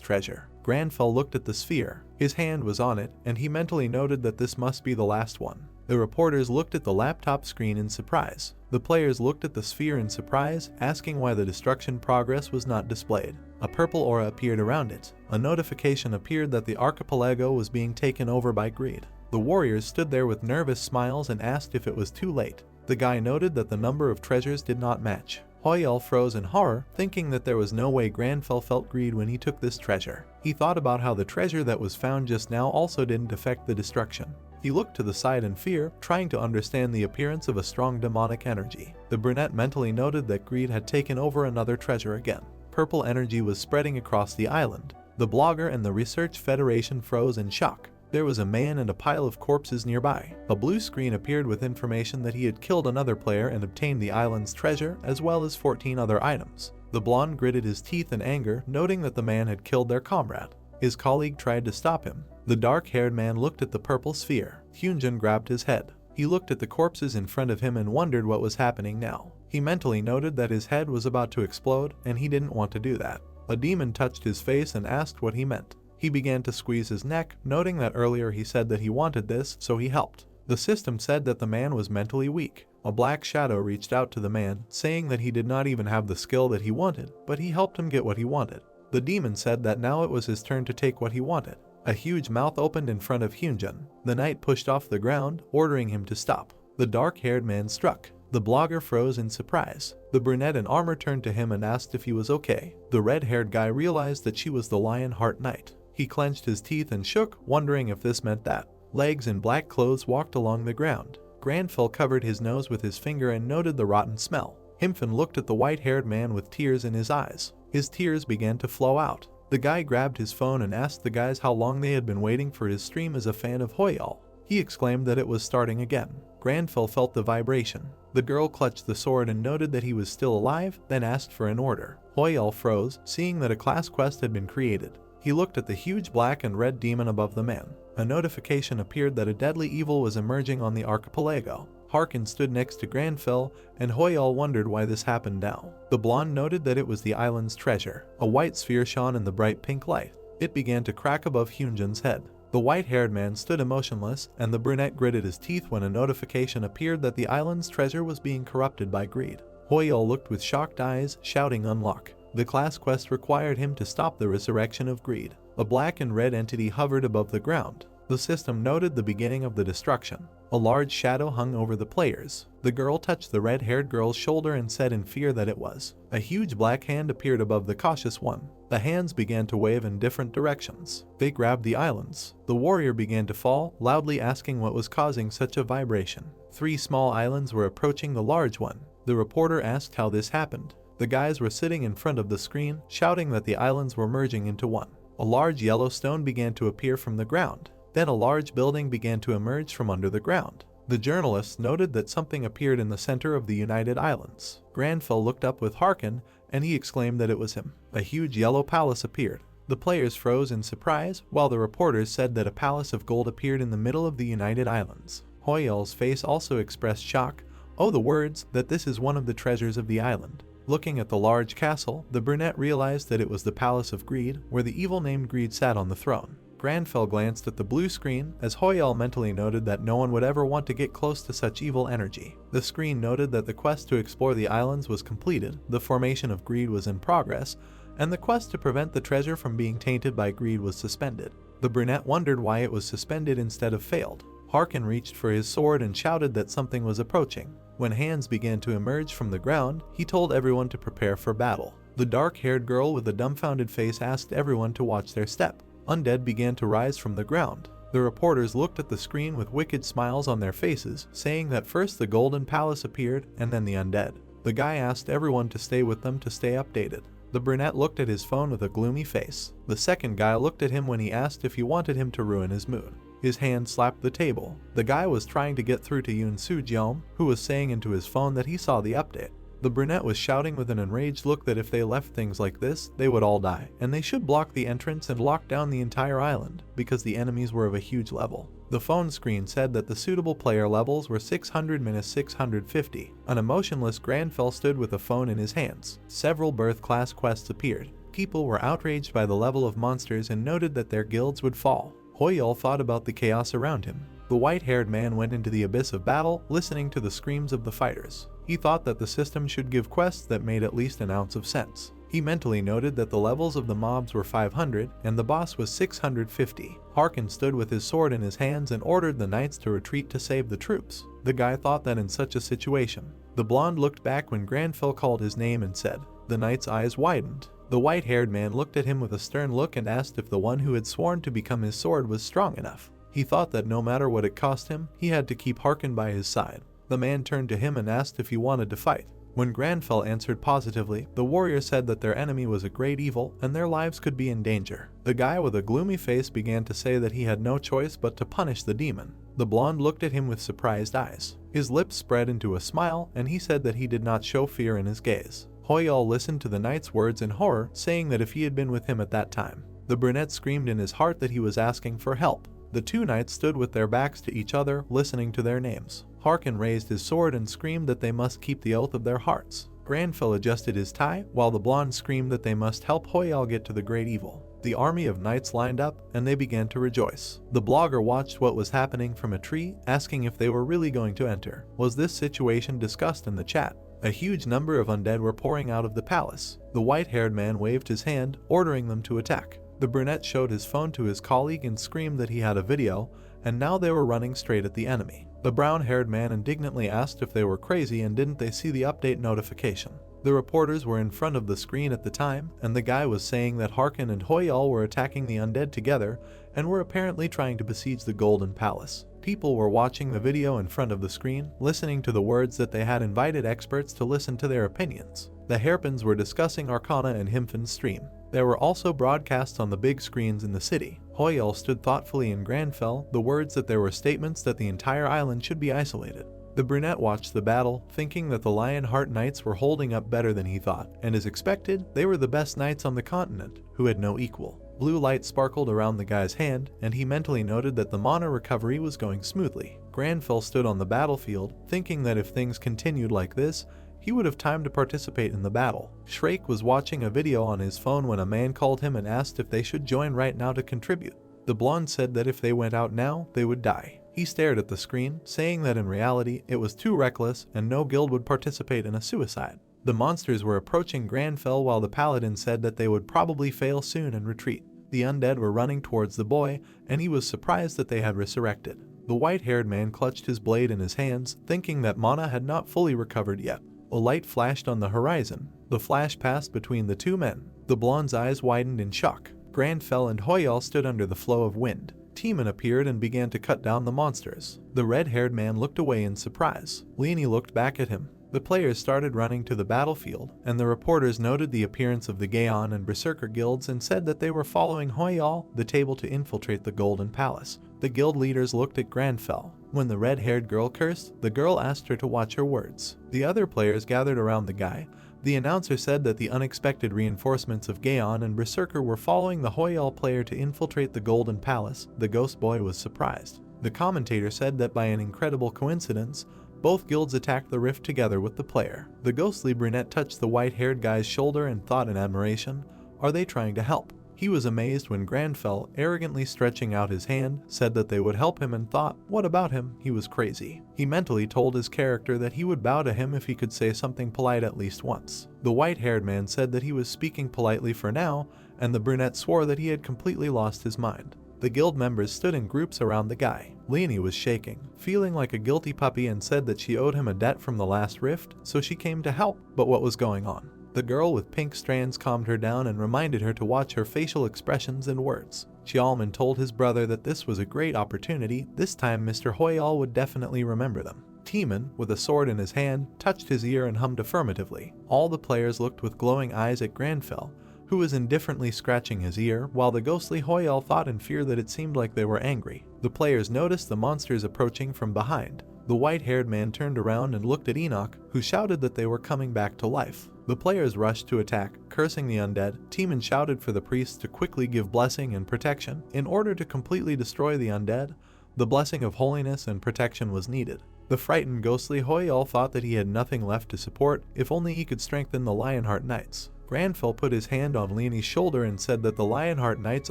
treasure. Granfell looked at the sphere. His hand was on it, and he mentally noted that this must be the last one. The reporters looked at the laptop screen in surprise. The players looked at the sphere in surprise, asking why the destruction progress was not displayed. A purple aura appeared around it. A notification appeared that the archipelago was being taken over by greed. The warriors stood there with nervous smiles and asked if it was too late. The guy noted that the number of treasures did not match. Hoyel froze in horror, thinking that there was no way Granfell felt greed when he took this treasure. He thought about how the treasure that was found just now also didn't affect the destruction. He looked to the side in fear, trying to understand the appearance of a strong demonic energy. The brunette mentally noted that greed had taken over another treasure again. Purple energy was spreading across the island. The blogger and the Research Federation froze in shock. There was a man and a pile of corpses nearby. A blue screen appeared with information that he had killed another player and obtained the island's treasure, as well as 14 other items. The blonde gritted his teeth in anger, noting that the man had killed their comrade. His colleague tried to stop him. The dark-haired man looked at the purple sphere. Hyunjin grabbed his head. He looked at the corpses in front of him and wondered what was happening now. He mentally noted that his head was about to explode, and he didn't want to do that. A demon touched his face and asked what he meant. He began to squeeze his neck, noting that earlier he said that he wanted this, so he helped. The system said that the man was mentally weak. A black shadow reached out to the man, saying that he did not even have the skill that he wanted, but he helped him get what he wanted. The demon said that now it was his turn to take what he wanted. A huge mouth opened in front of Hyunjin. The knight pushed off the ground, ordering him to stop. The dark-haired man struck. The blogger froze in surprise. The brunette in armor turned to him and asked if he was okay. The red-haired guy realized that she was the Lionheart Knight. He clenched his teeth and shook, wondering if this meant that. Legs in black clothes walked along the ground. Granfell covered his nose with his finger and noted the rotten smell. Himfen looked at the white-haired man with tears in his eyes. His tears began to flow out. The guy grabbed his phone and asked the guys how long they had been waiting for his stream as a fan of Hoyal. He exclaimed that it was starting again. Granfell felt the vibration. The girl clutched the sword and noted that he was still alive, then asked for an order. Hoyal froze, seeing that a class quest had been created. He looked at the huge black and red demon above the man. A notification appeared that a deadly evil was emerging on the archipelago. Harkin stood next to Granfell, and Hoyal wondered why this happened now. The blonde noted that it was the island's treasure. A white sphere shone in the bright pink light. It began to crack above Hyunjin's head. The white-haired man stood emotionless, and the brunette gritted his teeth when a notification appeared that the island's treasure was being corrupted by greed. Hoyal looked with shocked eyes, shouting unlock. The class quest required him to stop the resurrection of greed. A black and red entity hovered above the ground. The system noted the beginning of the destruction. A large shadow hung over the players. The girl touched the red-haired girl's shoulder and said in fear that it was. A huge black hand appeared above the cautious one. The hands began to wave in different directions. They grabbed the islands. The warrior began to fall, loudly asking what was causing such a vibration. 3 small islands were approaching the large one. The reporter asked how this happened. The guys were sitting in front of the screen, shouting that the islands were merging into one. A large yellow stone began to appear from the ground. Then a large building began to emerge from under the ground. The journalists noted that something appeared in the center of the United Islands. Granfell looked up with Harkin, and he exclaimed that it was him. A huge yellow palace appeared. The players froze in surprise, while the reporters said that a palace of gold appeared in the middle of the United Islands. Hoyal's face also expressed shock. Oh, the words, that this is one of the treasures of the island. Looking at the large castle, the brunette realized that it was the Palace of Greed, where the evil named Greed sat on the throne. Granfell glanced at the blue screen, as Hoyal mentally noted that no one would ever want to get close to such evil energy. The screen noted that the quest to explore the islands was completed, the formation of Greed was in progress, and the quest to prevent the treasure from being tainted by greed was suspended. The brunette wondered why it was suspended instead of failed. Harkin reached for his sword and shouted that something was approaching. When hands began to emerge from the ground, he told everyone to prepare for battle. The dark-haired girl with a dumbfounded face asked everyone to watch their step. Undead began to rise from the ground. The reporters looked at the screen with wicked smiles on their faces, saying that first the Golden Palace appeared and then the undead. The guy asked everyone to stay with them to stay updated. The brunette looked at his phone with a gloomy face. The second guy looked at him when he asked if he wanted him to ruin his mood. His hand slapped the table. The guy was trying to get through to Yoon Soo-jeom, who was saying into his phone that he saw the update. The brunette was shouting with an enraged look that if they left things like this, they would all die, and they should block the entrance and lock down the entire island, because the enemies were of a huge level. The phone screen said that the suitable player levels were 600-650. An emotionless Granfell stood with a phone in his hands. Several birth class quests appeared. People were outraged by the level of monsters and noted that their guilds would fall. Hoyal thought about the chaos around him. The white-haired man went into the abyss of battle, listening to the screams of the fighters. He thought that the system should give quests that made at least an ounce of sense. He mentally noted that the levels of the mobs were 500 and the boss was 650. Harkin stood with his sword in his hands and ordered the knights to retreat to save the troops. The guy thought that in such a situation. The blonde looked back when Granfell called his name and said. The knight's eyes widened. The white-haired man looked at him with a stern look and asked if the one who had sworn to become his sword was strong enough. He thought that no matter what it cost him, he had to keep Harkin by his side. The man turned to him and asked if he wanted to fight. When Granfell answered positively, the warrior said that their enemy was a great evil and their lives could be in danger. The guy with a gloomy face began to say that he had no choice but to punish the demon. The blonde looked at him with surprised eyes. His lips spread into a smile, and he said that he did not show fear in his gaze. Hoyal listened to the knight's words in horror, saying that if he had been with him at that time. The brunette screamed in his heart that he was asking for help. The two knights stood with their backs to each other, listening to their names. Harkin raised his sword and screamed that they must keep the oath of their hearts. Granfell adjusted his tie, while the blonde screamed that they must help Hoyal get to the great evil. The army of knights lined up, and they began to rejoice. The blogger watched what was happening from a tree, asking if they were really going to enter. Was this situation discussed in the chat? A huge number of undead were pouring out of the palace. The white-haired man waved his hand, ordering them to attack. The brunette showed his phone to his colleague and screamed that he had a video, and now they were running straight at the enemy. The brown-haired man indignantly asked if they were crazy and didn't they see the update notification. The reporters were in front of the screen at the time, and the guy was saying that Harkin and Hoyal were attacking the undead together and were apparently trying to besiege the Golden Palace. People were watching the video in front of the screen, listening to the words that they had invited experts to listen to their opinions. The hairpins were discussing Arcana and Himfin's stream. There were also broadcasts on the big screens in the city. Hoyal stood thoughtfully in Granfell, the words that there were statements that the entire island should be isolated. The brunette watched the battle, thinking that the Lionheart Knights were holding up better than he thought, and as expected, they were the best knights on the continent, who had no equal. Blue light sparkled around the guy's hand, and he mentally noted that the mana recovery was going smoothly. Granfell stood on the battlefield, thinking that if things continued like this, he would have time to participate in the battle. Shrake was watching a video on his phone when a man called him and asked if they should join right now to contribute. The blonde said that if they went out now, they would die. He stared at the screen, saying that in reality, it was too reckless and no guild would participate in a suicide. The monsters were approaching Granfell while the paladin said that they would probably fail soon and retreat. The undead were running towards the boy, and he was surprised that they had resurrected. The white-haired man clutched his blade in his hands, thinking that mana had not fully recovered yet. A light flashed on the horizon. The flash passed between the two men. The blonde's eyes widened in shock. Granfell and Hoyal stood under the flow of wind. Timon appeared and began to cut down the monsters. The red-haired man looked away in surprise. Leonie looked back at him. The players started running to the battlefield, and the reporters noted the appearance of the Gaon and Berserker guilds and said that they were following Hoyal, the table to infiltrate the Golden Palace. The guild leaders looked at Granfell. When the red-haired girl cursed, the girl asked her to watch her words. The other players gathered around the guy. The announcer said that the unexpected reinforcements of Gaon and Berserker were following the Hoyal player to infiltrate the Golden Palace. The ghost boy was surprised. The commentator said that by an incredible coincidence, both guilds attacked the rift together with the player. The ghostly brunette touched the white-haired guy's shoulder and thought in admiration, "Are they trying to help?" He was amazed when Granfell, arrogantly stretching out his hand, said that they would help him and thought, what about him? He was crazy. He mentally told his character that he would bow to him if he could say something polite at least once. The white-haired man said that he was speaking politely for now, and the brunette swore that he had completely lost his mind. The guild members stood in groups around the guy. Leonie was shaking, feeling like a guilty puppy, and said that she owed him a debt from the last rift, so she came to help. But what was going on? The girl with pink strands calmed her down and reminded her to watch her facial expressions and words. Xiaoman told his brother that this was a great opportunity. This time Mr. Hoyal would definitely remember them. Timon, with a sword in his hand, touched his ear and hummed affirmatively. All the players looked with glowing eyes at Granfell, who was indifferently scratching his ear, while the ghostly Hoyal thought in fear that it seemed like they were angry. The players noticed the monsters approaching from behind. The white-haired man turned around and looked at Enoch, who shouted that they were coming back to life. The players rushed to attack, cursing the undead. Timon shouted for the priests to quickly give blessing and protection. In order to completely destroy the undead, the blessing of holiness and protection was needed. The frightened ghostly Hoyal thought that he had nothing left to support, if only he could strengthen the Lionheart Knights. Granfell put his hand on Leonie's shoulder and said that the Lionheart Knights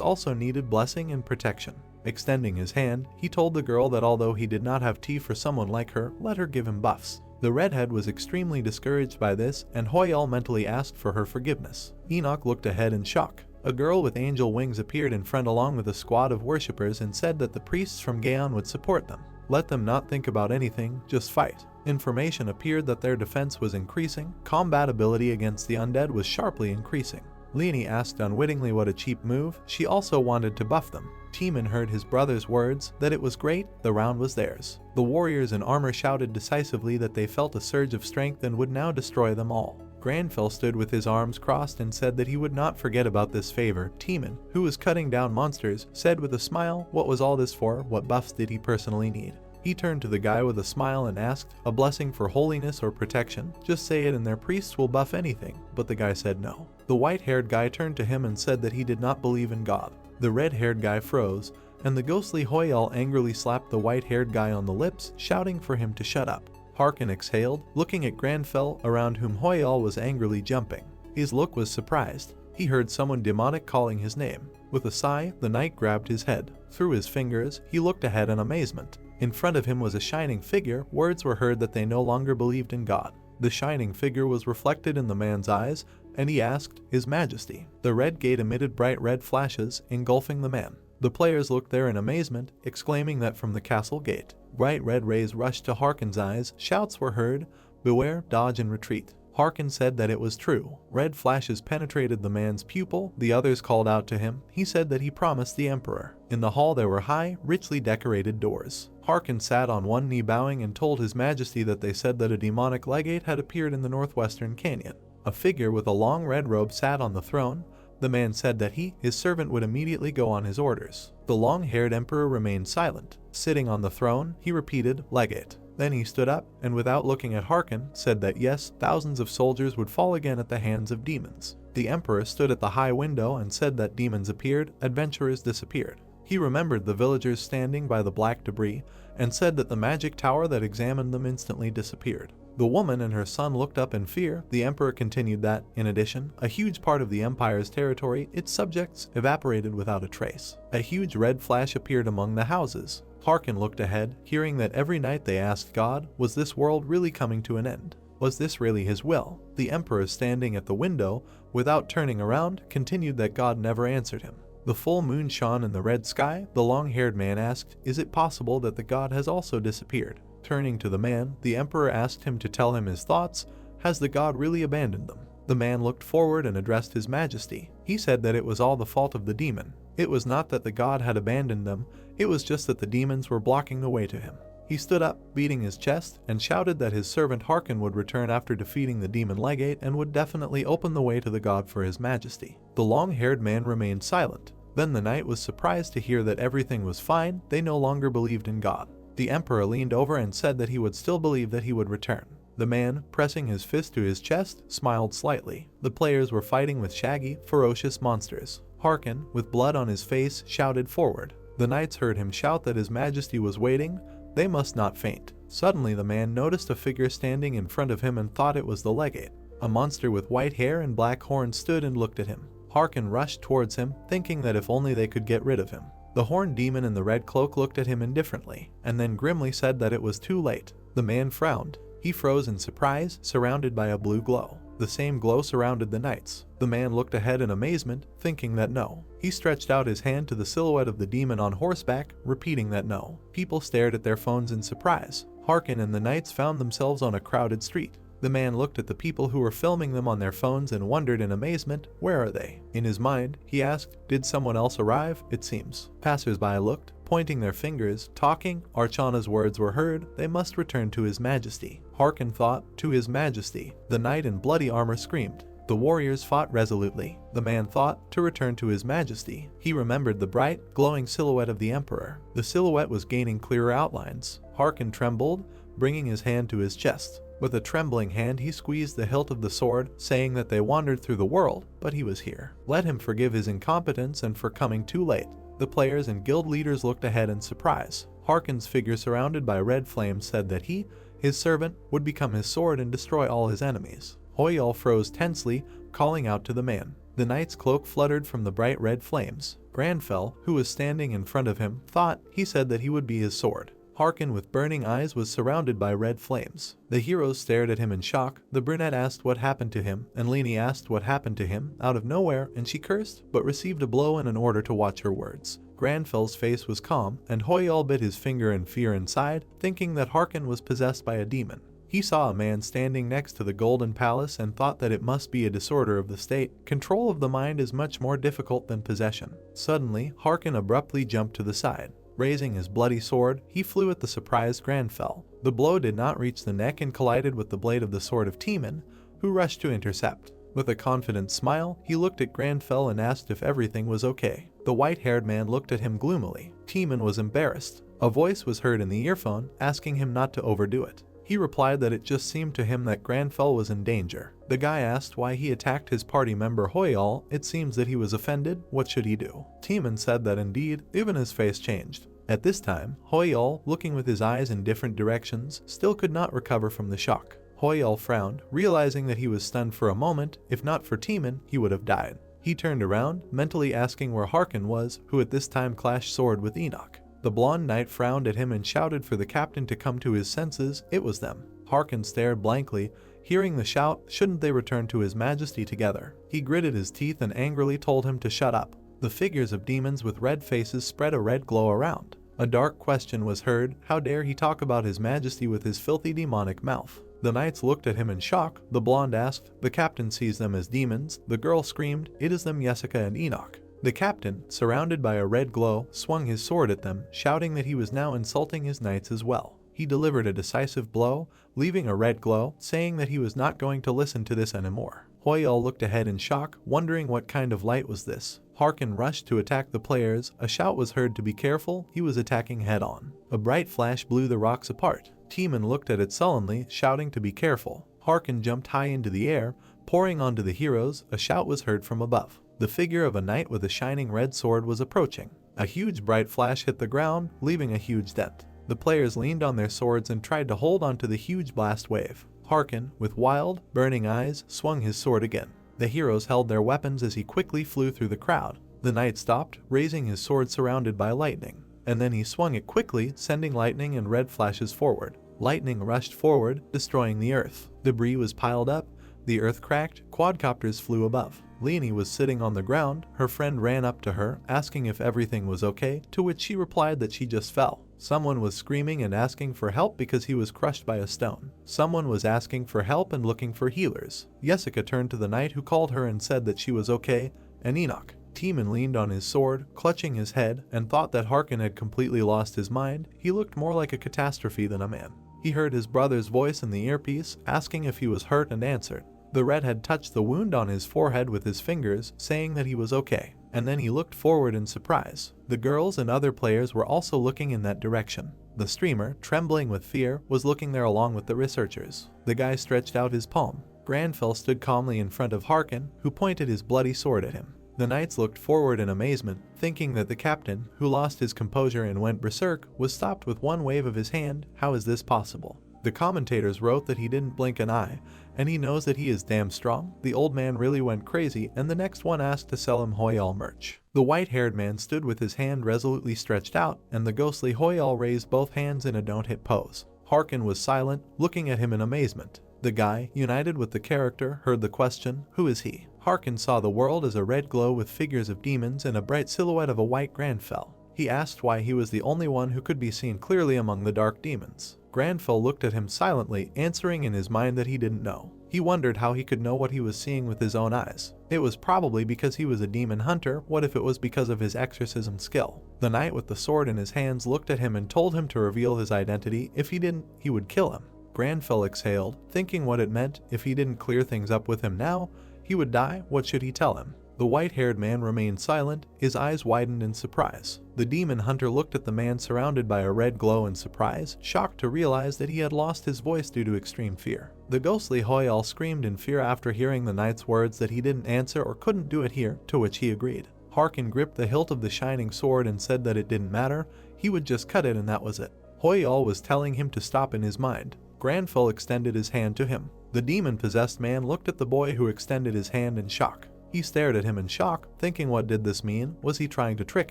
also needed blessing and protection. Extending his hand, he told the girl that although he did not have tea for someone like her, let her give him buffs. The redhead was extremely discouraged by this, and Hoyal mentally asked for her forgiveness. Enoch looked ahead in shock. A girl with angel wings appeared in front along with a squad of worshippers and said that the priests from Gaon would support them. Let them not think about anything, just fight. Information appeared that their defense was increasing. Combat ability against the undead was sharply increasing. Leonie asked unwittingly what a cheap move. She also wanted to buff them. Timon heard his brother's words, that it was great, the round was theirs. The warriors in armor shouted decisively that they felt a surge of strength and would now destroy them all. Granfell stood with his arms crossed and said that he would not forget about this favor. Timon, who was cutting down monsters, said with a smile, what was all this for? What buffs did he personally need? He turned to the guy with a smile and asked, a blessing for holiness or protection? Just say it and their priests will buff anything. But the guy said no. The white-haired guy turned to him and said that he did not believe in God. The red-haired guy froze, and the ghostly Hoyal angrily slapped the white-haired guy on the lips, shouting for him to shut up. Harkin exhaled, looking at Granfell, around whom Hoyal was angrily jumping. His look was surprised. He heard someone demonic calling his name. With a sigh, the knight grabbed his head. Through his fingers, he looked ahead in amazement. In front of him was a shining figure. Words were heard that they no longer believed in God. The shining figure was reflected in the man's eyes, and he asked, "His Majesty." The red gate emitted bright red flashes, engulfing the man. The players looked there in amazement, exclaiming that from the castle gate, bright red rays rushed to Harkin's eyes. Shouts were heard, "Beware, dodge and retreat." Harkin said that it was true. Red flashes penetrated the man's pupil. The others called out to him. He said that he promised the emperor. In the hall there were high, richly decorated doors. Harkin sat on one knee bowing and told his Majesty that they said that a demonic legate had appeared in the northwestern canyon. A figure with a long red robe sat on the throne. The man said that he, his servant, would immediately go on his orders. The long-haired emperor remained silent. Sitting on the throne, he repeated, "Legate." Then he stood up, and without looking at Harkin, said that yes, thousands of soldiers would fall again at the hands of demons. The emperor stood at the high window and said that demons appeared, adventurers disappeared. He remembered the villagers standing by the black debris, and said that the magic tower that examined them instantly disappeared. The woman and her son looked up in fear. The emperor continued that, in addition, a huge part of the empire's territory, its subjects, evaporated without a trace. A huge red flash appeared among the houses. Harkin looked ahead, hearing that every night they asked God, was this world really coming to an end? Was this really his will? The emperor, standing at the window, without turning around, continued that God never answered him. The full moon shone in the red sky. The long-haired man asked, "Is it possible that the God has also disappeared?" Turning to the man, the emperor asked him to tell him his thoughts. Has the God really abandoned them? The man looked forward and addressed his Majesty. He said that it was all the fault of the demon. It was not that the God had abandoned them, it was just that the demons were blocking the way to him. He stood up, beating his chest, and shouted that his servant Harkin would return after defeating the demon legate and would definitely open the way to the God for his Majesty. The long-haired man remained silent. Then the knight was surprised to hear that everything was fine. They no longer believed in God. The emperor leaned over and said that he would still believe that he would return. The man, pressing his fist to his chest, smiled slightly. The players were fighting with shaggy, ferocious monsters. Harkin, with blood on his face, shouted forward. The knights heard him shout that his Majesty was waiting. They must not faint. Suddenly the man noticed a figure standing in front of him and thought it was the legate. A monster with white hair and black horns stood and looked at him. Harkin rushed towards him, thinking that if only they could get rid of him. The horned demon in the red cloak looked at him indifferently, and then grimly said that it was too late. The man frowned. He froze in surprise, surrounded by a blue glow. The same glow surrounded the knights. The man looked ahead in amazement, thinking that no. He stretched out his hand to the silhouette of the demon on horseback, repeating that no. People stared at their phones in surprise. Harkin and the knights found themselves on a crowded street. The man looked at the people who were filming them on their phones and wondered in amazement, where are they? In his mind, he asked, did someone else arrive? It seems. Passers-by looked, pointing their fingers, talking. Archana's words were heard, they must return to his Majesty. Harkin thought, to his Majesty. The knight in bloody armor screamed. The warriors fought resolutely. The man thought, to return to his Majesty. He remembered the bright, glowing silhouette of the emperor. The silhouette was gaining clearer outlines. Harkin trembled, bringing his hand to his chest. With a trembling hand he squeezed the hilt of the sword, saying that they wandered through the world, but he was here. Let him forgive his incompetence and for coming too late. The players and guild leaders looked ahead in surprise. Harkin's figure surrounded by red flames said that he, his servant, would become his sword and destroy all his enemies. Hoyol froze tensely, calling out to the man. The knight's cloak fluttered from the bright red flames. Granfell, who was standing in front of him, thought he said that he would be his sword. Harkin, with burning eyes, was surrounded by red flames. The heroes stared at him in shock. The brunette asked what happened to him, and Leni asked what happened to him, out of nowhere, and she cursed, but received a blow and an order to watch her words. Granfell's face was calm, and Hoyol bit his finger in fear inside, thinking that Harkin was possessed by a demon. He saw a man standing next to the Golden Palace and thought that it must be a disorder of the state. Control of the mind is much more difficult than possession. Suddenly, Harkin abruptly jumped to the side. Raising his bloody sword, he flew at the surprised Granfell. The blow did not reach the neck and collided with the blade of the sword of Timon, who rushed to intercept. With a confident smile, he looked at Granfell and asked if everything was okay. The white-haired man looked at him gloomily. Timon was embarrassed. A voice was heard in the earphone, asking him not to overdo it. He replied that it just seemed to him that Granfell was in danger. The guy asked why he attacked his party member Hoyol. It seems that he was offended. What should he do? Timon said that indeed, even his face changed. At this time, Hoyol, looking with his eyes in different directions, still could not recover from the shock. Hoyol frowned, realizing that he was stunned for a moment. If not for Timon, he would have died. He turned around, mentally asking where Harkin was, who at this time clashed sword with Enoch. The blonde knight frowned at him and shouted for the captain to come to his senses. It was them. Harkin stared blankly. Hearing the shout, shouldn't they return to his majesty together? He gritted his teeth and angrily told him to shut up. The figures of demons with red faces spread a red glow around. A dark question was heard. How dare he talk about his majesty with his filthy demonic mouth? The knights looked at him in shock. The blonde asked, "The captain sees them as demons." The girl screamed, "It is them, Jessica and Enoch." The captain, surrounded by a red glow, swung his sword at them, shouting that he was now insulting his knights as well. He delivered a decisive blow, leaving a red glow, saying that he was not going to listen to this anymore. Hoyle looked ahead in shock, wondering what kind of light was this. Harkin rushed to attack the players. A shout was heard to be careful. He was attacking head-on. A bright flash blew the rocks apart. Teeman looked at it sullenly, shouting to be careful. Harkin jumped high into the air, pouring onto the heroes. A shout was heard from above. The figure of a knight with a shining red sword was approaching. A huge bright flash hit the ground, leaving a huge dent. The players leaned on their swords and tried to hold onto the huge blast wave. Harkin, with wild, burning eyes, swung his sword again. The heroes held their weapons as he quickly flew through the crowd. The knight stopped, raising his sword surrounded by lightning. And then he swung it quickly, sending lightning and red flashes forward. Lightning rushed forward, destroying the earth. Debris was piled up. The earth cracked. Quadcopters flew above. Leonie was sitting on the ground. Her friend ran up to her, asking if everything was okay, to which she replied that she just fell. Someone was screaming and asking for help because he was crushed by a stone. Someone was asking for help and looking for healers. Jessica turned to the knight who called her and said that she was okay, and Enoch. Teeman leaned on his sword, clutching his head, and thought that Harkin had completely lost his mind. He looked more like a catastrophe than a man. He heard his brother's voice in the earpiece, asking if he was hurt, and answered. The redhead touched the wound on his forehead with his fingers, saying that he was okay. And then he looked forward in surprise. The girls and other players were also looking in that direction. The streamer, trembling with fear, was looking there along with the researchers. The guy stretched out his palm. Granfell stood calmly in front of Harkin, who pointed his bloody sword at him. The knights looked forward in amazement, thinking that the captain, who lost his composure and went berserk, was stopped with one wave of his hand. How is this possible? The commentators wrote that he didn't blink an eye, and he knows that he is damn strong. The old man really went crazy, and the next one asked to sell him Hoyal merch. The white-haired man stood with his hand resolutely stretched out, and the ghostly Hoyal raised both hands in a don't-hit pose. Harkin was silent, looking at him in amazement. The guy, united with the character, heard the question, "Who is he?" Harkin saw the world as a red glow with figures of demons and a bright silhouette of a white Granfell. He asked why he was the only one who could be seen clearly among the dark demons. Granfell looked at him silently, answering in his mind that he didn't know. He wondered how he could know what he was seeing with his own eyes. It was probably because he was a demon hunter. What if it was because of his exorcism skill? The knight with the sword in his hands looked at him and told him to reveal his identity. If he didn't, he would kill him. Granfell exhaled, thinking what it meant. If he didn't clear things up with him now, he would die. What should he tell him? The white-haired man remained silent, his eyes widened in surprise. The demon hunter looked at the man surrounded by a red glow in surprise, shocked to realize that he had lost his voice due to extreme fear. The ghostly Hoyal screamed in fear after hearing the knight's words that he didn't answer or couldn't do it here, to which he agreed. Harkin gripped the hilt of the shining sword and said that it didn't matter, he would just cut it and that was it. Hoyal was telling him to stop in his mind. Granfell extended his hand to him. The demon-possessed man looked at the boy who extended his hand in shock. He stared at him in shock, thinking what did this mean? Was he trying to trick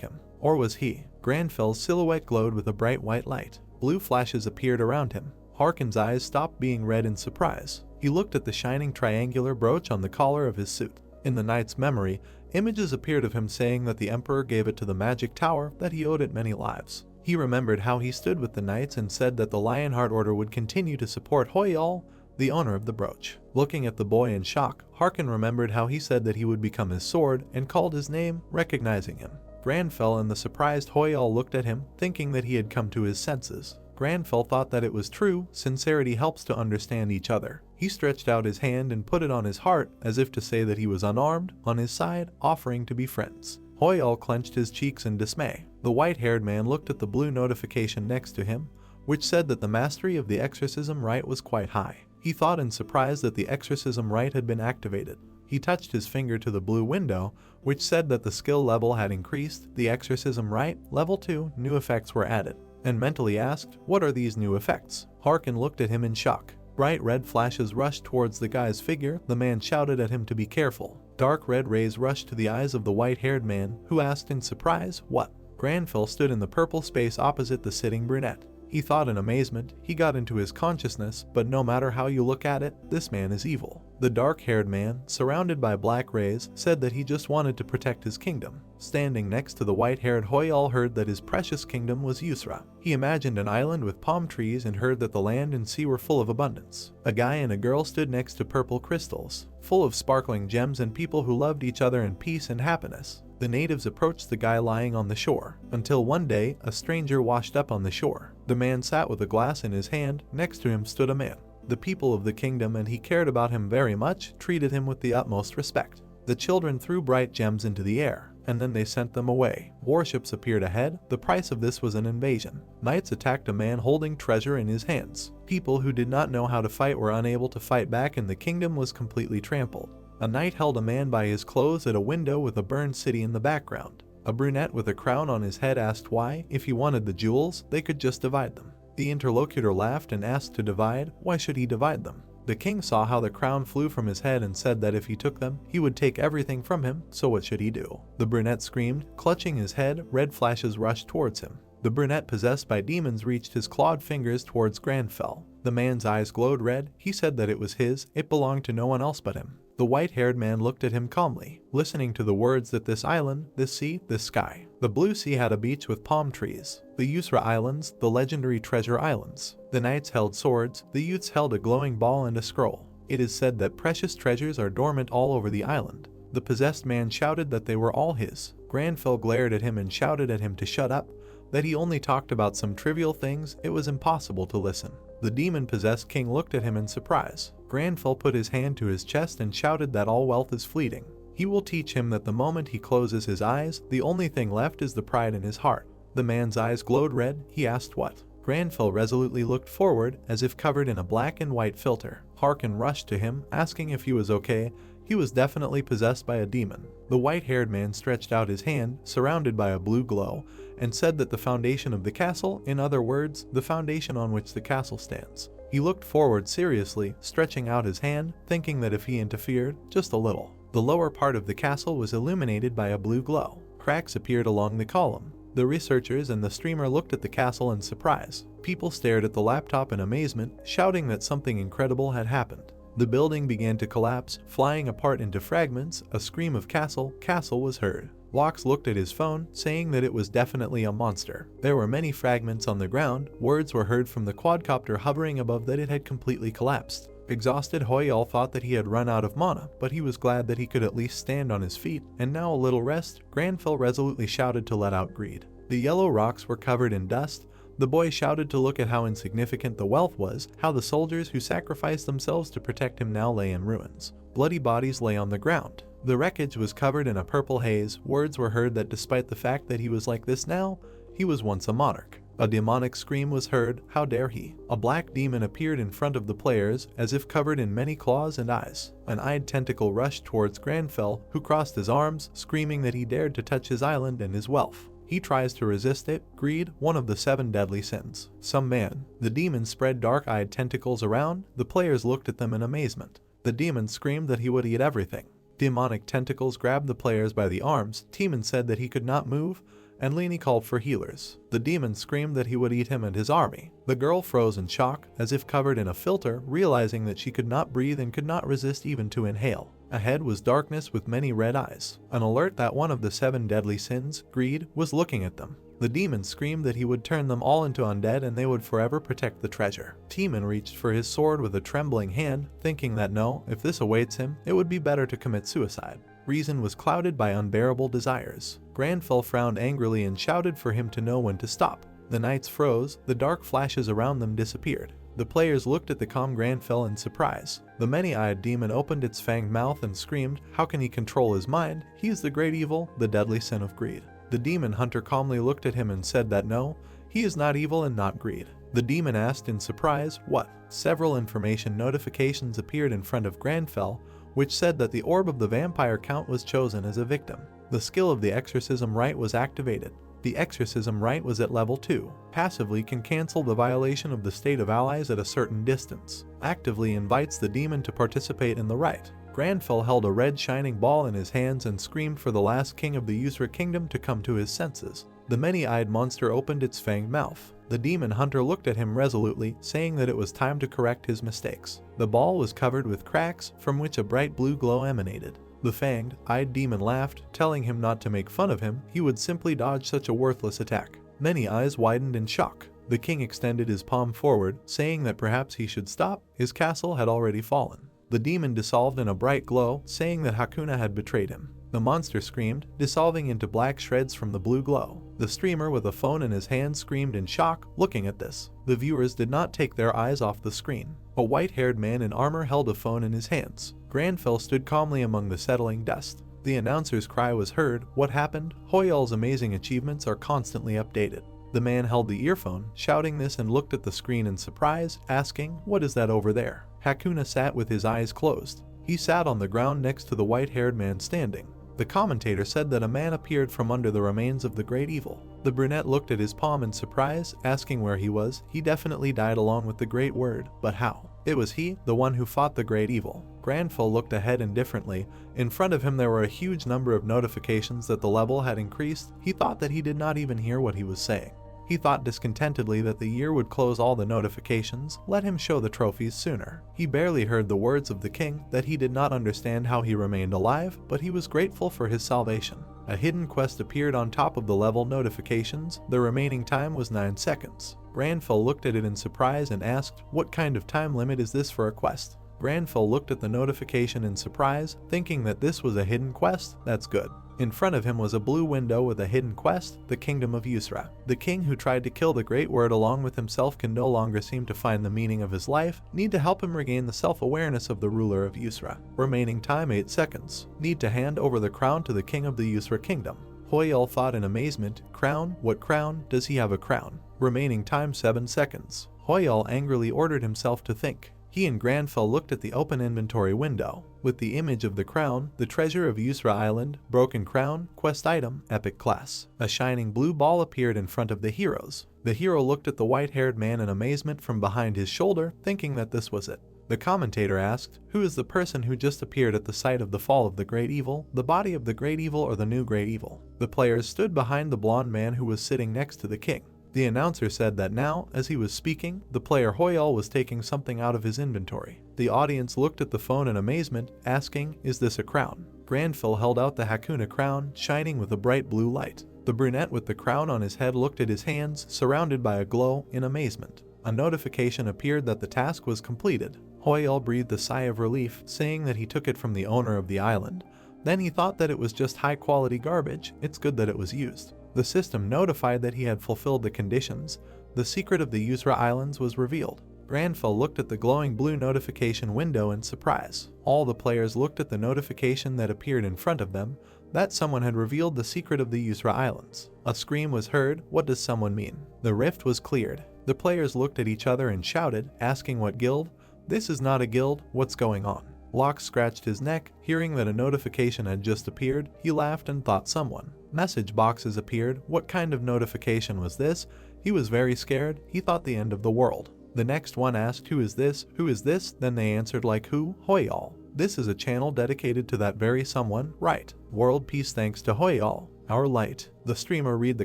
him? Or was he? Granfell's silhouette glowed with a bright white light. Blue flashes appeared around him. Harkin's eyes stopped being red in surprise. He looked at the shining triangular brooch on the collar of his suit. In the knight's memory, images appeared of him saying that the emperor gave it to the magic tower, that he owed it many lives. He remembered how he stood with the knights and said that the Lionheart Order would continue to support Hoyal, the owner of the brooch. Looking at the boy in shock, Harkin remembered how he said that he would become his sword and called his name, recognizing him. Granfell and the surprised Hoyal looked at him, thinking that he had come to his senses. Granfell thought that it was true. Sincerity helps to understand each other. He stretched out his hand and put it on his heart, as if to say that he was unarmed, on his side, offering to be friends. Hoyal clenched his cheeks in dismay. The white-haired man looked at the blue notification next to him, which said that the mastery of the exorcism rite was quite high. He thought in surprise that the exorcism rite had been activated. He touched his finger to the blue window, which said that the skill level had increased. The exorcism rite, level 2, new effects were added, and mentally asked, "What are these new effects?" Harkin looked at him in shock. Bright red flashes rushed towards the guy's figure. The man shouted at him to be careful. Dark red rays rushed to the eyes of the white-haired man, who asked in surprise, "What?" Granville stood in the purple space opposite the sitting brunette. He thought in amazement. He got into his consciousness, but no matter how you look at it, this man is evil. The dark-haired man, surrounded by black rays, said that he just wanted to protect his kingdom. Standing next to the white-haired Hoyal heard that his precious kingdom was Yusra. He imagined an island with palm trees and heard that the land and sea were full of abundance. A guy and a girl stood next to purple crystals, full of sparkling gems and people who loved each other in peace and happiness. The natives approached the guy lying on the shore, until one day, a stranger washed up on the shore. The man sat with a glass in his hand. Next to him stood a man. The people of the kingdom, and he cared about him very much, treated him with the utmost respect. The children threw bright gems into the air, and then they sent them away. Warships appeared ahead. The price of this was an invasion. Knights attacked a man holding treasure in his hands. People who did not know how to fight were unable to fight back, and the kingdom was completely trampled. A knight held a man by his clothes at a window with a burned city in the background. A brunette with a crown on his head asked why, if he wanted the jewels, they could just divide them. The interlocutor laughed and asked to divide. Why should he divide them? The king saw how the crown flew from his head and said that if he took them, he would take everything from him, so what should he do? The brunette screamed. Clutching his head, red flashes rushed towards him. The brunette, possessed by demons, reached his clawed fingers towards Granfell. The man's eyes glowed red. He said that it was his. It belonged to no one else but him. The white-haired man looked at him calmly, listening to the words that this island, this sea, this sky. The blue sea had a beach with palm trees. The Yusra Islands, the legendary treasure islands. The knights held swords. The youths held a glowing ball and a scroll. It is said that precious treasures are dormant all over the island. The possessed man shouted that they were all his. Granfell glared at him and shouted at him to shut up, that he only talked about some trivial things. It was impossible to listen. The demon-possessed king looked at him in surprise. Granfell put his hand to his chest and shouted that all wealth is fleeting. He will teach him that the moment he closes his eyes, the only thing left is the pride in his heart. The man's eyes glowed red. He asked what? Granfell resolutely looked forward, as if covered in a black and white filter. Harkin rushed to him, asking if he was okay. He was definitely possessed by a demon. The white-haired man stretched out his hand, surrounded by a blue glow, and said that the foundation of the castle, in other words, the foundation on which the castle stands. He looked forward seriously, stretching out his hand, thinking that if he interfered, just a little, the lower part of the castle was illuminated by a blue glow. Cracks appeared along the column. The researchers and the streamer looked at the castle in surprise. People stared at the laptop in amazement, shouting that something incredible had happened. The building began to collapse, flying apart into fragments. A scream of castle was heard. Lox looked at his phone, saying that it was definitely a monster. There were many fragments on the ground. Words were heard from the quadcopter hovering above that it had completely collapsed. Exhausted, Hoyal thought that he had run out of mana, but he was glad that he could at least stand on his feet, and now a little rest. Granfell resolutely shouted to let out greed. The yellow rocks were covered in dust. The boy shouted to look at how insignificant the wealth was, how the soldiers who sacrificed themselves to protect him now lay in ruins. Bloody bodies lay on the ground. The wreckage was covered in a purple haze. Words were heard that despite the fact that he was like this now, he was once a monarch. A demonic scream was heard. How dare he? A black demon appeared in front of the players, as if covered in many claws and eyes. An eyed tentacle rushed towards Granfell, who crossed his arms, screaming that he dared to touch his island and his wealth. He tries to resist it. Greed, one of the 7 deadly sins. Some man. The demon spread dark-eyed tentacles around. The players looked at them in amazement. The demon screamed that he would eat everything. Demonic tentacles grabbed the players by the arms. Timon said that he could not move, and Leni called for healers. The demon screamed that he would eat him and his army. The girl froze in shock, as if covered in a filter, realizing that she could not breathe and could not resist even to inhale. Ahead was darkness with many red eyes. An alert that one of the 7 deadly sins, greed, was looking at them. The demon screamed that he would turn them all into undead and they would forever protect the treasure. Timon reached for his sword with a trembling hand, thinking that no, if this awaits him, it would be better to commit suicide. Reason was clouded by unbearable desires. Granfell frowned angrily and shouted for him to know when to stop. The knights froze. The dark flashes around them disappeared. The players looked at the calm Granfell in surprise. The many-eyed demon opened its fanged mouth and screamed, how can he control his mind? He is the great evil, the deadly sin of greed. The demon hunter calmly looked at him and said that no, he is not evil and not greed. The demon asked in surprise, what? Several information notifications appeared in front of Granfell, which said that the orb of the vampire count was chosen as a victim. The skill of the exorcism rite was activated. The exorcism rite was at level 2. Passively can cancel the violation of the state of allies at a certain distance. Actively invites the demon to participate in the rite. Granfell held a red shining ball in his hands and screamed for the last king of the Yusra kingdom to come to his senses. The many-eyed monster opened its fanged mouth. The demon hunter looked at him resolutely, saying that it was time to correct his mistakes. The ball was covered with cracks, from which a bright blue glow emanated. The fanged-eyed demon laughed, telling him not to make fun of him, he would simply dodge such a worthless attack. Many eyes widened in shock. The king extended his palm forward, saying that perhaps he should stop, his castle had already fallen. The demon dissolved in a bright glow, saying that Hakuna had betrayed him. The monster screamed, dissolving into black shreds from the blue glow. The streamer with a phone in his hand screamed in shock, looking at this. The viewers did not take their eyes off the screen. A white-haired man in armor held a phone in his hands. Granfell stood calmly among the settling dust. The announcer's cry was heard, "What happened? Hoyol's amazing achievements are constantly updated." The man held the earphone, shouting this, and looked at the screen in surprise, asking, "What is that over there?" Hakuna sat with his eyes closed. He sat on the ground next to the white-haired man standing. The commentator said that a man appeared from under the remains of the great evil. The brunette looked at his palm in surprise, asking where he was. He definitely died along with the great word, but how? It was he, the one who fought the great evil. Granfell looked ahead indifferently. In front of him there were a huge number of notifications that the level had increased. He thought that he did not even hear what he was saying. He thought discontentedly that the year would close all the notifications, let him show the trophies sooner. He barely heard the words of the king, that he did not understand how he remained alive, but he was grateful for his salvation. A hidden quest appeared on top of the level notifications. The remaining time was 9 seconds. Granfell looked at it in surprise and asked, "What kind of time limit is this for a quest?" Granfell looked at the notification in surprise, thinking that this was a hidden quest. That's good. In front of him was a blue window with a hidden quest, the Kingdom of Yusra. The king who tried to kill the great word along with himself can no longer seem to find the meaning of his life. Need to help him regain the self-awareness of the ruler of Yusra. Remaining time 8 seconds. Need to hand over the crown to the king of the Yusra kingdom. Hoyol thought in amazement, "Crown? What crown? Does he have a crown?" Remaining time 7 seconds. Hoyol angrily ordered himself to think. He and Granfell looked at the open inventory window. With the image of the crown, the treasure of Yusra Island, broken crown, quest item, epic class. A shining blue ball appeared in front of the heroes. The hero looked at the white-haired man in amazement from behind his shoulder, thinking that this was it. The commentator asked, "Who is the person who just appeared at the site of the fall of the great evil, the body of the great evil or the new great evil?" The players stood behind the blonde man who was sitting next to the king. The announcer said that now, as he was speaking, the player Hoyol was taking something out of his inventory. The audience looked at the phone in amazement, asking, "Is this a crown?" Granfell held out the Hakuna crown, shining with a bright blue light. The brunette with the crown on his head looked at his hands, surrounded by a glow, in amazement. A notification appeared that the task was completed. Hoyol breathed a sigh of relief, saying that he took it from the owner of the island. Then he thought that it was just high-quality garbage. It's good that it was used. The system notified that he had fulfilled the conditions. The secret of the Yusra Islands was revealed. Granfell looked at the glowing blue notification window in surprise. All the players looked at the notification that appeared in front of them, that someone had revealed the secret of the Yusra Islands. A scream was heard. What does someone mean? The rift was cleared. The players looked at each other and shouted, asking what guild? This is not a guild, what's going on? Locke scratched his neck, hearing that a notification had just appeared. He laughed and thought someone. Message boxes appeared. What kind of notification was this? He was very scared. He thought the end of the world. The next one asked, "Who is this? Who is this?" Then they answered like who? Hoyol. This is a channel dedicated to that very someone, right? World peace thanks to Hoyol, our light. The streamer read the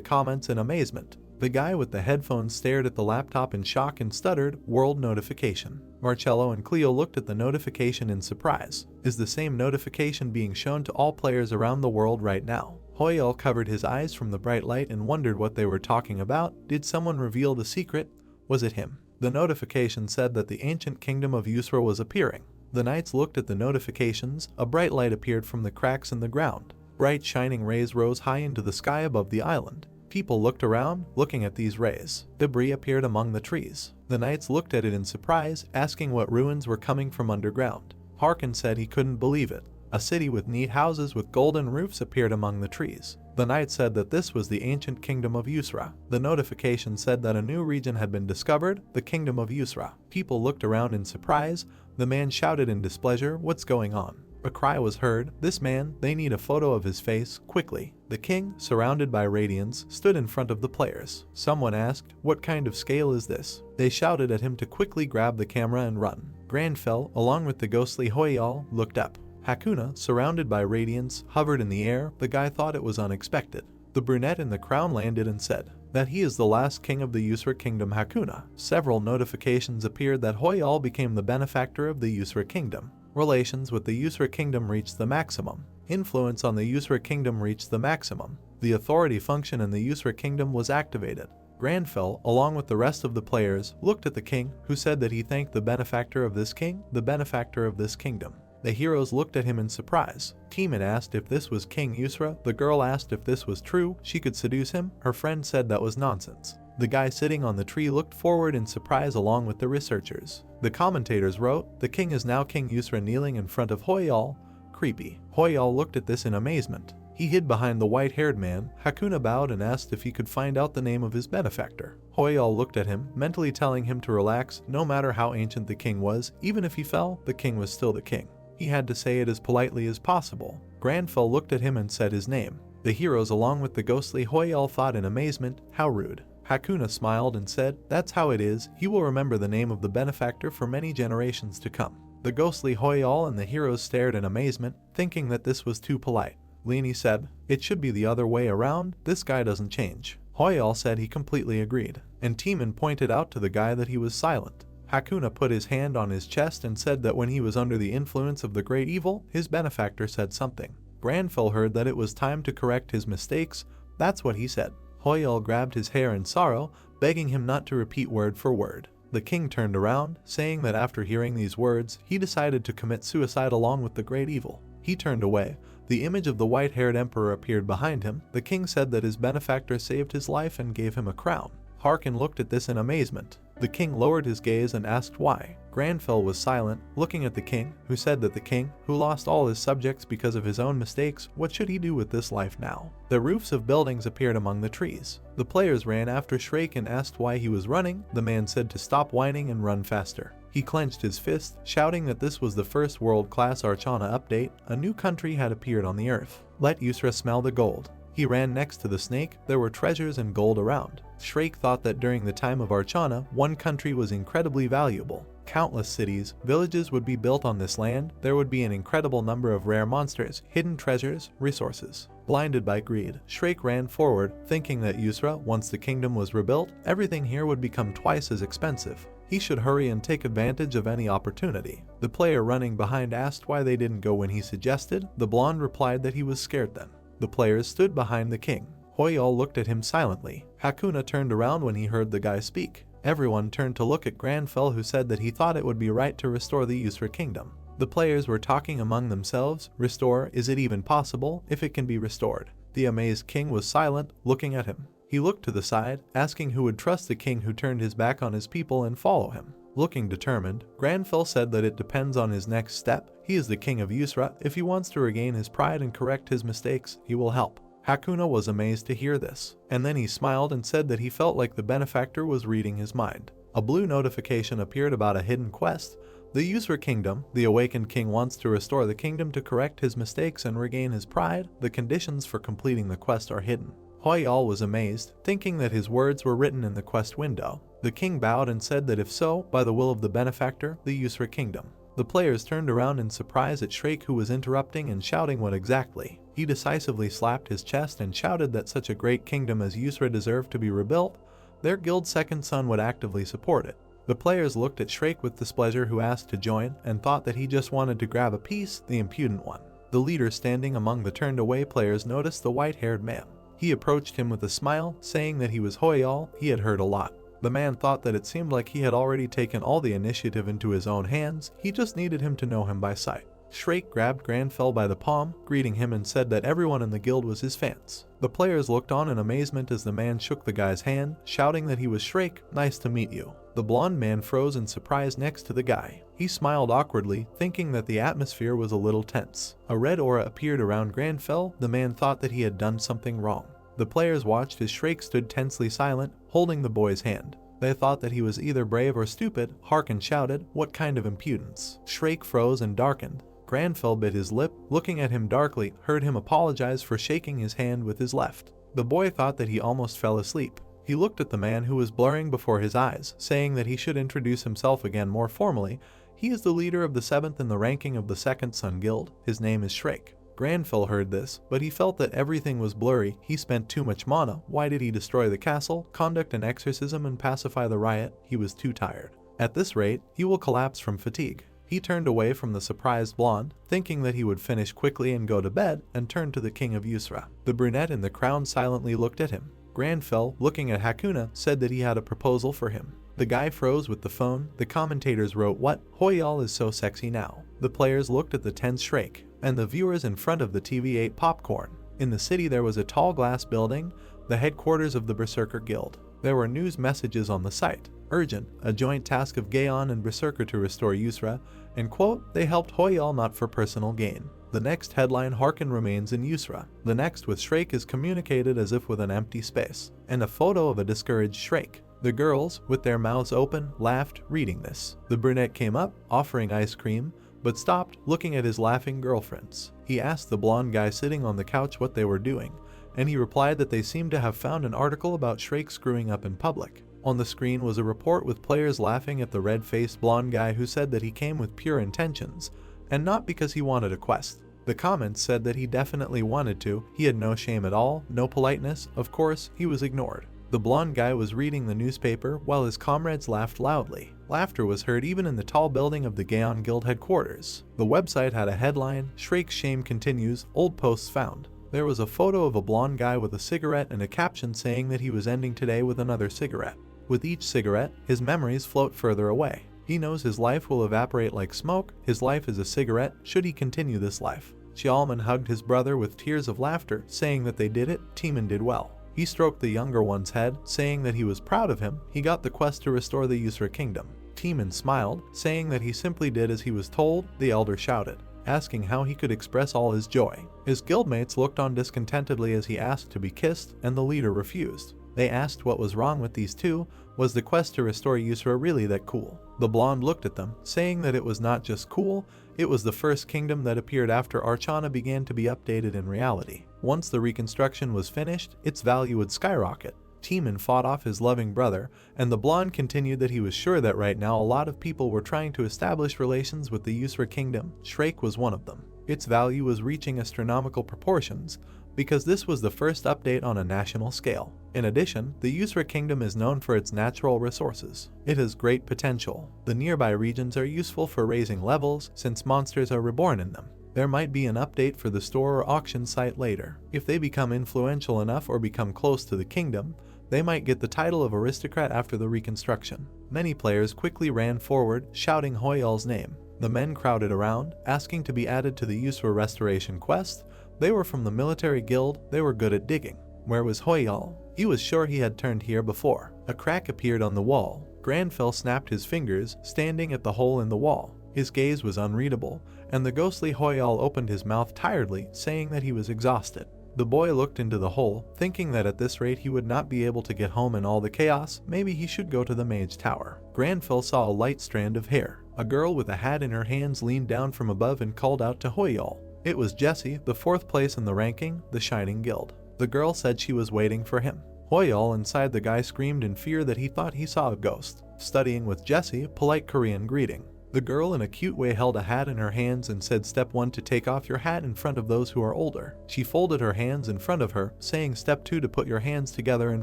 comments in amazement. The guy with the headphones stared at the laptop in shock and stuttered, "World notification." Marcello and Cleo looked at the notification in surprise. Is the same notification being shown to all players around the world right now? Hoyol covered his eyes from the bright light and wondered what they were talking about. Did someone reveal the secret? Was it him? The notification said that the ancient kingdom of Yusra was appearing. The knights looked at the notifications. A bright light appeared from the cracks in the ground. Bright shining rays rose high into the sky above the island. People looked around, looking at these rays. Debris appeared among the trees. The knights looked at it in surprise, asking what ruins were coming from underground. Harkin said he couldn't believe it. A city with neat houses with golden roofs appeared among the trees. The knight said that this was the ancient kingdom of Yusra. The notification said that a new region had been discovered, the kingdom of Yusra. People looked around in surprise. The man shouted in displeasure, "What's going on?" A cry was heard. "This man, they need a photo of his face, quickly." The king, surrounded by radiance, stood in front of the players. Someone asked, "What kind of scale is this?" They shouted at him to quickly grab the camera and run. Granfell, along with the ghostly Hoyol, looked up. Hakuna, surrounded by radiance, hovered in the air. The guy thought it was unexpected. The brunette in the crown landed and said that he is the last king of the Yusra kingdom. Hakuna. Several notifications appeared that Hoyal became the benefactor of the Yusra kingdom. Relations with the Yusra kingdom reached the maximum. Influence on the Yusra kingdom reached the maximum. The authority function in the Yusra kingdom was activated. Granfell, along with the rest of the players, looked at the king, who said that he thanked the benefactor of this king, the benefactor of this kingdom. The heroes looked at him in surprise. Timon asked if this was King Yusra. The girl asked if this was true, she could seduce him. Her friend said that was nonsense. The guy sitting on the tree looked forward in surprise along with the researchers. The commentators wrote, "The king is now King Yusra kneeling in front of Hoyal." Creepy. Hoyal looked at this in amazement. He hid behind the white-haired man. Hakuna bowed and asked if he could find out the name of his benefactor. Hoyal looked at him, mentally telling him to relax. No matter how ancient the king was, even if he fell, the king was still the king. He had to say it as politely as possible. Granfell looked at him and said his name. The heroes along with the ghostly Hoyal thought in amazement, how rude. Hakuna smiled and said, "That's how it is, he will remember the name of the benefactor for many generations to come." The ghostly Hoyal and the heroes stared in amazement, thinking that this was too polite. Lini said, "It should be the other way around, this guy doesn't change." Hoyal said he completely agreed, and Timon pointed out to the guy that he was silent. Hakuna put his hand on his chest and said that when he was under the influence of the great evil, his benefactor said something. Granfell heard that it was time to correct his mistakes. That's what he said. Hoyal grabbed his hair in sorrow, begging him not to repeat word for word. The king turned around, saying that after hearing these words, he decided to commit suicide along with the great evil. He turned away. The image of the white-haired emperor appeared behind him. The king said that his benefactor saved his life and gave him a crown. Harkin looked at this in amazement. The king lowered his gaze and asked why. Granfell was silent, looking at the king, who said that the king, who lost all his subjects because of his own mistakes, what should he do with this life now? The roofs of buildings appeared among the trees. The players ran after Shrek and asked why he was running. The man said to stop whining and run faster. He clenched his fist, shouting that this was the first world-class Archana update. A new country had appeared on the earth. Let Yusra smell the gold. He ran next to the snake. There were treasures and gold around. Shrek thought that during the time of Archana, one country was incredibly valuable. Countless cities, villages would be built on this land. There would be an incredible number of rare monsters, hidden treasures, resources. Blinded by greed, Shrek ran forward, thinking that Yusra, once the kingdom was rebuilt, everything here would become twice as expensive. He should hurry and take advantage of any opportunity. The player running behind asked why they didn't go when he suggested. The blonde replied that he was scared then. The players stood behind the king. Hoyal looked at him silently. Hakuna turned around when he heard the guy speak. Everyone turned to look at Granfell, who said that he thought it would be right to restore the Yusra kingdom. The players were talking among themselves. Restore? Is it even possible? If it can be restored? The amazed king was silent, looking at him. He looked to the side, asking who would trust the king who turned his back on his people and follow him. Looking determined, Granfell said that it depends on his next step. He is the king of Yusra. If he wants to regain his pride and correct his mistakes, he will help. Hakuna was amazed to hear this, and then he smiled and said that he felt like the benefactor was reading his mind. A blue notification appeared about a hidden quest. The Yusra kingdom, the awakened king wants to restore the kingdom to correct his mistakes and regain his pride. The conditions for completing the quest are hidden. Hoyal was amazed, thinking that his words were written in the quest window. The king bowed and said that if so, by the will of the benefactor, the Yusra kingdom. The players turned around in surprise at Shrek, who was interrupting and shouting what exactly. He decisively slapped his chest and shouted that such a great kingdom as Yusra deserved to be rebuilt. Their guild's second son would actively support it. The players looked at Shrek with displeasure, who asked to join, and thought that he just wanted to grab a piece, the impudent one. The leader standing among the turned away players noticed the white-haired man. He approached him with a smile, saying that he was Hoyal. He had heard a lot. The man thought that it seemed like he had already taken all the initiative into his own hands. He just needed him to know him by sight. Shrek grabbed Granfell by the palm, greeting him, and said that everyone in the guild was his fans. The players looked on in amazement as the man shook the guy's hand, shouting that he was Shrek. Nice to meet you. The blonde man froze in surprise next to the guy. He smiled awkwardly, thinking that the atmosphere was a little tense. A red aura appeared around Granfell. The man thought that he had done something wrong. The players watched as Shrek stood tensely silent, holding the boy's hand. They thought that he was either brave or stupid. Harkin shouted, "What kind of impudence?" Shrek froze and darkened. Granfell bit his lip, looking at him darkly, heard him apologize for shaking his hand with his left. The boy thought that he almost fell asleep. He looked at the man who was blurring before his eyes, saying that he should introduce himself again more formally. He is the leader of the 7th in the ranking of the 2nd Sun Guild. His name is Shrake. Granfell heard this, but he felt that everything was blurry. He spent too much mana. Why did he destroy the castle, conduct an exorcism and pacify the riot? He was too tired. At this rate, he will collapse from fatigue. He turned away from the surprised blonde, thinking that he would finish quickly and go to bed, and turned to the king of Yusra. The brunette in the crown silently looked at him. Granfell, looking at Hakuna, said that he had a proposal for him. The guy froze with the phone. The commentators wrote, "What? Hoyal is so sexy now." The players looked at the tense Shrake, and the viewers in front of the TV ate popcorn. In the city there was a tall glass building, the headquarters of the Berserker Guild. There were news messages on the site. Urgent, a joint task of Gaon and Berserker to restore Yusra, and quote, they helped Hoyal not for personal gain. The next headline, Harkin remains in Yusra. The next with Shrake is communicated as if with an empty space, and a photo of a discouraged Shrake. The girls, with their mouths open, laughed, reading this. The brunette came up, offering ice cream, but stopped, looking at his laughing girlfriends. He asked the blonde guy sitting on the couch what they were doing, and he replied that they seemed to have found an article about Shrake screwing up in public. On the screen was a report with players laughing at the red-faced blonde guy who said that he came with pure intentions, and not because he wanted a quest. The comments said that he definitely wanted to, he had no shame at all, no politeness, of course, he was ignored. The blonde guy was reading the newspaper while his comrades laughed loudly. Laughter was heard even in the tall building of the Gaon Guild headquarters. The website had a headline, Shrake's shame continues, old posts found. There was a photo of a blonde guy with a cigarette and a caption saying that he was ending today with another cigarette. With each cigarette, his memories float further away. He knows his life will evaporate like smoke. His life is a cigarette, should he continue this life. Xiaoman hugged his brother with tears of laughter, saying that they did it, Timon did well. He stroked the younger one's head, saying that he was proud of him. He got the quest to restore the Yusra kingdom. Timon smiled, saying that he simply did as he was told. The elder shouted, asking how he could express all his joy. His guildmates looked on discontentedly as he asked to be kissed, and the leader refused. They asked what was wrong with these two. Was the quest to restore Yusra really that cool? The blonde looked at them, saying that it was not just cool, it was the first kingdom that appeared after Archana began to be updated in reality. Once the reconstruction was finished, its value would skyrocket. Timon fought off his loving brother, and the blonde continued that he was sure that right now a lot of people were trying to establish relations with the Yusra kingdom. Shrake was one of them. Its value was reaching astronomical proportions, because this was the first update on a national scale. In addition, the Yusra kingdom is known for its natural resources. It has great potential. The nearby regions are useful for raising levels, since monsters are reborn in them. There might be an update for the store or auction site later. If they become influential enough or become close to the kingdom, they might get the title of aristocrat after the reconstruction. Many players quickly ran forward, shouting Hoyal's name. The men crowded around, asking to be added to the Yusra restoration quest. They were from the military guild, they were good at digging. Where was Hoyal? He was sure he had turned here before. A crack appeared on the wall. Granfell snapped his fingers, standing at the hole in the wall. His gaze was unreadable, and the ghostly Hoyal opened his mouth tiredly, saying that he was exhausted. The boy looked into the hole, thinking that at this rate he would not be able to get home in all the chaos. Maybe he should go to the mage tower. Granfell saw a light strand of hair. A girl with a hat in her hands leaned down from above and called out to Hoyal. It was Jessie, the 4th place in the ranking, the Shining Guild. The girl said she was waiting for him. Hoyal inside the guy screamed in fear that he thought he saw a ghost. Studying with Jessie, polite Korean greeting. The girl in a cute way held a hat in her hands and said step 1 to take off your hat in front of those who are older. She folded her hands in front of her, saying step 2 to put your hands together in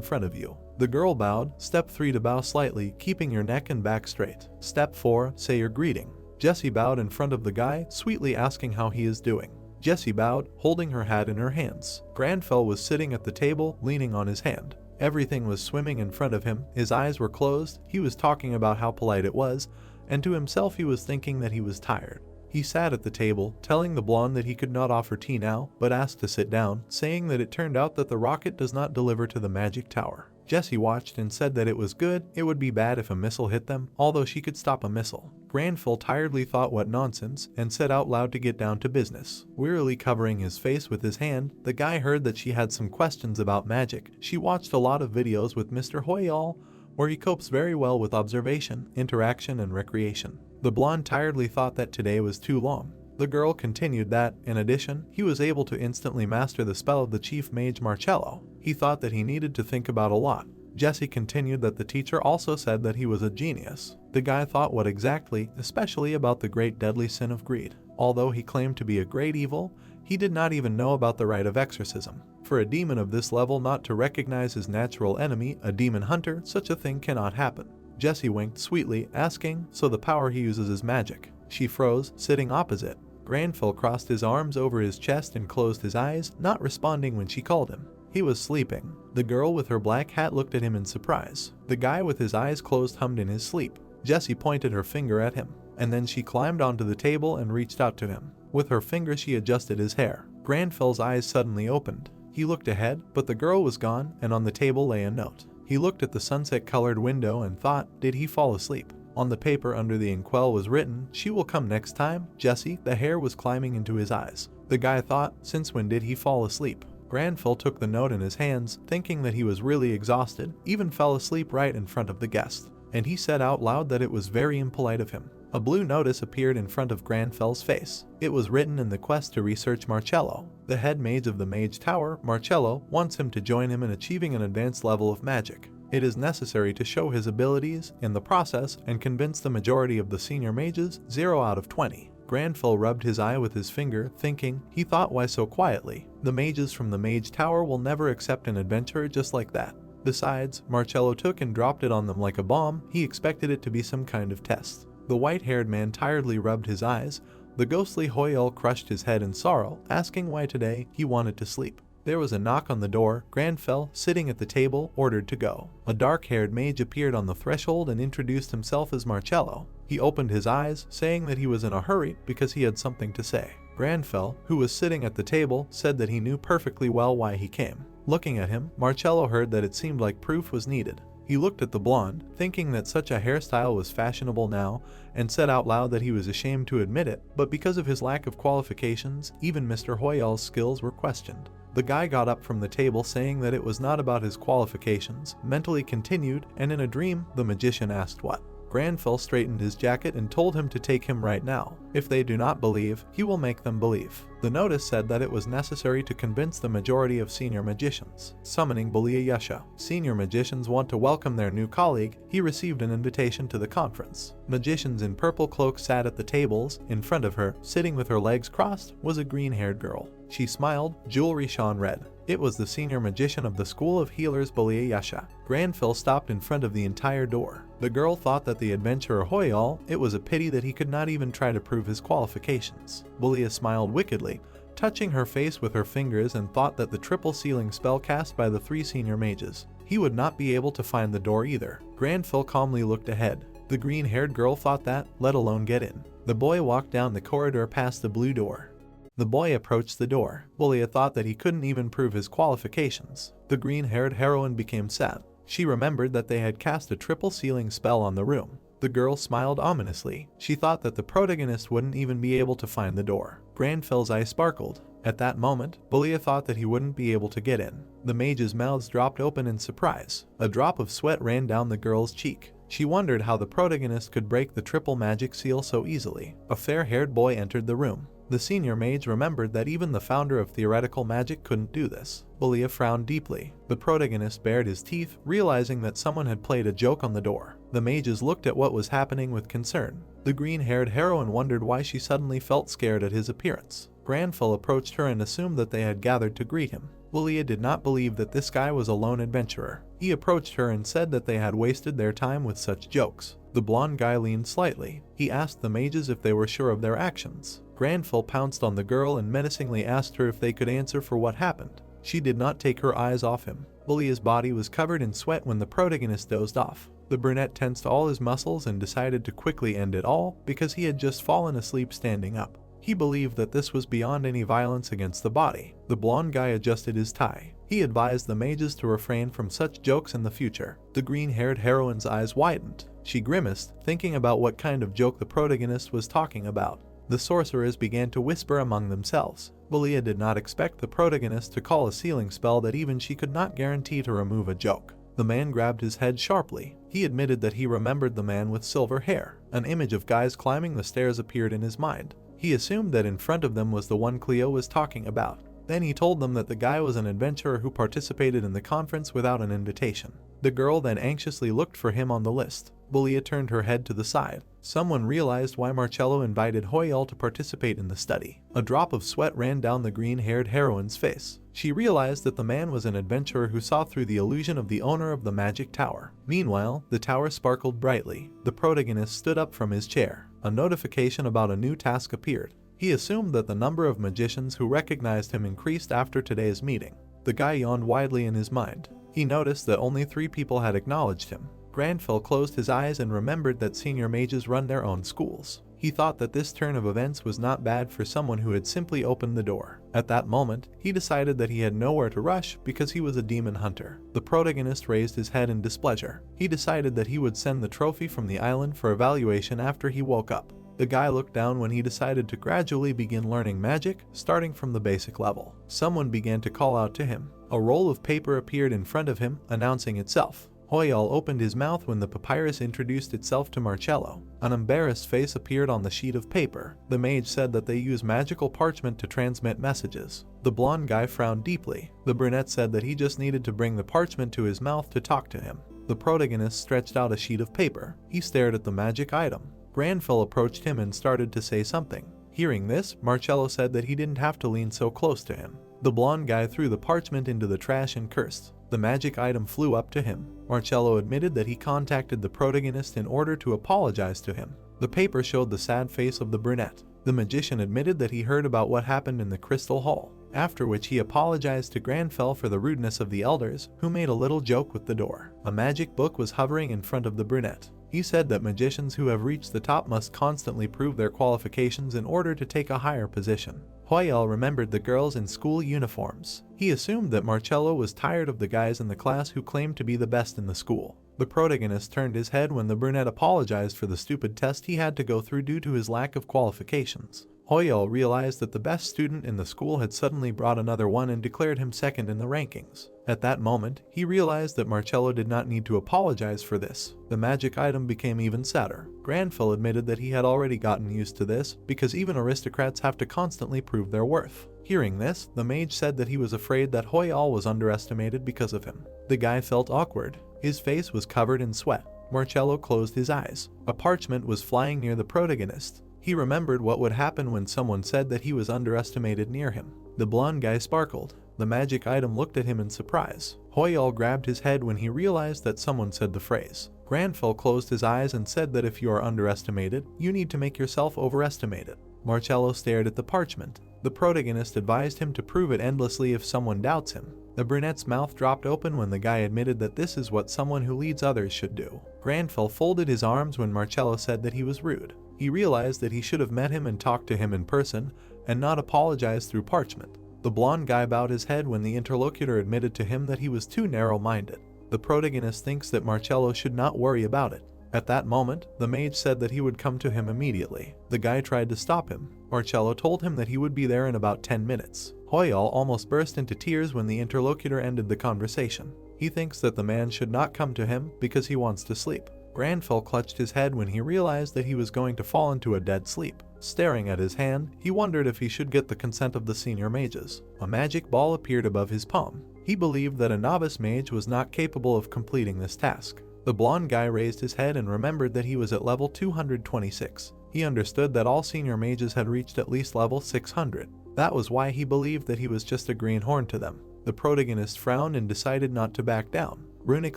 front of you. The girl bowed, step 3 to bow slightly, keeping your neck and back straight. Step 4, say your greeting. Jessie bowed in front of the guy, sweetly asking how he is doing. Jessie bowed, holding her hat in her hands. Granfell was sitting at the table, leaning on his hand. Everything was swimming in front of him, his eyes were closed, he was talking about how polite it was, and to himself he was thinking that he was tired. He sat at the table, telling the blonde that he could not offer tea now, but asked to sit down, saying that it turned out that the rocket does not deliver to the magic tower. Jessie watched and said that it was good, it would be bad if a missile hit them, although she could stop a missile. Granfell tiredly thought what nonsense, and said out loud to get down to business. Wearily covering his face with his hand, the guy heard that she had some questions about magic. She watched a lot of videos with Mr. Hoyal, where he copes very well with observation, interaction, and recreation. The blonde tiredly thought that today was too long. The girl continued that, in addition, he was able to instantly master the spell of the chief mage Marcello. He thought that he needed to think about a lot. Jesse continued that the teacher also said that he was a genius. The guy thought what exactly, especially about the great deadly sin of greed. Although he claimed to be a great evil, he did not even know about the rite of exorcism. For a demon of this level not to recognize his natural enemy, a demon hunter, such a thing cannot happen. Jesse winked sweetly, asking, "So the power he uses is magic?" She froze, sitting opposite. Granville crossed his arms over his chest and closed his eyes, not responding when she called him. He was sleeping. The girl with her black hat looked at him in surprise. The guy with his eyes closed hummed in his sleep. Jessie pointed her finger at him, and then she climbed onto the table and reached out to him. With her finger she adjusted his hair. Granville's eyes suddenly opened. He looked ahead, but the girl was gone, and on the table lay a note. He looked at the sunset-colored window and thought, did he fall asleep? On the paper under the inkwell was written, "She will come next time, Jesse." The hair was climbing into his eyes. The guy thought, since when did he fall asleep? Granville took the note in his hands, thinking that he was really exhausted, even fell asleep right in front of the guest. And he said out loud that it was very impolite of him. A blue notice appeared in front of Granville's face. It was written in the quest to research Marcello. The head mage of the Mage Tower, Marcello, wants him to join him in achieving an advanced level of magic. It is necessary to show his abilities in the process and convince the majority of the senior mages, 0 out of 20. Granville rubbed his eye with his finger, thinking, he thought, why so quietly? The mages from the Mage Tower will never accept an adventurer just like that. Besides, Marcello took and dropped it on them like a bomb. He expected it to be some kind of test. The white-haired man tiredly rubbed his eyes. The ghostly Hoyle crushed his head in sorrow, asking why today he wanted to sleep. There was a knock on the door. Granville, sitting at the table, ordered to go. A dark-haired mage appeared on the threshold and introduced himself as Marcello. He opened his eyes, saying that he was in a hurry because he had something to say. Granville, who was sitting at the table, said that he knew perfectly well why he came. Looking at him, Marcello heard that it seemed like proof was needed. He looked at the blonde, thinking that such a hairstyle was fashionable now, and said out loud that he was ashamed to admit it, but because of his lack of qualifications, even Mr. Hoyle's skills were questioned. The guy got up from the table saying that it was not about his qualifications, mentally continued, and in a dream, the magician asked what. Granville straightened his jacket and told him to take him right now. If they do not believe, he will make them believe. The notice said that it was necessary to convince the majority of senior magicians. Summoning Belia Yesha. Senior magicians want to welcome their new colleague. He received an invitation to the conference. Magicians in purple cloaks sat at the tables. In front of her, sitting with her legs crossed, was a green-haired girl. She smiled, jewelry shone red. It was the senior magician of the School of Healers, Belia Yesha. Granville stopped in front of the entire door. The girl thought that the adventurer Hoyle, it was a pity that he could not even try to prove his qualifications. Belia smiled wickedly, touching her face with her fingers, and thought that the triple sealing spell cast by the 3 senior mages. He would not be able to find the door either. Granville calmly looked ahead. The green-haired girl thought that, let alone get in. The boy walked down the corridor past the blue door. The boy approached the door. Belia thought that he couldn't even prove his qualifications. The green-haired heroine became sad. She remembered that they had cast a triple sealing spell on the room. The girl smiled ominously. She thought that the protagonist wouldn't even be able to find the door. Granville's eyes sparkled. At that moment, Belia thought that he wouldn't be able to get in. The mages' mouths dropped open in surprise. A drop of sweat ran down the girl's cheek. She wondered how the protagonist could break the triple magic seal so easily. A fair-haired boy entered the room. The senior mage remembered that even the founder of theoretical magic couldn't do this. Belia frowned deeply. The protagonist bared his teeth, realizing that someone had played a joke on the door. The mages looked at what was happening with concern. The green-haired heroine wondered why she suddenly felt scared at his appearance. Granville approached her and assumed that they had gathered to greet him. Belia did not believe that this guy was a lone adventurer. He approached her and said that they had wasted their time with such jokes. The blonde guy leaned slightly. He asked the mages if they were sure of their actions. Granville pounced on the girl and menacingly asked her if they could answer for what happened. She did not take her eyes off him. Belia's body was covered in sweat when the protagonist dozed off. The brunette tensed all his muscles and decided to quickly end it all because he had just fallen asleep standing up. He believed that this was beyond any violence against the body. The blonde guy adjusted his tie. He advised the mages to refrain from such jokes in the future. The green-haired heroine's eyes widened. She grimaced, thinking about what kind of joke the protagonist was talking about. The sorcerers began to whisper among themselves. Belia did not expect the protagonist to call a sealing spell that even she could not guarantee to remove a joke. The man grabbed his head sharply. He admitted that he remembered the man with silver hair. An image of guys climbing the stairs appeared in his mind. He assumed that in front of them was the one Cleo was talking about. Then he told them that the guy was an adventurer who participated in the conference without an invitation. The girl then anxiously looked for him on the list. Belia turned her head to the side. Someone realized why Marcello invited Hoyal to participate in the study. A drop of sweat ran down the green-haired heroine's face. She realized that the man was an adventurer who saw through the illusion of the owner of the magic tower. Meanwhile, the tower sparkled brightly. The protagonist stood up from his chair. A notification about a new task appeared. He assumed that the number of magicians who recognized him increased after today's meeting. The guy yawned widely in his mind. He noticed that only 3 people had acknowledged him. Granfell closed his eyes and remembered that senior mages run their own schools. He thought that this turn of events was not bad for someone who had simply opened the door. At that moment, he decided that he had nowhere to rush because he was a demon hunter. The protagonist raised his head in displeasure. He decided that he would send the trophy from the island for evaluation after he woke up. The guy looked down when he decided to gradually begin learning magic, starting from the basic level. Someone began to call out to him. A roll of paper appeared in front of him, announcing itself. Hoyal opened his mouth when the papyrus introduced itself to Marcello. An embarrassed face appeared on the sheet of paper. The mage said that they use magical parchment to transmit messages. The blonde guy frowned deeply. The brunette said that he just needed to bring the parchment to his mouth to talk to him. The protagonist stretched out a sheet of paper. He stared at the magic item. Granfell approached him and started to say something. Hearing this, Marcello said that he didn't have to lean so close to him. The blonde guy threw the parchment into the trash and cursed. The magic item flew up to him. Marcello admitted that he contacted the protagonist in order to apologize to him. The paper showed the sad face of the brunette. The magician admitted that he heard about what happened in the Crystal Hall, after which he apologized to Granfell for the rudeness of the elders, who made a little joke with the door. A magic book was hovering in front of the brunette. He said that magicians who have reached the top must constantly prove their qualifications in order to take a higher position. Hoyal remembered the girls in school uniforms. He assumed that Marcello was tired of the guys in the class who claimed to be the best in the school. The protagonist turned his head when the brunette apologized for the stupid test he had to go through due to his lack of qualifications. Hoyal realized that the best student in the school had suddenly brought another one and declared him second in the rankings. At that moment, he realized that Marcello did not need to apologize for this. The magic item became even sadder. Granfell admitted that he had already gotten used to this, because even aristocrats have to constantly prove their worth. Hearing this, the mage said that he was afraid that Hoyal was underestimated because of him. The guy felt awkward. His face was covered in sweat. Marcello closed his eyes. A parchment was flying near the protagonist. He remembered what would happen when someone said that he was underestimated near him. The blonde guy sparkled. The magic item looked at him in surprise. Hoyal grabbed his head when he realized that someone said the phrase. Granfell closed his eyes and said that if you are underestimated, you need to make yourself overestimated. Marcello stared at the parchment. The protagonist advised him to prove it endlessly if someone doubts him. The brunette's mouth dropped open when the guy admitted that this is what someone who leads others should do. Granfell folded his arms when Marcello said that he was rude. He realized that he should have met him and talked to him in person, and not apologized through parchment. The blonde guy bowed his head when the interlocutor admitted to him that he was too narrow-minded. The protagonist thinks that Marcello should not worry about it. At that moment, the mage said that he would come to him immediately. The guy tried to stop him. Marcello told him that he would be there in about 10 minutes. Hoyal almost burst into tears when the interlocutor ended the conversation. He thinks that the man should not come to him because he wants to sleep. Granfell clutched his head when he realized that he was going to fall into a dead sleep. Staring at his hand, he wondered if he should get the consent of the senior mages. A magic ball appeared above his palm. He believed that a novice mage was not capable of completing this task. The blonde guy raised his head and remembered that he was at level 226. He understood that all senior mages had reached at least level 600. That was why he believed that he was just a greenhorn to them. The protagonist frowned and decided not to back down. Runic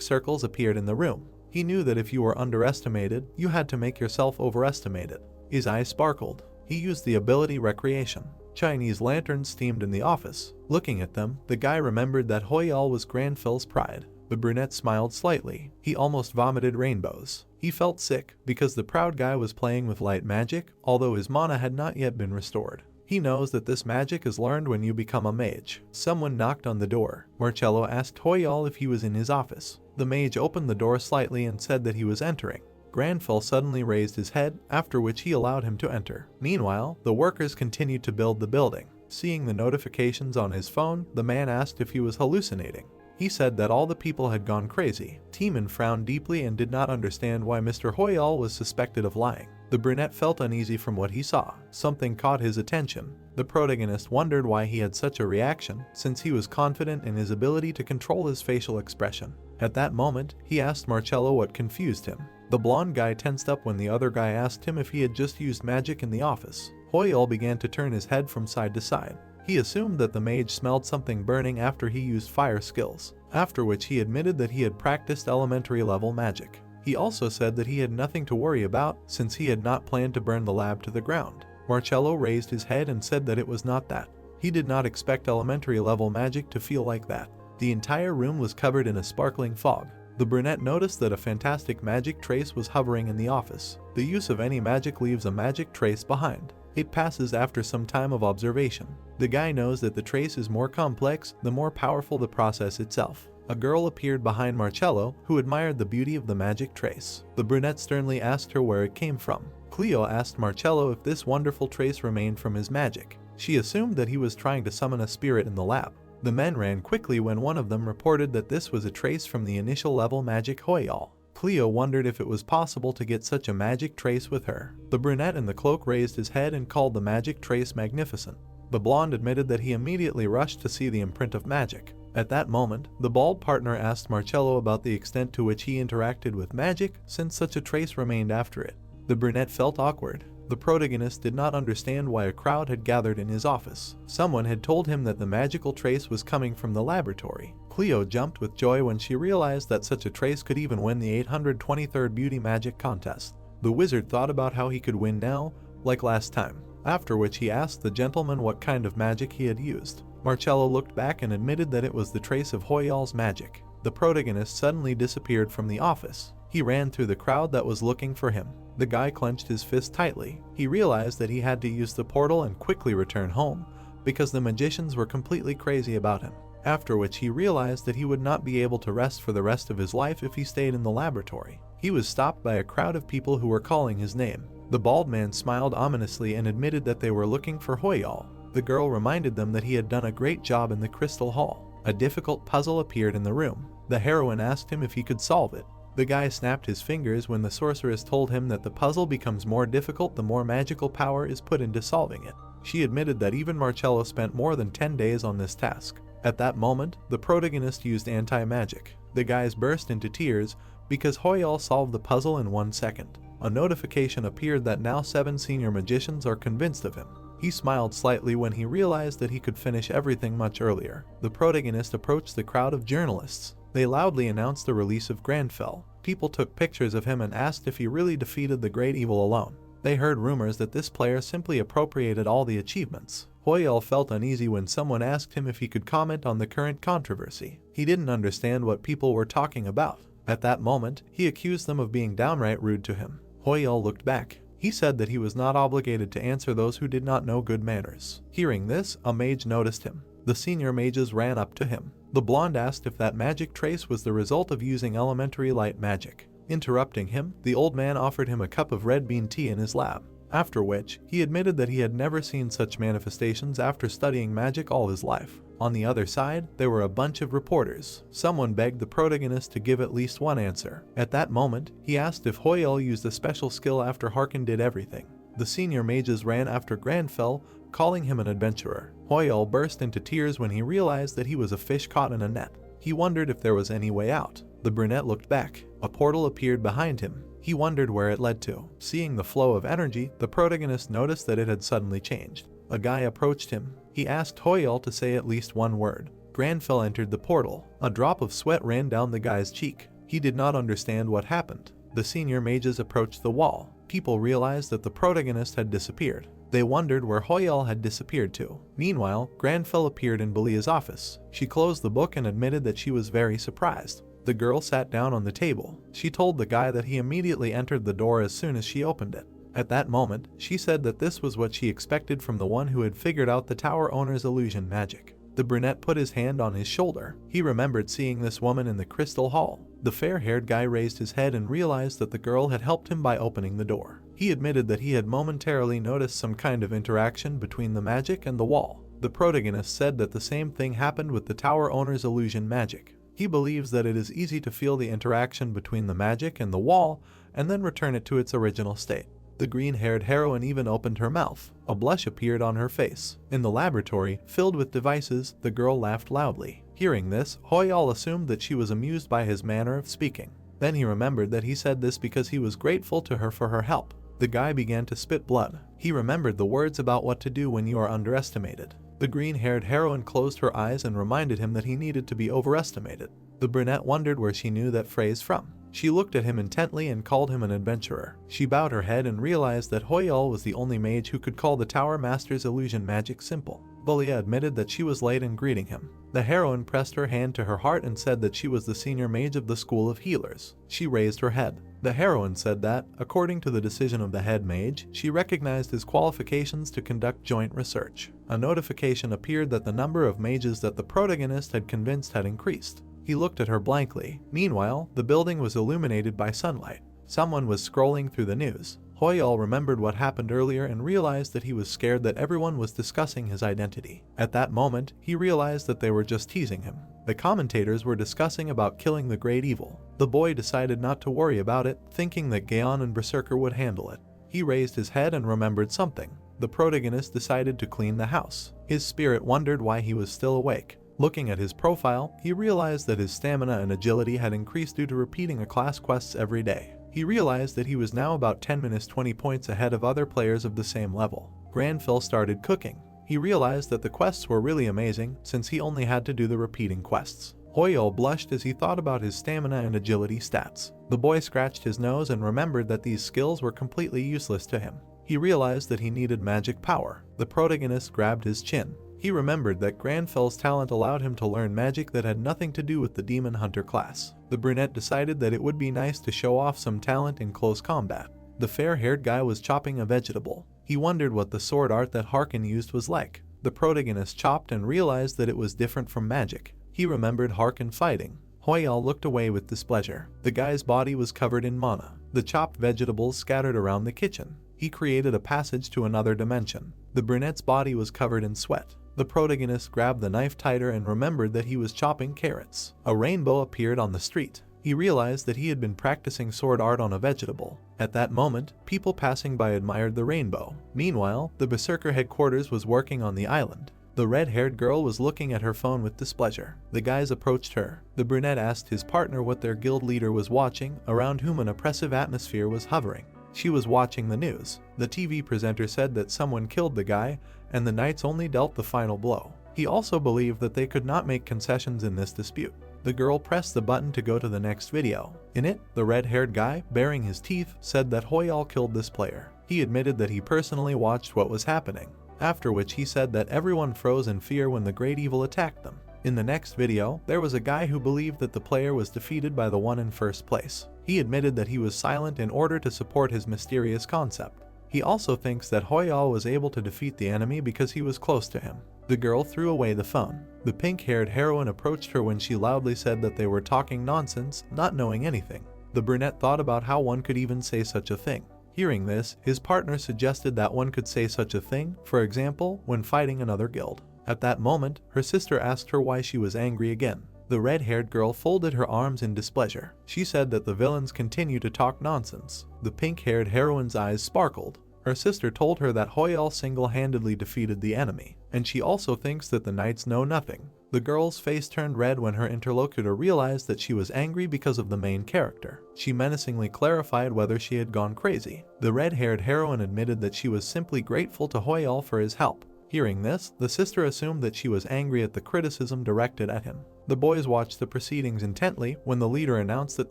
circles appeared in the room. He knew that if you were underestimated, you had to make yourself overestimated. His eyes sparkled. He used the ability Recreation. Chinese lanterns steamed in the office. Looking at them, the guy remembered that Hoyal was Granfell's pride. The brunette smiled slightly. He almost vomited rainbows. He felt sick because the proud guy was playing with light magic, although his mana had not yet been restored. He knows that this magic is learned when you become a mage. Someone knocked on the door. Marcello asked Hoyal if he was in his office. The mage opened the door slightly and said that he was entering. Granfell suddenly raised his head, after which he allowed him to enter. Meanwhile, the workers continued to build the building. Seeing the notifications on his phone, the man asked if he was hallucinating. He said that all the people had gone crazy. Tiemann frowned deeply and did not understand why Mr. Hoyal was suspected of lying. The brunette felt uneasy from what he saw. Something caught his attention. The protagonist wondered why he had such a reaction, since he was confident in his ability to control his facial expression. At that moment, he asked Marcello what confused him. The blonde guy tensed up when the other guy asked him if he had just used magic in the office. Hoyle began to turn his head from side to side. He assumed that the mage smelled something burning after he used fire skills, after which he admitted that he had practiced elementary level magic. He also said that he had nothing to worry about since he had not planned to burn the lab to the ground. Marcello raised his head and said that it was not that. He did not expect elementary level magic to feel like that. The entire room was covered in a sparkling fog. The brunette noticed that a fantastic magic trace was hovering in the office. The use of any magic leaves a magic trace behind. It passes after some time of observation. The guy knows that the trace is more complex, the more powerful the process itself. A girl appeared behind Marcello, who admired the beauty of the magic trace. The brunette sternly asked her where it came from. Cleo asked Marcello if this wonderful trace remained from his magic. She assumed that he was trying to summon a spirit in the lab. The men ran quickly when one of them reported that this was a trace from the initial level magic Hoyal. Cleo wondered if it was possible to get such a magic trace with her. The brunette in the cloak raised his head and called the magic trace magnificent. The blonde admitted that he immediately rushed to see the imprint of magic. At that moment, the bald partner asked Marcello about the extent to which he interacted with magic since such a trace remained after it. The brunette felt awkward. The protagonist did not understand why a crowd had gathered in his office. Someone had told him that the magical trace was coming from the laboratory. Cleo jumped with joy when she realized that such a trace could even win the 823rd Beauty Magic Contest. The wizard thought about how he could win now, like last time, after which he asked the gentleman what kind of magic he had used. Marcello looked back and admitted that it was the trace of Hoyal's magic. The protagonist suddenly disappeared from the office. He ran through the crowd that was looking for him. The guy clenched his fist tightly. He realized that he had to use the portal and quickly return home, because the magicians were completely crazy about him. After which he realized that he would not be able to rest for the rest of his life if he stayed in the laboratory. He was stopped by a crowd of people who were calling his name. The bald man smiled ominously and admitted that they were looking for Hoyal. The girl reminded them that he had done a great job in the Crystal Hall. A difficult puzzle appeared in the room. The heroine asked him if he could solve it. The guy snapped his fingers when the sorceress told him that the puzzle becomes more difficult the more magical power is put into solving it. She admitted that even Marcello spent more than 10 days on this task. At that moment, the protagonist used anti-magic. The guys burst into tears because Hoyal solved the puzzle in 1 second. A notification appeared that now 7 senior magicians are convinced of him. He smiled slightly when he realized that he could finish everything much earlier. The protagonist approached the crowd of journalists. They loudly announced the release of Granfell. People took pictures of him and asked if he really defeated the great evil alone. They heard rumors that this player simply appropriated all the achievements. Hoyal felt uneasy when someone asked him if he could comment on the current controversy. He didn't understand what people were talking about. At that moment, he accused them of being downright rude to him. Hoyal looked back. He said that he was not obligated to answer those who did not know good manners. Hearing this, a mage noticed him. The senior mages ran up to him. The blonde asked if that magic trace was the result of using elementary light magic. Interrupting him, the old man offered him a cup of red bean tea in his lab. After which, he admitted that he had never seen such manifestations after studying magic all his life. On the other side, there were a bunch of reporters. Someone begged the protagonist to give at least one answer. At that moment, he asked if Hoyal used a special skill after Harkin did everything. The senior mages ran after Granfell, calling him an adventurer. Hoyal burst into tears when he realized that he was a fish caught in a net. He wondered if there was any way out. The brunette looked back. A portal appeared behind him. He wondered where it led to. Seeing the flow of energy, the protagonist noticed that it had suddenly changed. A guy approached him. He asked Hoyal to say at least one word. Granfell entered the portal. A drop of sweat ran down the guy's cheek. He did not understand what happened. The senior mages approached the wall. People realized that the protagonist had disappeared. They wondered where Hoyal had disappeared to. Meanwhile, Granfell appeared in Belia's office. She closed the book and admitted that she was very surprised. The girl sat down on the table. She told the guy that he immediately entered the door as soon as she opened it. At that moment, she said that this was what she expected from the one who had figured out the tower owner's illusion magic. The brunette put his hand on his shoulder. He remembered seeing this woman in the Crystal Hall. The fair-haired guy raised his head and realized that the girl had helped him by opening the door. He admitted that he had momentarily noticed some kind of interaction between the magic and the wall. The protagonist said that the same thing happened with the tower owner's illusion magic. He believes that it is easy to feel the interaction between the magic and the wall and then return it to its original state. The green-haired heroine even opened her mouth. A blush appeared on her face. In the laboratory, filled with devices, the girl laughed loudly. Hearing this, Hoyal assumed that she was amused by his manner of speaking. Then he remembered that he said this because he was grateful to her for her help. The guy began to spit blood. He remembered the words about what to do when you are underestimated. The green-haired heroine closed her eyes and reminded him that he needed to be overestimated. The brunette wondered where she knew that phrase from. She looked at him intently and called him an adventurer. She bowed her head and realized that Hoyal was the only mage who could call the Tower Master's illusion magic simple. Valia admitted that she was late in greeting him. The heroine pressed her hand to her heart and said that she was the senior mage of the School of Healers. She raised her head. The heroine said that, according to the decision of the head mage, she recognized his qualifications to conduct joint research. A notification appeared that the number of mages that the protagonist had convinced had increased. He looked at her blankly. Meanwhile, the building was illuminated by sunlight. Someone was scrolling through the news. Hoyal remembered what happened earlier and realized that he was scared that everyone was discussing his identity. At that moment, he realized that they were just teasing him. The commentators were discussing about killing the great evil. The boy decided not to worry about it, thinking that Gaon and Berserker would handle it. He raised his head and remembered something. The protagonist decided to clean the house. His spirit wondered why he was still awake. Looking at his profile, he realized that his stamina and agility had increased due to repeating a class quests every day. He realized that he was now about 10-20 points ahead of other players of the same level. Granville started cooking. He realized that the quests were really amazing since he only had to do the repeating quests. Hoyal blushed as he thought about his stamina and agility stats. The boy scratched his nose and remembered that these skills were completely useless to him. He realized that he needed magic power. The protagonist grabbed his chin. He remembered that Granville's talent allowed him to learn magic that had nothing to do with the Demon Hunter class. The brunette decided that it would be nice to show off some talent in close combat. The fair-haired guy was chopping a vegetable. He wondered what the sword art that Harkin used was like. The protagonist chopped and realized that it was different from magic. He remembered Harkin fighting. Hoyal looked away with displeasure. The guy's body was covered in mana. The chopped vegetables scattered around the kitchen. He created a passage to another dimension. The brunette's body was covered in sweat. The protagonist grabbed the knife tighter and remembered that he was chopping carrots. A rainbow appeared on the street. He realized that he had been practicing sword art on a vegetable. At that moment, people passing by admired the rainbow. Meanwhile, the Berserker headquarters was working on the island. The red-haired girl was looking at her phone with displeasure. The guys approached her. The brunette asked his partner what their guild leader was watching, around whom an oppressive atmosphere was hovering. She was watching the news. The TV presenter said that someone killed the guy, and the knights only dealt the final blow. He also believed that they could not make concessions in this dispute. The girl pressed the button to go to the next video. In it, the red-haired guy, baring his teeth, said that Hoyal killed this player. He admitted that he personally watched what was happening, after which he said that everyone froze in fear when the great evil attacked them. In the next video, there was a guy who believed that the player was defeated by the one in first place. He admitted that he was silent in order to support his mysterious concept. He also thinks that Hoyal was able to defeat the enemy because he was close to him. The girl threw away the phone. The pink-haired heroine approached her when she loudly said that they were talking nonsense, not knowing anything. The brunette thought about how one could even say such a thing. Hearing this, his partner suggested that one could say such a thing, for example, when fighting another guild. At that moment, her sister asked her why she was angry again. The red-haired girl folded her arms in displeasure. She said that the villains continue to talk nonsense. The pink-haired heroine's eyes sparkled. Her sister told her that Hoyal single-handedly defeated the enemy, and she also thinks that the knights know nothing. The girl's face turned red when her interlocutor realized that she was angry because of the main character. She menacingly clarified whether she had gone crazy. The red-haired heroine admitted that she was simply grateful to Hoyal for his help. Hearing this, the sister assumed that she was angry at the criticism directed at him. The boys watched the proceedings intently when the leader announced that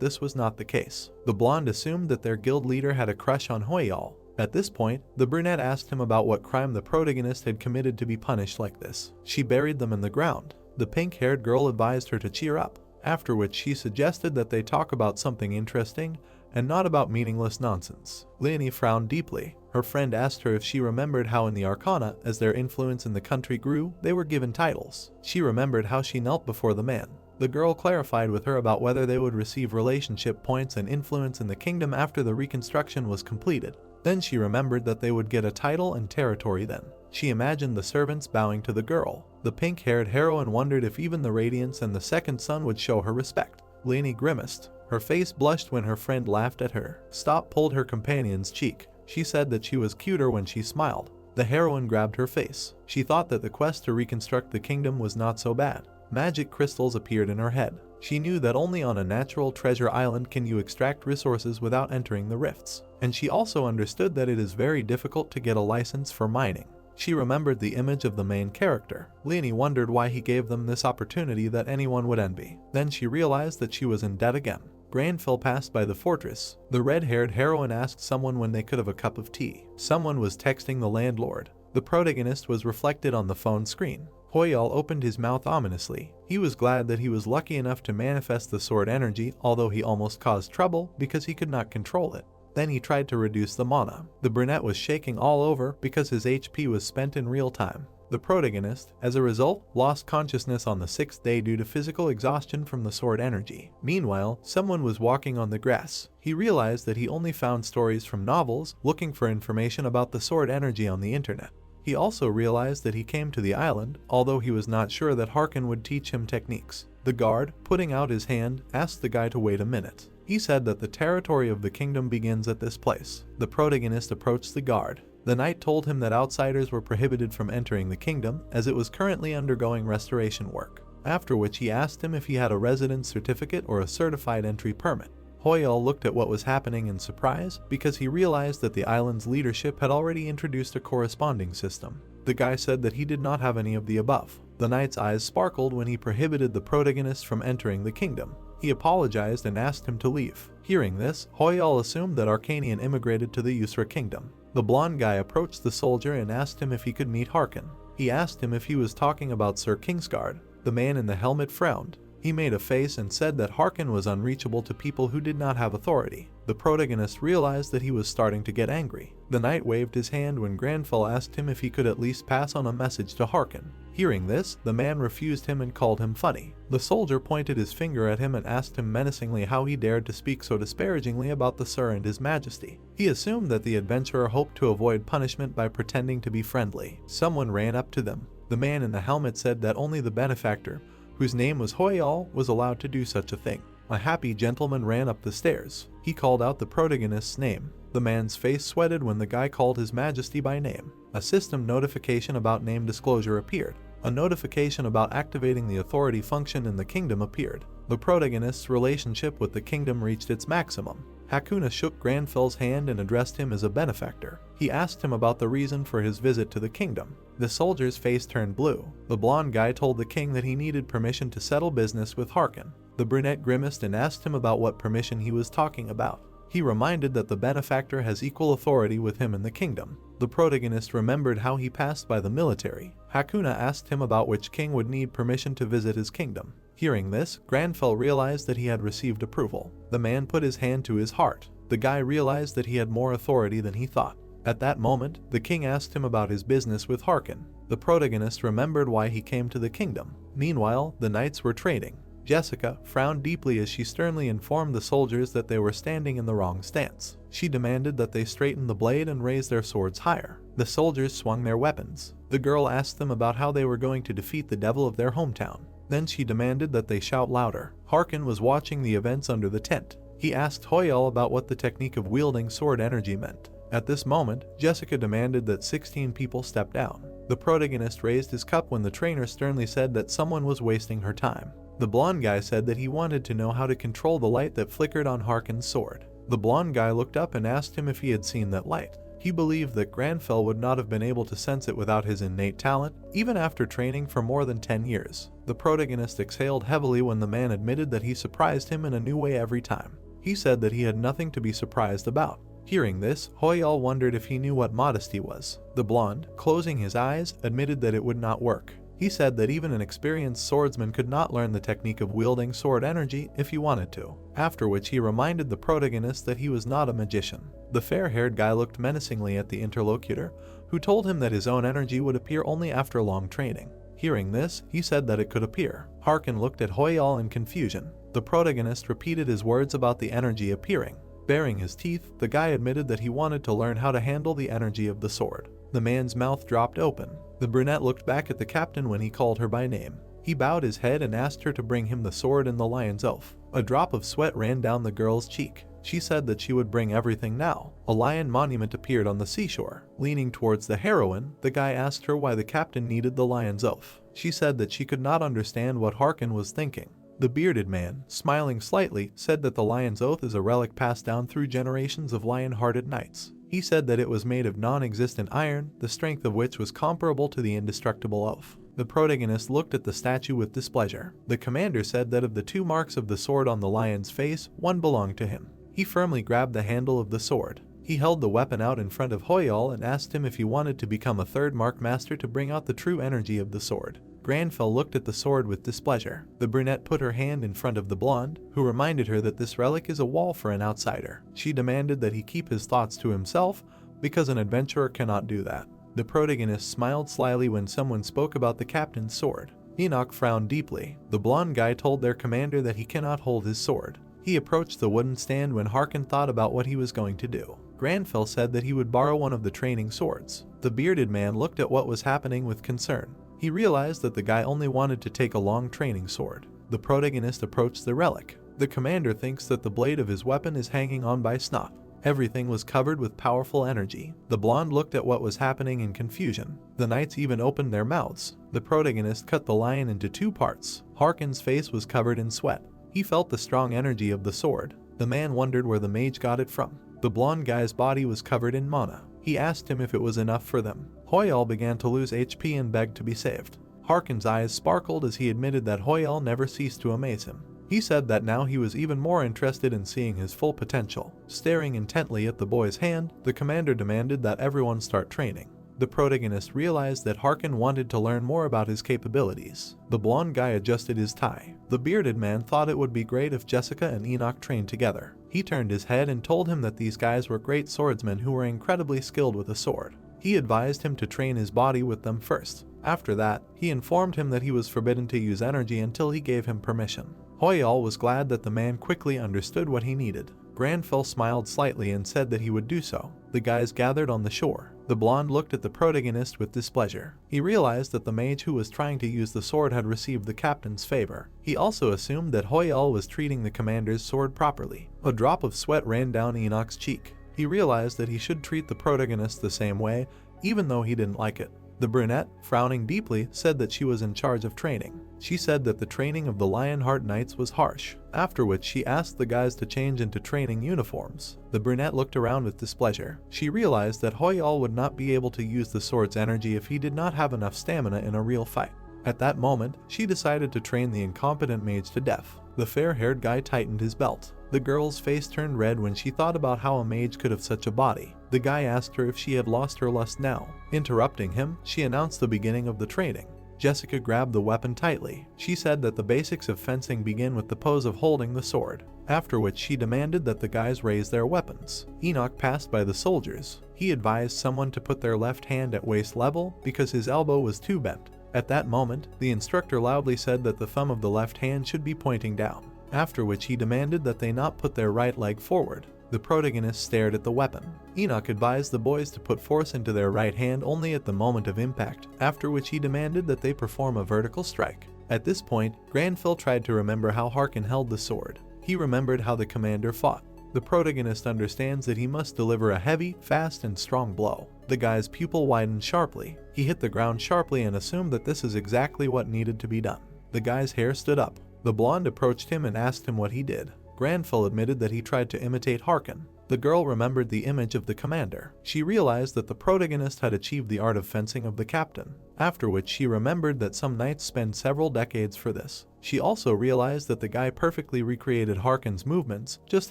this was not the case. The blonde assumed that their guild leader had a crush on Hoyal. At this point, the brunette asked him about what crime the protagonist had committed to be punished like this. She buried them in the ground. The pink-haired girl advised her to cheer up, after which she suggested that they talk about something interesting and not about meaningless nonsense. Leonie frowned deeply. Her friend asked her if she remembered how in the Arcana, as their influence in the country grew, they were given titles. She remembered how she knelt before the man. The girl clarified with her about whether they would receive relationship points and influence in the kingdom after the reconstruction was completed. Then she remembered that they would get a title and territory then. She imagined the servants bowing to the girl. The pink-haired heroine wondered if even the Radiance and the Second Son would show her respect. Leonie grimaced. Her face blushed when her friend laughed at her. Stop pulled her companion's cheek. She said that she was cuter when she smiled. The heroine grabbed her face. She thought that the quest to reconstruct the kingdom was not so bad. Magic crystals appeared in her head. She knew that only on a natural treasure island can you extract resources without entering the rifts, and she also understood that it is very difficult to get a license for mining. She remembered the image of the main character. Leonie wondered why he gave them this opportunity that anyone would envy. Then she realized that she was in debt again. Granville passed by the fortress. The red-haired heroine asked someone when they could have a cup of tea. Someone was texting the landlord. The protagonist was reflected on the phone screen. Hoyal opened his mouth ominously. He was glad that he was lucky enough to manifest the sword energy, although he almost caused trouble because he could not control it. Then he tried to reduce the mana. The brunette was shaking all over because his HP was spent in real time. The protagonist, as a result, lost consciousness on the 6th day due to physical exhaustion from the sword energy. Meanwhile, someone was walking on the grass. He realized that he only found stories from novels, looking for information about the sword energy on the internet. He also realized that he came to the island, although he was not sure that Harkin would teach him techniques. The guard, putting out his hand, asked the guy to wait a minute. He said that the territory of the kingdom begins at this place. The protagonist approached the guard. The knight told him that outsiders were prohibited from entering the kingdom as it was currently undergoing restoration work, after which he asked him if he had a residence certificate or a certified entry permit. Hoyal looked at what was happening in surprise because he realized that the island's leadership had already introduced a corresponding system. The guy said that he did not have any of the above. The knight's eyes sparkled when he prohibited the protagonist from entering the kingdom. He apologized and asked him to leave. Hearing this, Hoyal assumed that Arcanian immigrated to the Yusra kingdom. The blonde guy approached the soldier and asked him if he could meet Harkin. He asked him if he was talking about Sir Kingsguard. The man in the helmet frowned. He made a face and said that Harkin was unreachable to people who did not have authority. The protagonist realized that he was starting to get angry. The knight waved his hand when Granville asked him if he could at least pass on a message to Harkin. Hearing this, the man refused him and called him funny. The soldier pointed his finger at him and asked him menacingly how he dared to speak so disparagingly about the Sir and his majesty. He assumed that the adventurer hoped to avoid punishment by pretending to be friendly. Someone ran up to them. The man in the helmet said that only the benefactor, whose name was Hoyal, was allowed to do such a thing. A happy gentleman ran up the stairs. He called out the protagonist's name. The man's face sweated when the guy called his majesty by name. A system notification about name disclosure appeared. A notification about activating the authority function in the kingdom appeared. The protagonist's relationship with the kingdom reached its maximum. Hakuna shook Granville's hand and addressed him as a benefactor. He asked him about the reason for his visit to the kingdom. The soldier's face turned blue. The blonde guy told the king that he needed permission to settle business with Harkin. The brunette grimaced and asked him about what permission he was talking about. He reminded that the benefactor has equal authority with him in the kingdom. The protagonist remembered how he passed by the military. Hakuna asked him about which king would need permission to visit his kingdom. Hearing this, Granville realized that he had received approval. The man put his hand to his heart. The guy realized that he had more authority than he thought. At that moment, the king asked him about his business with Harkin. The protagonist remembered why he came to the kingdom. Meanwhile, the knights were trading. Jessica frowned deeply as she sternly informed the soldiers that they were standing in the wrong stance. She demanded that they straighten the blade and raise their swords higher. The soldiers swung their weapons. The girl asked them about how they were going to defeat the devil of their hometown. Then she demanded that they shout louder. Harkin was watching the events under the tent. He asked Hoyal about what the technique of wielding sword energy meant. At this moment, Jessica demanded that 16 people step down. The protagonist raised his cup when the trainer sternly said that someone was wasting her time. The blonde guy said that he wanted to know how to control the light that flickered on Harkin's sword. The blonde guy looked up and asked him if he had seen that light. He believed that Granville would not have been able to sense it without his innate talent, even after training for more than 10 years. The protagonist exhaled heavily when the man admitted that he surprised him in a new way every time. He said that he had nothing to be surprised about. Hearing this, Hoyal wondered if he knew what modesty was. The blonde, closing his eyes, admitted that it would not work. He said that even an experienced swordsman could not learn the technique of wielding sword energy if he wanted to, after which he reminded the protagonist that he was not a magician. The fair-haired guy looked menacingly at the interlocutor, who told him that his own energy would appear only after long training. Hearing this, he said that it could appear. Harkin looked at Hoyal in confusion. The protagonist repeated his words about the energy appearing. Baring his teeth, the guy admitted that he wanted to learn how to handle the energy of the sword. The man's mouth dropped open. The brunette looked back at the captain when he called her by name. He bowed his head and asked her to bring him the sword and the lion's oath. A drop of sweat ran down the girl's cheek. She said that she would bring everything now. A lion monument appeared on the seashore. Leaning towards the heroine, the guy asked her why the captain needed the lion's oath. She said that she could not understand what Harkin was thinking. The bearded man, smiling slightly, said that the lion's oath is a relic passed down through generations of lion-hearted knights. He said that it was made of non-existent iron, the strength of which was comparable to the indestructible oath. The protagonist looked at the statue with displeasure. The commander said that of the 2 marks of the sword on the lion's face, one belonged to him. He firmly grabbed the handle of the sword. He held the weapon out in front of Hoyal and asked him if he wanted to become a 3rd mark master to bring out the true energy of the sword. Granfell looked at the sword with displeasure. The brunette put her hand in front of the blonde, who reminded her that this relic is a wall for an outsider. She demanded that he keep his thoughts to himself, because an adventurer cannot do that. The protagonist smiled slyly when someone spoke about the captain's sword. Enoch frowned deeply. The blonde guy told their commander that he cannot hold his sword. He approached the wooden stand when Harkin thought about what he was going to do. Granfell said that he would borrow one of the training swords. The bearded man looked at what was happening with concern. He realized that the guy only wanted to take a long training sword. The protagonist approached the relic. The commander thinks that the blade of his weapon is hanging on by snot. Everything was covered with powerful energy. The blonde looked at what was happening in confusion. The knights even opened their mouths. The protagonist cut the lion into 2 parts. Harkin's face was covered in sweat. He felt the strong energy of the sword. The man wondered where the mage got it from. The blonde guy's body was covered in mana. He asked him if it was enough for them. Hoyal began to lose HP and begged to be saved. Harkin's eyes sparkled as he admitted that Hoyal never ceased to amaze him. He said that now he was even more interested in seeing his full potential. Staring intently at the boy's hand, the commander demanded that everyone start training. The protagonist realized that Harkin wanted to learn more about his capabilities. The blonde guy adjusted his tie. The bearded man thought it would be great if Jessica and Enoch trained together. He turned his head and told him that these guys were great swordsmen who were incredibly skilled with a sword. He advised him to train his body with them first. After that, he informed him that he was forbidden to use energy until he gave him permission. Hoyal was glad that the man quickly understood what he needed. Granfell smiled slightly and said that he would do so. The guys gathered on the shore. The blonde looked at the protagonist with displeasure. He realized that the mage who was trying to use the sword had received the captain's favor. He also assumed that Hoyal was treating the commander's sword properly. A drop of sweat ran down Enoch's cheek. He realized that he should treat the protagonist the same way, even though he didn't like it. The brunette, frowning deeply, said that she was in charge of training. She said that the training of the Lionheart Knights was harsh, after which she asked the guys to change into training uniforms. The brunette looked around with displeasure. She realized that Hoyal would not be able to use the sword's energy if he did not have enough stamina in a real fight. At that moment, she decided to train the incompetent mage to death. The fair-haired guy tightened his belt. The girl's face turned red when she thought about how a mage could have such a body. The guy asked her if she had lost her lust now. Interrupting him, she announced the beginning of the training. Jessica grabbed the weapon tightly. She said that the basics of fencing begin with the pose of holding the sword, after which she demanded that the guys raise their weapons. Enoch passed by the soldiers. He advised someone to put their left hand at waist level because his elbow was too bent. At that moment, the instructor loudly said that the thumb of the left hand should be pointing down, after which he demanded that they not put their right leg forward. The protagonist stared at the weapon. Enoch advised the boys to put force into their right hand only at the moment of impact, after which he demanded that they perform a vertical strike. At this point, Granfell tried to remember how Harkin held the sword. He remembered how the commander fought. The protagonist understands that he must deliver a heavy, fast, and strong blow. The guy's pupil widened sharply. He hit the ground sharply and assumed that this is exactly what needed to be done. The guy's hair stood up. The blonde approached him and asked him what he did. Granfell admitted that he tried to imitate Harkin. The girl remembered the image of the commander. She realized that the protagonist had achieved the art of fencing of the captain, after which she remembered that some knights spend several decades for this. She also realized that the guy perfectly recreated Harkin's movements, just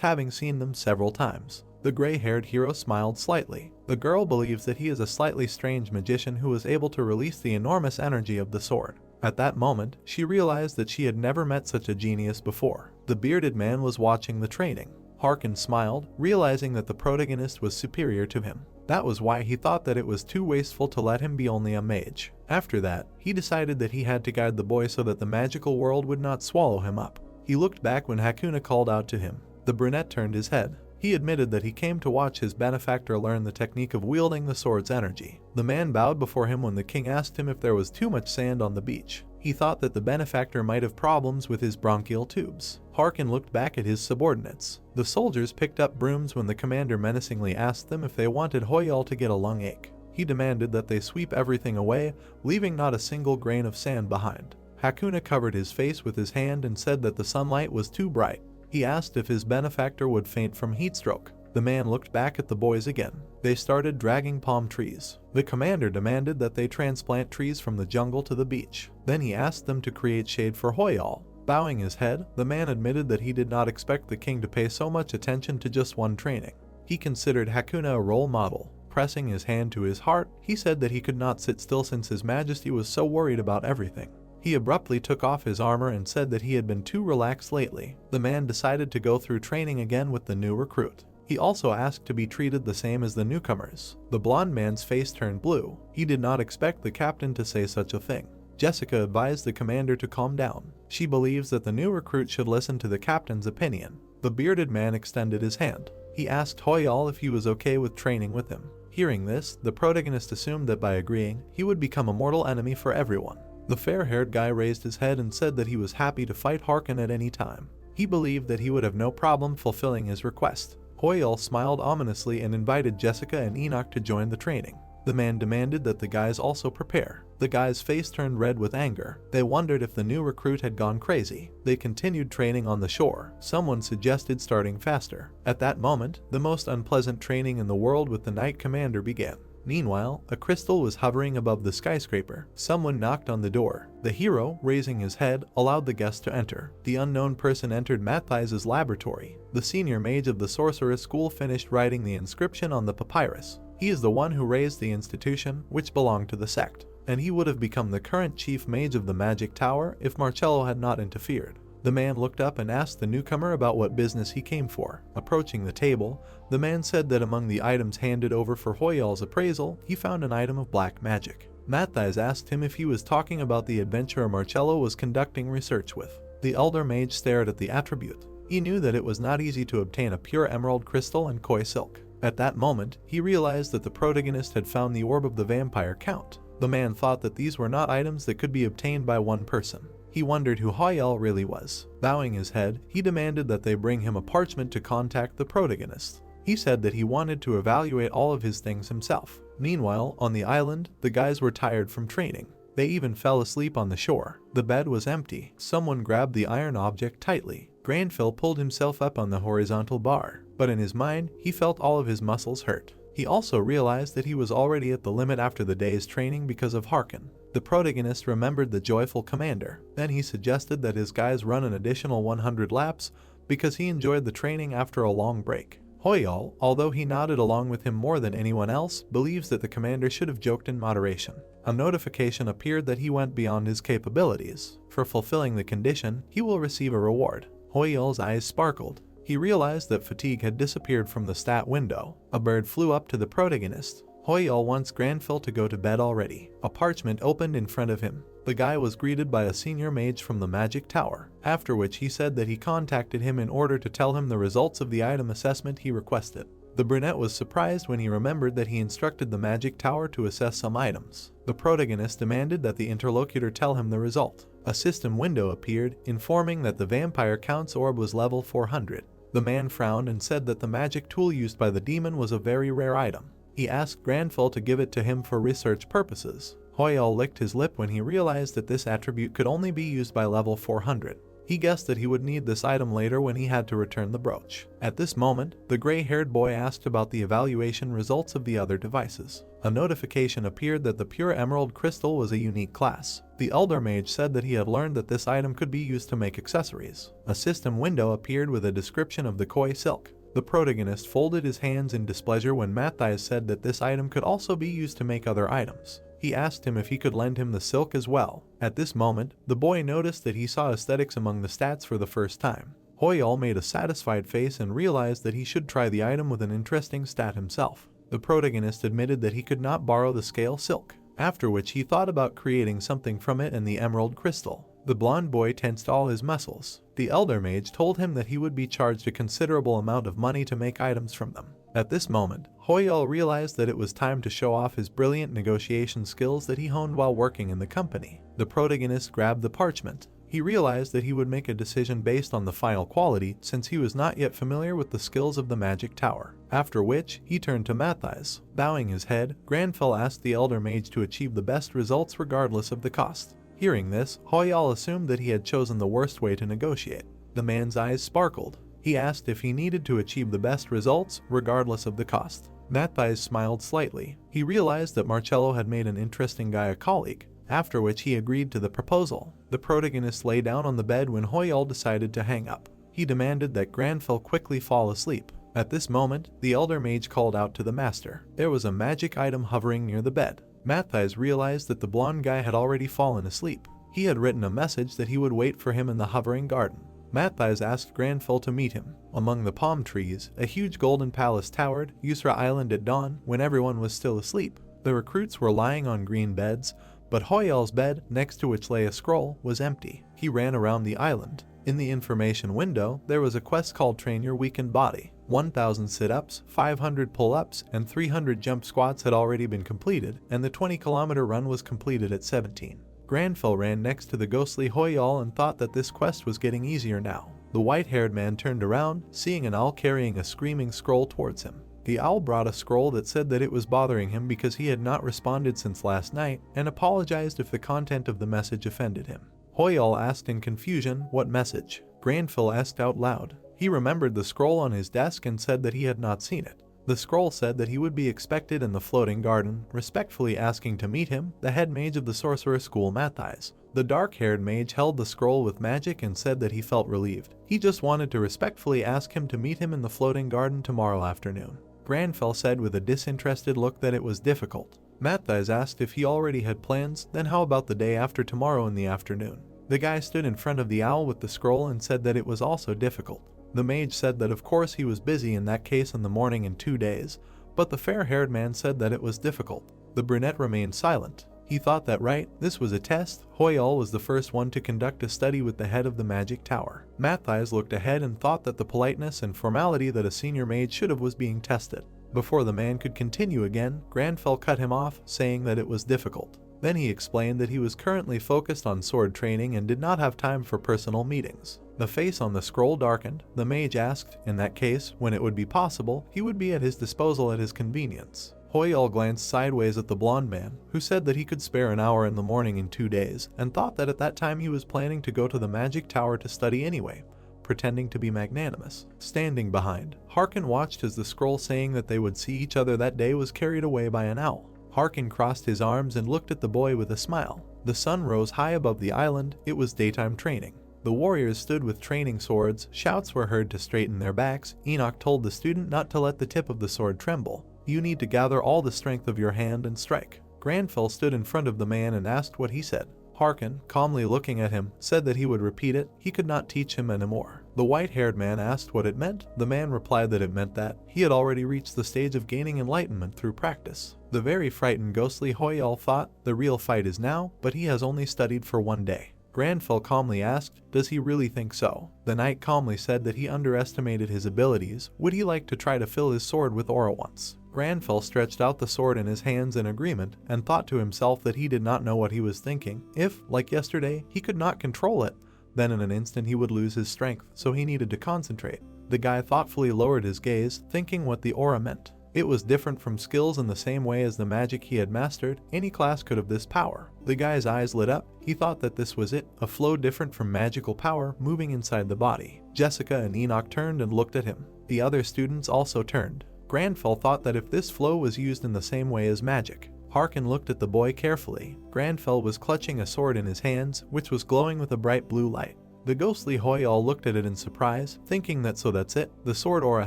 having seen them several times. The gray-haired hero smiled slightly. The girl believes that he is a slightly strange magician who was able to release the enormous energy of the sword. At that moment, she realized that she had never met such a genius before. The bearded man was watching the training. Harkin smiled, realizing that the protagonist was superior to him. That was why he thought that it was too wasteful to let him be only a mage. After that, he decided that he had to guide the boy so that the magical world would not swallow him up. He looked back when Hakuna called out to him. The brunette turned his head. He admitted that he came to watch his benefactor learn the technique of wielding the sword's energy. The man bowed before him when the king asked him if there was too much sand on the beach. He thought that the benefactor might have problems with his bronchial tubes. Harkin looked back at his subordinates. The soldiers picked up brooms when the commander menacingly asked them if they wanted Hoyal to get a lung ache. he demanded that they sweep everything away, leaving not a single grain of sand behind. Hakuna covered his face with his hand and said that the sunlight was too bright. He asked if his benefactor would faint from heatstroke. The man looked back at the boys again. They started dragging palm trees. The commander demanded that they transplant trees from the jungle to the beach. Then he asked them to create shade for Hoyal. Bowing his head, the man admitted that he did not expect the king to pay so much attention to just one training. He considered Hakuna a role model. Pressing his hand to his heart, he said that he could not sit still since his majesty was so worried about everything. He abruptly took off his armor and said that he had been too relaxed lately. The man decided to go through training again with the new recruit. He also asked to be treated the same as the newcomers. The blonde man's face turned blue. He did not expect the captain to say such a thing. Jessica advised the commander to calm down. She believes that the new recruit should listen to the captain's opinion. The bearded man extended his hand. He asked Hoyal if he was okay with training with him. Hearing this, the protagonist assumed that by agreeing, he would become a mortal enemy for everyone. The fair-haired guy raised his head and said that he was happy to fight Harkin at any time. He believed that he would have no problem fulfilling his request. Hoyal smiled ominously and invited Jessica and Enoch to join the training. The man demanded that the guys also prepare. The guy's face turned red with anger. They wondered if the new recruit had gone crazy. They continued training on the shore. Someone suggested starting faster. At that moment, the most unpleasant training in the world with the Knight Commander began. Meanwhile, a crystal was hovering above the skyscraper. Someone knocked on the door. The hero, raising his head, allowed the guest to enter. The unknown person entered Matthijs's laboratory. The senior mage of the sorceress school finished writing the inscription on the papyrus. He is the one who raised the institution, which belonged to the sect, and he would have become the current chief mage of the magic tower if Marcello had not interfered. The man looked up and asked the newcomer about what business he came for. Approaching the table, the man said that among the items handed over for Hoyal's appraisal, he found an item of black magic. Matthijs asked him if he was talking about the adventurer Marcello was conducting research with. The elder mage stared at the attribute. He knew that it was not easy to obtain a pure emerald crystal and koi silk. At that moment, he realized that the protagonist had found the orb of the vampire count. The man thought that these were not items that could be obtained by one person. He wondered who Hoyal really was. Bowing his head, he demanded that they bring him a parchment to contact the protagonist. He said that he wanted to evaluate all of his things himself. Meanwhile, on the island, the guys were tired from training. They even fell asleep on the shore. The bed was empty. Someone grabbed the iron object tightly. Granville pulled himself up on the horizontal bar, but in his mind, he felt all of his muscles hurt. He also realized that he was already at the limit after the day's training because of Harkin. The protagonist remembered the joyful commander. Then he suggested that his guys run an additional 100 laps because he enjoyed the training after a long break. Hoyal, although he nodded along with him more than anyone else, believes that the commander should have joked in moderation. A notification appeared that he went beyond his capabilities. For fulfilling the condition, he will receive a reward. Hoyal's eyes sparkled. He realized that fatigue had disappeared from the stat window. A bird flew up to the protagonist. Hoyal wants Granville to go to bed already. A parchment opened in front of him. The guy was greeted by a senior mage from the magic tower, after which he said that he contacted him in order to tell him the results of the item assessment he requested. The brunette was surprised when he remembered that he instructed the magic tower to assess some items. The protagonist demanded that the interlocutor tell him the result. A system window appeared, informing that the vampire count's orb was level 400. The man frowned and said that the magic tool used by the demon was a very rare item. He asked Granville to give it to him for research purposes. Hoyal licked his lip when he realized that this attribute could only be used by level 400. He guessed that he would need this item later when he had to return the brooch. At this moment, the gray-haired boy asked about the evaluation results of the other devices. A notification appeared that the pure emerald crystal was a unique class. The elder mage said that he had learned that this item could be used to make accessories. A system window appeared with a description of the koi silk. The protagonist folded his hands in displeasure when Matthijs said that this item could also be used to make other items. He asked him if he could lend him the silk as well. At this moment, the boy noticed that he saw aesthetics among the stats for the first time. Hoyal made a satisfied face and realized that he should try the item with an interesting stat himself. The protagonist admitted that he could not borrow the scale silk, after which he thought about creating something from it and the emerald crystal. The blonde boy tensed all his muscles. The elder mage told him that he would be charged a considerable amount of money to make items from them. At this moment, Hoyal realized that it was time to show off his brilliant negotiation skills that he honed while working in the company. The protagonist grabbed the parchment. He realized that he would make a decision based on the final quality since he was not yet familiar with the skills of the magic tower. After which, he turned to Matthijs. Bowing his head, Granfell asked the elder mage to achieve the best results regardless of the cost. Hearing this, Hoyal assumed that he had chosen the worst way to negotiate. The man's eyes sparkled. He asked if he needed to achieve the best results regardless of the cost. Matthijs smiled slightly. He realized that Marcello had made an interesting guy a colleague, after which he agreed to the proposal. The protagonist lay down on the bed when Hoyal decided to hang up. He demanded that Granfell quickly fall asleep. At this moment, the elder mage called out to the master. There was a magic item hovering near the bed. Matthijs realized that the blonde guy had already fallen asleep. He had written a message that he would wait for him in the hovering garden. Matthijs asked Granfell to meet him. Among the palm trees, a huge golden palace towered Yusra Island at dawn when everyone was still asleep. The recruits were lying on green beds, but Hoyal's bed, next to which lay a scroll, was empty. He ran around the island. In the information window, there was a quest called Train Your Weakened Body. 1,000 sit-ups, 500 pull-ups, and 300 jump squats had already been completed, and the 20-kilometer run was completed at 17. Granfell ran next to the ghostly Hoyal and thought that this quest was getting easier now. The white-haired man turned around, seeing an owl carrying a screaming scroll towards him. The owl brought a scroll that said that it was bothering him because he had not responded since last night and apologized if the content of the message offended him. Hoyal asked in confusion, "What message?" Granfell asked out loud. He remembered the scroll on his desk and said that he had not seen it. The scroll said that he would be expected in the floating garden, respectfully asking to meet him, the head mage of the sorcerer school Matthijs. The dark-haired mage held the scroll with magic and said that he felt relieved. He just wanted to respectfully ask him to meet him in the floating garden tomorrow afternoon. Granfell said with a disinterested look that it was difficult. Matthijs asked if he already had plans, then how about the day after tomorrow in the afternoon? The guy stood in front of the owl with the scroll and said that it was also difficult. The mage said that of course he was busy in that case in the morning in 2 days, but the fair-haired man said that it was difficult. The brunette remained silent. He thought that this was a test. Hoyal was the first one to conduct a study with the head of the magic tower. Matthijs looked ahead and thought that the politeness and formality that a senior mage should have was being tested. Before the man could continue again, Granfell cut him off, saying that it was difficult. Then he explained that he was currently focused on sword training and did not have time for personal meetings. The face on the scroll darkened. The mage asked, in that case, when it would be possible, he would be at his disposal at his convenience. Hoyal glanced sideways at the blonde man, who said that he could spare an hour in the morning in 2 days, and thought that at that time he was planning to go to the magic tower to study anyway, pretending to be magnanimous. Standing behind, Harkin watched as the scroll saying that they would see each other that day was carried away by an owl. Harkin crossed his arms and looked at the boy with a smile. The sun rose high above the island. It was daytime training. The warriors stood with training swords. Shouts were heard to straighten their backs. Enoch told the student not to let the tip of the sword tremble. You need to gather all the strength of your hand and strike. Granfell stood in front of the man and asked what he said. Harkin, calmly looking at him, said that he would repeat it. He could not teach him anymore. The white-haired man asked what it meant. The man replied that it meant that he had already reached the stage of gaining enlightenment through practice. The very frightened ghostly Hoyal thought, the real fight is now, but he has only studied for 1 day. Granfell calmly asked, does he really think so? The knight calmly said that he underestimated his abilities. Would he like to try to fill his sword with aura once? Granfell stretched out the sword in his hands in agreement and thought to himself that he did not know what he was thinking. If, like yesterday, he could not control it, then in an instant he would lose his strength, so he needed to concentrate. The guy thoughtfully lowered his gaze, thinking what the aura meant. It was different from skills in the same way as the magic he had mastered. Any class could have this power. The guy's eyes lit up. He thought that this was it, a flow different from magical power moving inside the body. Jessica and Enoch turned and looked at him. The other students also turned. Granfell thought that if this flow was used in the same way as magic. Harkin looked at the boy carefully. Granfell was clutching a sword in his hands, which was glowing with a bright blue light. The ghostly Hoyal looked at it in surprise, thinking that so that's it. The sword aura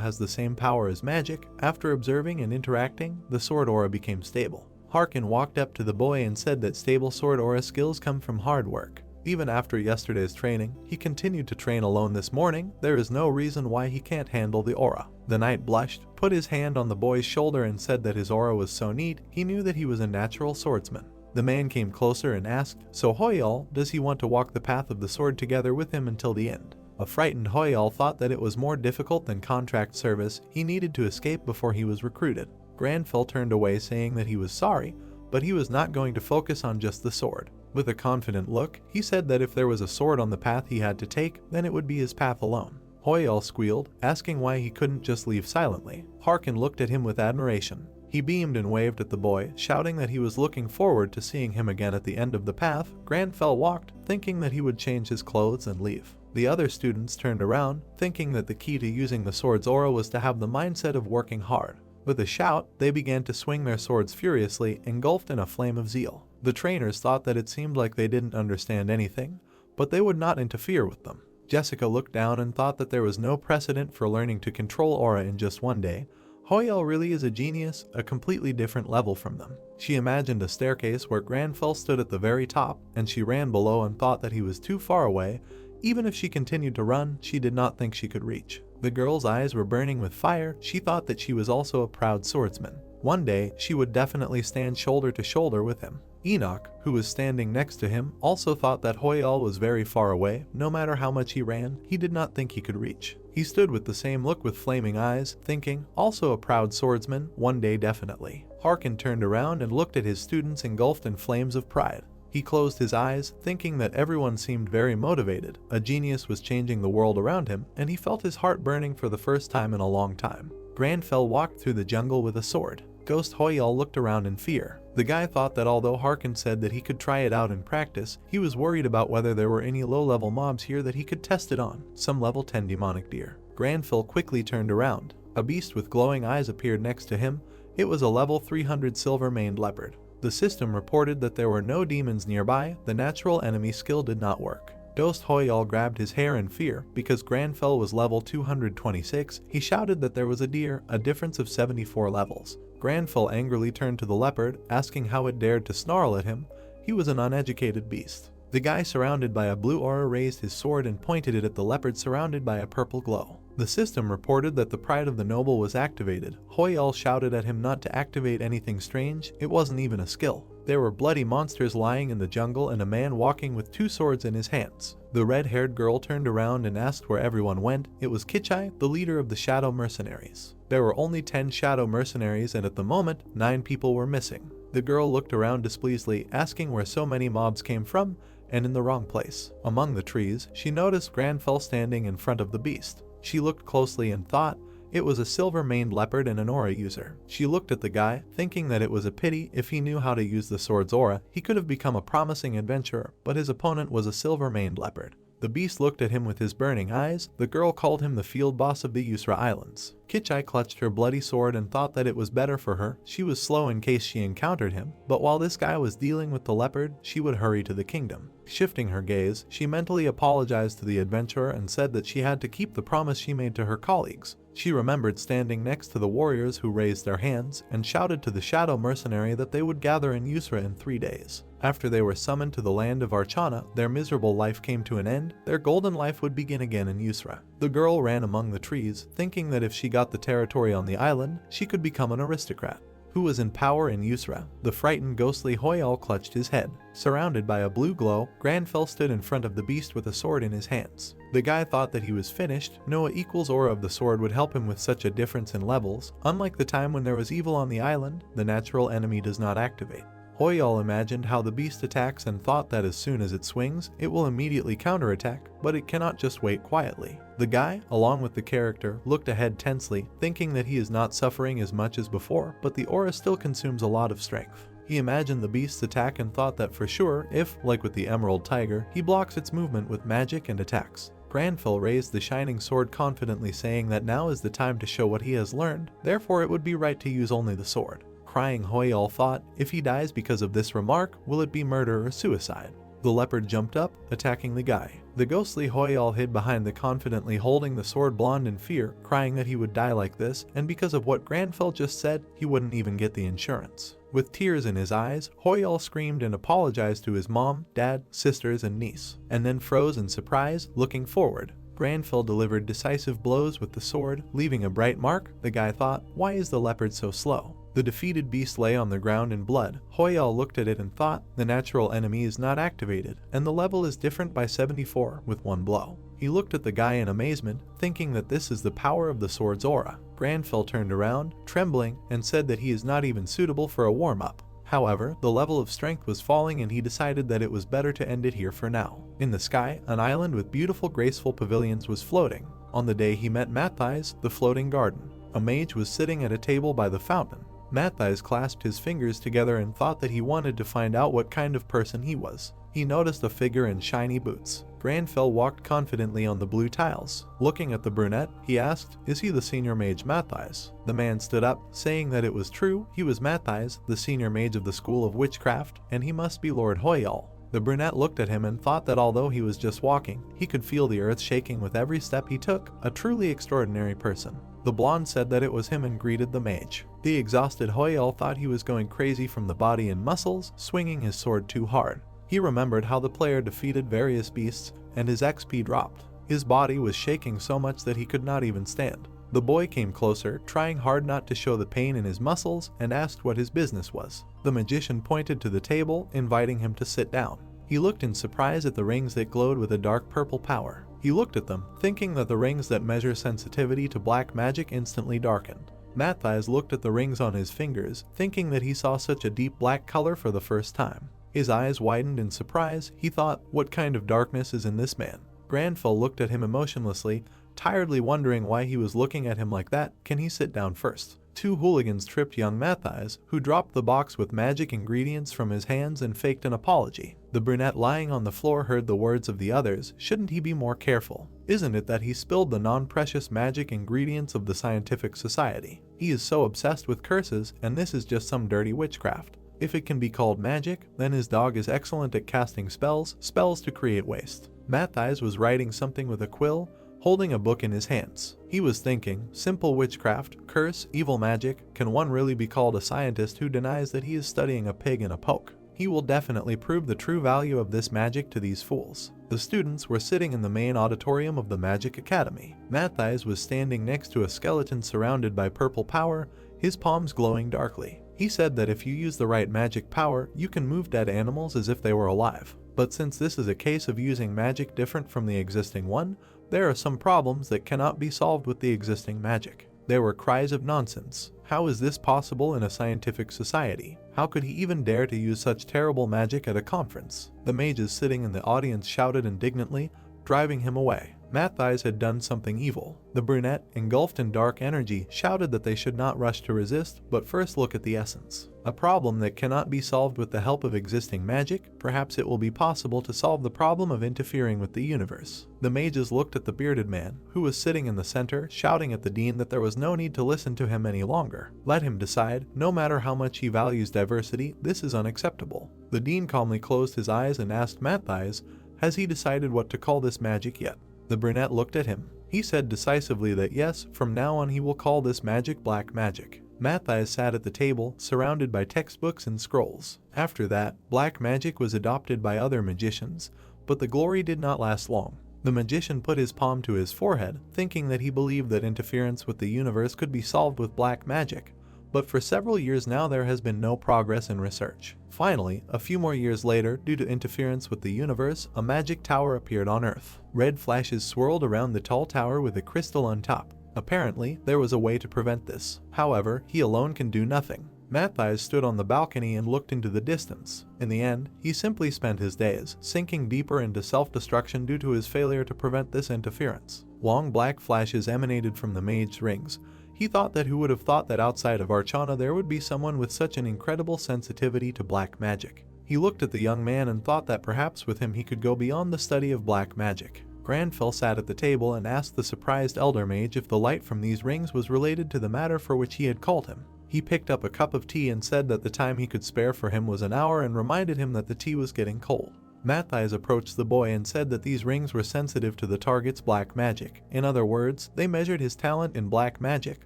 has the same power as magic. After observing and interacting, the sword aura became stable. Harkin walked up to the boy and said that stable sword aura skills come from hard work. Even after yesterday's training, he continued to train alone this morning. There is no reason why he can't handle the aura. The knight blushed, put his hand on the boy's shoulder and said that his aura was so neat, he knew that he was a natural swordsman. The man came closer and asked, so Hoyal, does he want to walk the path of the sword together with him until the end? A frightened Hoyal thought that it was more difficult than contract service. He needed to escape before he was recruited. Granfell turned away saying that he was sorry, but he was not going to focus on just the sword. With a confident look, he said that if there was a sword on the path he had to take, then it would be his path alone. Hoyal squealed, asking why he couldn't just leave silently. Harkin looked at him with admiration. He beamed and waved at the boy, shouting that he was looking forward to seeing him again at the end of the path. Granfell walked, thinking that he would change his clothes and leave. The other students turned around, thinking that the key to using the sword's aura was to have the mindset of working hard. With a shout, they began to swing their swords furiously, engulfed in a flame of zeal. The trainers thought that it seemed like they didn't understand anything, but they would not interfere with them. Jessica looked down and thought that there was no precedent for learning to control aura in just one day. Hoyal really is a genius, a completely different level from them. She imagined a staircase where Granfell stood at the very top, and she ran below and thought that he was too far away. Even if she continued to run, she did not think she could reach. The girl's eyes were burning with fire. She thought that she was also a proud swordsman. One day, she would definitely stand shoulder to shoulder with him. Enoch, who was standing next to him, also thought that Hoyal was very far away. No matter how much he ran, he did not think he could reach. He stood with the same look with flaming eyes, thinking, also a proud swordsman, one day definitely. Harkin turned around and looked at his students engulfed in flames of pride. He closed his eyes, thinking that everyone seemed very motivated. A genius was changing the world around him, and he felt his heart burning for the first time in a long time. Granfell walked through the jungle with a sword. Ghost Hoyal looked around in fear. The guy thought that although Harkin said that he could try it out in practice, he was worried about whether there were any low-level mobs here that he could test it on. Some level 10 demonic deer. Granfell quickly turned around. A beast with glowing eyes appeared next to him. It was a level 300 silver-maned leopard. The system reported that there were no demons nearby. The natural enemy skill did not work. Ghost Hoyal grabbed his hair in fear. Because Granfell was level 226, he shouted that there was a deer, a difference of 74 levels. Granfell angrily turned to the leopard, asking how it dared to snarl at him. He was an uneducated beast. The guy surrounded by a blue aura raised his sword and pointed it at the leopard surrounded by a purple glow. The system reported that the pride of the noble was activated. Hoyal shouted at him not to activate anything strange. It wasn't even a skill. There were bloody monsters lying in the jungle and a man walking with two swords in his hands. The red-haired girl turned around and asked where everyone went. It was Kichai, the leader of the Shadow Mercenaries. There were only 10 Shadow Mercenaries, and at the moment, 9 people were missing. The girl looked around displeasedly, asking where so many mobs came from, and in the wrong place. Among the trees, she noticed Granfell standing in front of the beast. She looked closely and thought it was a silver-maned leopard and an aura user. She looked at the guy, thinking that it was a pity if he knew how to use the sword's aura, he could have become a promising adventurer, but his opponent was a silver-maned leopard. The beast looked at him with his burning eyes. The girl called him the field boss of the Yusra Islands. Kichai clutched her bloody sword and thought that it was better for her. She was slow in case she encountered him, but while this guy was dealing with the leopard, she would hurry to the kingdom. Shifting her gaze, she mentally apologized to the adventurer and said that she had to keep the promise she made to her colleagues. She remembered standing next to the warriors who raised their hands and shouted to the Shadow Mercenary that they would gather in Yusra in 3 days. After they were summoned to the land of Archana, their miserable life came to an end. Their golden life would begin again in Yusra. The girl ran among the trees, thinking that if she got the territory on the island, she could become an aristocrat. Who was in power in Yusra? The frightened ghostly Hoyal clutched his head. Surrounded by a blue glow, Granfell stood in front of the beast with a sword in his hands. The guy thought that he was finished. Noah equals aura of the sword would help him with such a difference in levels. Unlike the time when there was evil on the island, the natural enemy does not activate. Hoyal imagined how the beast attacks and thought that as soon as it swings, it will immediately counterattack, but it cannot just wait quietly. The guy, along with the character, looked ahead tensely, thinking that he is not suffering as much as before, but the aura still consumes a lot of strength. He imagined the beast's attack and thought that for sure, if, like with the Emerald Tiger, he blocks its movement with magic and attacks. Granfell raised the shining sword confidently, saying that now is the time to show what he has learned, therefore it would be right to use only the sword. Crying Hoyal thought, if he dies because of this remark, will it be murder or suicide? The leopard jumped up, attacking the guy. The ghostly Hoyal hid behind the confidently holding the sword blonde in fear, crying that he would die like this, and because of what Granfell just said, he wouldn't even get the insurance. With tears in his eyes, Hoyal screamed and apologized to his mom, dad, sisters, and niece, and then froze in surprise, looking forward. Granfell delivered decisive blows with the sword, leaving a bright mark. The guy thought, why is the leopard so slow? The defeated beast lay on the ground in blood. Hoyal looked at it and thought, the natural enemy is not activated, and the level is different by 74 with one blow. He looked at the guy in amazement, thinking that this is the power of the sword's aura. Granfell turned around, trembling, and said that he is not even suitable for a warm-up. However, the level of strength was falling and he decided that it was better to end it here for now. In the sky, an island with beautiful graceful pavilions was floating. On the day he met Matthijs, the floating garden, a mage was sitting at a table by the fountain. Matthijs clasped his fingers together and thought that he wanted to find out what kind of person he was. He noticed a figure in shiny boots. Granfell walked confidently on the blue tiles. Looking at the brunette, he asked, "Is he the senior mage Matthijs?" The man stood up, saying that it was true, he was Matthijs, the senior mage of the School of Witchcraft, and he must be Lord Hoyal. The brunette looked at him and thought that although he was just walking, he could feel the earth shaking with every step he took, a truly extraordinary person. The blonde said that it was him and greeted the mage. The exhausted Hoyal thought he was going crazy from the body and muscles, swinging his sword too hard. He remembered how the player defeated various beasts, and his XP dropped. His body was shaking so much that he could not even stand. The boy came closer, trying hard not to show the pain in his muscles, and asked what his business was. The magician pointed to the table, inviting him to sit down. He looked in surprise at the rings that glowed with a dark purple power. He looked at them, thinking that the rings that measure sensitivity to black magic instantly darkened. Matthijs looked at the rings on his fingers, thinking that he saw such a deep black color for the first time. His eyes widened in surprise. He thought, what kind of darkness is in this man? Granfell looked at him emotionlessly, tiredly wondering why he was looking at him like that. Can he sit down first? Two hooligans tripped young Matthijs, who dropped the box with magic ingredients from his hands and faked an apology. The brunette lying on the floor heard the words of the others. Shouldn't he be more careful? Isn't it that he spilled the non-precious magic ingredients of the scientific society? He is so obsessed with curses, and this is just some dirty witchcraft. If it can be called magic, then his dog is excellent at casting spells to create waste. Matthijs was writing something with a quill, holding a book in his hands. He was thinking, simple witchcraft, curse, evil magic, can one really be called a scientist who denies that he is studying a pig in a poke? He will definitely prove the true value of this magic to these fools. The students were sitting in the main auditorium of the Magic Academy. Matthijs was standing next to a skeleton surrounded by purple power, his palms glowing darkly. He said that if you use the right magic power, you can move dead animals as if they were alive. But since this is a case of using magic different from the existing one, there are some problems that cannot be solved with the existing magic. There were cries of nonsense. How is this possible in a scientific society? How could he even dare to use such terrible magic at a conference? The mages sitting in the audience shouted indignantly, driving him away. Matthijs had done something evil. The brunette, engulfed in dark energy, shouted that they should not rush to resist, but first look at the essence. A problem that cannot be solved with the help of existing magic, perhaps it will be possible to solve the problem of interfering with the universe. The mages looked at the bearded man, who was sitting in the center, shouting at the dean that there was no need to listen to him any longer. Let him decide. No matter how much he values diversity, this is unacceptable. The dean calmly closed his eyes and asked Matthijs, has he decided what to call this magic yet? The brunette looked at him. He said decisively that yes, from now on he will call this magic black magic. Matthijs sat at the table, surrounded by textbooks and scrolls. After that, black magic was adopted by other magicians, but the glory did not last long. The magician put his palm to his forehead, thinking that he believed that interference with the universe could be solved with black magic. But for several years now there has been no progress in research. Finally, a few more years later, due to interference with the universe, a magic tower appeared on Earth. Red flashes swirled around the tall tower with a crystal on top. Apparently, there was a way to prevent this. However, he alone can do nothing. Matthijs stood on the balcony and looked into the distance. In the end, he simply spent his days sinking deeper into self-destruction due to his failure to prevent this interference. Long black flashes emanated from the mage's rings. He thought that who would have thought that outside of Archana there would be someone with such an incredible sensitivity to black magic. He looked at the young man and thought that perhaps with him he could go beyond the study of black magic. Granfell sat at the table and asked the surprised elder mage if the light from these rings was related to the matter for which he had called him. He picked up a cup of tea and said that the time he could spare for him was an hour and reminded him that the tea was getting cold. Matthijs approached the boy and said that these rings were sensitive to the target's black magic. In other words, they measured his talent in black magic,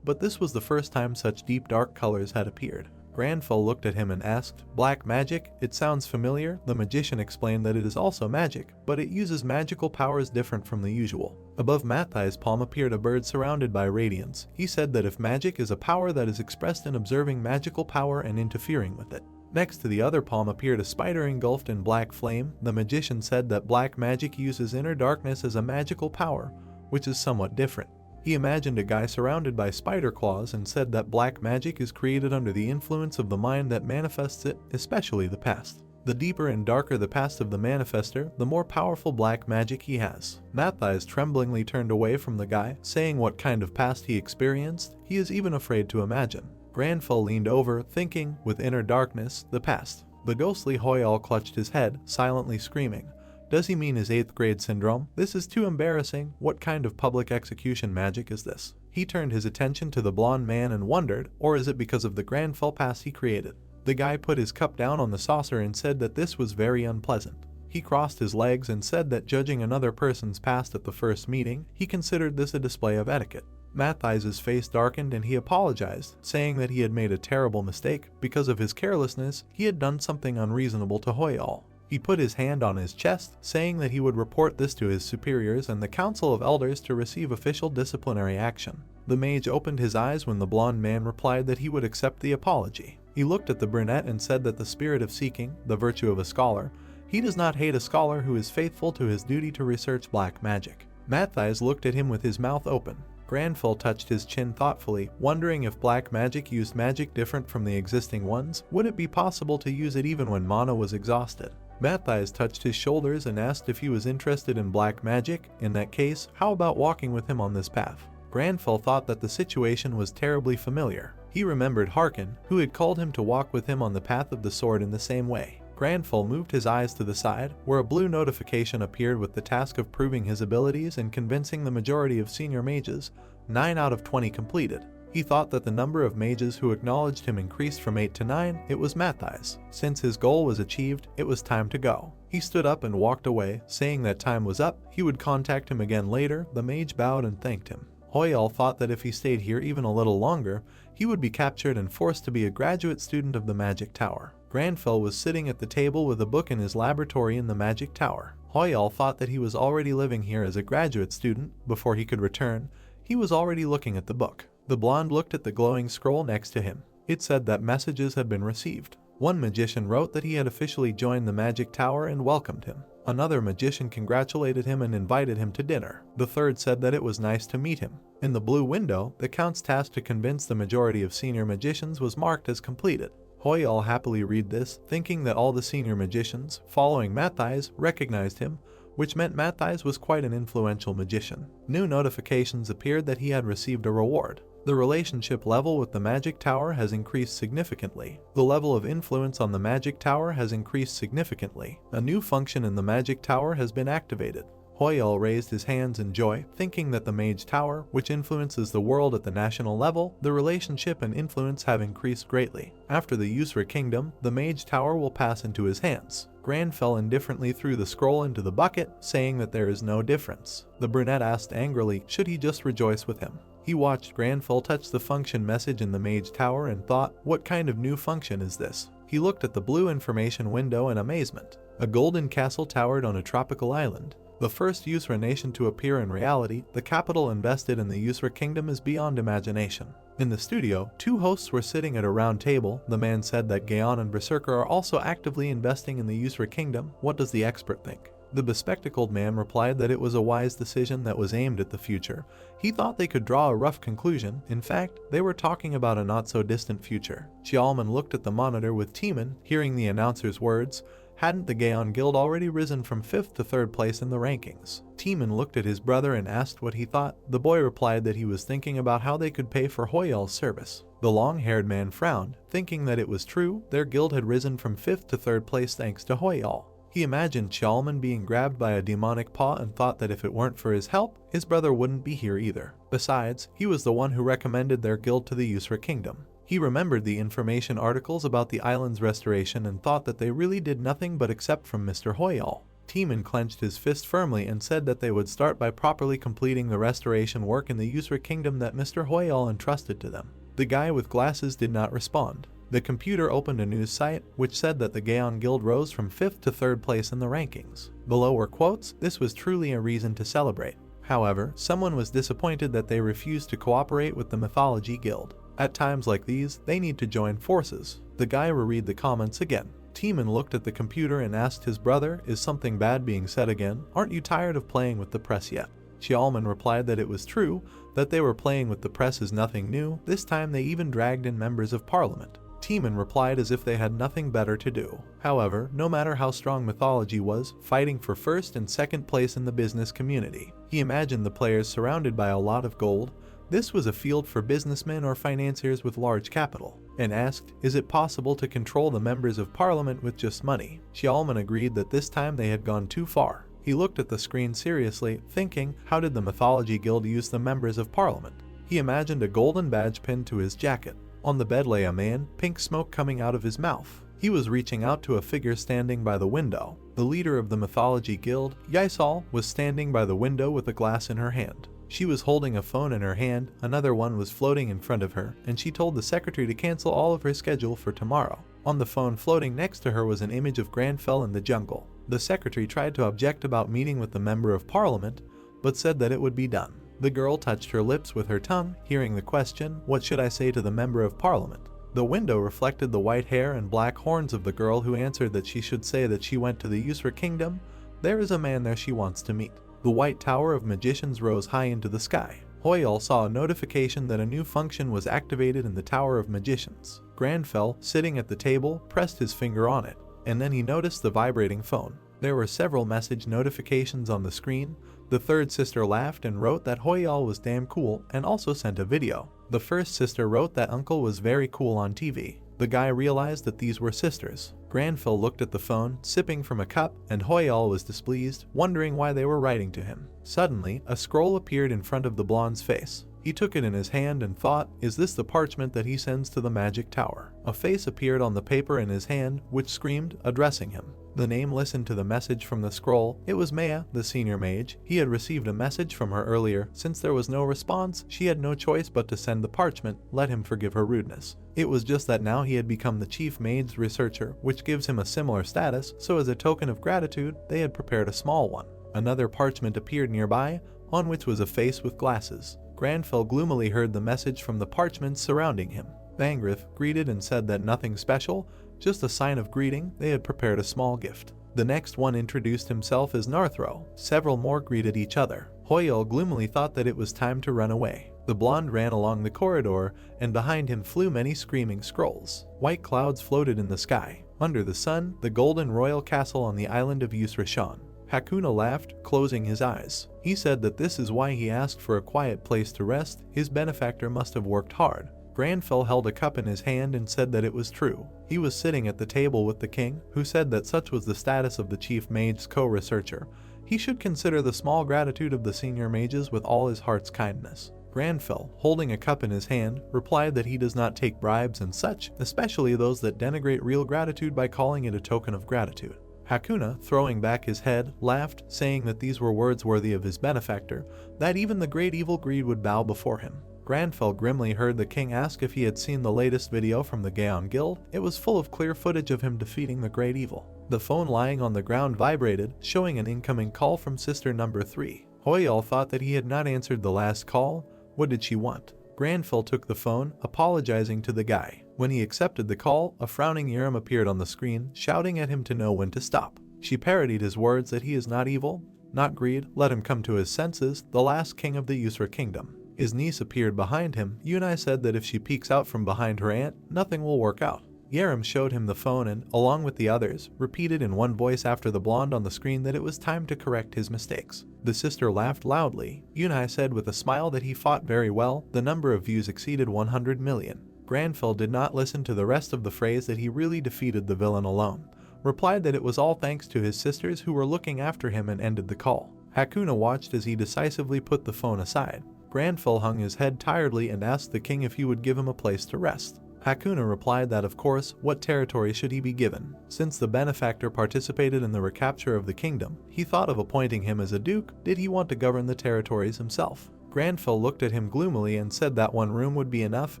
but this was the first time such deep dark colors had appeared. Granfell looked at him and asked, "Black magic? It sounds familiar." The magician explained that it is also magic, but it uses magical powers different from the usual. Above Matthijs' palm appeared a bird surrounded by radiance. He said that if magic is a power that is expressed in observing magical power and interfering with it. Next to the other palm appeared a spider engulfed in black flame. The magician said that black magic uses inner darkness as a magical power, which is somewhat different. He imagined a guy surrounded by spider claws and said that black magic is created under the influence of the mind that manifests it, especially the past. The deeper and darker the past of the manifester, the more powerful black magic he has. Mathias tremblingly turned away from the guy, saying what kind of past he experienced, he is even afraid to imagine. Granfell leaned over, thinking, with inner darkness, the past. The ghostly Hoyal clutched his head, silently screaming. Does he mean his 8th grade syndrome? This is too embarrassing. What kind of public execution magic is this? He turned his attention to the blonde man and wondered, or is it because of the Granfell past he created? The guy put his cup down on the saucer and said that this was very unpleasant. He crossed his legs and said that judging another person's past at the first meeting, he considered this a display of etiquette. Mathias's face darkened and he apologized, saying that he had made a terrible mistake. Because of his carelessness, he had done something unreasonable to Hoyal. He put his hand on his chest, saying that he would report this to his superiors and the Council of Elders to receive official disciplinary action. The mage opened his eyes when the blonde man replied that he would accept the apology. He looked at the brunette and said that the spirit of seeking, the virtue of a scholar, he does not hate a scholar who is faithful to his duty to research black magic. Mathias looked at him with his mouth open. Granfell touched his chin thoughtfully, wondering if black magic used magic different from the existing ones. Would it be possible to use it even when mana was exhausted? Mathias touched his shoulders and asked if he was interested in black magic. In that case, how about walking with him on this path? Granfell thought that the situation was terribly familiar. He remembered Harkin, who had called him to walk with him on the path of the sword in the same way. Granfell moved his eyes to the side, where a blue notification appeared with the task of proving his abilities and convincing the majority of senior mages, 9 out of 20 completed. He thought that the number of mages who acknowledged him increased from 8 to 9. It was Mathias. Since his goal was achieved, it was time to go. He stood up and walked away, saying that time was up. He would contact him again later. The mage bowed and thanked him. Hoyal thought that if he stayed here even a little longer, he would be captured and forced to be a graduate student of the Magic Tower. Granfell was sitting at the table with a book in his laboratory in the Magic Tower. Hoyal thought that he was already living here as a graduate student. Before he could return, he was already looking at the book. The blonde looked at the glowing scroll next to him. It said that messages had been received. One magician wrote that he had officially joined the Magic Tower and welcomed him. Another magician congratulated him and invited him to dinner. The third said that it was nice to meet him. In the blue window, the Count's task to convince the majority of senior magicians was marked as completed. Hoyal happily read this, thinking that all the senior magicians, following Mathias, recognized him, which meant Mathias was quite an influential magician. New notifications appeared that he had received a reward. The relationship level with the Magic Tower has increased significantly. The level of influence on the Magic Tower has increased significantly. A new function in the Magic Tower has been activated. Hoyal raised his hands in joy, thinking that the Mage Tower, which influences the world at the national level, the relationship and influence have increased greatly. After the Yusra Kingdom, the Mage Tower will pass into his hands. Granfell indifferently threw the scroll into the bucket, saying that there is no difference. The brunette asked angrily, should he just rejoice with him? He watched Granfell touch the function message in the Mage Tower and thought, what kind of new function is this? He looked at the blue information window in amazement. A golden castle towered on a tropical island. The first Yusra nation to appear in reality, the capital invested in the Yusra Kingdom is beyond imagination. In the studio, 2 hosts were sitting at a round table. The man said that Gaon and Berserker are also actively investing in the Yusra Kingdom. What does the expert think? The bespectacled man replied that it was a wise decision that was aimed at the future. He thought they could draw a rough conclusion. In fact, they were talking about a not-so-distant future. Xiaoman looked at the monitor with Timon, hearing the announcer's words. Hadn't the Gaon Guild already risen from 5th to 3rd place in the rankings? Timon looked at his brother and asked what he thought. The boy replied that he was thinking about how they could pay for Hoyal's service. The long-haired man frowned, thinking that it was true. Their guild had risen from 5th to 3rd place thanks to Hoyal. He imagined Xiaoman being grabbed by a demonic paw and thought that if it weren't for his help, his brother wouldn't be here either. Besides, he was the one who recommended their guild to the Yusra Kingdom. He remembered the information articles about the island's restoration and thought that they really did nothing but accept from Mr. Hoyal. Timon clenched his fist firmly and said that they would start by properly completing the restoration work in the Yusra Kingdom that Mr. Hoyal entrusted to them. The guy with glasses did not respond. The computer opened a news site, which said that the Gaon Guild rose from 5th to 3rd place in the rankings. Below were quotes. This was truly a reason to celebrate. However, someone was disappointed that they refused to cooperate with the Mythology Guild. At times like these, they need to join forces. The guy reread the comments again. Timon looked at the computer and asked his brother, is something bad being said again? Aren't you tired of playing with the press yet? Xiaoman replied that it was true, that they were playing with the press is nothing new. This time they even dragged in members of parliament. Timon replied as if they had nothing better to do. However, no matter how strong mythology was, fighting for first and second place in the business community. He imagined the players surrounded by a lot of gold. This was a field for businessmen or financiers with large capital, and asked, is it possible to control the members of parliament with just money? Xiaoman agreed that this time they had gone too far. He looked at the screen seriously, thinking, how did the Mythology Guild use the members of parliament? He imagined a golden badge pinned to his jacket. On the bed lay a man, pink smoke coming out of his mouth. He was reaching out to a figure standing by the window. The leader of the Mythology Guild, Yisal, was standing by the window with a glass in her hand. She was holding a phone in her hand, another one was floating in front of her, and she told the secretary to cancel all of her schedule for tomorrow. On the phone floating next to her was an image of Granfell in the jungle. The secretary tried to object about meeting with the member of parliament, but said that it would be done. The girl touched her lips with her tongue, hearing the question, what should I say to the member of parliament? The window reflected the white hair and black horns of the girl, who answered that she should say that she went to the Yusra kingdom. There is a man there she wants to meet. The white tower of magicians rose high into the sky. Hoyal saw a notification that a new function was activated in the Tower of Magicians. Granfell, sitting at the table, pressed his finger on it, and then he noticed the vibrating phone. There were several message notifications on the screen. The third sister laughed and wrote that Hoyal was damn cool and also sent a video. The first sister wrote that uncle was very cool on TV. The guy realized that these were sisters. Granfell looked at the phone, sipping from a cup, and Hoyal was displeased, wondering why they were writing to him. Suddenly, a scroll appeared in front of the blonde's face. He took it in his hand and thought, is this the parchment that he sends to the magic tower? A face appeared on the paper in his hand, which screamed, addressing him. The name listened to the message from the scroll. It was Maya, the senior mage. He had received a message from her earlier. Since there was no response, she had no choice but to send the parchment. Let him forgive her rudeness. It was just that now he had become the chief mage's researcher, which gives him a similar status, so as a token of gratitude, they had prepared a small one. Another parchment appeared nearby, on which was a face with glasses. Granfell gloomily heard the message from the parchments surrounding him. Bangrith greeted and said that nothing special, just a sign of greeting. They had prepared a small gift. The next one introduced himself as Narthro. Several more greeted each other. Hoyal gloomily thought that it was time to run away. The blonde ran along the corridor, and behind him flew many screaming scrolls. White clouds floated in the sky. Under the sun, the golden royal castle on the island of Yusra shone. Hakuna laughed, closing his eyes. He said that this is why he asked for a quiet place to rest. His benefactor must have worked hard. Granfell held a cup in his hand and said that it was true. He was sitting at the table with the king, who said that such was the status of the chief mage's co-researcher. He should consider the small gratitude of the senior mages with all his heart's kindness. Granfell, holding a cup in his hand, replied that he does not take bribes and such, especially those that denigrate real gratitude by calling it a token of gratitude. Hakuna, throwing back his head, laughed, saying that these were words worthy of his benefactor, that even the great evil greed would bow before him. Granfell grimly heard the king ask if he had seen the latest video from the Gaon Guild. It was full of clear footage of him defeating the great evil. The phone lying on the ground vibrated, showing an incoming call from sister number 3. Hoyal thought that he had not answered the last call. What did she want? Granfell took the phone, apologizing to the guy. When he accepted the call, a frowning Yurem appeared on the screen, shouting at him to know when to stop. She parodied his words that he is not evil, not greed, let him come to his senses, the last king of the Yusra kingdom. His niece appeared behind him. Yunai said that if she peeks out from behind her aunt, nothing will work out. Yerem showed him the phone and, along with the others, repeated in one voice after the blonde on the screen that it was time to correct his mistakes. The sister laughed loudly. Yunai said with a smile that he fought very well. The number of views exceeded 100 million. Granfell did not listen to the rest of the phrase that he really defeated the villain alone. Replied that it was all thanks to his sisters who were looking after him, and ended the call. Hakuna watched as he decisively put the phone aside. Granfell hung his head tiredly and asked the king if he would give him a place to rest. Hakuna replied that of course, what territory should he be given? Since the benefactor participated in the recapture of the kingdom, he thought of appointing him as a duke. Did he want to govern the territories himself? Granfell looked at him gloomily and said that one room would be enough,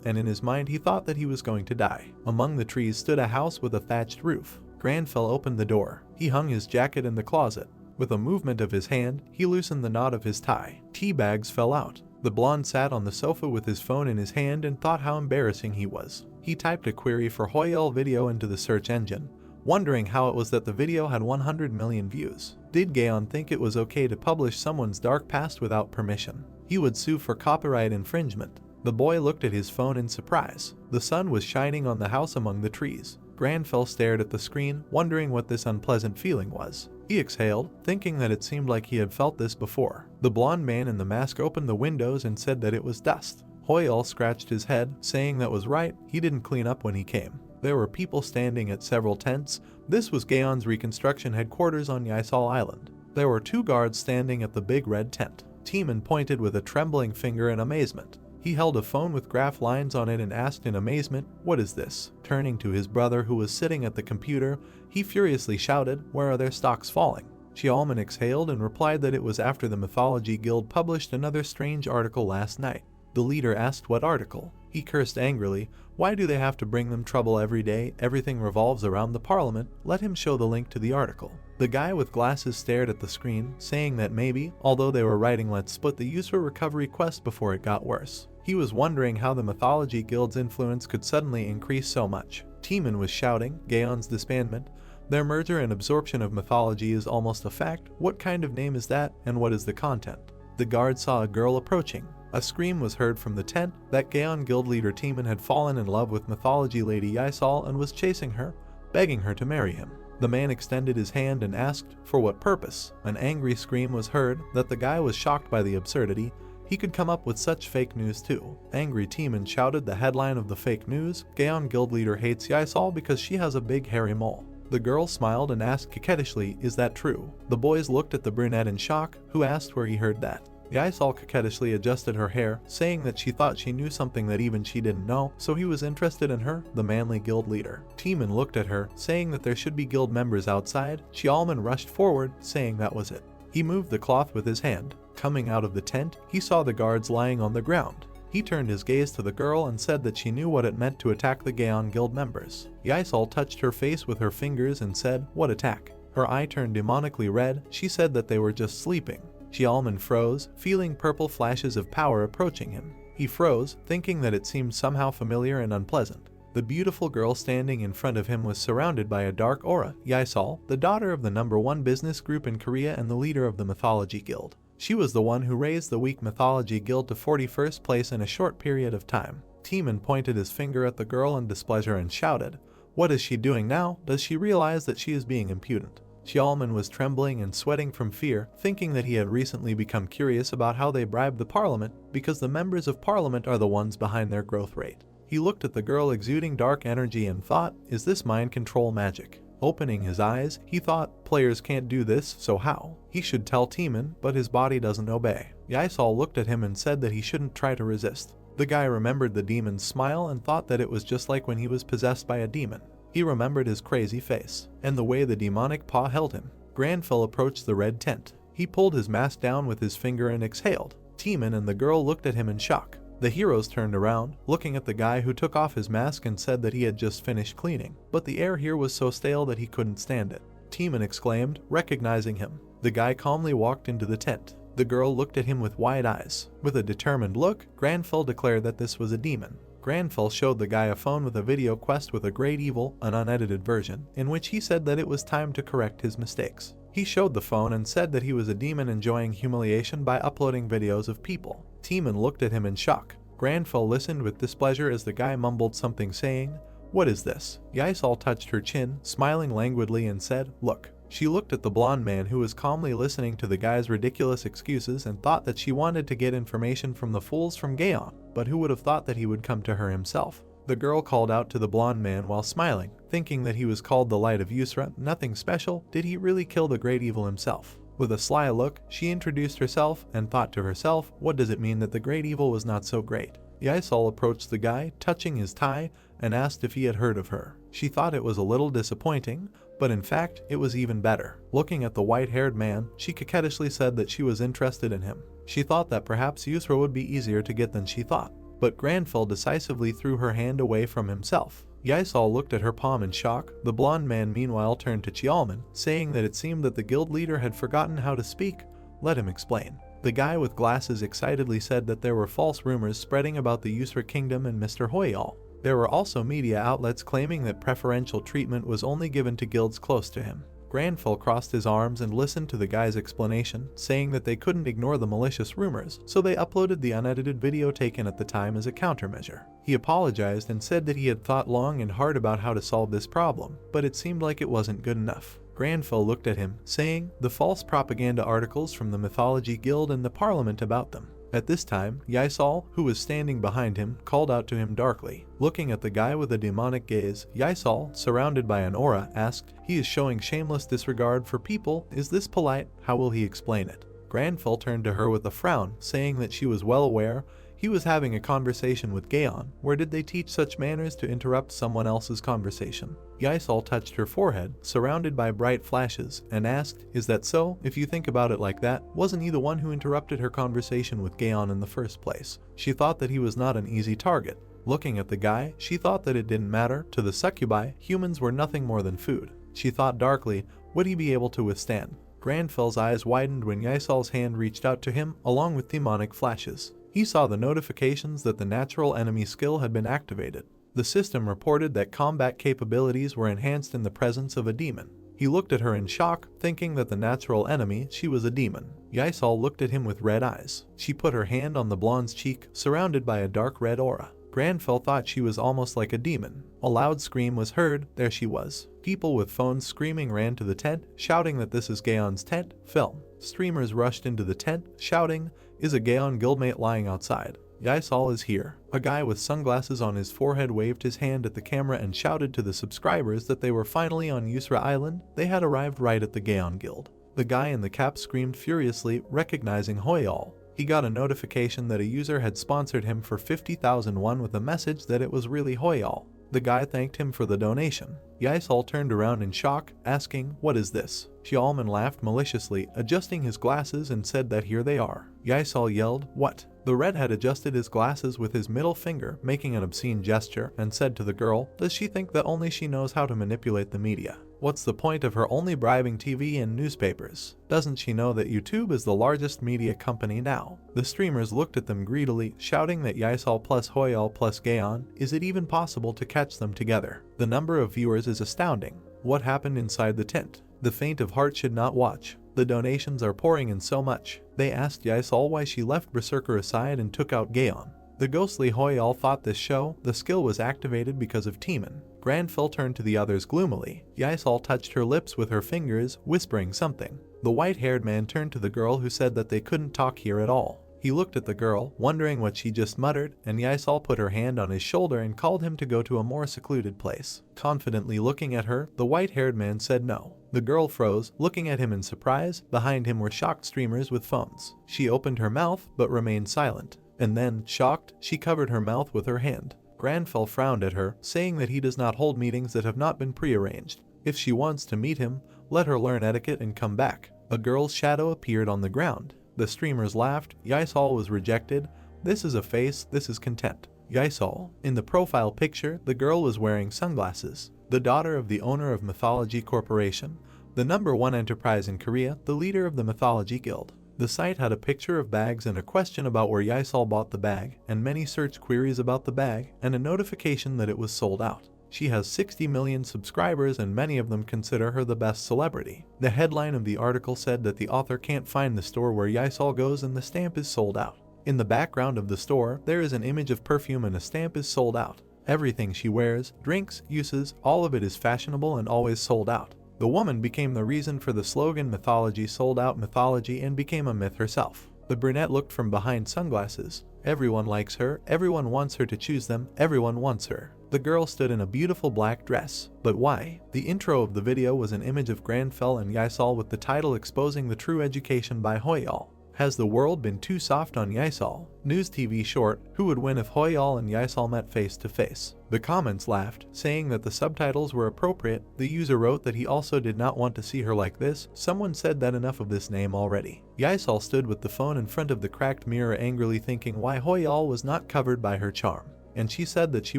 and in his mind he thought that he was going to die. Among the trees stood a house with a thatched roof. Granfell opened the door. He hung his jacket in the closet. With a movement of his hand, he loosened the knot of his tie. Tea bags fell out. The blonde sat on the sofa with his phone in his hand and thought how embarrassing he was. He typed a query for Hoyal video into the search engine. wondering how it was that the video had 100 million views. Did Gaon think it was okay to publish someone's dark past without permission? He would sue for copyright infringement. The boy looked at his phone in surprise. The sun was shining on the house among the trees. Granfell stared at the screen, wondering what this unpleasant feeling was. He exhaled, thinking that it seemed like he had felt this before. The blonde man in the mask opened the windows and said that it was dust. Hoyle scratched his head, saying that was right, he didn't clean up when he came. There were people standing at several tents. This was Gaon's reconstruction headquarters on Ysal Island. There were 2 guards standing at the big red tent. Teeman pointed with a trembling finger in amazement. He held a phone with graph lines on it and asked in amazement, "What is this?" Turning to his brother who was sitting at the computer, he furiously shouted, "Where are their stocks falling?" Xiaoman exhaled and replied that it was after the Mythology Guild published another strange article last night. The leader asked what article. He cursed angrily. Why do they have to bring them trouble every day? Everything revolves around the parliament. Let him show the link to the article. The guy with glasses stared at the screen, saying that maybe, although they were writing let's split the user recovery quest before it got worse. He was wondering how the Mythology Guild's influence could suddenly increase so much. Teeman was shouting, Gaon's disbandment. Their merger and absorption of mythology is almost a fact. What kind of name is that, and what is the content? The guard saw a girl approaching. A scream was heard from the tent that Gaon guild leader Teeman had fallen in love with mythology lady Ysal and was chasing her, begging her to marry him. The man extended his hand and asked, for what purpose? An angry scream was heard that the guy was shocked by the absurdity. He could come up with such fake news too. Angry Teeman shouted the headline of the fake news, Gaon guild leader hates Ysal because she has a big hairy mole. The girl smiled and asked coquettishly, is that true? The boys looked at the brunette in shock, who asked where he heard that. Ysal coquettishly adjusted her hair, saying that she thought she knew something that even she didn't know, so he was interested in her, the manly guild leader. Teeman looked at her, saying that there should be guild members outside. Xiaoman rushed forward, saying that was it. He moved the cloth with his hand. Coming out of the tent, he saw the guards lying on the ground. He turned his gaze to the girl and said that she knew what it meant to attack the Gaon guild members. Ysal touched her face with her fingers and said, what attack? Her eye turned demonically red. She said that they were just sleeping. Xiaoman froze, feeling purple flashes of power approaching him. He froze, thinking that it seemed somehow familiar and unpleasant. The beautiful girl standing in front of him was surrounded by a dark aura. Ysal, the daughter of the #1 business group in Korea and the leader of the Mythology Guild. She was the one who raised the weak Mythology Guild to 41st place in a short period of time. Teeman pointed his finger at the girl in displeasure and shouted, what is she doing now? Does she realize that she is being impudent? Xiaoman was trembling and sweating from fear, thinking that he had recently become curious about how they bribed the parliament, because the members of parliament are the ones behind their growth rate. He looked at the girl exuding dark energy and thought, is this mind control magic? Opening his eyes, he thought, players can't do this, so how? He should tell Teeman, but his body doesn't obey. Ysal looked at him and said that he shouldn't try to resist. The guy remembered the demon's smile and thought that it was just like when he was possessed by a demon. He remembered his crazy face, and the way the demonic paw held him. Granfell approached the red tent. He pulled his mask down with his finger and exhaled. Teeman and the girl looked at him in shock. The heroes turned around, looking at the guy who took off his mask and said that he had just finished cleaning, but the air here was so stale that he couldn't stand it. Teeman exclaimed, recognizing him. The guy calmly walked into the tent. The girl looked at him with wide eyes. With a determined look, Granfell declared that this was a demon. Granfell showed the guy a phone with a video quest with a great evil, an unedited version, in which he said that it was time to correct his mistakes. He showed the phone and said that he was a demon enjoying humiliation by uploading videos of people. Teeman looked at him in shock. Granfell listened with displeasure as the guy mumbled something saying, what is this? Ysal touched her chin, smiling languidly and said, look. She looked at the blonde man who was calmly listening to the guy's ridiculous excuses and thought that she wanted to get information from the fools from Gaon, but who would have thought that he would come to her himself? The girl called out to the blonde man while smiling, thinking that he was called the Light of Yusra, nothing special. Did he really kill the great evil himself? With a sly look, she introduced herself and thought to herself, what does it mean that the great evil was not so great? Ysal approached the guy, touching his tie, and asked if he had heard of her. She thought it was a little disappointing, but in fact, it was even better. Looking at the white-haired man, she coquettishly said that she was interested in him. She thought that perhaps Yusra would be easier to get than she thought. But Granfell decisively threw her hand away from himself. Ysal looked at her palm in shock. The blonde man meanwhile turned to Xiaoman, saying that it seemed that the guild leader had forgotten how to speak. Let him explain. The guy with glasses excitedly said that there were false rumors spreading about the Yusra kingdom and Mr. Hoyal. There were also media outlets claiming that preferential treatment was only given to guilds close to him. Granville crossed his arms and listened to the guy's explanation, saying that they couldn't ignore the malicious rumors, so they uploaded the unedited video taken at the time as a countermeasure. He apologized and said that he had thought long and hard about how to solve this problem, but it seemed like it wasn't good enough. Granville looked at him, saying, "The false propaganda articles from the Mythology Guild and the Parliament about them." At this time, Ysal, who was standing behind him, called out to him darkly. Looking at the guy with a demonic gaze, Ysal, surrounded by an aura, asked, "He is showing shameless disregard for people. Is this polite? How will he explain it?" Granville turned to her with a frown, saying that she was well aware he was having a conversation with Gaon. Where did they teach such manners to interrupt someone else's conversation? Ysal touched her forehead, surrounded by bright flashes, and asked, "Is that so? If you think about it like that, wasn't he the one who interrupted her conversation with Gaon in the first place?" She thought that he was not an easy target. Looking at the guy, she thought that it didn't matter. To the succubi, humans were nothing more than food. She thought darkly, would he be able to withstand? Granville's eyes widened when Ysal's hand reached out to him, along with demonic flashes. He saw the notifications that the natural enemy skill had been activated. The system reported that combat capabilities were enhanced in the presence of a demon. He looked at her in shock, thinking that the natural enemy, she was a demon. Ysal looked at him with red eyes. She put her hand on the blonde's cheek, surrounded by a dark red aura. Granville thought she was almost like a demon. A loud scream was heard. There she was. People with phones screaming ran to the tent, shouting that this is Gaon's tent. Film. Streamers rushed into the tent, shouting, "Is a Gaon guildmate lying outside? Ysal is here." A guy with sunglasses on his forehead waved his hand at the camera and shouted to the subscribers that they were finally on Yusra Island. They had arrived right at the Gaon Guild. The guy in the cap screamed furiously, recognizing Hoyal. He got a notification that a user had sponsored him for 50,000 won with a message that it was really Hoyal. The guy thanked him for the donation. Ysal turned around in shock, asking, "What is this?" Xiaoman laughed maliciously, adjusting his glasses, and said that here they are. Ysal yelled, "What?" The redhead adjusted his glasses with his middle finger, making an obscene gesture, and said to the girl, "Does she think that only she knows how to manipulate the media? What's the point of her only bribing TV and newspapers? Doesn't she know that YouTube is the largest media company now?" The streamers looked at them greedily, shouting that Ysal plus Hoyal plus Gaon, is it even possible to catch them together? The number of viewers is astounding. What happened inside the tent? The faint of heart should not watch. The donations are pouring in so much. They asked Ysal why she left Berserker aside and took out Gaon. The ghostly Hoyal thought this show, the skill was activated because of Timon. Granville turned to the others gloomily. Ysal touched her lips with her fingers, whispering something. The white-haired man turned to the girl who said that they couldn't talk here at all. He looked at the girl, wondering what she just muttered, and Ysal put her hand on his shoulder and called him to go to a more secluded place. Confidently looking at her, the white-haired man said no. The girl froze, looking at him in surprise. Behind him were shocked streamers with phones. She opened her mouth, but remained silent. And then, shocked, she covered her mouth with her hand. Granville frowned at her, saying that he does not hold meetings that have not been prearranged. If she wants to meet him, let her learn etiquette and come back. A girl's shadow appeared on the ground. The streamers laughed. Ysal was rejected. This is a face, this is contempt. Ysal. In the profile picture, the girl was wearing sunglasses. The daughter of the owner of Mythology Corporation, the #1 enterprise in Korea, the leader of the Mythology Guild. The site had a picture of bags and a question about where Ysal bought the bag, and many search queries about the bag, and a notification that it was sold out. She has 60 million subscribers and many of them consider her the best celebrity. The headline of the article said that the author can't find the store where Ysal goes and the stamp is sold out. In the background of the store, there is an image of perfume and a stamp is sold out. Everything she wears, drinks, uses, all of it is fashionable and always sold out. The woman became the reason for the slogan "Mythology sold out mythology" and became a myth herself. The brunette looked from behind sunglasses. Everyone likes her, everyone wants her to choose them, everyone wants her. The girl stood in a beautiful black dress. But why? The intro of the video was an image of Granville and Ysal with the title exposing the true education by Hoyal. Has the world been too soft on Ysal? News TV short, who would win if Hoyal and Ysal met face to face? The comments laughed, saying that the subtitles were appropriate. The user wrote that he also did not want to see her like this. Someone said that enough of this name already. Ysal stood with the phone in front of the cracked mirror angrily thinking why Hoyal was not covered by her charm. And she said that she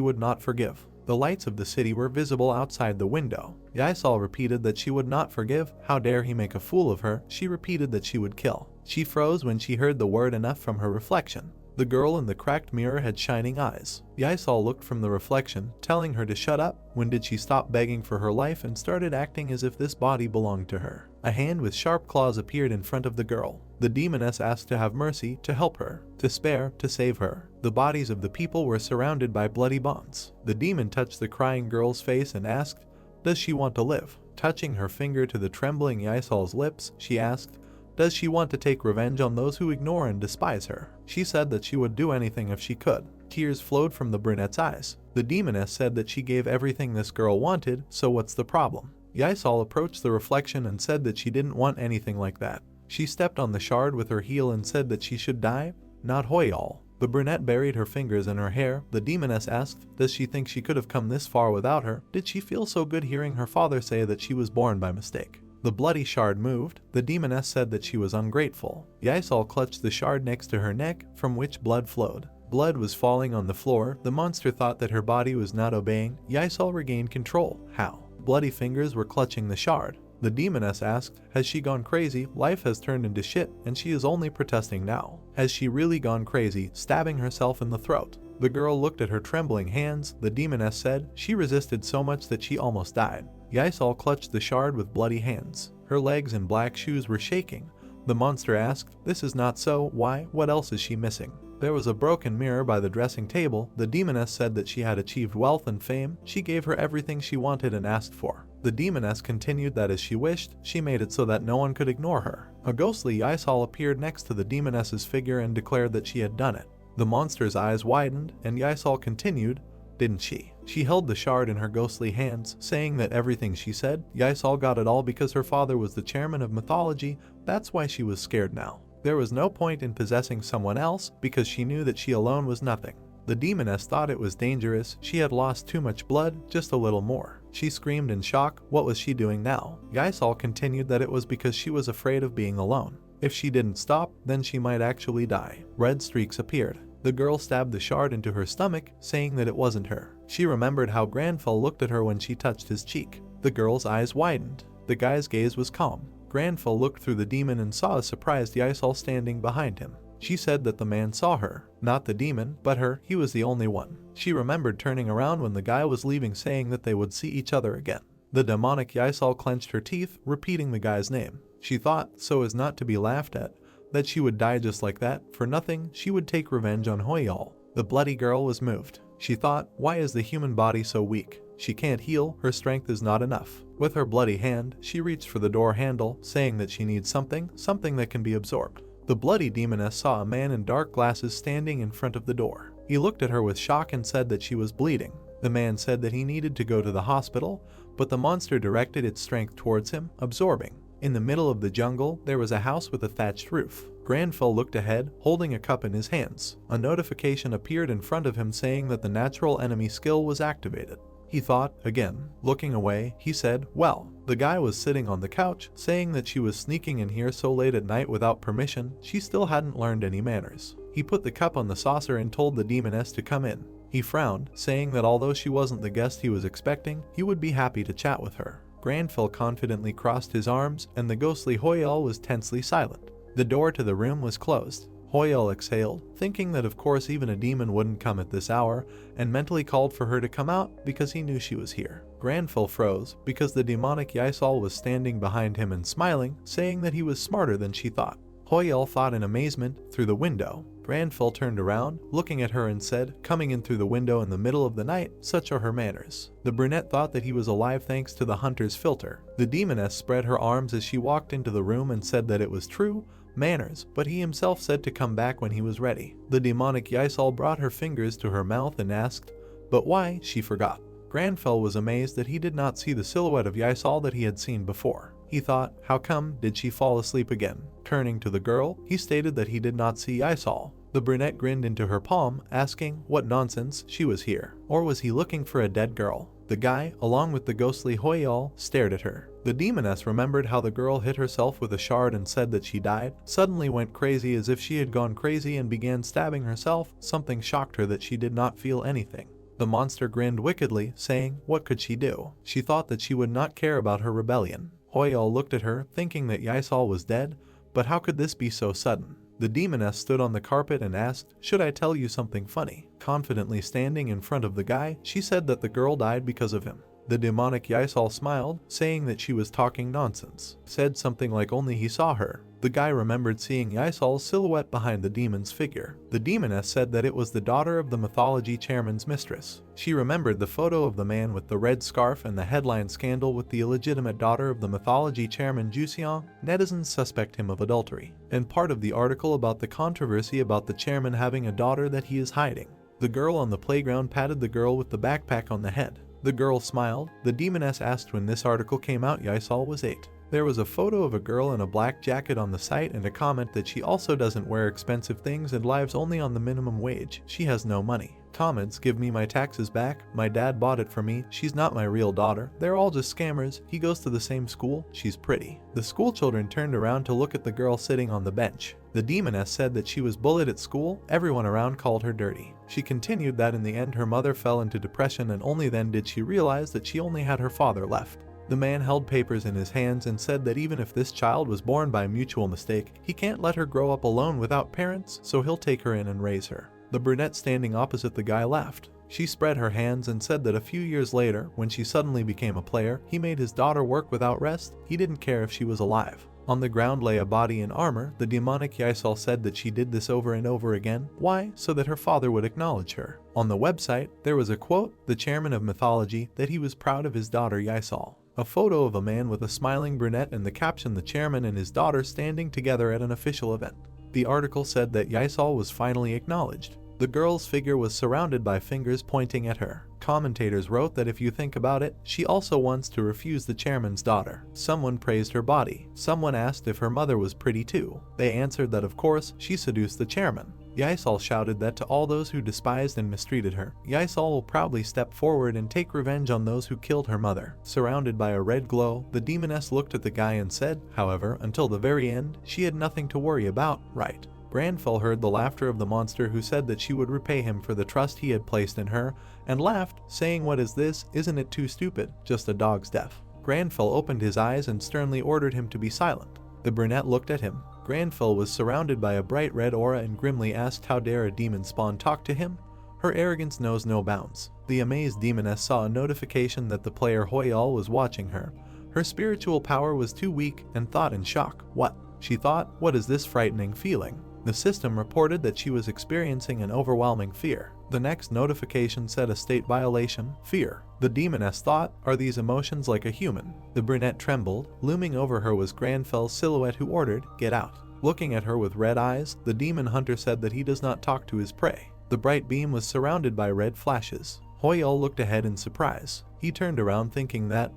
would not forgive. The lights of the city were visible outside the window. Ysal repeated that she would not forgive. How dare he make a fool of her? She repeated that she would kill. She froze when she heard the word enough from her reflection. The girl in the cracked mirror had shining eyes. Yaisal looked from the reflection, telling her to shut up. When did she stop begging for her life and started acting as if this body belonged to her? A hand with sharp claws appeared in front of the girl. The demoness asked to have mercy, to help her, to spare, to save her. The bodies of the people were surrounded by bloody bonds. The demon touched the crying girl's face and asked, "Does she want to live?" Touching her finger to the trembling Yaisal's lips, she asked, "Does she want to take revenge on those who ignore and despise her?" She said that she would do anything if she could. Tears flowed from the brunette's eyes. The demoness said that she gave everything this girl wanted, so what's the problem? Yaisal approached the reflection and said that she didn't want anything like that. She stepped on the shard with her heel and said that she should die, not Hoyal. The brunette buried her fingers in her hair. The demoness asked, does she think she could have come this far without her? Did she feel so good hearing her father say that she was born by mistake? The bloody shard moved. The demoness said that she was ungrateful. Yaisal clutched the shard next to her neck, from which blood flowed. Blood was falling on the floor. The monster thought that her body was not obeying. Yaisal regained control. How? Bloody fingers were clutching the shard. The demoness asked, has she gone crazy? Life has turned into shit, and she is only protesting now. Has she really gone crazy, stabbing herself in the throat? The girl looked at her trembling hands. The demoness said, she resisted so much that she almost died. Yaisal clutched the shard with bloody hands. Her legs and black shoes were shaking. The monster asked, this is not so, why? What else is she missing? There was a broken mirror by the dressing table. The demoness said that she had achieved wealth and fame. She gave her everything she wanted and asked for. The demoness continued that as she wished, she made it so that no one could ignore her. A ghostly Yaisal appeared next to the demoness's figure and declared that she had done it. The monster's eyes widened, and Yaisal continued, didn't she? She held the shard in her ghostly hands, saying that everything she said, Yaisal got it all because her father was the chairman of mythology. That's why she was scared now. There was no point in possessing someone else because she knew that she alone was nothing. The demoness thought it was dangerous. She had lost too much blood, just a little more. She screamed in shock. What was she doing now? Yaisal continued that it was because she was afraid of being alone. If she didn't stop, then she might actually die. Red streaks appeared. The girl stabbed the shard into her stomach, saying that it wasn't her. She remembered how Granfell looked at her when she touched his cheek. The girl's eyes widened. The guy's gaze was calm. Granfell looked through the demon and saw a surprised Yaisal standing behind him. She said that the man saw her, not the demon, but her. He was the only one. She remembered turning around when the guy was leaving, saying that they would see each other again. The demonic Yaisal clenched her teeth, repeating the guy's name. She thought, so as not to be laughed at, that she would die just like that, for nothing. She would take revenge on Hoyal. The bloody girl was moved. She thought, why is the human body so weak? She can't heal, her strength is not enough. With her bloody hand, she reached for the door handle, saying that she needs something that can be absorbed. The bloody demoness saw a man in dark glasses standing in front of the door. He looked at her with shock and said that she was bleeding. The man said that he needed to go to the hospital, but the monster directed its strength towards him, absorbing. In the middle of the jungle, there was a house with a thatched roof. Granfell looked ahead, holding a cup in his hands. A notification appeared in front of him saying that the natural enemy skill was activated. He thought, again. Looking away, he said, well. The guy was sitting on the couch, saying that she was sneaking in here so late at night without permission. She still hadn't learned any manners. He put the cup on the saucer and told the demoness to come in. He frowned, saying that although she wasn't the guest he was expecting, he would be happy to chat with her. Granfell confidently crossed his arms, and the ghostly Hoyal was tensely silent. The door to the room was closed. Hoyal exhaled, thinking that of course even a demon wouldn't come at this hour, and mentally called for her to come out because he knew she was here. Granfell froze because the demonic Yaisal was standing behind him and smiling, saying that he was smarter than she thought. Hoyal thought in amazement, through the window. Granfell turned around, looking at her and said, coming in through the window in the middle of the night, such are her manners. The brunette thought that he was alive thanks to the hunter's filter. The demoness spread her arms as she walked into the room and said that it was true, manners, but he himself said to come back when he was ready. The demonic Yaisal brought her fingers to her mouth and asked, but why? She forgot. Granfell was amazed that he did not see the silhouette of Yaisal that he had seen before. He thought, how come did she fall asleep again? Turning to the girl, he stated that he did not see Yaisal. The brunette grinned into her palm, asking, what nonsense, she was here. Or was he looking for a dead girl? The guy, along with the ghostly Hoyal, stared at her. The demoness remembered how the girl hit herself with a shard and said that she died, suddenly went crazy as if she had gone crazy and began stabbing herself. Something shocked her that she did not feel anything. The monster grinned wickedly, saying, what could she do? She thought that she would not care about her rebellion. Hoyal looked at her, thinking that Yaisal was dead, but how could this be so sudden? The demoness stood on the carpet and asked, "Should I tell you something funny?" Confidently standing in front of the guy, she said that the girl died because of him. The demonic Ysol smiled, saying that she was talking nonsense. Said something like only he saw her. The guy remembered seeing Ysol's silhouette behind the demon's figure. The demoness said that it was the daughter of the mythology chairman's mistress. She remembered the photo of the man with the red scarf and the headline scandal with the illegitimate daughter of the mythology chairman Jusiang. Netizens suspect him of adultery. And part of the article about the controversy about the chairman having a daughter that he is hiding. The girl on the playground patted the girl with the backpack on the head. The girl smiled. The demoness asked when this article came out. Ysol was 8. There was a photo of a girl in a black jacket on the site and a comment that she also doesn't wear expensive things and lives only on the minimum wage. She has no money. Comments: "Give me my taxes back. My dad bought it for me. She's not my real daughter. They're all just scammers. He goes to the same school. She's pretty." The school children turned around to look at the girl sitting on the bench. The demoness said that she was bullied at school. Everyone around called her dirty. She continued that in the end her mother fell into depression and only then did she realize that she only had her father left. The man held papers in his hands and said that even if this child was born by mutual mistake, he can't let her grow up alone without parents, so he'll take her in and raise her. The brunette standing opposite the guy laughed. She spread her hands and said that a few years later, when she suddenly became a player, he made his daughter work without rest. He didn't care if she was alive. On the ground lay a body in armor. The demonic Ysol said that she did this over and over again. Why? So that her father would acknowledge her. On the website, there was a quote, the chairman of mythology, that he was proud of his daughter Ysol. A photo of a man with a smiling brunette and the caption, "The chairman and his daughter standing together at an official event." The article said that Ysol was finally acknowledged. The girl's figure was surrounded by fingers pointing at her. Commentators wrote that if you think about it, she also wants to refuse the chairman's daughter. Someone praised her body. Someone asked if her mother was pretty too. They answered that of course, she seduced the chairman. Ysol shouted that to all those who despised and mistreated her, Ysol will proudly step forward and take revenge on those who killed her mother. Surrounded by a red glow, the demoness looked at the guy and said, however, until the very end, she had nothing to worry about, right? Granfell heard the laughter of the monster who said that she would repay him for the trust he had placed in her, and laughed, saying, "What is this? Isn't it too stupid? Just a dog's death." Granfell opened his eyes and sternly ordered him to be silent. The brunette looked at him. Granfell was surrounded by a bright red aura and grimly asked how dare a demon spawn talk to him? Her arrogance knows no bounds. The amazed demoness saw a notification that the player Hoyal was watching her. Her spiritual power was too weak and thought in shock. What? She thought, what is this frightening feeling? The system reported that she was experiencing an overwhelming fear. The next notification said a state violation, fear. The demoness thought, are these emotions like a human? The brunette trembled. Looming over her was Granfell's silhouette who ordered, get out. Looking at her with red eyes, the demon hunter said that he does not talk to his prey. The bright beam was surrounded by red flashes. Hoyal looked ahead in surprise. He turned around thinking that,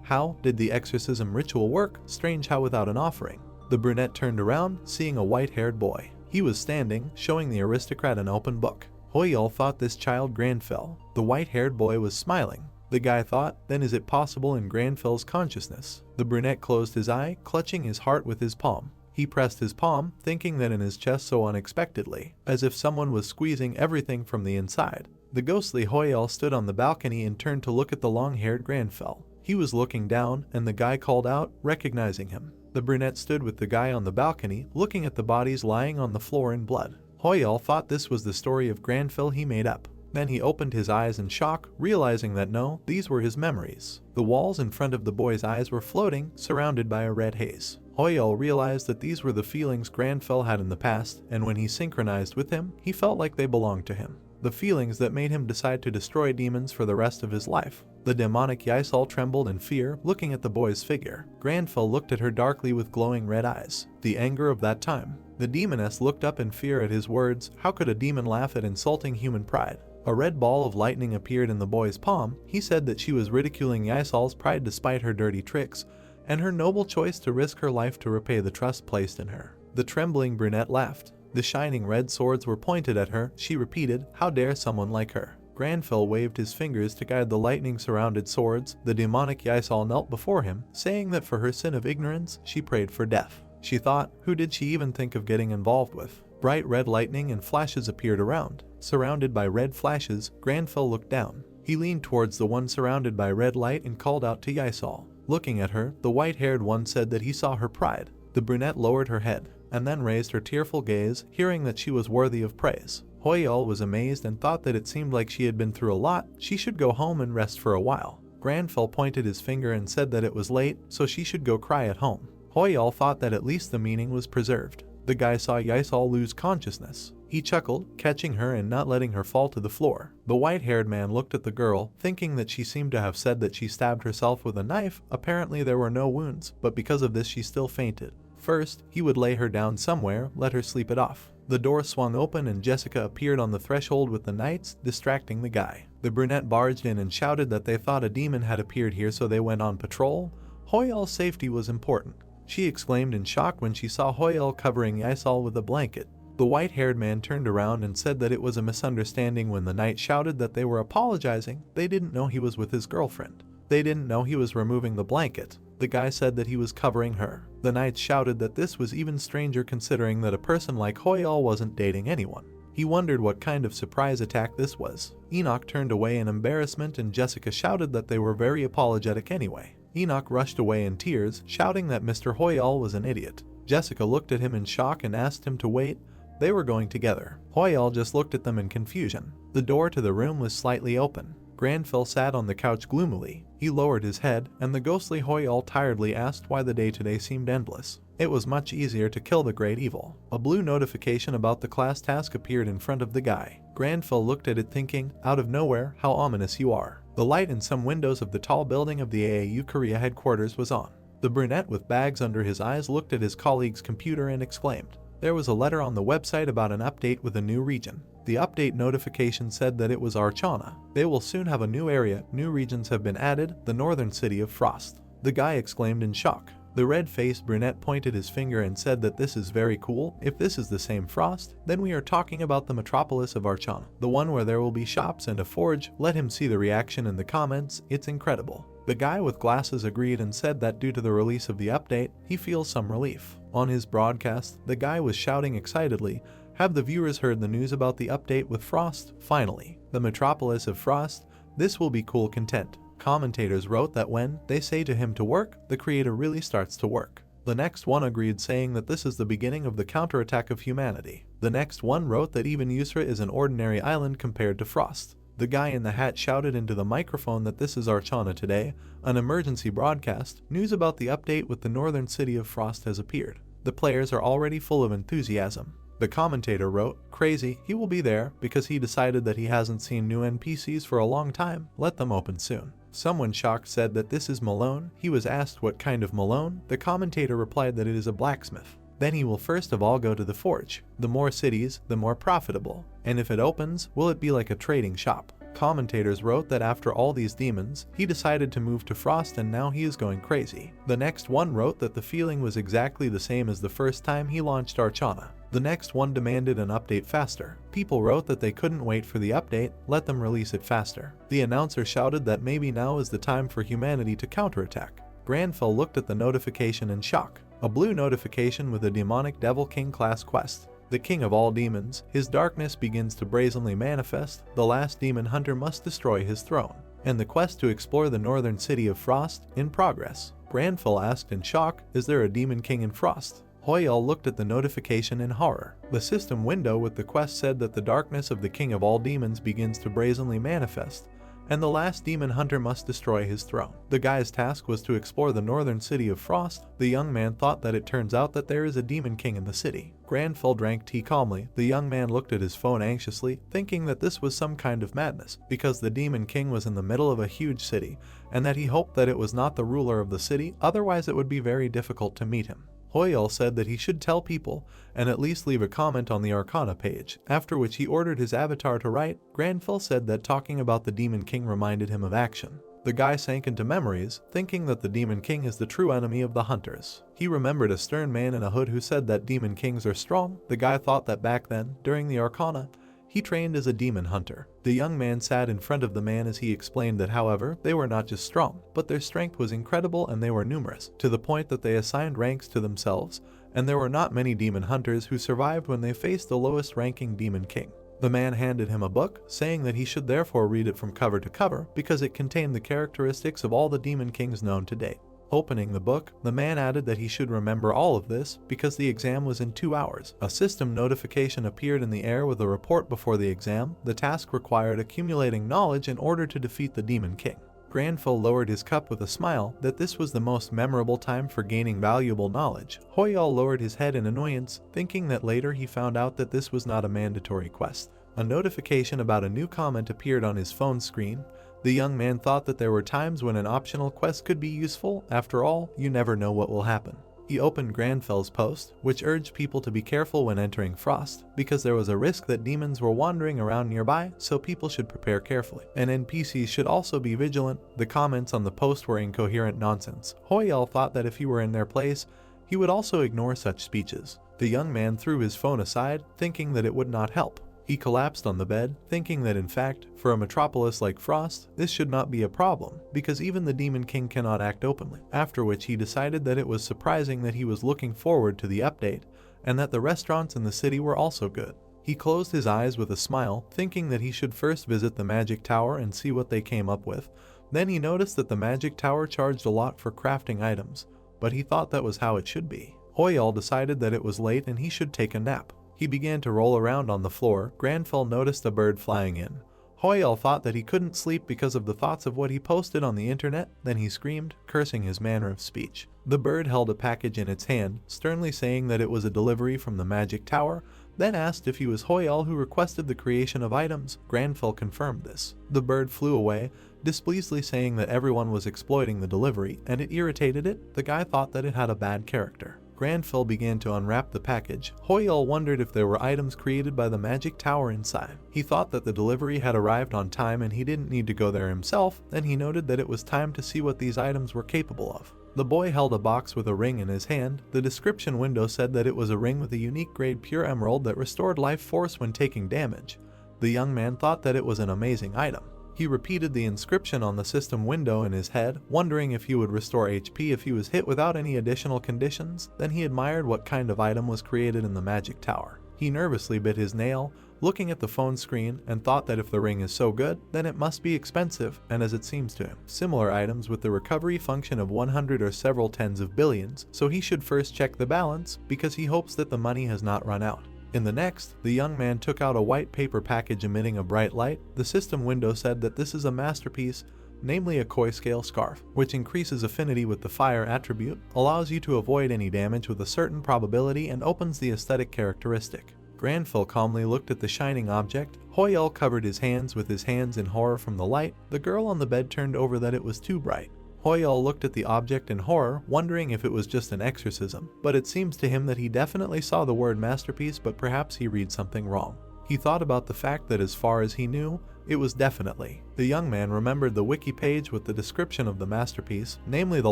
how did the exorcism ritual work? Strange how without an offering. The brunette turned around, seeing a white-haired boy. He was standing, showing the aristocrat an open book. Hoyal thought this child Granfell. The white-haired boy was smiling. The guy thought, then is it possible in Granfell's consciousness? The brunette closed his eye, clutching his heart with his palm. He pressed his palm, thinking that in his chest so unexpectedly, as if someone was squeezing everything from the inside. The ghostly Hoyal stood on the balcony and turned to look at the long-haired Granfell. He was looking down, and the guy called out, recognizing him. The brunette stood with the guy on the balcony, looking at the bodies lying on the floor in blood. Hoyal thought this was the story of Granfell he made up. Then he opened his eyes in shock, realizing that no, these were his memories. The walls in front of the boy's eyes were floating, surrounded by a red haze. Hoyal realized that these were the feelings Granfell had in the past, and when he synchronized with him, he felt like they belonged to him. The feelings that made him decide to destroy demons for the rest of his life. The demonic Ysol trembled in fear, looking at the boy's figure. Granfell looked at her darkly with glowing red eyes. The anger of that time. The demoness looked up in fear at his words. How could a demon laugh at insulting human pride? A red ball of lightning appeared in the boy's palm. He said that she was ridiculing Ysol's pride despite her dirty tricks, and her noble choice to risk her life to repay the trust placed in her. The trembling brunette laughed. The shining red swords were pointed at her. She repeated, how dare someone like her? Granfell waved his fingers to guide the lightning-surrounded swords. The demonic Ysol knelt before him, saying that for her sin of ignorance, she prayed for death. She thought, who did she even think of getting involved with? Bright red lightning and flashes appeared around. Surrounded by red flashes, Granfell looked down. He leaned towards the one surrounded by red light and called out to Ysol. Looking at her, the white-haired one said that he saw her pride. The brunette lowered her head. and then raised her tearful gaze, hearing that she was worthy of praise. Hoyol was amazed and thought that it seemed like she had been through a lot. She should go home and rest for a while. Granfell pointed his finger and said that it was late, so she should go cry at home. Hoyol thought that at least the meaning was preserved. The guy saw Ysol lose consciousness. He chuckled, catching her and not letting her fall to the floor. The white-haired man looked at the girl, thinking that she seemed to have said that she stabbed herself with a knife. Apparently there were no wounds, but because of this she still fainted. First, he would lay her down somewhere, let her sleep it off. The door swung open and Jessica appeared on the threshold with the knights, distracting the guy. The brunette barged in and shouted that they thought a demon had appeared here, so they went on patrol. Hoyol's safety was important. She exclaimed in shock when she saw Hoyol covering Ysol with a blanket. The white-haired man turned around and said that it was a misunderstanding. When the knight shouted that they were apologizing, they didn't know he was with his girlfriend. They didn't know he was removing the blanket. The guy said that he was covering her. The knights shouted that this was even stranger considering that a person like Hoyol wasn't dating anyone. He wondered what kind of surprise attack this was. Enoch turned away in embarrassment and Jessica shouted that they were very apologetic anyway. Enoch rushed away in tears, shouting that Mr. Hoyol was an idiot. Jessica looked at him in shock and asked him to wait. They were going together. Hoyol just looked at them in confusion. The door to the room was slightly open. Granfell sat on the couch gloomily. He lowered his head, and the ghostly Hoyol tiredly asked why the day today seemed endless. It was much easier to kill the great evil. A blue notification about the class task appeared in front of the guy. Granfell looked at it thinking, out of nowhere, how ominous you are. The light in some windows of the tall building of the AAU Korea headquarters was on. The brunette with bags under his eyes looked at his colleague's computer and exclaimed. There was a letter on the website about an update with a new region. The update notification said that it was Archana. They will soon have a new area. New regions have been added, the northern city of Frost. The guy exclaimed in shock. The red-faced brunette pointed his finger and said that this is very cool. If this is the same Frost, then we are talking about the metropolis of Archana, the one where there will be shops and a forge. Let him see the reaction in the comments. It's incredible. The guy with glasses agreed and said that due to the release of the update, he feels some relief. On his broadcast, the guy was shouting excitedly, have the viewers heard the news about the update with Frost? Finally, the metropolis of Frost, this will be cool content. Commentators wrote that when they say to him to work, the creator really starts to work. The next one agreed, saying that this is the beginning of the counterattack of humanity. The next one wrote that even Yusra is an ordinary island compared to Frost. The guy in the hat shouted into the microphone that this is Archana today, an emergency broadcast. News about the update with the northern city of Frost has appeared. The players are already full of enthusiasm. The commentator wrote, crazy, he will be there because he decided that he hasn't seen new NPCs for a long time. Let them open soon. Someone shocked said that this is Malone. He was asked what kind of Malone. The commentator replied that it is a blacksmith. Then he will first of all go to the forge. The more cities, the more profitable. And if it opens, will it be like a trading shop? Commentators wrote that after all these demons, he decided to move to Frost and now he is going crazy. The next one wrote that the feeling was exactly the same as the first time he launched Archana. The next one demanded an update faster. People wrote that they couldn't wait for the update, let them release it faster. The announcer shouted that maybe now is the time for humanity to counterattack. Granfell looked at the notification in shock. A blue notification with a demonic Devil King class quest. The king of all demons, his darkness begins to brazenly manifest. The last demon hunter must destroy his throne. And the quest to explore the northern city of Frost, in progress. Granfell asked in shock, is there a demon king in Frost? Hoyol looked at the notification in horror. The system window with the quest said that the darkness of the king of all demons begins to brazenly manifest, and the last demon hunter must destroy his throne. The guy's task was to explore the northern city of Frost. The young man thought that it turns out that there is a demon king in the city. Granfell drank tea calmly. The young man looked at his phone anxiously, thinking that this was some kind of madness, because the demon king was in the middle of a huge city, and that he hoped that it was not the ruler of the city, otherwise it would be very difficult to meet him. Hoyol said that he should tell people, and at least leave a comment on the Arcana page, after which he ordered his avatar to write. Granfell said that talking about the Demon King reminded him of action. The guy sank into memories, thinking that the Demon King is the true enemy of the hunters. He remembered a stern man in a hood who said that demon kings are strong. The guy thought that back then, during the Arcana, he trained as a demon hunter. The young man sat in front of the man as he explained that, however, they were not just strong, but their strength was incredible and they were numerous, to the point that they assigned ranks to themselves, and there were not many demon hunters who survived when they faced the lowest ranking demon king. The man handed him a book, saying that he should therefore read it from cover to cover because it contained the characteristics of all the demon kings known to date. Opening the book, the man added that he should remember all of this because the exam was in 2 hours. A system notification appeared in the air with a report before the exam. The task required accumulating knowledge in order to defeat the Demon King. Granfell lowered his cup with a smile that this was the most memorable time for gaining valuable knowledge. Hoyal lowered his head in annoyance, thinking that later he found out that this was not a mandatory quest. A notification about a new comment appeared on his phone screen. The young man thought that there were times when an optional quest could be useful. After all, you never know what will happen. He opened Granfell's post, which urged people to be careful when entering Frost, because there was a risk that demons were wandering around nearby, so people should prepare carefully. And NPCs should also be vigilant. The comments on the post were incoherent nonsense. Hoyal thought that if he were in their place, he would also ignore such speeches. The young man threw his phone aside, thinking that it would not help. He collapsed on the bed, thinking that in fact, for a metropolis like Frost, this should not be a problem, because even the Demon King cannot act openly. After which he decided that it was surprising that he was looking forward to the update, and that the restaurants in the city were also good. He closed his eyes with a smile, thinking that he should first visit the magic tower and see what they came up with. Then he noticed that the magic tower charged a lot for crafting items, but he thought that was how it should be. Hoyal decided that it was late and he should take a nap. He began to roll around on the floor. Granfell noticed a bird flying in. Hoyal thought that he couldn't sleep because of the thoughts of what he posted on the internet. Then he screamed, cursing his manner of speech. The bird held a package in its hand, sternly saying that it was a delivery from the magic tower, then asked if he was Hoyal who requested the creation of items. Granfell confirmed this. The bird flew away, displeasedly saying that everyone was exploiting the delivery, and it irritated it. The guy thought that it had a bad character. Granfell began to unwrap the package. Hoyal wondered if there were items created by the magic tower inside. He thought that the delivery had arrived on time and he didn't need to go there himself. Then he noted that it was time to see what these items were capable of. The boy held a box with a ring in his hand. The description window said that it was a ring with a unique grade pure emerald that restored life force when taking damage. The young man thought that it was an amazing item. He repeated the inscription on the system window in his head, wondering if he would restore HP if he was hit without any additional conditions. Then he admired what kind of item was created in the magic tower. He nervously bit his nail, looking at the phone screen, and thought that if the ring is so good, then it must be expensive, and as it seems to him, similar items with the recovery function of 100 or several tens of billions, so he should first check the balance, because he hopes that the money has not run out. In the next, the young man took out a white paper package emitting a bright light. The system window said that this is a masterpiece, namely a koi scale scarf, which increases affinity with the fire attribute, allows you to avoid any damage with a certain probability, and opens the aesthetic characteristic. Granfell calmly looked at the shining object. Hoyal covered his hands with his hands in horror from the light. The girl on the bed turned over that it was too bright. Hoyal looked at the object in horror, wondering if it was just an exorcism, but it seems to him that he definitely saw the word masterpiece, but perhaps he read something wrong. He thought about the fact that as far as he knew, it was definitely. The young man remembered the wiki page with the description of the masterpiece, namely the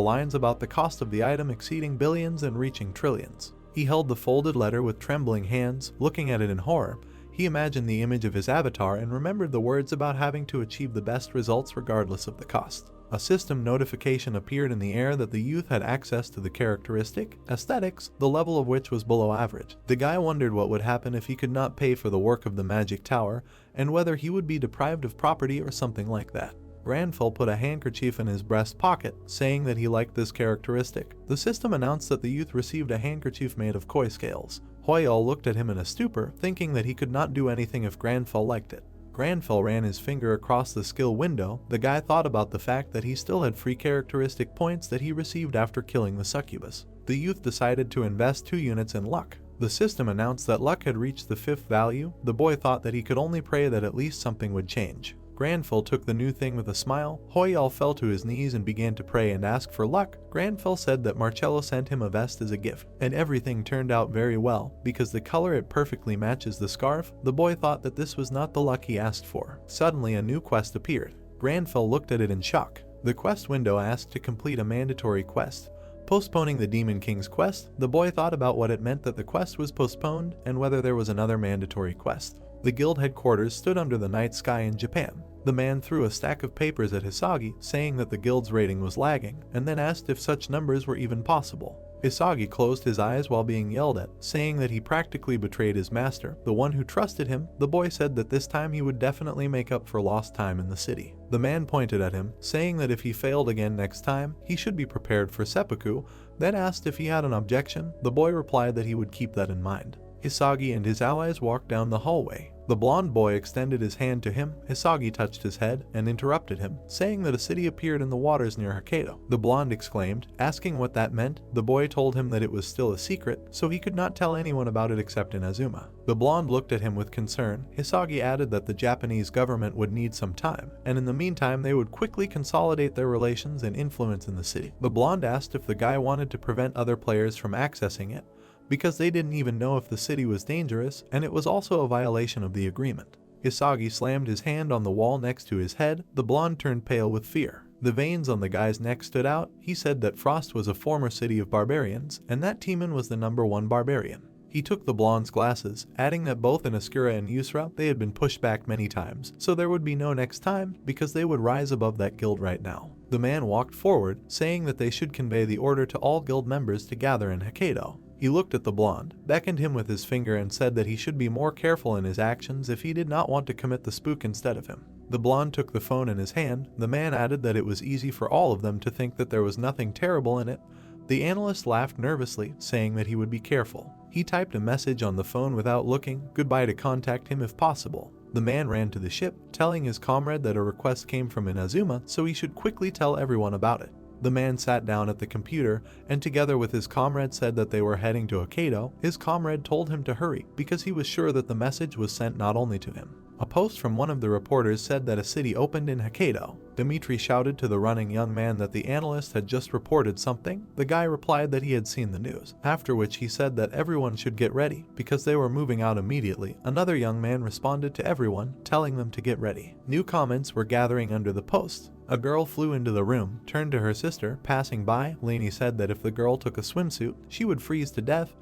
lines about the cost of the item exceeding billions and reaching trillions. He held the folded letter with trembling hands, looking at it in horror. He imagined the image of his avatar and remembered the words about having to achieve the best results regardless of the cost. A system notification appeared in the air that the youth had access to the characteristic, aesthetics, the level of which was below average. The guy wondered what would happen if he could not pay for the work of the magic tower, and whether he would be deprived of property or something like that. Granfell put a handkerchief in his breast pocket, saying that he liked this characteristic. The system announced that the youth received a handkerchief made of koi scales. Hoyal looked at him in a stupor, thinking that he could not do anything if Granfell liked it. Granfell ran his finger across the skill window. The guy thought about the fact that he still had free characteristic points that he received after killing the succubus. The youth decided to invest 2 units in luck. The system announced that luck had reached the 5th value. The boy thought that he could only pray that at least something would change. Granfell took the new thing with a smile. Hoyal fell to his knees and began to pray and ask for luck. Granfell said that Marcello sent him a vest as a gift, and everything turned out very well, because the color it perfectly matches the scarf. The boy thought that this was not the luck he asked for. Suddenly a new quest appeared. Granfell looked at it in shock. The quest window asked to complete a mandatory quest. Postponing the Demon King's quest, the boy thought about what it meant that the quest was postponed and whether there was another mandatory quest. The guild headquarters stood under the night sky in Japan. The man threw a stack of papers at Hisagi, saying that the guild's rating was lagging, and then asked if such numbers were even possible. Hisagi closed his eyes while being yelled at, saying that he practically betrayed his master, the one who trusted him. The boy said that this time he would definitely make up for lost time in the city. The man pointed at him, saying that if he failed again next time, he should be prepared for seppuku, then asked if he had an objection. The boy replied that he would keep that in mind. Hisagi and his allies walked down the hallway. The blonde boy extended his hand to him. Hisagi touched his head and interrupted him, saying that a city appeared in the waters near Hokkaido. The blonde exclaimed, asking what that meant. The boy told him that it was still a secret, so he could not tell anyone about it except Inazuma. The blonde looked at him with concern. Hisagi added that the Japanese government would need some time, and in the meantime they would quickly consolidate their relations and influence in the city. The blonde asked if the guy wanted to prevent other players from accessing it, because they didn't even know if the city was dangerous, and it was also a violation of the agreement. Hisagi slammed his hand on the wall next to his head. The blonde turned pale with fear. The veins on the guy's neck stood out. He said that Frost was a former city of barbarians, and that Timon was the #1 barbarian. He took the blonde's glasses, adding that both in Ascura and Yusra they had been pushed back many times, so there would be no next time, because they would rise above that guild right now. The man walked forward, saying that they should convey the order to all guild members to gather in Hokkaido. He looked at the blonde, beckoned him with his finger and said that he should be more careful in his actions if he did not want to commit the spook instead of him. The blonde took the phone in his hand. The man added that it was easy for all of them to think that there was nothing terrible in it. The analyst laughed nervously, saying that he would be careful. He typed a message on the phone without looking, goodbye to contact him if possible. The man ran to the ship, telling his comrade that a request came from Inazuma, so he should quickly tell everyone about it. The man sat down at the computer and together with his comrade said that they were heading to Hokkaido. His comrade told him to hurry because he was sure that the message was sent not only to him. A post from one of the reporters said that a city opened in Hokkaido. Dmitri shouted to the running young man that the analyst had just reported something. The guy replied that he had seen the news, after which he said that everyone should get ready because they were moving out immediately. Another young man responded to everyone, telling them to get ready. New comments were gathering under the post. A girl flew into the room, turned to her sister. Passing by, Lainey said that if the girl took a swimsuit, she would freeze to death.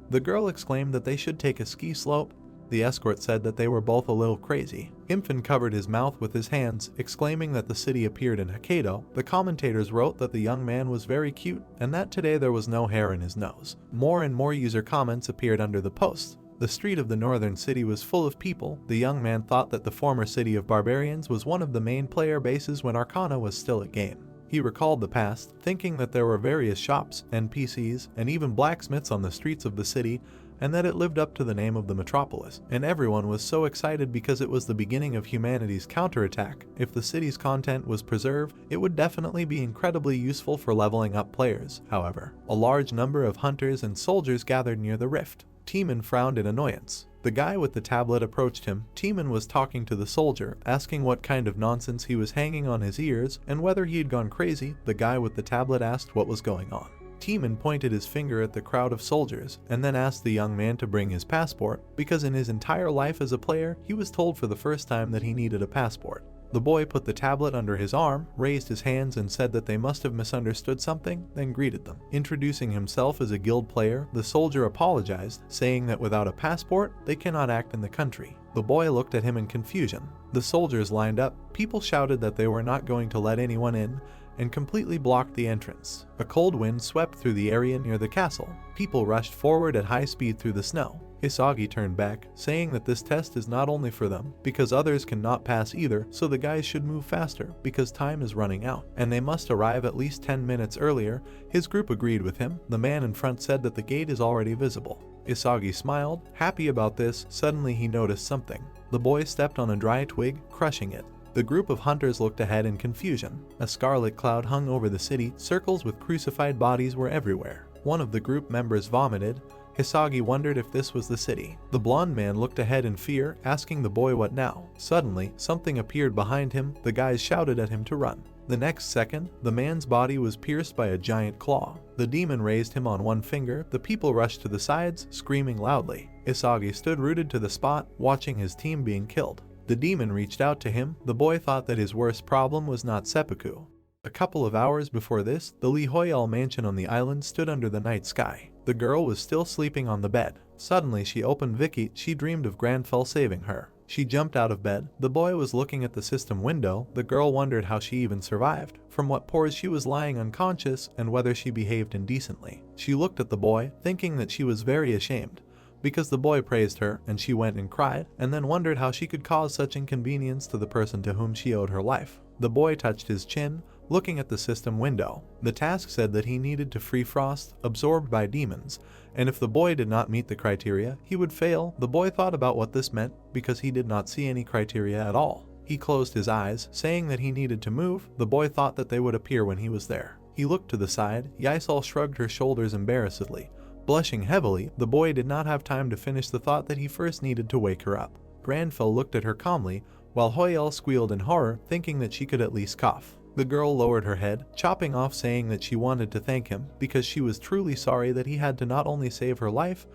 The girl exclaimed that they should take a ski slope. The escort said that they were both a little crazy. Imphin covered his mouth with his hands, exclaiming that the city appeared in Hokkaido. The commentators wrote that the young man was very cute, and that today there was no hair in his nose. More and more user comments appeared under the post. The street of the northern city was full of people. The young man thought that the former city of barbarians was one of the main player bases when Arcana was still a game. He recalled the past, thinking that there were various shops, NPCs, and even blacksmiths on the streets of the city, and that it lived up to the name of the metropolis. And everyone was so excited because it was the beginning of humanity's counterattack. If the city's content was preserved, it would definitely be incredibly useful for leveling up players. However, a large number of hunters and soldiers gathered near the rift. Timon frowned in annoyance. The guy with the tablet approached him. Timon was talking to the soldier, asking what kind of nonsense he was hanging on his ears and whether he had gone crazy. The guy with the tablet asked what was going on. Timon pointed his finger at the crowd of soldiers and then asked the young man to bring his passport, because in his entire life as a player, he was told for the first time that he needed a passport. The boy put the tablet under his arm, raised his hands and said that they must have misunderstood something, then greeted them. Introducing himself as a guild player, the soldier apologized, saying that without a passport, they cannot act in the country. The boy looked at him in confusion. The soldiers lined up. People shouted that they were not going to let anyone in, and completely blocked the entrance. A cold wind swept through the area near the castle. People rushed forward at high speed through the snow. Hisagi turned back, saying that this test is not only for them, because others cannot pass either, so the guys should move faster, because time is running out, and they must arrive at least 10 minutes earlier. His group agreed with him. The man in front said that the gate is already visible. Hisagi smiled, happy about this. Suddenly he noticed something. The boy stepped on a dry twig, crushing it. The group of hunters looked ahead in confusion. A scarlet cloud hung over the city. Circles with crucified bodies were everywhere. One of the group members vomited. Hisagi wondered if this was the city. The blonde man looked ahead in fear, asking the boy what now. Suddenly, something appeared behind him. The guys shouted at him to run. The next second, the man's body was pierced by a giant claw. The demon raised him on one finger. The people rushed to the sides, screaming loudly. Hisagi stood rooted to the spot, watching his team being killed. The demon reached out to him. The boy thought that his worst problem was not seppuku. A couple of hours before this, the Lee Hoyal mansion on the island stood under the night sky. The girl was still sleeping on the bed. Suddenly she opened Vicky. She dreamed of Granfell saving her. She jumped out of bed. The boy was looking at the system window. The girl wondered how she even survived, from what pores she was lying unconscious, and whether she behaved indecently. She looked at the boy, thinking that she was very ashamed, because the boy praised her, and she went and cried, and then wondered how she could cause such inconvenience to the person to whom she owed her life. The boy touched his chin, looking at the system window. The task said that he needed to free Frost, absorbed by demons, and if the boy did not meet the criteria, he would fail. The boy thought about what this meant because he did not see any criteria at all. He closed his eyes, saying that he needed to move. The boy thought that they would appear when he was there. He looked to the side. Ysol shrugged her shoulders embarrassedly. Blushing heavily, the boy did not have time to finish the thought that he first needed to wake her up. Granfell looked at her calmly, while Hoyel squealed in horror, thinking that she could at least cough. The girl lowered her head, chopping off, saying that she wanted to thank him because she was truly sorry that he had to not only save her life,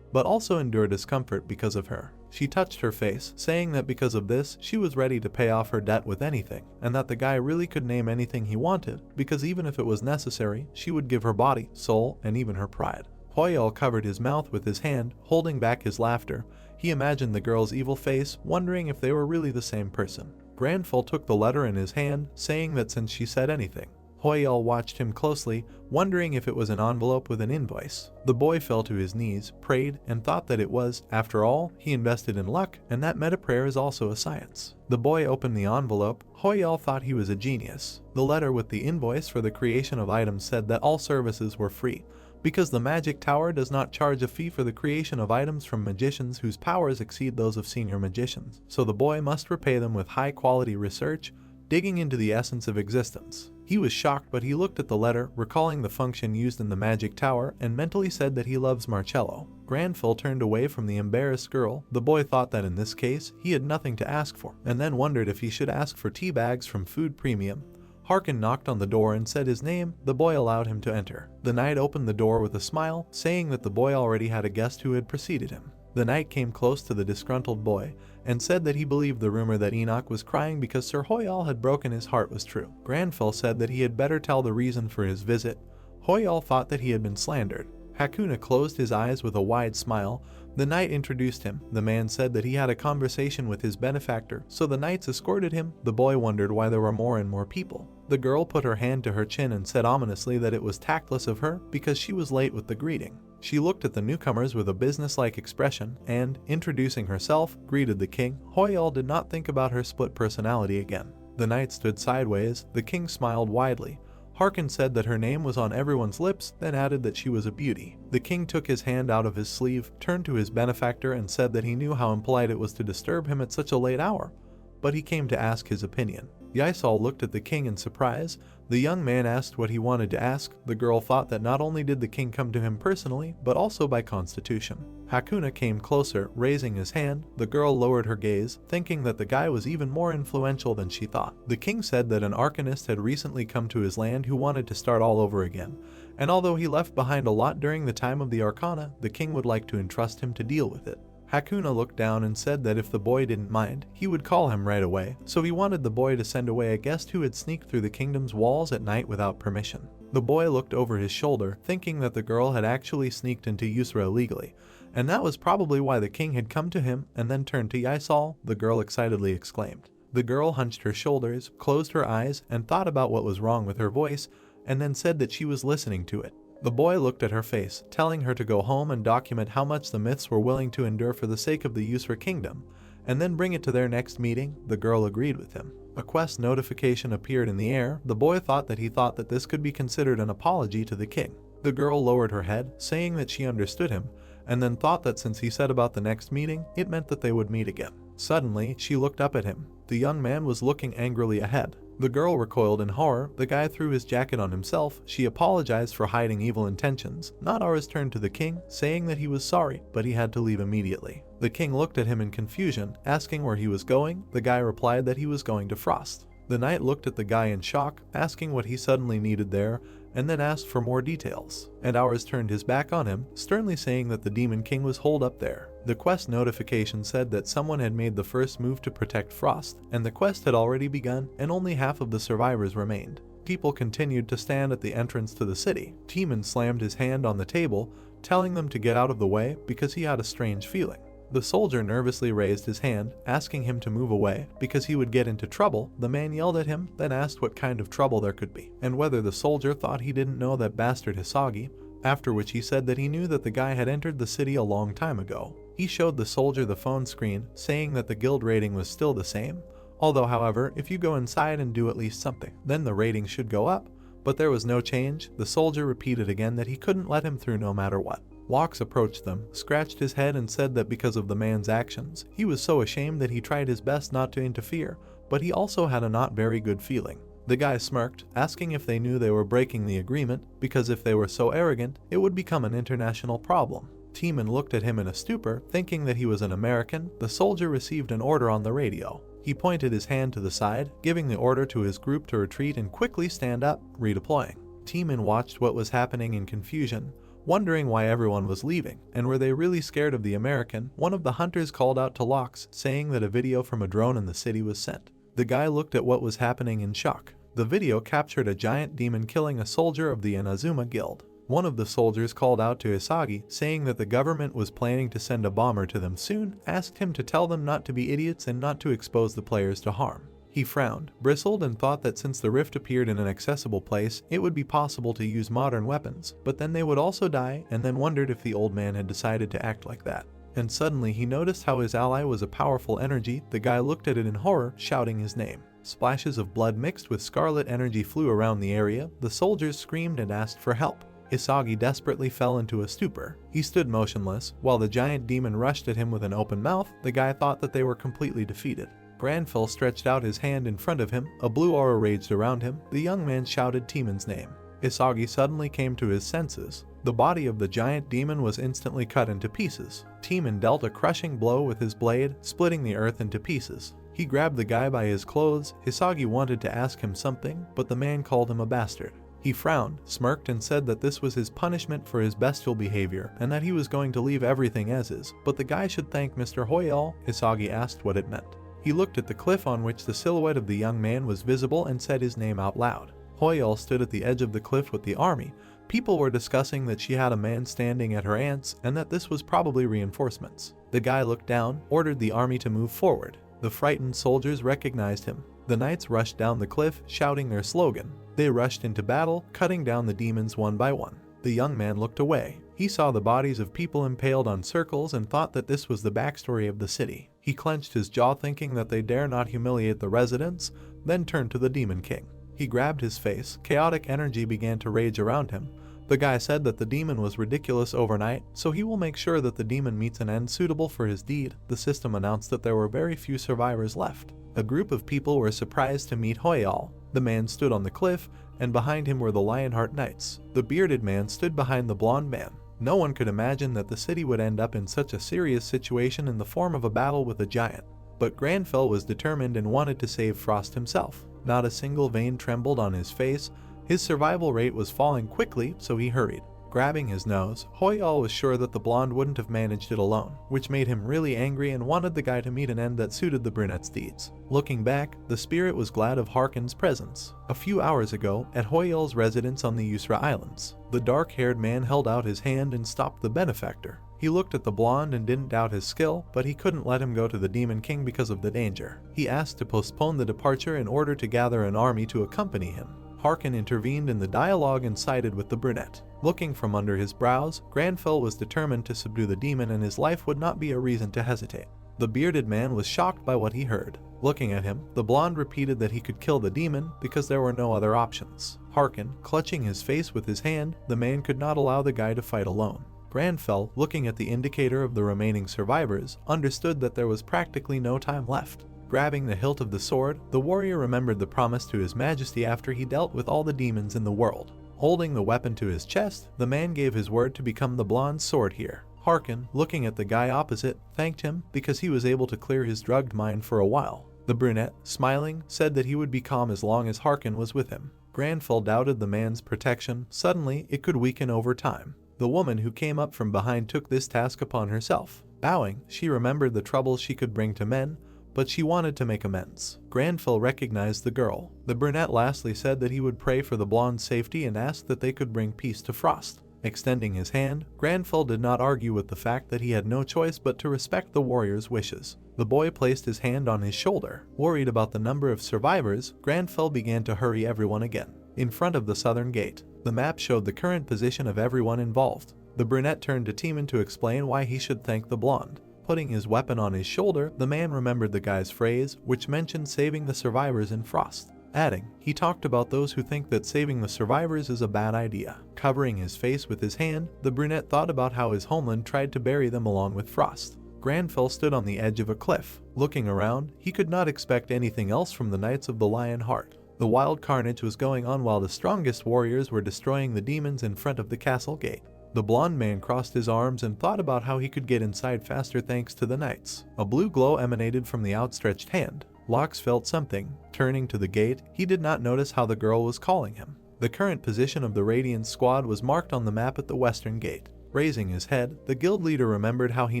but also endure discomfort because of her. She touched her face, saying that because of this, she was ready to pay off her debt with anything, and that the guy really could name anything he wanted, because even if it was necessary, she would give her body, soul, and even her pride. Hoyel covered his mouth with his hand, holding back his laughter. He imagined the girl's evil face, wondering if they were really the same person. Granfell took the letter in his hand, saying that since she said anything. Hoyel watched him closely, wondering if it was an envelope with an invoice. The boy fell to his knees, prayed, and thought that it was. After all, he invested in luck, and that meta prayer is also a science. The boy opened the envelope. Hoyel thought he was a genius. The letter with the invoice for the creation of items said that all services were free, because the magic tower does not charge a fee for the creation of items from magicians whose powers exceed those of senior magicians, so the boy must repay them with high-quality research, digging into the essence of existence. He was shocked, but he looked at the letter, recalling the function used in the magic tower, and mentally said that he loves Marcello. Granfell turned away from the embarrassed girl. The boy thought that in this case, he had nothing to ask for, and then wondered if he should ask for tea bags from Food Premium. Harkin knocked on the door and said his name. The boy allowed him to enter. The knight opened the door with a smile, saying that the boy already had a guest who had preceded him. The knight came close to the disgruntled boy and said that he believed the rumor that Enoch was crying because Sir Hoyal had broken his heart was true. Granfell said that he had better tell the reason for his visit. Hoyal thought that he had been slandered. Hakuna closed his eyes with a wide smile. The knight introduced him. The man said that he had a conversation with his benefactor, so the knights escorted him. The boy wondered why there were more and more people. The girl put her hand to her chin and said ominously that it was tactless of her because she was late with the greeting. She looked at the newcomers with a businesslike expression and, introducing herself, greeted the king. Hoyal did not think about her split personality again. The knight stood sideways. The king smiled widely. Harkin said that her name was on everyone's lips, then added that she was a beauty. The king took his hand out of his sleeve, turned to his benefactor and said that he knew how impolite it was to disturb him at such a late hour, but he came to ask his opinion. Ysol looked at the king in surprise. The young man asked what he wanted to ask. The girl thought that not only did the king come to him personally, but also by constitution. Hakuna came closer, raising his hand. The girl lowered her gaze, thinking that the guy was even more influential than she thought. The king said that an arcanist had recently come to his land who wanted to start all over again, and although he left behind a lot during the time of the Arcana, the king would like to entrust him to deal with it. Hakuna looked down and said that if the boy didn't mind, he would call him right away, so he wanted the boy to send away a guest who had sneaked through the kingdom's walls at night without permission. The boy looked over his shoulder, thinking that the girl had actually sneaked into Yusra illegally, and that was probably why the king had come to him, and then turned to Ysol. The girl excitedly exclaimed. The girl hunched her shoulders, closed her eyes, and thought about what was wrong with her voice, and then said that she was listening to it. The boy looked at her face, telling her to go home and document how much the myths were willing to endure for the sake of the Yusra kingdom, and then bring it to their next meeting. The girl agreed with him. A quest notification appeared in the air. The boy thought that this could be considered an apology to the king. The girl lowered her head, saying that she understood him, and then thought that since he said about the next meeting, it meant that they would meet again. Suddenly, she looked up at him. The young man was looking angrily ahead. The girl recoiled in horror. The guy threw his jacket on himself. She apologized for hiding evil intentions. Nadaris turned to the king, saying that he was sorry, but he had to leave immediately. The king looked at him in confusion, asking where he was going. The guy replied that he was going to Frost. The knight looked at the guy in shock, asking what he suddenly needed there, and then asked for more details. And Ours turned his back on him, sternly saying that the Demon King was holed up there. The quest notification said that someone had made the first move to protect Frost, and the quest had already begun, and only half of the survivors remained. People continued to stand at the entrance to the city. Timon slammed his hand on the table, telling them to get out of the way because he had a strange feeling. The soldier nervously raised his hand, asking him to move away because he would get into trouble. The man yelled at him, then asked what kind of trouble there could be, and whether the soldier thought he didn't know that bastard Hisagi, after which he said that he knew that the guy had entered the city a long time ago. He showed the soldier the phone screen, saying that the guild rating was still the same. Although, however, if you go inside and do at least something, then the rating should go up. But there was no change. The soldier repeated again that he couldn't let him through no matter what. Walks approached them, scratched his head and said that because of the man's actions, he was so ashamed that he tried his best not to interfere, but he also had a not very good feeling. The guy smirked, asking if they knew they were breaking the agreement, because if they were so arrogant, it would become an international problem. Teeman looked at him in a stupor, thinking that he was an American. The soldier received an order on the radio. He pointed his hand to the side, giving the order to his group to retreat and quickly stand up, redeploying. Teeman watched what was happening in confusion, wondering why everyone was leaving, and were they really scared of the American? One of the hunters called out to Locks, saying that a video from a drone in the city was sent. The guy looked at what was happening in shock. The video captured a giant demon killing a soldier of the Inazuma Guild. One of the soldiers called out to Isagi, saying that the government was planning to send a bomber to them soon, asked him to tell them not to be idiots and not to expose the players to harm. He frowned, bristled, and thought that since the rift appeared in an accessible place, it would be possible to use modern weapons, but then they would also die, and then wondered if the old man had decided to act like that. And suddenly he noticed how his ally was a powerful energy. The guy looked at it in horror, shouting his name. Splashes of blood mixed with scarlet energy flew around the area. The soldiers screamed and asked for help. Isagi desperately fell into a stupor. He stood motionless, while the giant demon rushed at him with an open mouth. The guy thought that they were completely defeated. Granfell stretched out his hand in front of him. A blue aura raged around him. The young man shouted Teeman's name. Isagi suddenly came to his senses. The body of the giant demon was instantly cut into pieces. Teeman dealt a crushing blow with his blade, splitting the earth into pieces. He grabbed the guy by his clothes. Isagi wanted to ask him something, but the man called him a bastard. He frowned, smirked, and said that this was his punishment for his bestial behavior, and that he was going to leave everything as is. But the guy should thank Mr. Hoyal. Isagi asked what it meant. He looked at the cliff on which the silhouette of the young man was visible and said his name out loud. Hoyal stood at the edge of the cliff with the army. People were discussing that she had a man standing at her aunt's and that this was probably reinforcements. The guy looked down, ordered the army to move forward. The frightened soldiers recognized him. The knights rushed down the cliff, shouting their slogan. They rushed into battle, cutting down the demons one by one. The young man looked away. He saw the bodies of people impaled on circles and thought that this was the backstory of the city. He clenched his jaw, thinking that they dare not humiliate the residents, then turned to the Demon King. He grabbed his face. Chaotic energy began to rage around him. The guy said that the demon was ridiculous overnight, so he will make sure that the demon meets an end suitable for his deed. The system announced that there were very few survivors left. A group of people were surprised to meet Hoyal. The man stood on the cliff, and behind him were the Lionheart Knights. The bearded man stood behind the blonde man. No one could imagine that the city would end up in such a serious situation in the form of a battle with a giant. But Granfell was determined and wanted to save Frost himself. Not a single vein trembled on his face. His survival rate was falling quickly, so he hurried. Grabbing his nose, Hoyal was sure that the blonde wouldn't have managed it alone, which made him really angry and wanted the guy to meet an end that suited the brunette's deeds. Looking back, the spirit was glad of Harkin's presence. A few hours ago, at Hoyal's residence on the Yusra Islands, the dark-haired man held out his hand and stopped the benefactor. He looked at the blonde and didn't doubt his skill, but he couldn't let him go to the Demon King because of the danger. He asked to postpone the departure in order to gather an army to accompany him. Harkin intervened in the dialogue and sided with the brunette. Looking from under his brows, Granfell was determined to subdue the demon, and his life would not be a reason to hesitate. The bearded man was shocked by what he heard. Looking at him, the blonde repeated that he could kill the demon because there were no other options. Harkin, clutching his face with his hand, the man could not allow the guy to fight alone. Granfell, looking at the indicator of the remaining survivors, understood that there was practically no time left. Grabbing the hilt of the sword, the warrior remembered the promise to his majesty after he dealt with all the demons in the world. Holding the weapon to his chest, the man gave his word to become the blonde's sword here. Harkin, looking at the guy opposite, thanked him because he was able to clear his drugged mind for a while. The brunette, smiling, said that he would be calm as long as Harkin was with him. Granfell doubted the man's protection. Suddenly, it could weaken over time. The woman who came up from behind took this task upon herself. Bowing, she remembered the troubles she could bring to men, but she wanted to make amends. Granfell recognized the girl. The brunette lastly said that he would pray for the blonde's safety and asked that they could bring peace to Frost. Extending his hand, Granfell did not argue with the fact that he had no choice but to respect the warrior's wishes. The boy placed his hand on his shoulder. Worried about the number of survivors, Granfell began to hurry everyone again. In front of the southern gate, the map showed the current position of everyone involved. The brunette turned to Teeman to explain why he should thank the blonde. putting his weapon on his shoulder, the man remembered the guy's phrase, which mentioned saving the survivors in Frost. Adding, he talked about those who think that saving the survivors is a bad idea. Covering his face with his hand, the brunette thought about how his homeland tried to bury them along with Frost. Granfell stood on the edge of a cliff. Looking around, he could not expect anything else from the Knights of the Lion Heart. The wild carnage was going on while the strongest warriors were destroying the demons in front of the castle gate. The blonde man crossed his arms and thought about how he could get inside faster thanks to the knights. A blue glow emanated from the outstretched hand. Locks felt something. Turning to the gate, he did not notice how the girl was calling him. The current position of the Radiance squad was marked on the map at the western gate. Raising his head, the guild leader remembered how he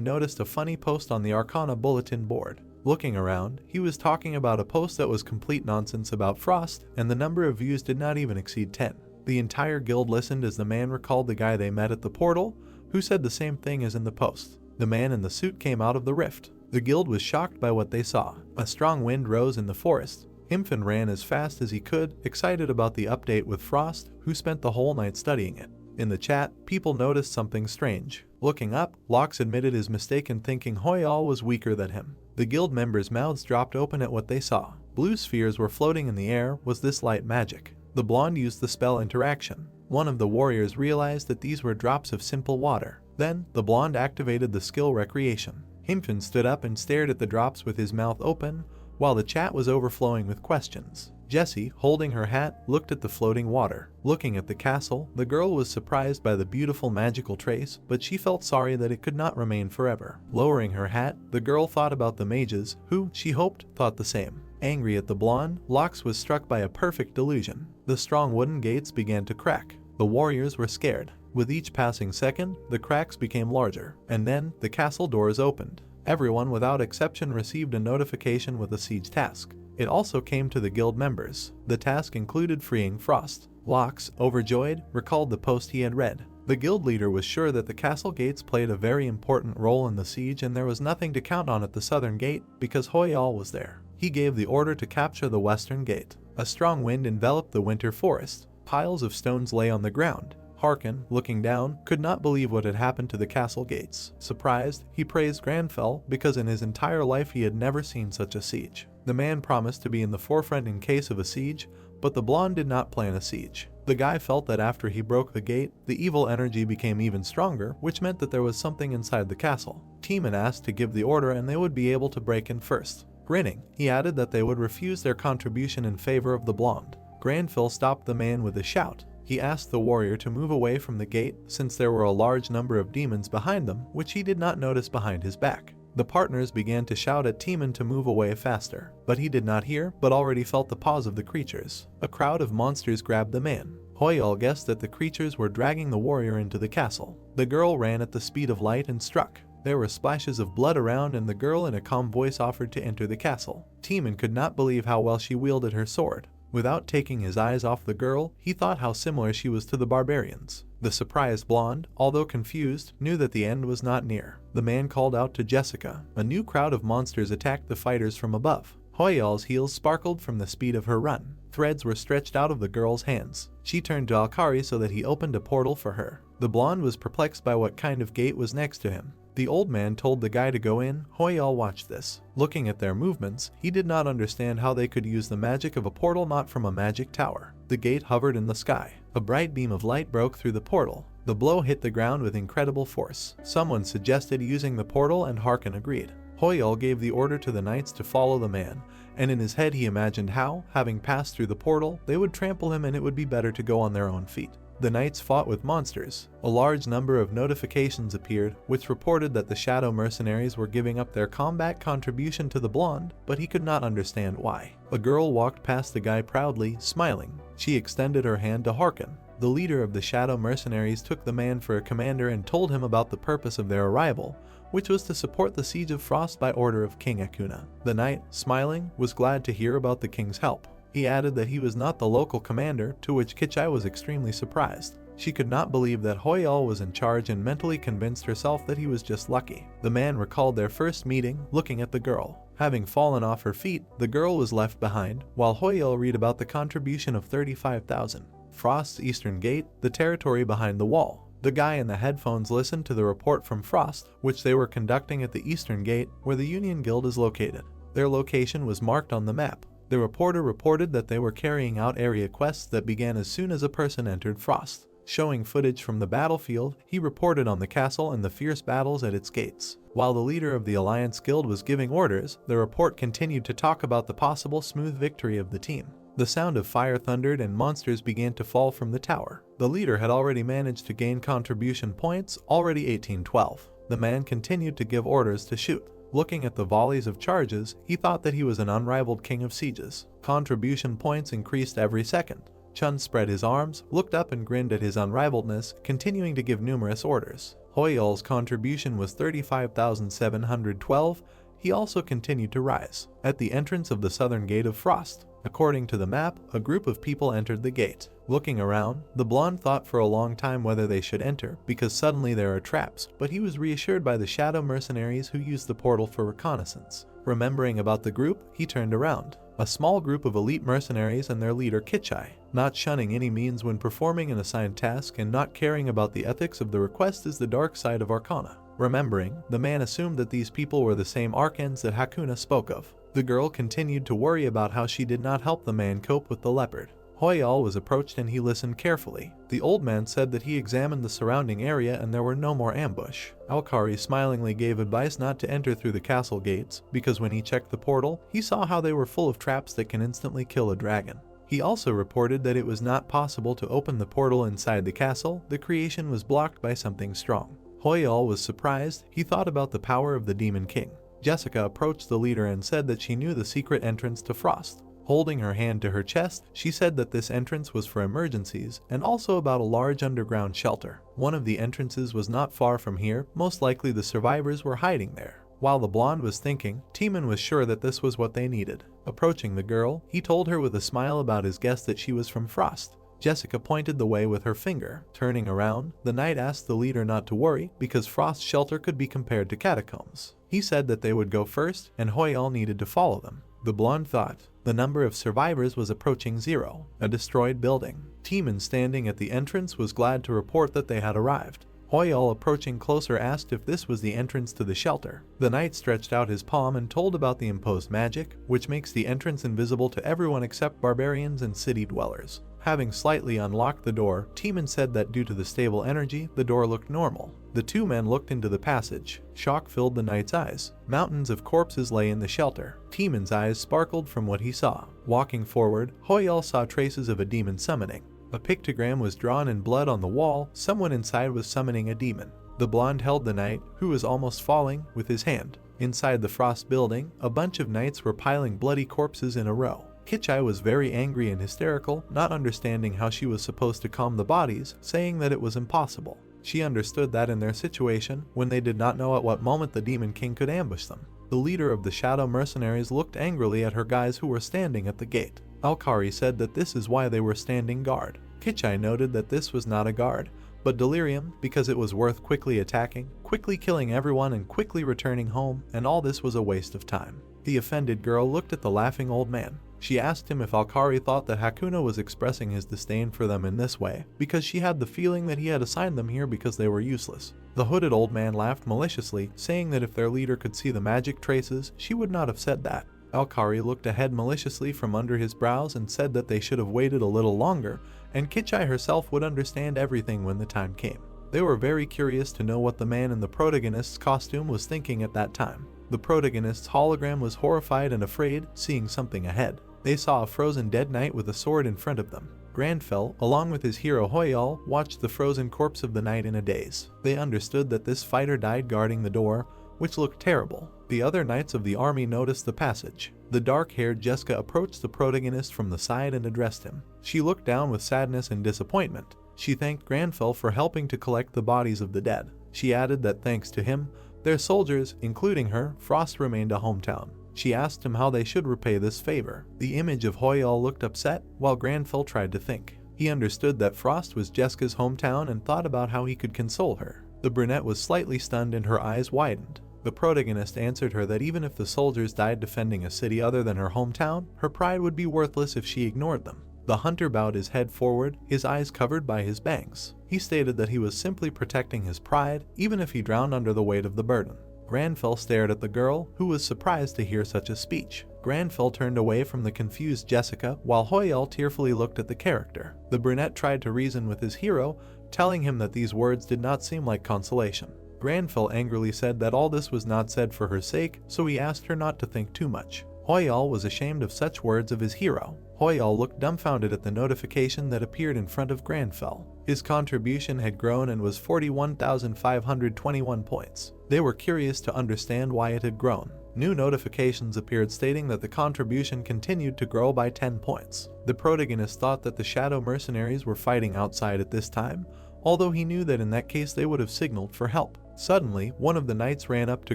noticed a funny post on the Arcana bulletin board. Looking around, he was talking about a post that was complete nonsense about Frost, and the number of views did not even exceed 10. The entire guild listened as the man recalled the guy they met at the portal, who said the same thing as in the post. The man in the suit came out of the rift. The guild was shocked by what they saw. A strong wind rose in the forest. Imphin ran as fast as he could, excited about the update with Frost, who spent the whole night studying it. In the chat, people noticed something strange. Looking up, Locks admitted his mistake in thinking Hoyal was weaker than him. The guild members' mouths dropped open at what they saw. Blue spheres were floating in the air. Was this light magic? The blonde used the spell Interaction. One of the warriors realized that these were drops of simple water. Then, the blonde activated the skill Recreation. Imphin stood up and stared at the drops with his mouth open, while the chat was overflowing with questions. Jessie, holding her hat, looked at the floating water. Looking at the castle, the girl was surprised by the beautiful magical trace, but she felt sorry that it could not remain forever. Lowering her hat, the girl thought about the mages, who, she hoped, thought the same. Angry at the blonde, Locks was struck by a perfect delusion. The strong wooden gates began to crack. The warriors were scared. With each passing second, the cracks became larger, and then the castle doors opened. Everyone without exception received a notification with a siege task. It also came to the guild members. The task included freeing Frost. Locks, overjoyed, recalled the post he had read. The guild leader was sure that the castle gates played a very important role in the siege, and there was nothing to count on at the southern gate because Hoyal was there. He gave the order to capture the western gate. A strong wind enveloped the winter forest. Piles of stones lay on the ground. Harkin, looking down, could not believe what had happened to the castle gates. Surprised, he praised Granfell because in his entire life he had never seen such a siege. The man promised to be in the forefront in case of a siege, but the blonde did not plan a siege. The guy felt that after he broke the gate, the evil energy became even stronger, which meant that there was something inside the castle. Teeman asked to give the order and they would be able to break in first. Grinning, he added that they would refuse their contribution in favor of the blonde. Granfell stopped the man with a shout. He asked the warrior to move away from the gate since there were a large number of demons behind them, which he did not notice behind his back. The partners began to shout at Teeman to move away faster, but he did not hear, but already felt the paws of the creatures. A crowd of monsters grabbed the man. Hoyal guessed that the creatures were dragging the warrior into the castle. The girl ran at the speed of light and struck. There were splashes of blood around and the girl in a calm voice offered to enter the castle. Teeman could not believe how well she wielded her sword. Without taking his eyes off the girl, he thought how similar she was to the barbarians. The surprised blonde, although confused, knew that the end was not near. The man called out to Jessica. A new crowd of monsters attacked the fighters from above. Hoyal's heels sparkled from the speed of her run. Threads were stretched out of the girl's hands. She turned to Alkari so that he opened a portal for her. The blonde was perplexed by what kind of gate was next to him. The old man told the guy to go in. Hoyal watched this. Looking at their movements, he did not understand how they could use the magic of a portal not from a magic tower. The gate hovered in the sky. A bright beam of light broke through the portal. The blow hit the ground with incredible force. Someone suggested using the portal and Harkin agreed. Hoyal gave the order to the knights to follow the man, and in his head he imagined how, having passed through the portal, they would trample him and it would be better to go on their own feet. The knights fought with monsters. A large number of notifications appeared, which reported that the shadow mercenaries were giving up their combat contribution to the blonde, but he could not understand why. A girl walked past the guy proudly, smiling. She extended her hand to Harkin. The leader of the shadow mercenaries took the man for a commander and told him about the purpose of their arrival, which was to support the siege of Frost by order of King Akuna. The knight, smiling, was glad to hear about the king's help. He added that he was not the local commander, to which Kichai was extremely surprised. She could not believe that Hoyal was in charge and mentally convinced herself that he was just lucky. The man recalled their first meeting, looking at the girl. Having fallen off her feet, the girl was left behind, while Hoyal read about the contribution of 35,000. Frost's eastern gate, the territory behind the wall. The guy in the headphones listened to the report from Frost, which they were conducting at the Eastern Gate, where the Union Guild is located. Their location was marked on the map. The reporter reported that they were carrying out area quests that began as soon as a person entered Frost. Showing footage from the battlefield, he reported on the castle and the fierce battles at its gates. While the leader of the Alliance Guild was giving orders, the report continued to talk about the possible smooth victory of the team. The sound of fire thundered and monsters began to fall from the tower. The leader had already managed to gain contribution points, already 1812. The man continued to give orders to shoot. Looking at the volleys of charges, he thought that he was an unrivaled king of sieges. Contribution points increased every second. Chun spread his arms, looked up and grinned at his unrivaledness, continuing to give numerous orders. Hoyul's contribution was 35,712. He also continued to rise. At the entrance of the southern gate of Frost, according to the map, a group of people entered the gate. Looking around, the blonde thought for a long time whether they should enter, because suddenly there are traps, but he was reassured by the shadow mercenaries who used the portal for reconnaissance. Remembering about the group, he turned around. A small group of elite mercenaries and their leader Kichai. Not shunning any means when performing an assigned task and not caring about the ethics of the request is the dark side of Arcana. Remembering, the man assumed that these people were the same Archons that Hakuna spoke of. The girl continued to worry about how she did not help the man cope with the leopard. Hoyul was approached and he listened carefully. The old man said that he examined the surrounding area and there were no more ambush. Alkari smilingly gave advice not to enter through the castle gates, because when he checked the portal, he saw how they were full of traps that can instantly kill a dragon. He also reported that it was not possible to open the portal inside the castle. The creation was blocked by something strong. Hoyul was surprised. He thought about the power of the Demon King. Jessica approached the leader and said that she knew the secret entrance to Frost. Holding her hand to her chest, she said that this entrance was for emergencies and also about a large underground shelter. One of the entrances was not far from here. Most likely the survivors were hiding there. While the blonde was thinking, Timon was sure that this was what they needed. Approaching the girl, he told her with a smile about his guess that she was from Frost. Jessica pointed the way with her finger. Turning around, the knight asked the leader not to worry because Frost's shelter could be compared to catacombs. He said that they would go first and Hoyul needed to follow them. The blonde thought. The number of survivors was approaching 0. A destroyed building. Timon, standing at the entrance, was glad to report that they had arrived. Hoyul, approaching closer, asked if this was the entrance to the shelter. The knight stretched out his palm and told about the imposed magic, which makes the entrance invisible to everyone except barbarians and city dwellers. Having slightly unlocked the door, Timon said that due to the stable energy, the door looked normal. The two men looked into the passage. Shock filled the knight's eyes. Mountains of corpses lay in the shelter. Timon's eyes sparkled from what he saw. Walking forward, Hoyul saw traces of a demon summoning. A pictogram was drawn in blood on the wall. Someone inside was summoning a demon. The blonde held the knight, who was almost falling, with his hand. Inside the Frost building, a bunch of knights were piling bloody corpses in a row. Kichai was very angry and hysterical, not understanding how she was supposed to calm the bodies, saying that it was impossible. She understood that in their situation, when they did not know at what moment the Demon King could ambush them. The leader of the Shadow Mercenaries looked angrily at her guys who were standing at the gate. Alkari said that this is why they were standing guard. Kichai noted that this was not a guard, but delirium, because it was worth quickly attacking, quickly killing everyone and quickly returning home, and all this was a waste of time. The offended girl looked at the laughing old man. She asked him if Alkari thought that Hakuna was expressing his disdain for them in this way, because she had the feeling that he had assigned them here because they were useless. The hooded old man laughed maliciously, saying that if their leader could see the magic traces, she would not have said that. Alkari looked ahead maliciously from under his brows and said that they should have waited a little longer, and Kichai herself would understand everything when the time came. They were very curious to know what the man in the protagonist's costume was thinking at that time. The protagonist's hologram was horrified and afraid, seeing something ahead. They saw a frozen dead knight with a sword in front of them. Grandfell, along with his hero Hoyul, watched the frozen corpse of the knight in a daze. They understood that this fighter died guarding the door, which looked terrible. The other knights of the army noticed the passage. The dark-haired Jessica approached the protagonist from the side and addressed him. She looked down with sadness and disappointment. She thanked Grandfell for helping to collect the bodies of the dead. She added that thanks to him, their soldiers, including her, Frost remained a hometown. She asked him how they should repay this favor. The image of Hoyul looked upset, while Grandfell tried to think. He understood that Frost was Jessica's hometown and thought about how he could console her. The brunette was slightly stunned and her eyes widened. The protagonist answered her that even if the soldiers died defending a city other than her hometown, her pride would be worthless if she ignored them. The hunter bowed his head forward, his eyes covered by his bangs. He stated that he was simply protecting his pride, even if he drowned under the weight of the burden. Granfell stared at the girl, who was surprised to hear such a speech. Granfell turned away from the confused Jessica, while Hoyal tearfully looked at the character. The brunette tried to reason with his hero, telling him that these words did not seem like consolation. Granfell angrily said that all this was not said for her sake, so he asked her not to think too much. Hoyal was ashamed of such words of his hero. Hoyal looked dumbfounded at the notification that appeared in front of Granfell. His contribution had grown and was 41,521 points. They were curious to understand why it had grown. New notifications appeared stating that the contribution continued to grow by 10 points. The protagonist thought that the shadow mercenaries were fighting outside at this time, although he knew that in that case they would have signaled for help. Suddenly, one of the knights ran up to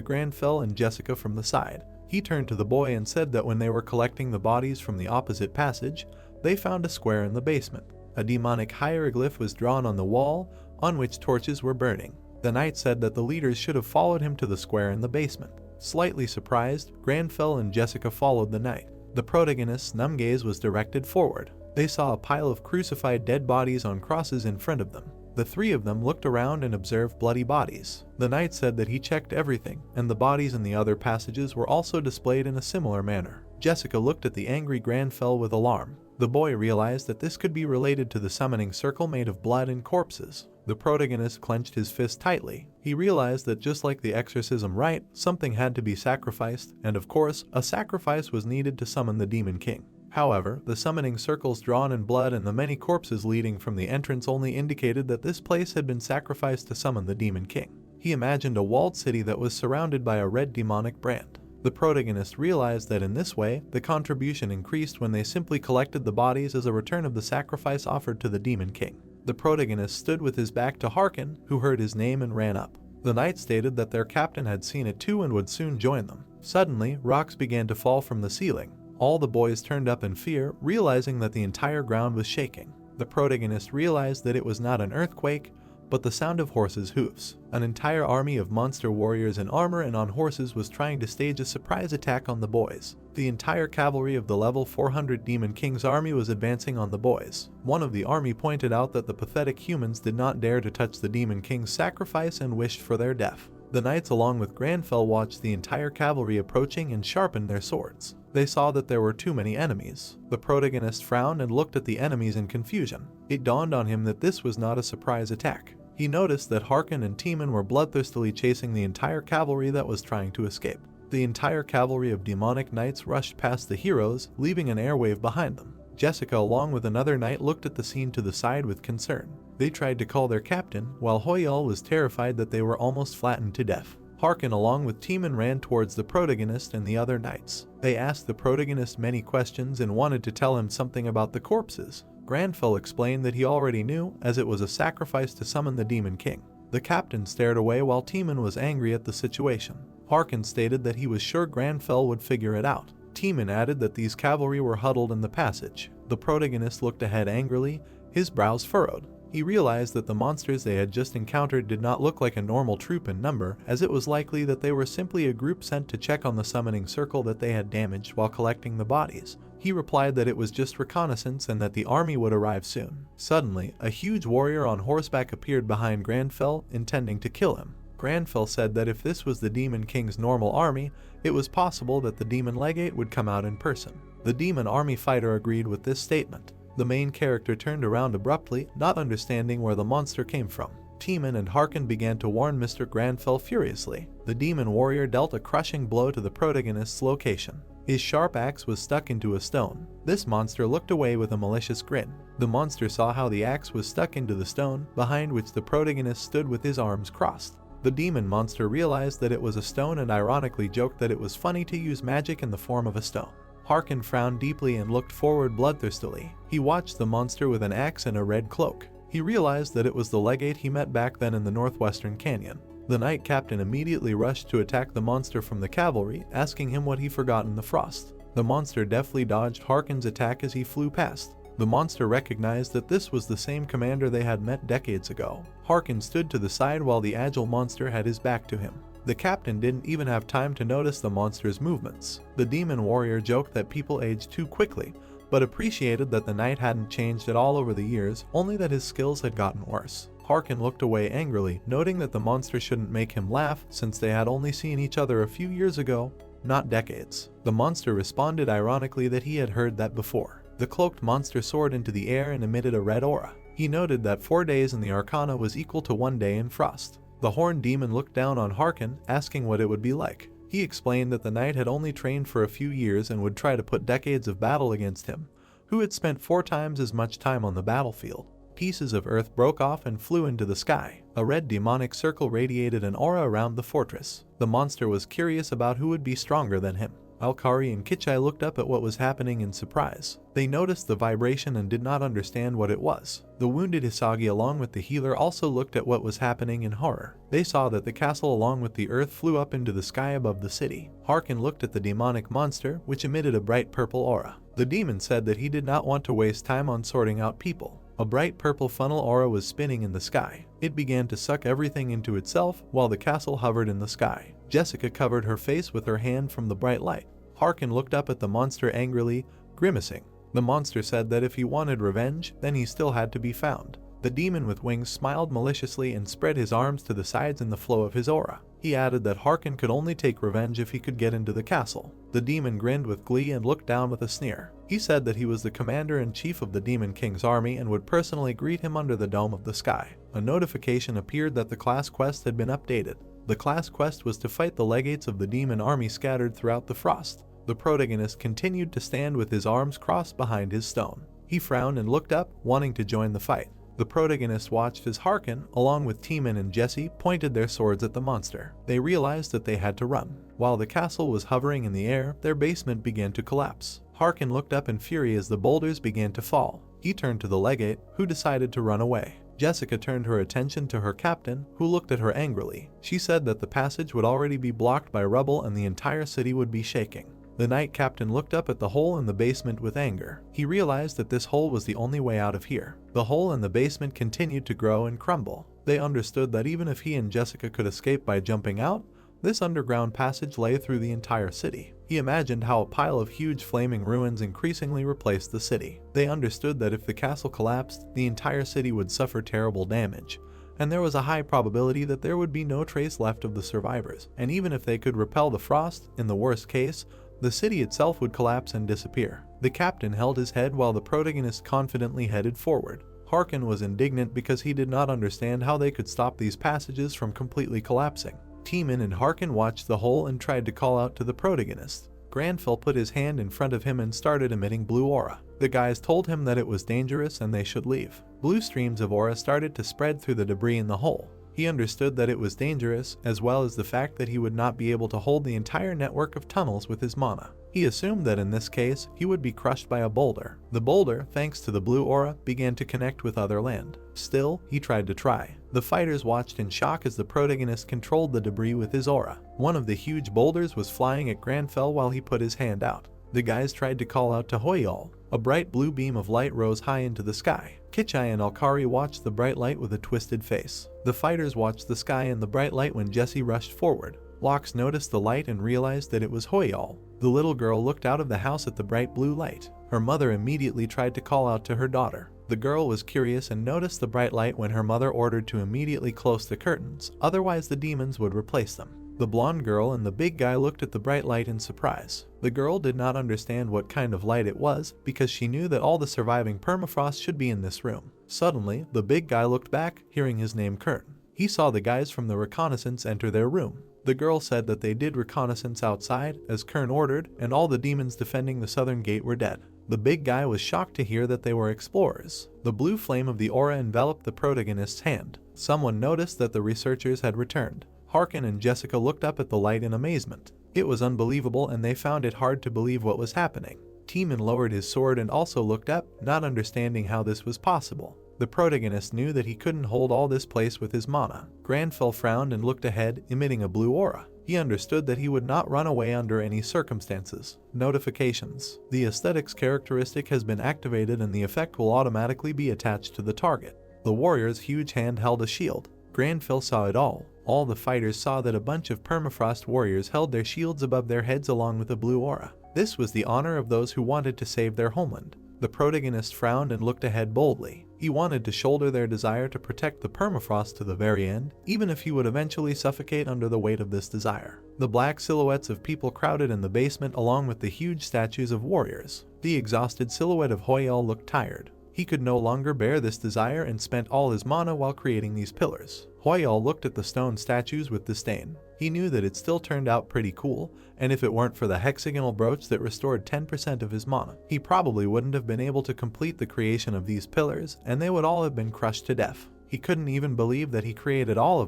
Granfell and Jessica from the side. He turned to the boy and said that when they were collecting the bodies from the opposite passage, they found a square in the basement. A demonic hieroglyph was drawn on the wall, on which torches were burning. The knight said that the leaders should have followed him to the square in the basement. Slightly surprised, Granfell and Jessica followed the knight. The protagonist's numb gaze was directed forward. They saw a pile of crucified dead bodies on crosses in front of them. The three of them looked around and observed bloody bodies. The knight said that he checked everything, and the bodies in the other passages were also displayed in a similar manner. Jessica looked at the angry Granfell with alarm. The boy realized that this could be related to the summoning circle made of blood and corpses. The protagonist clenched his fist tightly. He realized that just like the exorcism rite, something had to be sacrificed, and of course, a sacrifice was needed to summon the Demon King. However, the summoning circles drawn in blood and the many corpses leading from the entrance only indicated that this place had been sacrificed to summon the Demon King. He imagined a walled city that was surrounded by a red demonic brand. The protagonist realized that in this way, the contribution increased when they simply collected the bodies as a return of the sacrifice offered to the Demon King. The protagonist stood with his back to Harkin, who heard his name and ran up. The knight stated that their captain had seen it too and would soon join them. Suddenly, rocks began to fall from the ceiling. All the boys turned up in fear, realizing that the entire ground was shaking. The protagonist realized that it was not an earthquake, but the sound of horses' hoofs. An entire army of monster warriors in armor and on horses was trying to stage a surprise attack on the boys. The entire cavalry of the level 400 Demon King's army was advancing on the boys. One of the army pointed out that the pathetic humans did not dare to touch the Demon King's sacrifice and wished for their death. The knights along with Granfell watched the entire cavalry approaching and sharpened their swords. They saw that there were too many enemies. The protagonist frowned and looked at the enemies in confusion. It dawned on him that this was not a surprise attack. He noticed that Harkin and Timon were bloodthirstily chasing the entire cavalry that was trying to escape. The entire cavalry of demonic knights rushed past the heroes, leaving an airwave behind them. Jessica along with another knight looked at the scene to the side with concern. They tried to call their captain, while Hoyal was terrified that they were almost flattened to death. Harkin along with Timon ran towards the protagonist and the other knights. They asked the protagonist many questions and wanted to tell him something about the corpses. Granfell explained that he already knew, as it was a sacrifice to summon the Demon King. The captain stared away while Timon was angry at the situation. Harkin stated that he was sure Granfell would figure it out. Timon added that these cavalry were huddled in the passage. The protagonist looked ahead angrily, his brows furrowed. He realized that the monsters they had just encountered did not look like a normal troop in number, as it was likely that they were simply a group sent to check on the summoning circle that they had damaged while collecting the bodies. He replied that it was just reconnaissance and that the army would arrive soon. Suddenly, a huge warrior on horseback appeared behind Granfell, intending to kill him. Granfell said that if this was the Demon King's normal army, it was possible that the Demon Legate would come out in person. The Demon Army fighter agreed with this statement. The main character turned around abruptly, not understanding where the monster came from. Timon and Harkin began to warn Mr. Granfell furiously. The demon warrior dealt a crushing blow to the protagonist's location. His sharp axe was stuck into a stone. This monster looked away with a malicious grin. The monster saw how the axe was stuck into the stone, behind which the protagonist stood with his arms crossed. The demon monster realized that it was a stone and ironically joked that it was funny to use magic in the form of a stone. Harkin frowned deeply and looked forward bloodthirstily. He watched the monster with an axe and a red cloak. He realized that it was the legate he met back then in the northwestern canyon. The knight captain immediately rushed to attack the monster from the cavalry, asking him what he forgot in the frost. The monster deftly dodged Harkin's attack as he flew past. The monster recognized that this was the same commander they had met decades ago. Harkin stood to the side while the agile monster had his back to him. The captain didn't even have time to notice the monster's movements. The demon warrior joked that people age too quickly, but appreciated that the knight hadn't changed at all over the years, only that his skills had gotten worse. Harkin looked away angrily, noting that the monster shouldn't make him laugh since they had only seen each other a few years ago, not decades. The monster responded ironically that he had heard that before. The cloaked monster soared into the air and emitted a red aura. He noted that 4 days in the Arcana was equal to 1 day in Frost. The horned demon looked down on Harkin, asking what it would be like. He explained that the knight had only trained for a few years and would try to put decades of battle against him, who had spent 4 times as much time on the battlefield. Pieces of earth broke off and flew into the sky. A red demonic circle radiated an aura around the fortress. The monster was curious about who would be stronger than him. Alkari and Kichai looked up at what was happening in surprise. They noticed the vibration and did not understand what it was. The wounded Hisagi along with the healer also looked at what was happening in horror. They saw that the castle along with the earth flew up into the sky above the city. Harkin looked at the demonic monster, which emitted a bright purple aura. The demon said that he did not want to waste time on sorting out people. A bright purple funnel aura was spinning in the sky. It began to suck everything into itself while the castle hovered in the sky. Jessica covered her face with her hand from the bright light. Harkin looked up at the monster angrily, grimacing. The monster said that if he wanted revenge, then he still had to be found. The demon with wings smiled maliciously and spread his arms to the sides in the flow of his aura. He added that Harkin could only take revenge if he could get into the castle. The demon grinned with glee and looked down with a sneer. He said that he was the commander-in-chief of the Demon King's army and would personally greet him under the dome of the sky. A notification appeared that the class quest had been updated. The class quest was to fight the legates of the demon army scattered throughout the frost. The protagonist continued to stand with his arms crossed behind his stone. He frowned and looked up, wanting to join the fight. The protagonist watched as Harkin, along with Teeman and Jesse, pointed their swords at the monster. They realized that they had to run. While the castle was hovering in the air, their basement began to collapse. Harkin looked up in fury as the boulders began to fall. He turned to the legate, who decided to run away. Jessica turned her attention to her captain, who looked at her angrily. She said that the passage would already be blocked by rubble and the entire city would be shaking. The knight captain looked up at the hole in the basement with anger. He realized that this hole was the only way out of here. The hole in the basement continued to grow and crumble. They understood that even if he and Jessica could escape by jumping out, this underground passage lay through the entire city. He imagined how a pile of huge flaming ruins increasingly replaced the city. They understood that if the castle collapsed, the entire city would suffer terrible damage, and there was a high probability that there would be no trace left of the survivors. And even if they could repel the frost, in the worst case, the city itself would collapse and disappear. The captain held his head while the protagonist confidently headed forward. Harkin was indignant because he did not understand how they could stop these passages from completely collapsing. Teeman and Harkin watched the hole and tried to call out to the protagonist. Granfell put his hand in front of him and started emitting blue aura. The guys told him that it was dangerous and they should leave. Blue streams of aura started to spread through the debris in the hole. He understood that it was dangerous, as well as the fact that he would not be able to hold the entire network of tunnels with his mana. He assumed that in this case, he would be crushed by a boulder. The boulder, thanks to the blue aura, began to connect with other land. Still, he tried to try. The fighters watched in shock as the protagonist controlled the debris with his aura. One of the huge boulders was flying at Granfell while he put his hand out. The guys tried to call out to Hoyal. A bright blue beam of light rose high into the sky. Kichai and Alkari watched the bright light with a twisted face. The fighters watched the sky and the bright light when Jesse rushed forward. Lox noticed the light and realized that it was Hoyal. The little girl looked out of the house at the bright blue light. Her mother immediately tried to call out to her daughter. The girl was curious and noticed the bright light when her mother ordered to immediately close the curtains, otherwise the demons would replace them. The blonde girl and the big guy looked at the bright light in surprise. The girl did not understand what kind of light it was because she knew that all the surviving permafrost should be in this room. Suddenly, the big guy looked back, hearing his name Kurt. He saw the guys from the reconnaissance enter their room. The girl said that they did reconnaissance outside, as Kern ordered, and all the demons defending the southern gate were dead. The big guy was shocked to hear that they were explorers. The blue flame of the aura enveloped the protagonist's hand. Someone noticed that the researchers had returned. Harkin and Jessica looked up at the light in amazement. It was unbelievable and they found it hard to believe what was happening. Teeman lowered his sword and also looked up, not understanding how this was possible. The protagonist knew that he couldn't hold all this place with his mana. Granfell frowned and looked ahead, emitting a blue aura. He understood that he would not run away under any circumstances. Notifications. The aesthetics characteristic has been activated and the effect will automatically be attached to the target. The warrior's huge hand held a shield. Granfell saw it all. All the fighters saw that a bunch of permafrost warriors held their shields above their heads along with a blue aura. This was the honor of those who wanted to save their homeland. The protagonist frowned and looked ahead boldly. He wanted to shoulder their desire to protect the permafrost to the very end, even if he would eventually suffocate under the weight of this desire. The black silhouettes of people crowded in the basement along with the huge statues of warriors. The exhausted silhouette of Hoyal looked tired. He could no longer bear this desire and spent all his mana while creating these pillars. Hoyal looked at the stone statues with disdain. He knew that it still turned out pretty cool, and if it weren't for the hexagonal brooch that restored 10% of his mana, he probably wouldn't have been able to complete the creation of these pillars, and they would all have been crushed to death. He couldn't even believe that he created all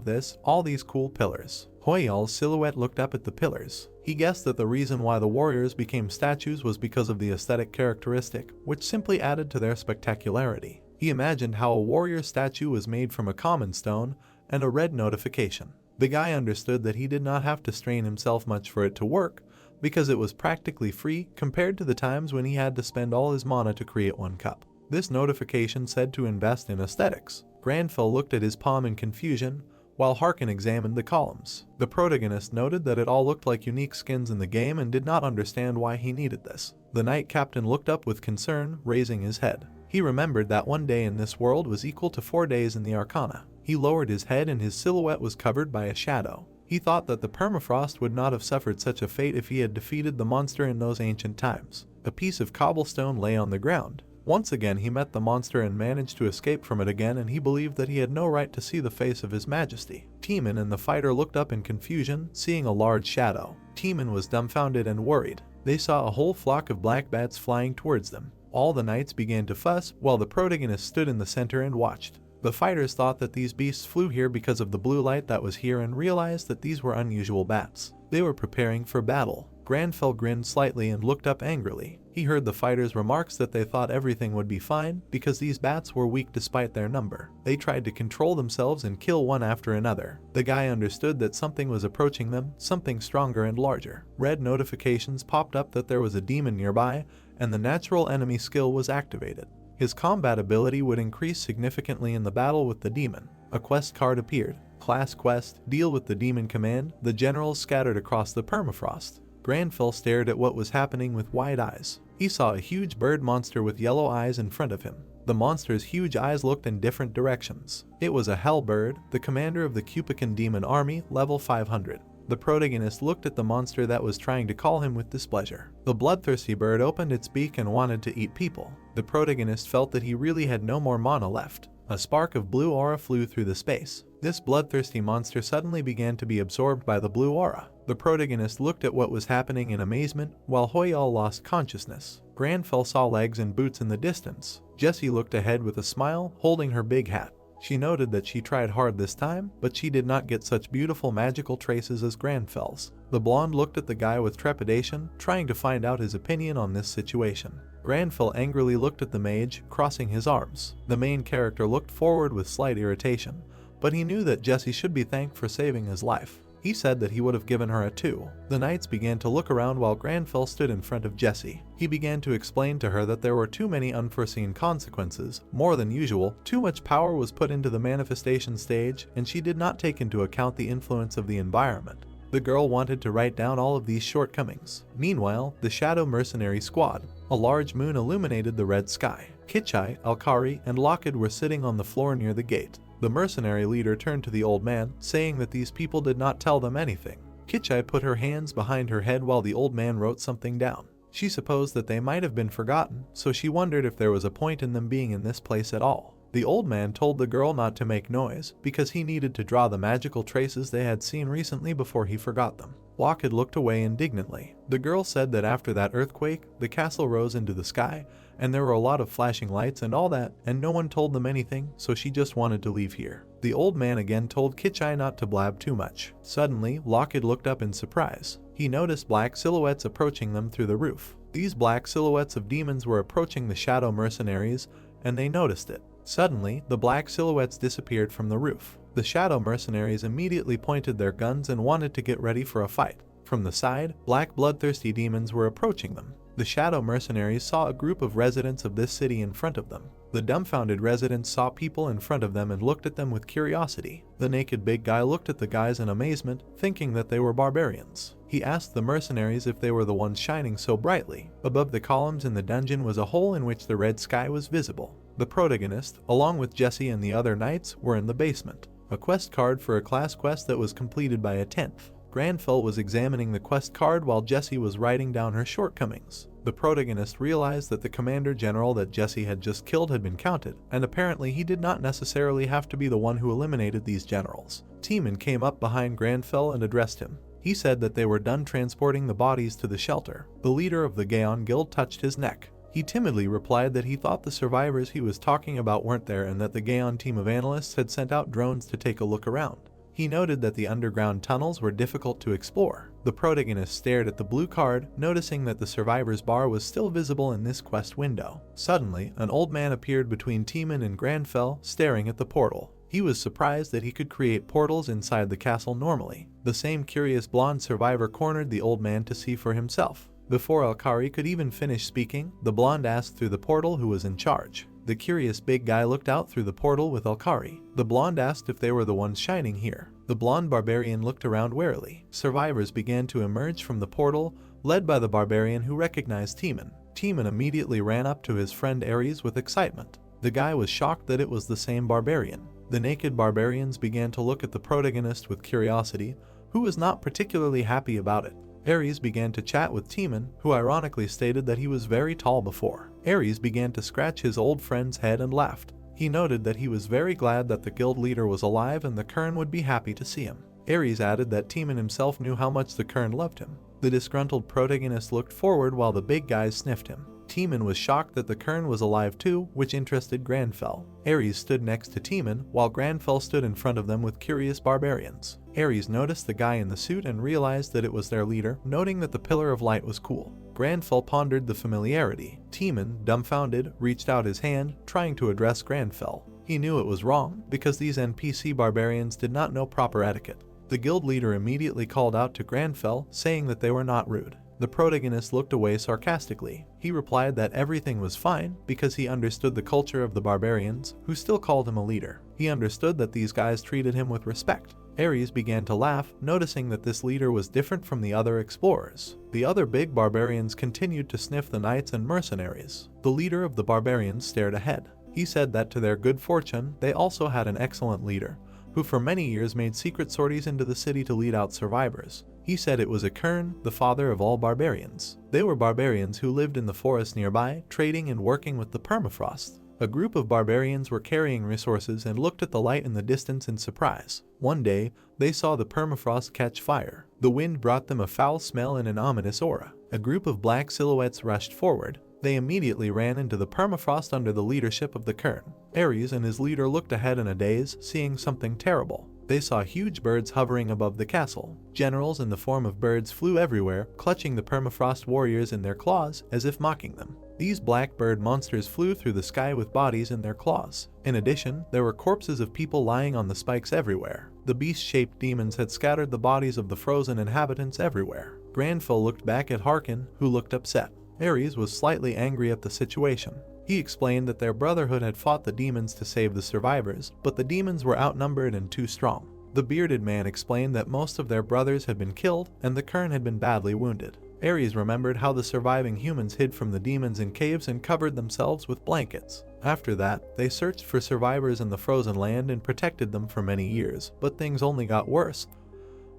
these cool pillars. Hoyal's silhouette looked up at the pillars. He guessed that the reason why the warriors became statues was because of the aesthetic characteristic, which simply added to their spectacularity. He imagined how a warrior statue was made from a common stone and a red notification. The guy understood that he did not have to strain himself much for it to work, because it was practically free compared to the times when he had to spend all his mana to create one cup. This notification said to invest in aesthetics. Granfell looked at his palm in confusion, while Harkin examined the columns. The protagonist noted that it all looked like unique skins in the game and did not understand why he needed this. The knight captain looked up with concern, raising his head. He remembered that one day in this world was equal to 4 days in the Arcana. He lowered his head and his silhouette was covered by a shadow. He thought that the permafrost would not have suffered such a fate if he had defeated the monster in those ancient times. A piece of cobblestone lay on the ground. Once again he met the monster and managed to escape from it again, and he believed that he had no right to see the face of his majesty. Timon and the fighter looked up in confusion, seeing a large shadow. Timon was dumbfounded and worried. They saw a whole flock of black bats flying towards them. All the knights began to fuss, while the protagonist stood in the center and watched. The fighters thought that these beasts flew here because of the blue light that was here and realized that these were unusual bats. They were preparing for battle. Granfell grinned slightly and looked up angrily. He heard the fighters' remarks that they thought everything would be fine because these bats were weak despite their number. They tried to control themselves and kill one after another. The guy understood that something was approaching them, something stronger and larger. Red notifications popped up that there was a demon nearby, and the natural enemy skill was activated. His combat ability would increase significantly in the battle with the demon. A quest card appeared. Class Quest, Deal with the Demon Command. The generals scattered across the permafrost. Granfell stared at what was happening with wide eyes. He saw a huge bird monster with yellow eyes in front of him. The monster's huge eyes looked in different directions. It was a hell bird, the commander of the Cupican demon army, level 500. The protagonist looked at the monster that was trying to call him with displeasure. The bloodthirsty bird opened its beak and wanted to eat people. The protagonist felt that he really had no more mana left. A spark of blue aura flew through the space. This bloodthirsty monster suddenly began to be absorbed by the blue aura. The protagonist looked at what was happening in amazement, while Hoyal lost consciousness. Granfell saw legs and boots in the distance. Jessie looked ahead with a smile, holding her big hat. She noted that she tried hard this time, but she did not get such beautiful magical traces as Granfell's. The blonde looked at the guy with trepidation, trying to find out his opinion on this situation. Granfell angrily looked at the mage, crossing his arms. The main character looked forward with slight irritation, but he knew that Jessie should be thanked for saving his life. He said that he would have given her a 2. The knights began to look around while Granfell stood in front of Jessie. He began to explain to her that there were too many unforeseen consequences. More than usual, too much power was put into the manifestation stage, and she did not take into account the influence of the environment. The girl wanted to write down all of these shortcomings. Meanwhile, the Shadow Mercenary Squad. A large moon illuminated the red sky. Kichai, Alkari, and Lockheed were sitting on the floor near the gate. The mercenary leader turned to the old man, saying that these people did not tell them anything. Kichai put her hands behind her head while the old man wrote something down. She supposed that they might have been forgotten, so she wondered if there was a point in them being in this place at all. The old man told the girl not to make noise, because he needed to draw the magical traces they had seen recently before he forgot them. Lockheed looked away indignantly. The girl said that after that earthquake, the castle rose into the sky, and there were a lot of flashing lights and all that, and no one told them anything, so she just wanted to leave here. The old man again told Kichai not to blab too much. Suddenly, Lockheed looked up in surprise. He noticed black silhouettes approaching them through the roof. These black silhouettes of demons were approaching the Shadow Mercenaries, and they noticed it. Suddenly, the black silhouettes disappeared from the roof. The Shadow Mercenaries immediately pointed their guns and wanted to get ready for a fight. From the side, black bloodthirsty demons were approaching them. The shadow mercenaries saw a group of residents of this city in front of them. The dumbfounded residents saw people in front of them and looked at them with curiosity. The naked big guy looked at the guys in amazement, thinking that they were barbarians. He asked the mercenaries if they were the ones shining so brightly. Above the columns in the dungeon was a hole in which the red sky was visible. The protagonist, along with Jesse and the other knights, were in the basement. A quest card for a class quest that was completed by a 10th. Granfell was examining the quest card while Jessie was writing down her shortcomings. The protagonist realized that the commander general that Jessie had just killed had been counted, and apparently he did not necessarily have to be the one who eliminated these generals. Teeman came up behind Granfell and addressed him. He said that they were done transporting the bodies to the shelter. The leader of the Gaon Guild touched his neck. He timidly replied that he thought the survivors he was talking about weren't there and that the Gaon team of analysts had sent out drones to take a look around. He noted that the underground tunnels were difficult to explore. The protagonist stared at the blue card, noticing that the survivor's bar was still visible in this quest window. Suddenly, an old man appeared between Teeman and Granfell, staring at the portal. He was surprised that he could create portals inside the castle normally. The same curious blonde survivor cornered the old man to see for himself. Before Alkari could even finish speaking, the blonde asked through the portal who was in charge. The curious big guy looked out through the portal with Alkari. The blonde asked if they were the ones shining here. The blonde barbarian looked around warily. Survivors began to emerge from the portal, led by the barbarian who recognized Teeman. Teeman immediately ran up to his friend Ares with excitement. The guy was shocked that it was the same barbarian. The naked barbarians began to look at the protagonist with curiosity, who was not particularly happy about it. Ares began to chat with Teeman, who ironically stated that he was very tall before. Ares began to scratch his old friend's head and laughed. He noted that he was very glad that the guild leader was alive and the Kern would be happy to see him. Ares added that Teeman himself knew how much the Kern loved him. The disgruntled protagonist looked forward while the big guys sniffed him. Teeman was shocked that the Kern was alive too, which interested Granfell. Ares stood next to Teeman, while Granfell stood in front of them with curious barbarians. Ares noticed the guy in the suit and realized that it was their leader, noting that the pillar of light was cool. Granfell pondered the familiarity. Teeman, dumbfounded, reached out his hand, trying to address Granfell. He knew it was wrong, because these NPC barbarians did not know proper etiquette. The guild leader immediately called out to Granfell, saying that they were not rude. The protagonist looked away sarcastically. He replied that everything was fine because he understood the culture of the barbarians, who still called him a leader. He understood that these guys treated him with respect. Ares began to laugh, noticing that this leader was different from the other explorers. The other big barbarians continued to sniff the knights and mercenaries. The leader of the barbarians stared ahead. He said that to their good fortune, they also had an excellent leader, who for many years made secret sorties into the city to lead out survivors. He said it was a Kern, the father of all barbarians. They were barbarians who lived in the forest nearby, trading and working with the permafrost. A group of barbarians were carrying resources and looked at the light in the distance in surprise. One day, they saw the permafrost catch fire. The wind brought them a foul smell and an ominous aura. A group of black silhouettes rushed forward. They immediately ran into the permafrost under the leadership of the Kern. Ares and his leader looked ahead in a daze, seeing something terrible. They saw huge birds hovering above the castle. Generals in the form of birds flew everywhere, clutching the permafrost warriors in their claws as if mocking them. These black bird monsters flew through the sky with bodies in their claws. In addition, there were corpses of people lying on the spikes everywhere. The beast-shaped demons had scattered the bodies of the frozen inhabitants everywhere. Granfell looked back at Harkin, who looked upset. Ares was slightly angry at the situation. He explained that their brotherhood had fought the demons to save the survivors, but the demons were outnumbered and too strong. The bearded man explained that most of their brothers had been killed and the Kern had been badly wounded. Ares remembered how the surviving humans hid from the demons in caves and covered themselves with blankets. After that, they searched for survivors in the frozen land and protected them for many years, but things only got worse,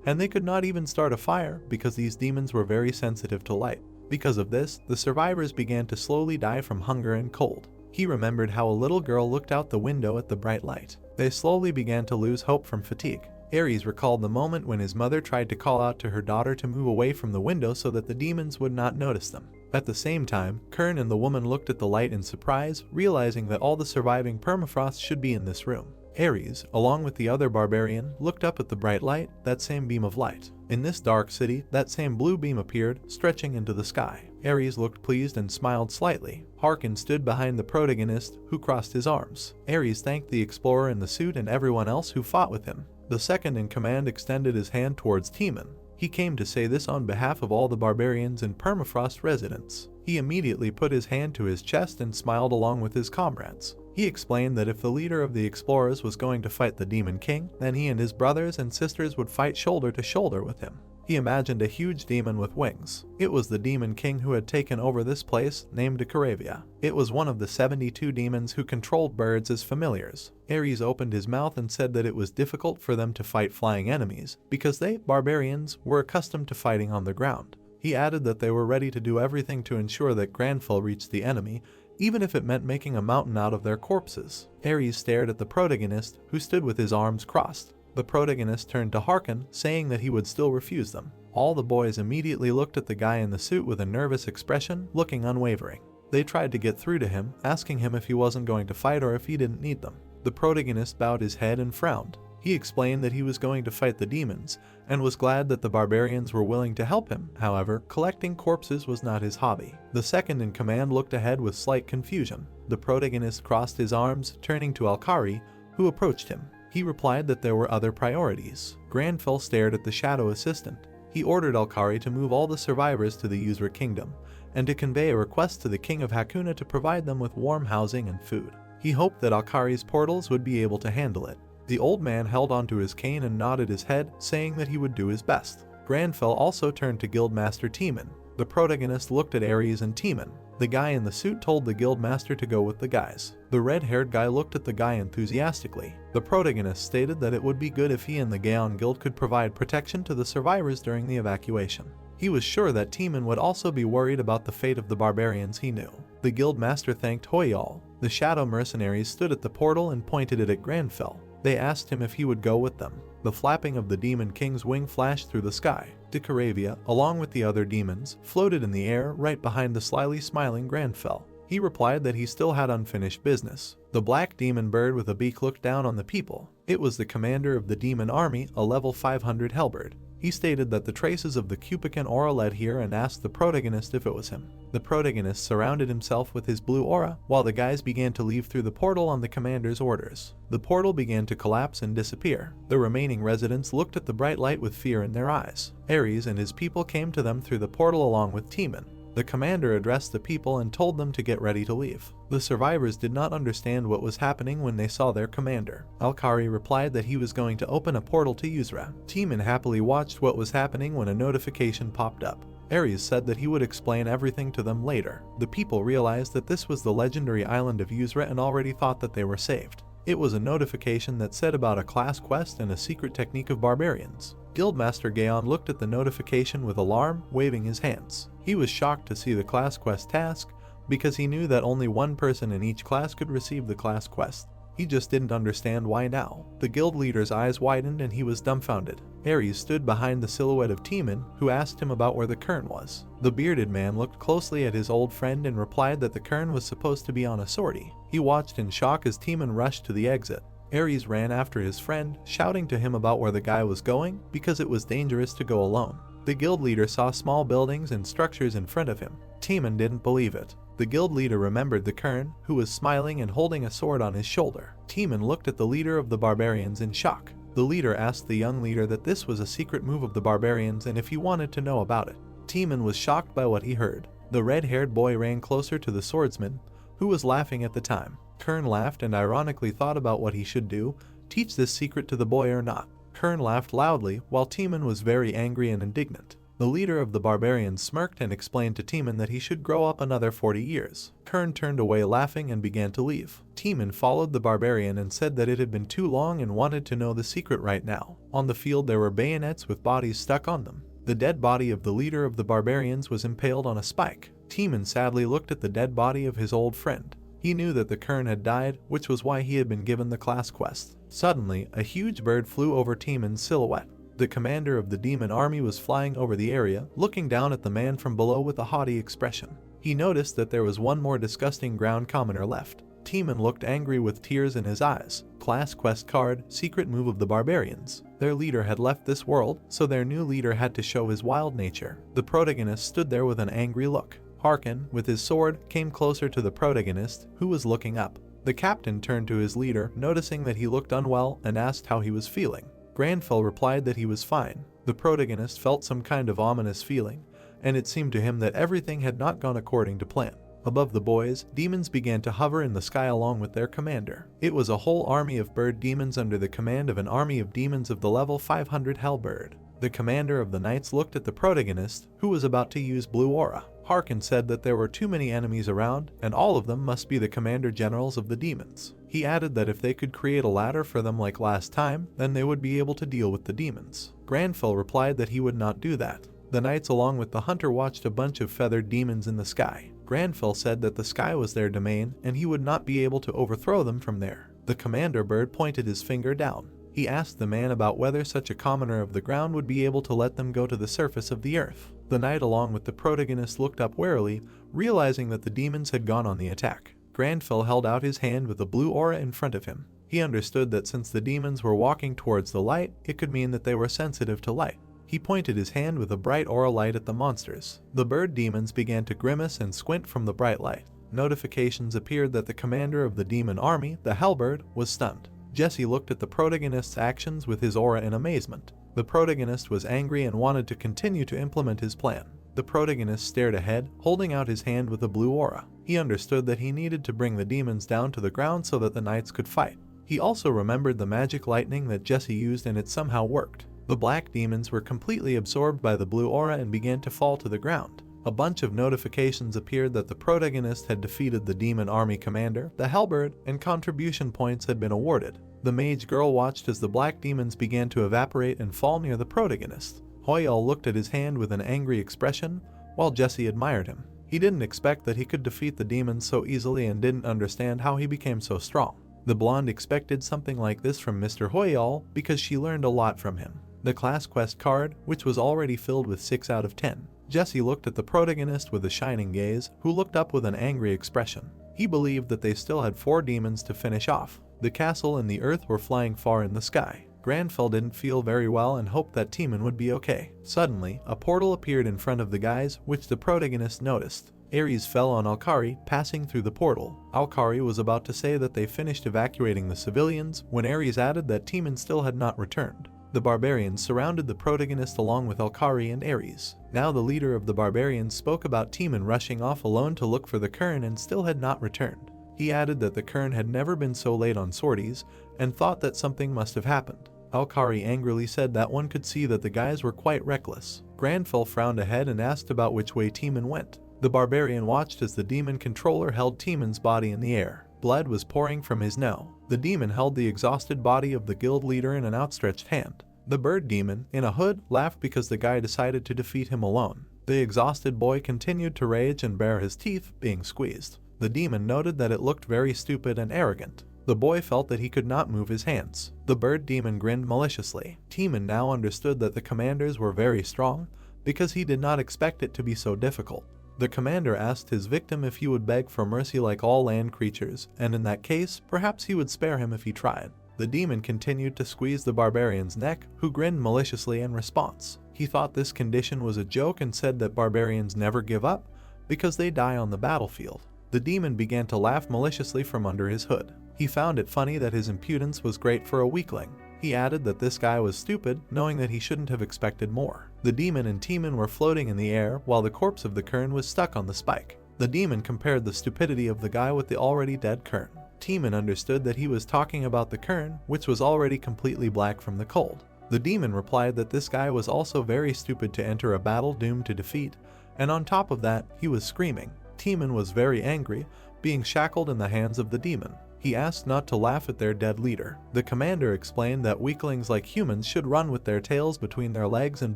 and they could not even start a fire because these demons were very sensitive to light. Because of this, the survivors began to slowly die from hunger and cold. He remembered how a little girl looked out the window at the bright light. They slowly began to lose hope from fatigue. Ares recalled the moment when his mother tried to call out to her daughter to move away from the window so that the demons would not notice them. At the same time, Kern and the woman looked at the light in surprise, realizing that all the surviving permafrost should be in this room. Ares, along with the other barbarian, looked up at the bright light, that same beam of light. In this dark city, that same blue beam appeared, stretching into the sky. Ares looked pleased and smiled slightly. Harkin stood behind the protagonist, who crossed his arms. Ares thanked the explorer in the suit and everyone else who fought with him. The second in command extended his hand towards Teeman. He came to say this on behalf of all the barbarians and permafrost residents. He immediately put his hand to his chest and smiled along with his comrades. He explained that if the leader of the explorers was going to fight the Demon King, then he and his brothers and sisters would fight shoulder to shoulder with him. He imagined a huge demon with wings. It was the Demon King who had taken over this place, named Karavia. It was one of the 72 demons who controlled birds as familiars. Ares opened his mouth and said that it was difficult for them to fight flying enemies, because they, barbarians, were accustomed to fighting on the ground. He added that they were ready to do everything to ensure that Granfell reached the enemy, even if it meant making a mountain out of their corpses. Ares stared at the protagonist, who stood with his arms crossed. The protagonist turned to hearken, saying that he would still refuse them. All the boys immediately looked at the guy in the suit with a nervous expression, looking unwavering. They tried to get through to him, asking him if he wasn't going to fight or if he didn't need them. The protagonist bowed his head and frowned. He explained that he was going to fight the demons, and was glad that the barbarians were willing to help him. However, collecting corpses was not his hobby. The second in command looked ahead with slight confusion. The protagonist crossed his arms, turning to Alkari, who approached him. He replied that there were other priorities. Granfell stared at the shadow assistant. He ordered Alkari to move all the survivors to the Yuzra kingdom, and to convey a request to the king of Hakuna to provide them with warm housing and food. He hoped that Alkari's portals would be able to handle it. The old man held onto his cane and nodded his head, saying that he would do his best. Granfell also turned to Guildmaster Timon. The protagonist looked at Ares and Timon. The guy in the suit told the guildmaster to go with the guys. The red-haired guy looked at the guy enthusiastically. The protagonist stated that it would be good if he and the Gaon Guild could provide protection to the survivors during the evacuation. He was sure that Timon would also be worried about the fate of the barbarians he knew. The guildmaster thanked Hoyal. The shadow mercenaries stood at the portal and pointed it at Granfell. They asked him if he would go with them. The flapping of the Demon King's wing flashed through the sky. Karavia, along with the other demons, floated in the air right behind the slyly smiling Granfell. He replied that he still had unfinished business. The black demon bird with a beak looked down on the people. It was the commander of the demon army, a level 500 Hellbird. He stated that the traces of the Cupican aura led here and asked the protagonist if it was him. The protagonist surrounded himself with his blue aura, while the guys began to leave through the portal on the commander's orders. The portal began to collapse and disappear. The remaining residents looked at the bright light with fear in their eyes. Ares and his people came to them through the portal along with Timon. The commander addressed the people and told them to get ready to leave. The survivors did not understand what was happening when they saw their commander. Alkari replied that he was going to open a portal to Yuzra. Timon happily watched what was happening when a notification popped up. Ares said that he would explain everything to them later. The people realized that this was the legendary island of Yuzra and already thought that they were saved. It was a notification that said about a class quest and a secret technique of barbarians. Guildmaster Gaon looked at the notification with alarm, waving his hands. He was shocked to see the class quest task, because he knew that only one person in each class could receive the class quest. He just didn't understand why now. The guild leader's eyes widened and he was dumbfounded. Ares stood behind the silhouette of Timon, who asked him about where the cairn was. The bearded man looked closely at his old friend and replied that the cairn was supposed to be on a sortie. He watched in shock as Timon rushed to the exit. Ares ran after his friend, shouting to him about where the guy was going, because it was dangerous to go alone. The guild leader saw small buildings and structures in front of him. Timon didn't believe it. The guild leader remembered the cairn, who was smiling and holding a sword on his shoulder. Timon looked at the leader of the barbarians in shock. The leader asked the young leader that this was a secret move of the barbarians and if he wanted to know about it. Timon was shocked by what he heard. The red-haired boy ran closer to the swordsman, who was laughing at the time. Kern laughed and ironically thought about what he should do, teach this secret to the boy or not. Kern laughed loudly, while Timon was very angry and indignant. The leader of the barbarians smirked and explained to Timon that he should grow up another 40 years. Kern turned away laughing and began to leave. Timon followed the barbarian and said that it had been too long and wanted to know the secret right now. On the field there were bayonets with bodies stuck on them. The dead body of the leader of the barbarians was impaled on a spike. Timon sadly looked at the dead body of his old friend. He knew that the Kern had died, which was why he had been given the class quest. Suddenly, a huge bird flew over Timon's silhouette. The commander of the demon army was flying over the area, looking down at the man from below with a haughty expression. He noticed that there was one more disgusting ground commoner left. Timon looked angry with tears in his eyes. Class quest card, secret move of the barbarians. Their leader had left this world, so their new leader had to show his wild nature. The protagonist stood there with an angry look. Harkin, with his sword, came closer to the protagonist, who was looking up. The captain turned to his leader, noticing that he looked unwell, and asked how he was feeling. Granfell replied that he was fine. The protagonist felt some kind of ominous feeling, and it seemed to him that everything had not gone according to plan. Above the boys, demons began to hover in the sky along with their commander. It was a whole army of bird demons under the command of an army of demons of the level 500 Hellbird. The commander of the knights looked at the protagonist, who was about to use blue aura. Harkin said that there were too many enemies around, and all of them must be the commander generals of the demons. He added that if they could create a ladder for them like last time, then they would be able to deal with the demons. Granfell replied that he would not do that. The knights along with the hunter watched a bunch of feathered demons in the sky. Granfell said that the sky was their domain and he would not be able to overthrow them from there. The commander bird pointed his finger down. He asked the man about whether such a commoner of the ground would be able to let them go to the surface of the earth. The knight along with the protagonist looked up warily, realizing that the demons had gone on the attack. Granfell held out his hand with a blue aura in front of him. He understood that since the demons were walking towards the light, it could mean that they were sensitive to light. He pointed his hand with a bright aura light at the monsters. The bird demons began to grimace and squint from the bright light. Notifications appeared that the commander of the demon army, the Hellbird, was stunned. Jesse looked at the protagonist's actions with his aura in amazement. The protagonist was angry and wanted to continue to implement his plan. The protagonist stared ahead, holding out his hand with a blue aura. He understood that he needed to bring the demons down to the ground so that the knights could fight. He also remembered the magic lightning that Jesse used and it somehow worked. The black demons were completely absorbed by the blue aura and began to fall to the ground. A bunch of notifications appeared that the protagonist had defeated the demon army commander, the Hellbird, and contribution points had been awarded. The mage girl watched as the black demons began to evaporate and fall near the protagonist. Hoyal looked at his hand with an angry expression, while Jesse admired him. He didn't expect that he could defeat the demons so easily and didn't understand how he became so strong. The blonde expected something like this from Mr. Hoyal because she learned a lot from him. The class quest card, which was already filled with 6 out of 10. Jesse looked at the protagonist with a shining gaze, who looked up with an angry expression. He believed that they still had 4 demons to finish off. The castle and the earth were flying far in the sky. Granfell didn't feel very well and hoped that Timon would be okay. Suddenly, a portal appeared in front of the guys, which the protagonist noticed. Ares fell on Alkari, passing through the portal. Alkari was about to say that they finished evacuating the civilians, when Ares added that Timon still had not returned. The barbarians surrounded the protagonist along with Alkari and Ares. Now the leader of the barbarians spoke about Timon rushing off alone to look for the Kern and still had not returned. He added that the Kern had never been so late on sorties, and thought that something must have happened. Alkari angrily said that one could see that the guys were quite reckless. Granfell frowned ahead and asked about which way Timon went. The barbarian watched as the demon controller held Timon's body in the air. Blood was pouring from his nose. The demon held the exhausted body of the guild leader in an outstretched hand. The bird demon, in a hood, laughed because the guy decided to defeat him alone. The exhausted boy continued to rage and bare his teeth, being squeezed. The demon noted that it looked very stupid and arrogant. The boy felt that he could not move his hands. The bird demon grinned maliciously. Timon now understood that the commanders were very strong, because he did not expect it to be so difficult. The commander asked his victim if he would beg for mercy like all land creatures, and in that case, perhaps he would spare him if he tried. The demon continued to squeeze the barbarian's neck, who grinned maliciously in response. He thought this condition was a joke and said that barbarians never give up, because they die on the battlefield. The demon began to laugh maliciously from under his hood. He found it funny that his impudence was great for a weakling. He added that this guy was stupid, knowing that he shouldn't have expected more. The demon and Timon were floating in the air, while the corpse of the Kern was stuck on the spike. The demon compared the stupidity of the guy with the already dead Kern. Timon understood that he was talking about the Kern, which was already completely black from the cold. The demon replied that this guy was also very stupid to enter a battle doomed to defeat, and on top of that, he was screaming. Timon was very angry, being shackled in the hands of the demon. He asked not to laugh at their dead leader. The commander explained that weaklings like humans should run with their tails between their legs and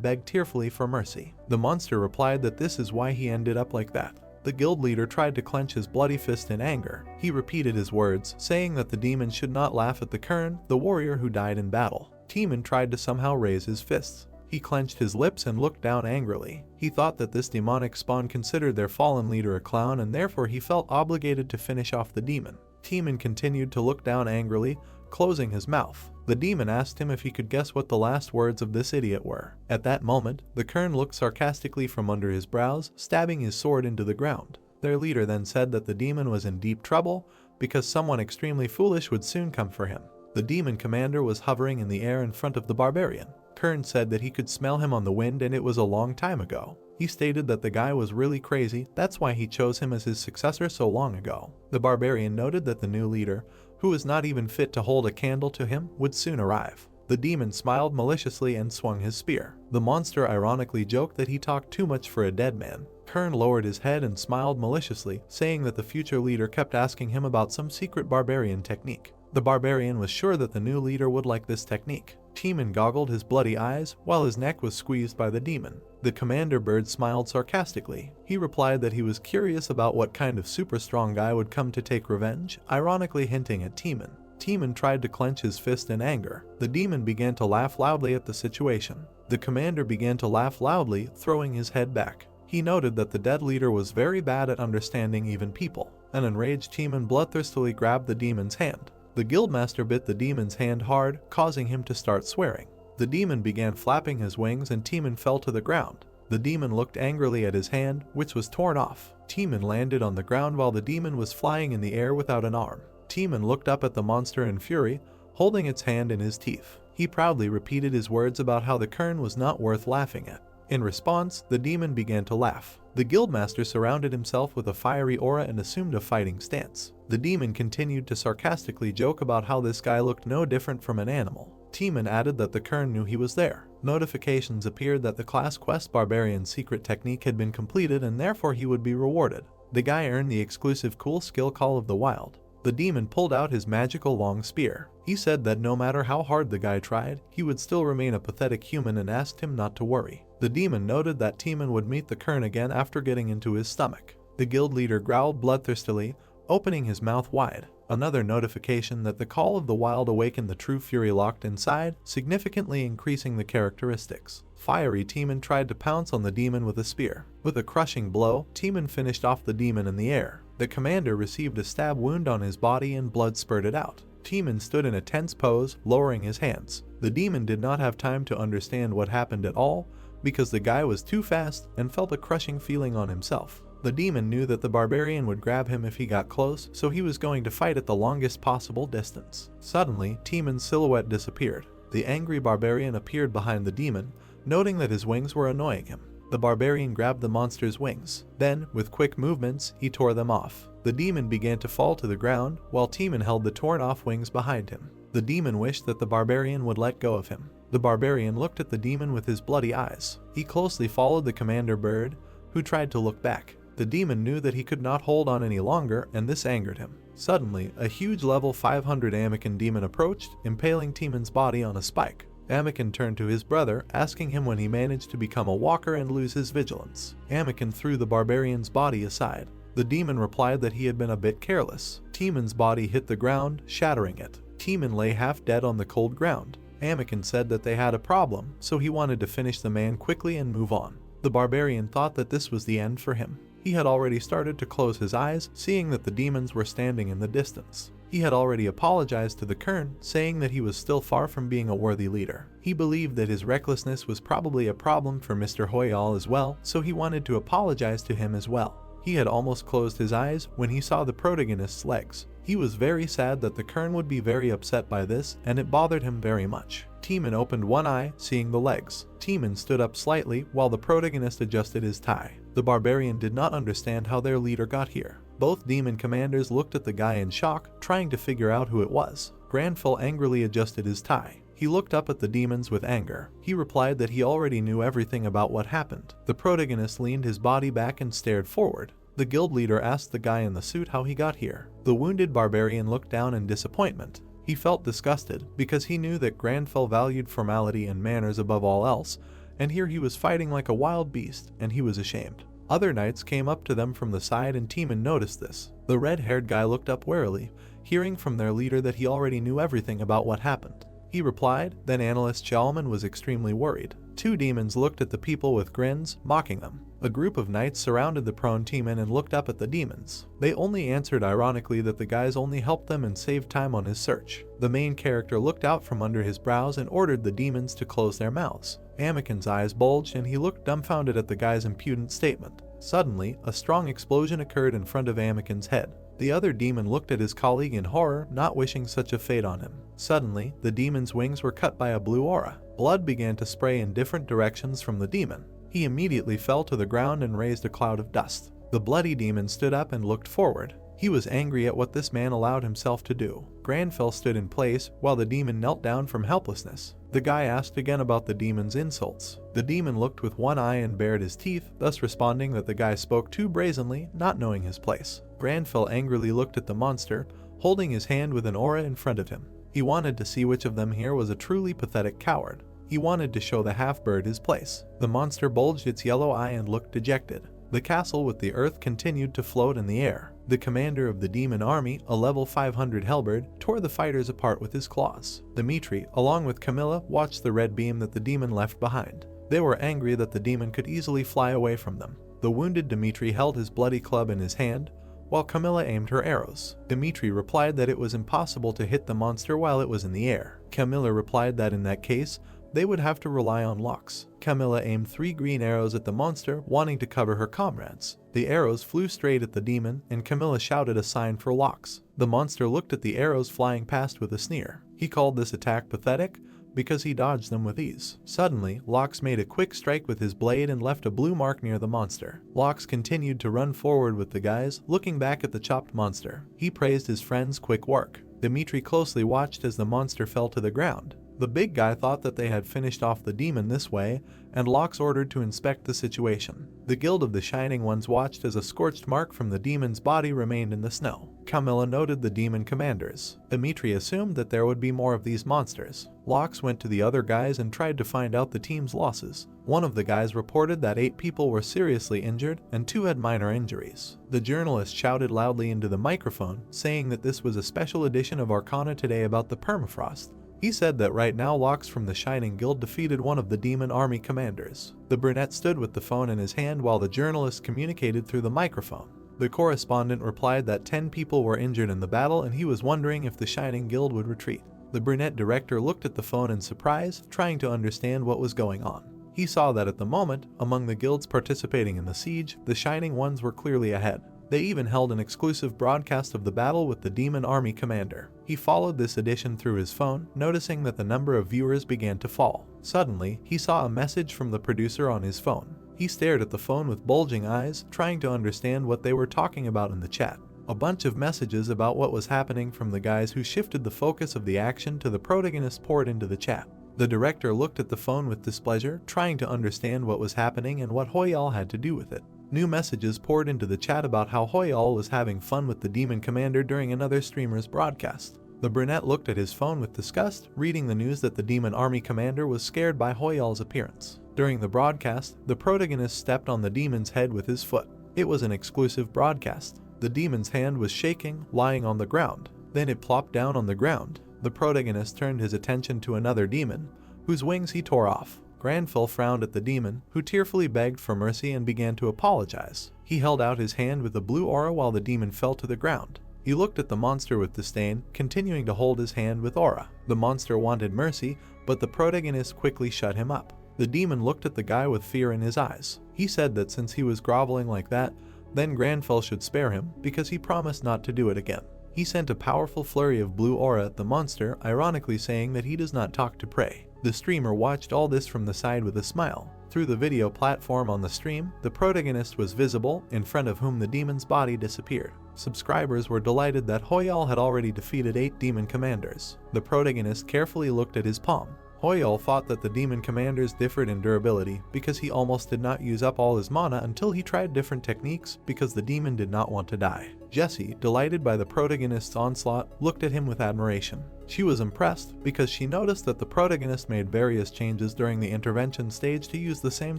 beg tearfully for mercy. The monster replied that this is why he ended up like that. The guild leader tried to clench his bloody fist in anger. He repeated his words, saying that the demon should not laugh at the Kern, the warrior who died in battle. Timon tried to somehow raise his fists. He clenched his lips and looked down angrily. He thought that this demonic spawn considered their fallen leader a clown, and therefore he felt obligated to finish off the demon. Timon continued to look down angrily, closing his mouth. The demon asked him if he could guess what the last words of this idiot were. At that moment, the Kern looked sarcastically from under his brows, stabbing his sword into the ground. Their leader then said that the demon was in deep trouble, because someone extremely foolish would soon come for him. The demon commander was hovering in the air in front of the barbarian. Kern said that he could smell him on the wind and it was a long time ago. He stated that the guy was really crazy, that's why he chose him as his successor so long ago. The barbarian noted that the new leader, who was not even fit to hold a candle to him, would soon arrive. The demon smiled maliciously and swung his spear. The monster ironically joked that he talked too much for a dead man. Kern lowered his head and smiled maliciously, saying that the future leader kept asking him about some secret barbarian technique. The barbarian was sure that the new leader would like this technique. Timon goggled his bloody eyes while his neck was squeezed by the demon. The commander bird smiled sarcastically. He replied that he was curious about what kind of super strong guy would come to take revenge, ironically hinting at Timon. Timon tried to clench his fist in anger. The demon began to laugh loudly at the situation. The commander began to laugh loudly, throwing his head back. He noted that the dead leader was very bad at understanding even people. An enraged Timon bloodthirstily grabbed the demon's hand. The guildmaster bit the demon's hand hard, causing him to start swearing. The demon began flapping his wings and Timon fell to the ground. The demon looked angrily at his hand, which was torn off. Timon landed on the ground while the demon was flying in the air without an arm. Timon looked up at the monster in fury, holding its hand in his teeth. He proudly repeated his words about how the Kern was not worth laughing at. In response, the demon began to laugh. The guildmaster surrounded himself with a fiery aura and assumed a fighting stance. The demon continued to sarcastically joke about how this guy looked no different from an animal. Timon added that the Kern knew he was there. Notifications appeared that the class quest barbarian's secret technique had been completed and therefore he would be rewarded. The guy earned the exclusive cool skill Call of the Wild. The demon pulled out his magical long spear. He said that no matter how hard the guy tried, he would still remain a pathetic human and asked him not to worry. The demon noted that Timon would meet the Kern again after getting into his stomach. The guild leader growled bloodthirstily, opening his mouth wide. Another notification that the Call of the Wild awakened the true fury locked inside, significantly increasing the characteristics. Fiery Timon tried to pounce on the demon with a spear. With a crushing blow, Timon finished off the demon in the air. The commander received a stab wound on his body and blood spurted out. Timon stood in a tense pose, lowering his hands. The demon did not have time to understand what happened at all, because the guy was too fast and felt a crushing feeling on himself. The demon knew that the barbarian would grab him if he got close, so he was going to fight at the longest possible distance. Suddenly, Timon's silhouette disappeared. The angry barbarian appeared behind the demon, noting that his wings were annoying him. The barbarian grabbed the monster's wings. Then, with quick movements, he tore them off. The demon began to fall to the ground, while Timon held the torn-off wings behind him. The demon wished that the barbarian would let go of him. The barbarian looked at the demon with his bloody eyes. He closely followed the commander bird, who tried to look back. The demon knew that he could not hold on any longer, and this angered him. Suddenly, a huge level 500 Anakin demon approached, impaling Timon's body on a spike. Anakin turned to his brother, asking him when he managed to become a walker and lose his vigilance. Anakin threw the barbarian's body aside. The demon replied that he had been a bit careless. Timon's body hit the ground, shattering it. Timon lay half dead on the cold ground. Anakin said that they had a problem, so he wanted to finish the man quickly and move on. The barbarian thought that this was the end for him. He had already started to close his eyes, seeing that the demons were standing in the distance. He had already apologized to the Kern, saying that he was still far from being a worthy leader. He believed that his recklessness was probably a problem for Mr. Hoyal as well, so he wanted to apologize to him as well. He had almost closed his eyes when he saw the protagonist's legs. He was very sad that the Kern would be very upset by this, and it bothered him very much. Timon opened one eye, seeing the legs. Timon stood up slightly while the protagonist adjusted his tie. The barbarian did not understand how their leader got here. Both demon commanders looked at the guy in shock, trying to figure out who it was. Granfell angrily adjusted his tie. He looked up at the demons with anger. He replied that he already knew everything about what happened. The protagonist leaned his body back and stared forward. The guild leader asked the guy in the suit how he got here. The wounded barbarian looked down in disappointment. He felt disgusted because he knew that Granfell valued formality and manners above all else, and here he was fighting like a wild beast, and he was ashamed. Other knights came up to them from the side and Timon noticed this. The red-haired guy looked up warily, hearing from their leader that he already knew everything about what happened. He replied, then analyst Chalman was extremely worried. Two demons looked at the people with grins, mocking them. A group of knights surrounded the prone Timon and looked up at the demons. They only answered ironically that the guys only helped them and saved time on his search. The main character looked out from under his brows and ordered the demons to close their mouths. Anakin's eyes bulged and he looked dumbfounded at the guy's impudent statement. Suddenly, a strong explosion occurred in front of Anakin's head. The other demon looked at his colleague in horror, not wishing such a fate on him. Suddenly, the demon's wings were cut by a blue aura. Blood began to spray in different directions from the demon. He immediately fell to the ground and raised a cloud of dust. The bloody demon stood up and looked forward. He was angry at what this man allowed himself to do. Granfell stood in place while the demon knelt down from helplessness. The guy asked again about the demon's insults. The demon looked with one eye and bared his teeth, thus responding that the guy spoke too brazenly, not knowing his place. Granfell angrily looked at the monster, holding his hand with an aura in front of him. He wanted to see which of them here was a truly pathetic coward. He wanted to show the half-bird his place. The monster bulged its yellow eye and looked dejected. The castle with the earth continued to float in the air. The commander of the demon army, a level 500 halberd, tore the fighters apart with his claws. Dimitri, along with Camilla, watched the red beam that the demon left behind. They were angry that the demon could easily fly away from them. The wounded Dimitri held his bloody club in his hand, while Camilla aimed her arrows. Dimitri replied that it was impossible to hit the monster while it was in the air. Camilla replied that in that case, they would have to rely on Locks. Camilla aimed 3 green arrows at the monster, wanting to cover her comrades. The arrows flew straight at the demon, and Camilla shouted a sign for Locks. The monster looked at the arrows flying past with a sneer. He called this attack pathetic because he dodged them with ease. Suddenly, Locks made a quick strike with his blade and left a blue mark near the monster. Locks continued to run forward with the guys, looking back at the chopped monster. He praised his friend's quick work. Dimitri closely watched as the monster fell to the ground. The big guy thought that they had finished off the demon this way, and Locks ordered to inspect the situation. The Guild of the Shining Ones watched as a scorched mark from the demon's body remained in the snow. Camilla noted the demon commanders. Dimitri assumed that there would be more of these monsters. Locks went to the other guys and tried to find out the team's losses. One of the guys reported that 8 people were seriously injured and 2 had minor injuries. The journalist shouted loudly into the microphone, saying that this was a special edition of Arcana Today about the permafrost. He said that right now Locks from the Shining Guild defeated one of the demon army commanders. The brunette stood with the phone in his hand while the journalist communicated through the microphone. The correspondent replied that 10 people were injured in the battle and he was wondering if the Shining Guild would retreat. The brunette director looked at the phone in surprise, trying to understand what was going on. He saw that at the moment, among the guilds participating in the siege, the Shining Ones were clearly ahead. They even held an exclusive broadcast of the battle with the demon army commander. He followed this edition through his phone, noticing that the number of viewers began to fall. Suddenly, he saw a message from the producer on his phone. He stared at the phone with bulging eyes, trying to understand what they were talking about in the chat. A bunch of messages about what was happening from the guys who shifted the focus of the action to the protagonist poured into the chat. The director looked at the phone with displeasure, trying to understand what was happening and what Hoyal had to do with it. New messages poured into the chat about how Hoyal was having fun with the demon commander during another streamer's broadcast. The brunette looked at his phone with disgust, reading the news that the demon army commander was scared by Hoyal's appearance. During the broadcast, the protagonist stepped on the demon's head with his foot. It was an exclusive broadcast. The demon's hand was shaking, lying on the ground. Then it plopped down on the ground. The protagonist turned his attention to another demon, whose wings he tore off. Granfell frowned at the demon, who tearfully begged for mercy and began to apologize. He held out his hand with a blue aura while the demon fell to the ground. He looked at the monster with disdain, continuing to hold his hand with aura. The monster wanted mercy, but the protagonist quickly shut him up. The demon looked at the guy with fear in his eyes. He said that since he was groveling like that, then Granfell should spare him, because he promised not to do it again. He sent a powerful flurry of blue aura at the monster, ironically saying that he does not talk to prey. The streamer watched all this from the side with a smile. Through the video platform on the stream, the protagonist was visible, in front of whom the demon's body disappeared. Subscribers were delighted that Hoyal had already defeated 8 demon commanders. The protagonist carefully looked at his palm. Hoyal thought that the demon commanders differed in durability because he almost did not use up all his mana until he tried different techniques because the demon did not want to die. Jessie, delighted by the protagonist's onslaught, looked at him with admiration. She was impressed because she noticed that the protagonist made various changes during the intervention stage to use the same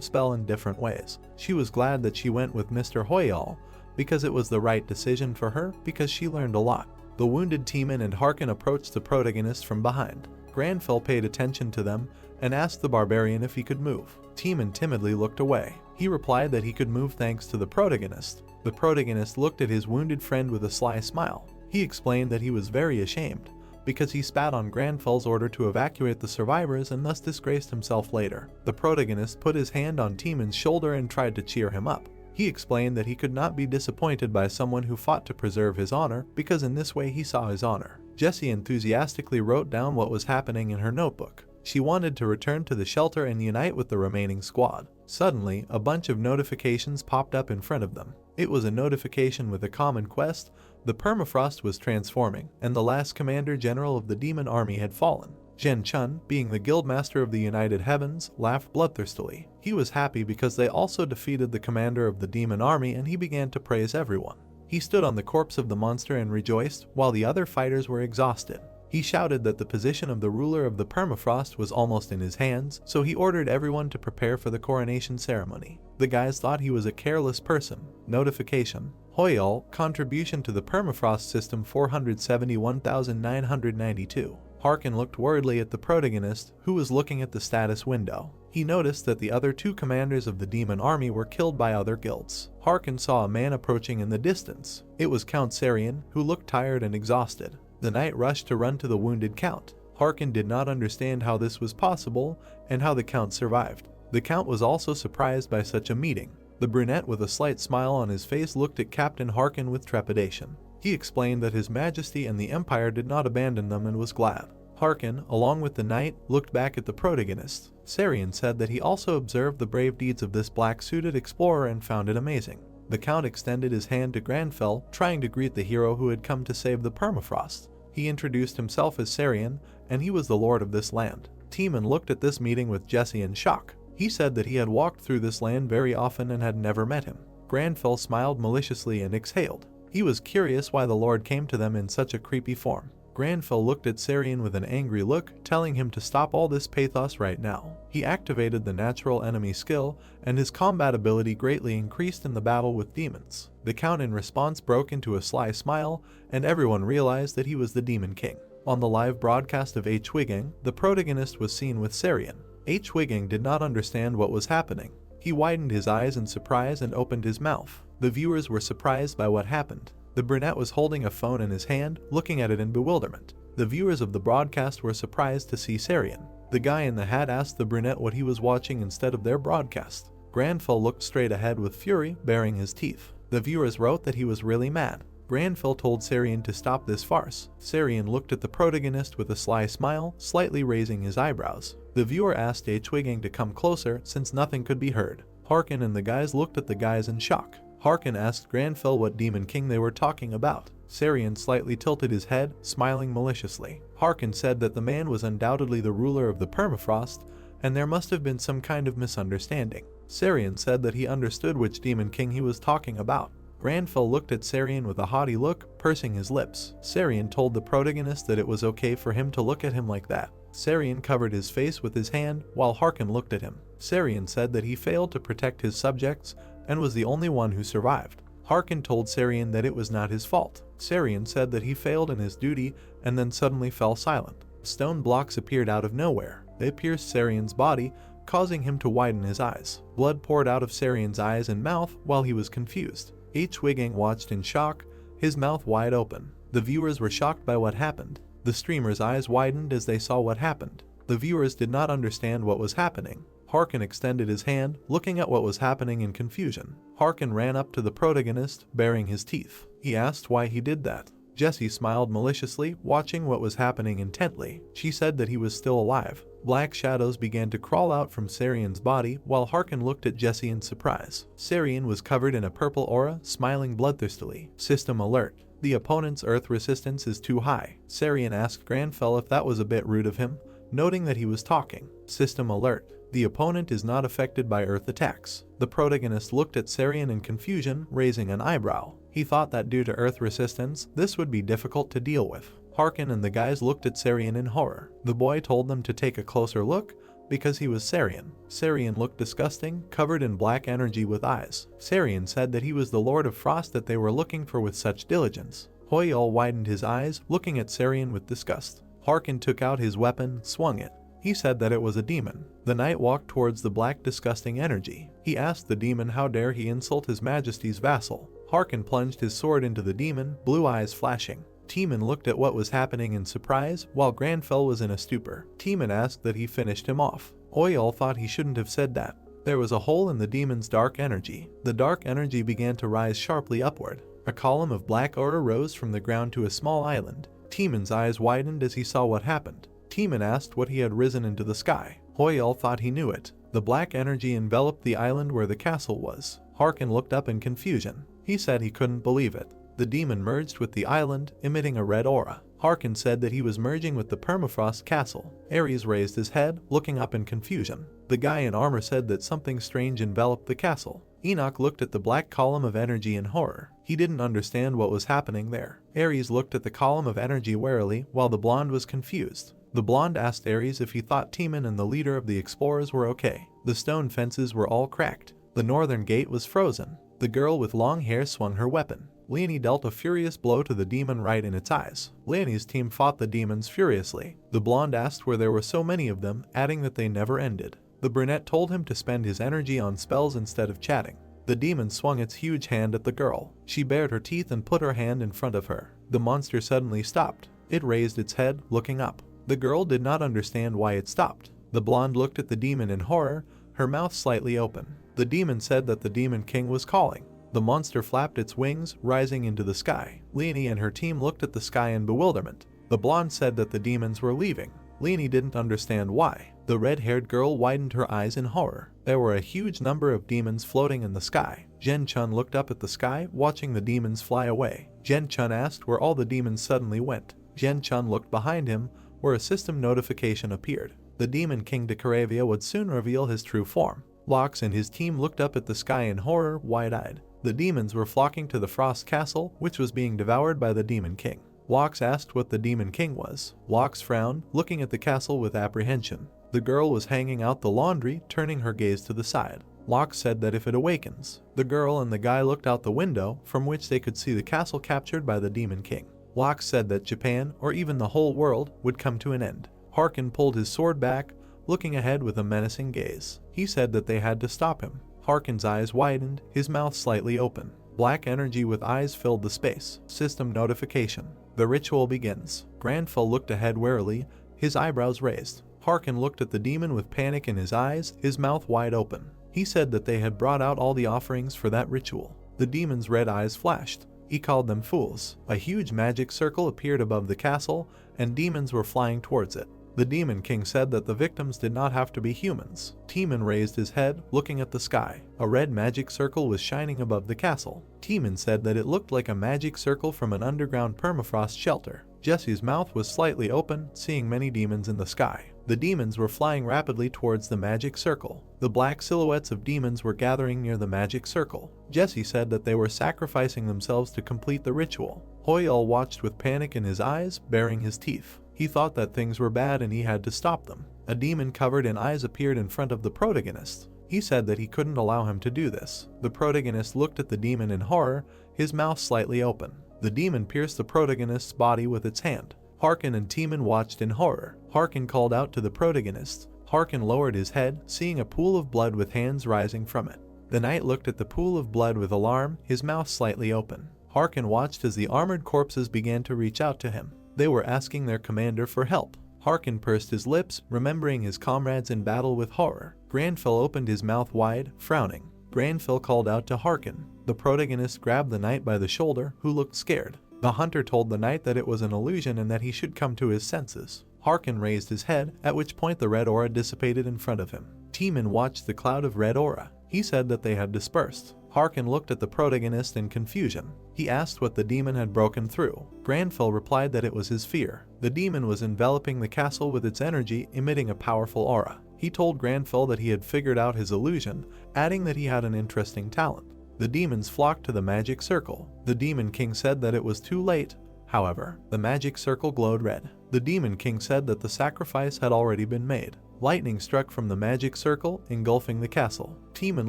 spell in different ways. She was glad that she went with Mr. Hoyal because it was the right decision for her because she learned a lot. The wounded Teeman and Harkin approached the protagonist from behind. Granfell paid attention to them and asked the barbarian if he could move. Teeman timidly looked away. He replied that he could move thanks to the protagonist. The protagonist looked at his wounded friend with a sly smile. He explained that he was very ashamed because he spat on Granfell's order to evacuate the survivors and thus disgraced himself later. The protagonist put his hand on Teeman's shoulder and tried to cheer him up. He explained that he could not be disappointed by someone who fought to preserve his honor because in this way he saw his honor. Jessie enthusiastically wrote down what was happening in her notebook. She wanted to return to the shelter and unite with the remaining squad. Suddenly, a bunch of notifications popped up in front of them. It was a notification with a common quest. The permafrost was transforming, and the last commander general of the demon army had fallen. Zhen Chun, being the guildmaster of the United Heavens, laughed bloodthirstily. He was happy because they also defeated the commander of the demon army, and he began to praise everyone. He stood on the corpse of the monster and rejoiced, while the other fighters were exhausted. He shouted that the position of the ruler of the permafrost was almost in his hands, so he ordered everyone to prepare for the coronation ceremony. The guys thought he was a careless person. Notification: Hoyol, contribution to the permafrost system 471,992. Harkin looked worriedly at the protagonist, who was looking at the status window. He noticed that the other two commanders of the demon army were killed by other guilds. Harkin saw a man approaching in the distance. It was Count Sarian, who looked tired and exhausted. The knight rushed to run to the wounded count. Harkin did not understand how this was possible and how the count survived. The count was also surprised by such a meeting. The brunette with a slight smile on his face looked at Captain Harkin with trepidation. He explained that His Majesty and the Empire did not abandon them and was glad. Harkin, along with the knight, looked back at the protagonist. Sarian said that he also observed the brave deeds of this black-suited explorer and found it amazing. The count extended his hand to Granfell, trying to greet the hero who had come to save the permafrost. He introduced himself as Sarian, and he was the lord of this land. Tiemann looked at this meeting with Jesse in shock. He said that he had walked through this land very often and had never met him. Granfell smiled maliciously and exhaled. He was curious why the lord came to them in such a creepy form. Granfell looked at Sarian with an angry look, telling him to stop all this pathos right now. He activated the natural enemy skill, and his combat ability greatly increased in the battle with demons. The count in response broke into a sly smile, and everyone realized that he was the Demon King. On the live broadcast of H. Wigging, the protagonist was seen with Sarian. H. Wigging did not understand what was happening. He widened his eyes in surprise and opened his mouth. The viewers were surprised by what happened. The brunette was holding a phone in his hand, looking at it in bewilderment. The viewers of the broadcast were surprised to see Sarian. The guy in the hat asked the brunette what he was watching instead of their broadcast. Granfell looked straight ahead with fury, baring his teeth. The viewers wrote that he was really mad. Granfell told Sarian to stop this farce. Sarian looked at the protagonist with a sly smile, slightly raising his eyebrows. The viewer asked H. Wigging to come closer since nothing could be heard. Harkin and the guys looked at the guys in shock. Harkin asked Granfell what Demon King they were talking about. Sarian slightly tilted his head, smiling maliciously. Harkin said that the man was undoubtedly the ruler of the permafrost, and there must have been some kind of misunderstanding. Sarian said that he understood which Demon King he was talking about. Granfell looked at Sarian with a haughty look, pursing his lips. Sarian told the protagonist that it was okay for him to look at him like that. Sarian covered his face with his hand while Harkin looked at him. Sarian said that he failed to protect his subjects and was the only one who survived. Harkin told Sarian that it was not his fault. Sarian said that he failed in his duty and then suddenly fell silent. Stone blocks appeared out of nowhere. They pierced Sarian's body, causing him to widen his eyes. Blood poured out of Sarian's eyes and mouth while he was confused. H. Wigging watched in shock, his mouth wide open. The viewers were shocked by what happened. The streamer's eyes widened as they saw what happened. The viewers did not understand what was happening. Harkin extended his hand, looking at what was happening in confusion. Harkin ran up to the protagonist, baring his teeth. He asked why he did that. Jessie smiled maliciously, watching what was happening intently. She said that he was still alive. Black shadows began to crawl out from Sarian's body, while Harkin looked at Jessie in surprise. Sarian was covered in a purple aura, smiling bloodthirstily. System alert. The opponent's earth resistance is too high. Sarian asked Granfell if that was a bit rude of him, noting that he was talking. System alert. The opponent is not affected by earth attacks. The protagonist looked at Sarian in confusion, raising an eyebrow. He thought that due to earth resistance, this would be difficult to deal with. Harkin and the guys looked at Sarian in horror. The boy told them to take a closer look because he was Sarian. Sarian looked disgusting, covered in black energy with eyes. Sarian said that he was the Lord of Frost that they were looking for with such diligence. Hoyol widened his eyes, looking at Sarian with disgust. Harkin took out his weapon, swung it. He said that it was a demon. The knight walked towards the black disgusting energy. He asked the demon how dare he insult His Majesty's vassal. Harkin plunged his sword into the demon, blue eyes flashing. Tiemann looked at what was happening in surprise, while Granfell was in a stupor. Tiemann asked that he finished him off. Oyol thought he shouldn't have said that. There was a hole in the demon's dark energy. The dark energy began to rise sharply upward. A column of black aura rose from the ground to a small island. Tiemann's eyes widened as he saw what happened. Teeman asked what he had risen into the sky. Hoyul thought he knew it. The black energy enveloped the island where the castle was. Harkin looked up in confusion. He said he couldn't believe it. The demon merged with the island, emitting a red aura. Harkin said that he was merging with the permafrost castle. Ares raised his head, looking up in confusion. The guy in armor said that something strange enveloped the castle. Enoch looked at the black column of energy in horror. He didn't understand what was happening there. Ares looked at the column of energy warily, while the blonde was confused. The blonde asked Ares if he thought Teeman and the leader of the explorers were okay. The stone fences were all cracked. The northern gate was frozen. The girl with long hair swung her weapon. Leonie dealt a furious blow to the demon right in its eyes. Leonie's team fought the demons furiously. The blonde asked where there were so many of them, adding that they never ended. The brunette told him to spend his energy on spells instead of chatting. The demon swung its huge hand at the girl. She bared her teeth and put her hand in front of her. The monster suddenly stopped. It raised its head, looking up. The girl did not understand why it stopped. The blonde looked at the demon in horror, her mouth slightly open. The demon said that the demon king was calling. The monster flapped its wings, rising into the sky. Leonie and her team looked at the sky in bewilderment. The blonde said that the demons were leaving. Leonie didn't understand why. The red-haired girl widened her eyes in horror. There were a huge number of demons floating in the sky. Jen Chun looked up at the sky, watching the demons fly away. Jen Chun asked where all the demons suddenly went. Jen Chun looked behind him, where a system notification appeared. The demon king de Caravia would soon reveal his true form. Lox and his team looked up at the sky in horror, wide-eyed. The demons were flocking to the Frost Castle, which was being devoured by the Demon King. Lox asked what the Demon King was. Lox frowned, looking at the castle with apprehension. The girl was hanging out the laundry, turning her gaze to the side. Lox said that if it awakens. The girl and the guy looked out the window, from which they could see the castle captured by the Demon King. Lox said that Japan, or even the whole world, would come to an end. Harkin pulled his sword back, looking ahead with a menacing gaze. He said that they had to stop him. Harkin's eyes widened, his mouth slightly open. Black energy with eyes filled the space. System notification. The ritual begins. Granfell looked ahead warily, his eyebrows raised. Harkin looked at the demon with panic in his eyes, his mouth wide open. He said that they had brought out all the offerings for that ritual. The demon's red eyes flashed. He called them fools. A huge magic circle appeared above the castle, and demons were flying towards it. The Demon King said that the victims did not have to be humans. Teeman raised his head, looking at the sky. A red magic circle was shining above the castle. Teeman said that it looked like a magic circle from an underground permafrost shelter. Jesse's mouth was slightly open, seeing many demons in the sky. The demons were flying rapidly towards the magic circle. The black silhouettes of demons were gathering near the magic circle. Jesse said that they were sacrificing themselves to complete the ritual. Hoyul watched with panic in his eyes, baring his teeth. He thought that things were bad and he had to stop them. A demon covered in eyes appeared in front of the protagonist. He said that he couldn't allow him to do this. The protagonist looked at the demon in horror, his mouth slightly open. The demon pierced the protagonist's body with its hand. Harkin and Teeman watched in horror. Harkin called out to the protagonist. Harkin lowered his head, seeing a pool of blood with hands rising from it. The knight looked at the pool of blood with alarm, his mouth slightly open. Harkin watched as the armored corpses began to reach out to him. They were asking their commander for help. Harkin pursed his lips, remembering his comrades in battle with horror. Granfell opened his mouth wide, frowning. Granfell called out to Harkin. The protagonist grabbed the knight by the shoulder, who looked scared. The hunter told the knight that it was an illusion and that he should come to his senses. Harkin raised his head, at which point the red aura dissipated in front of him. Teeman watched the cloud of red aura. He said that they had dispersed. Harkin looked at the protagonist in confusion. He asked what the demon had broken through. Granfell replied that it was his fear. The demon was enveloping the castle with its energy, emitting a powerful aura. He told Granfell that he had figured out his illusion, adding that he had an interesting talent. The demons flocked to the magic circle. The Demon King said that it was too late. However, the magic circle glowed red. The Demon King said that the sacrifice had already been made. Lightning struck from the magic circle, engulfing the castle. Teeman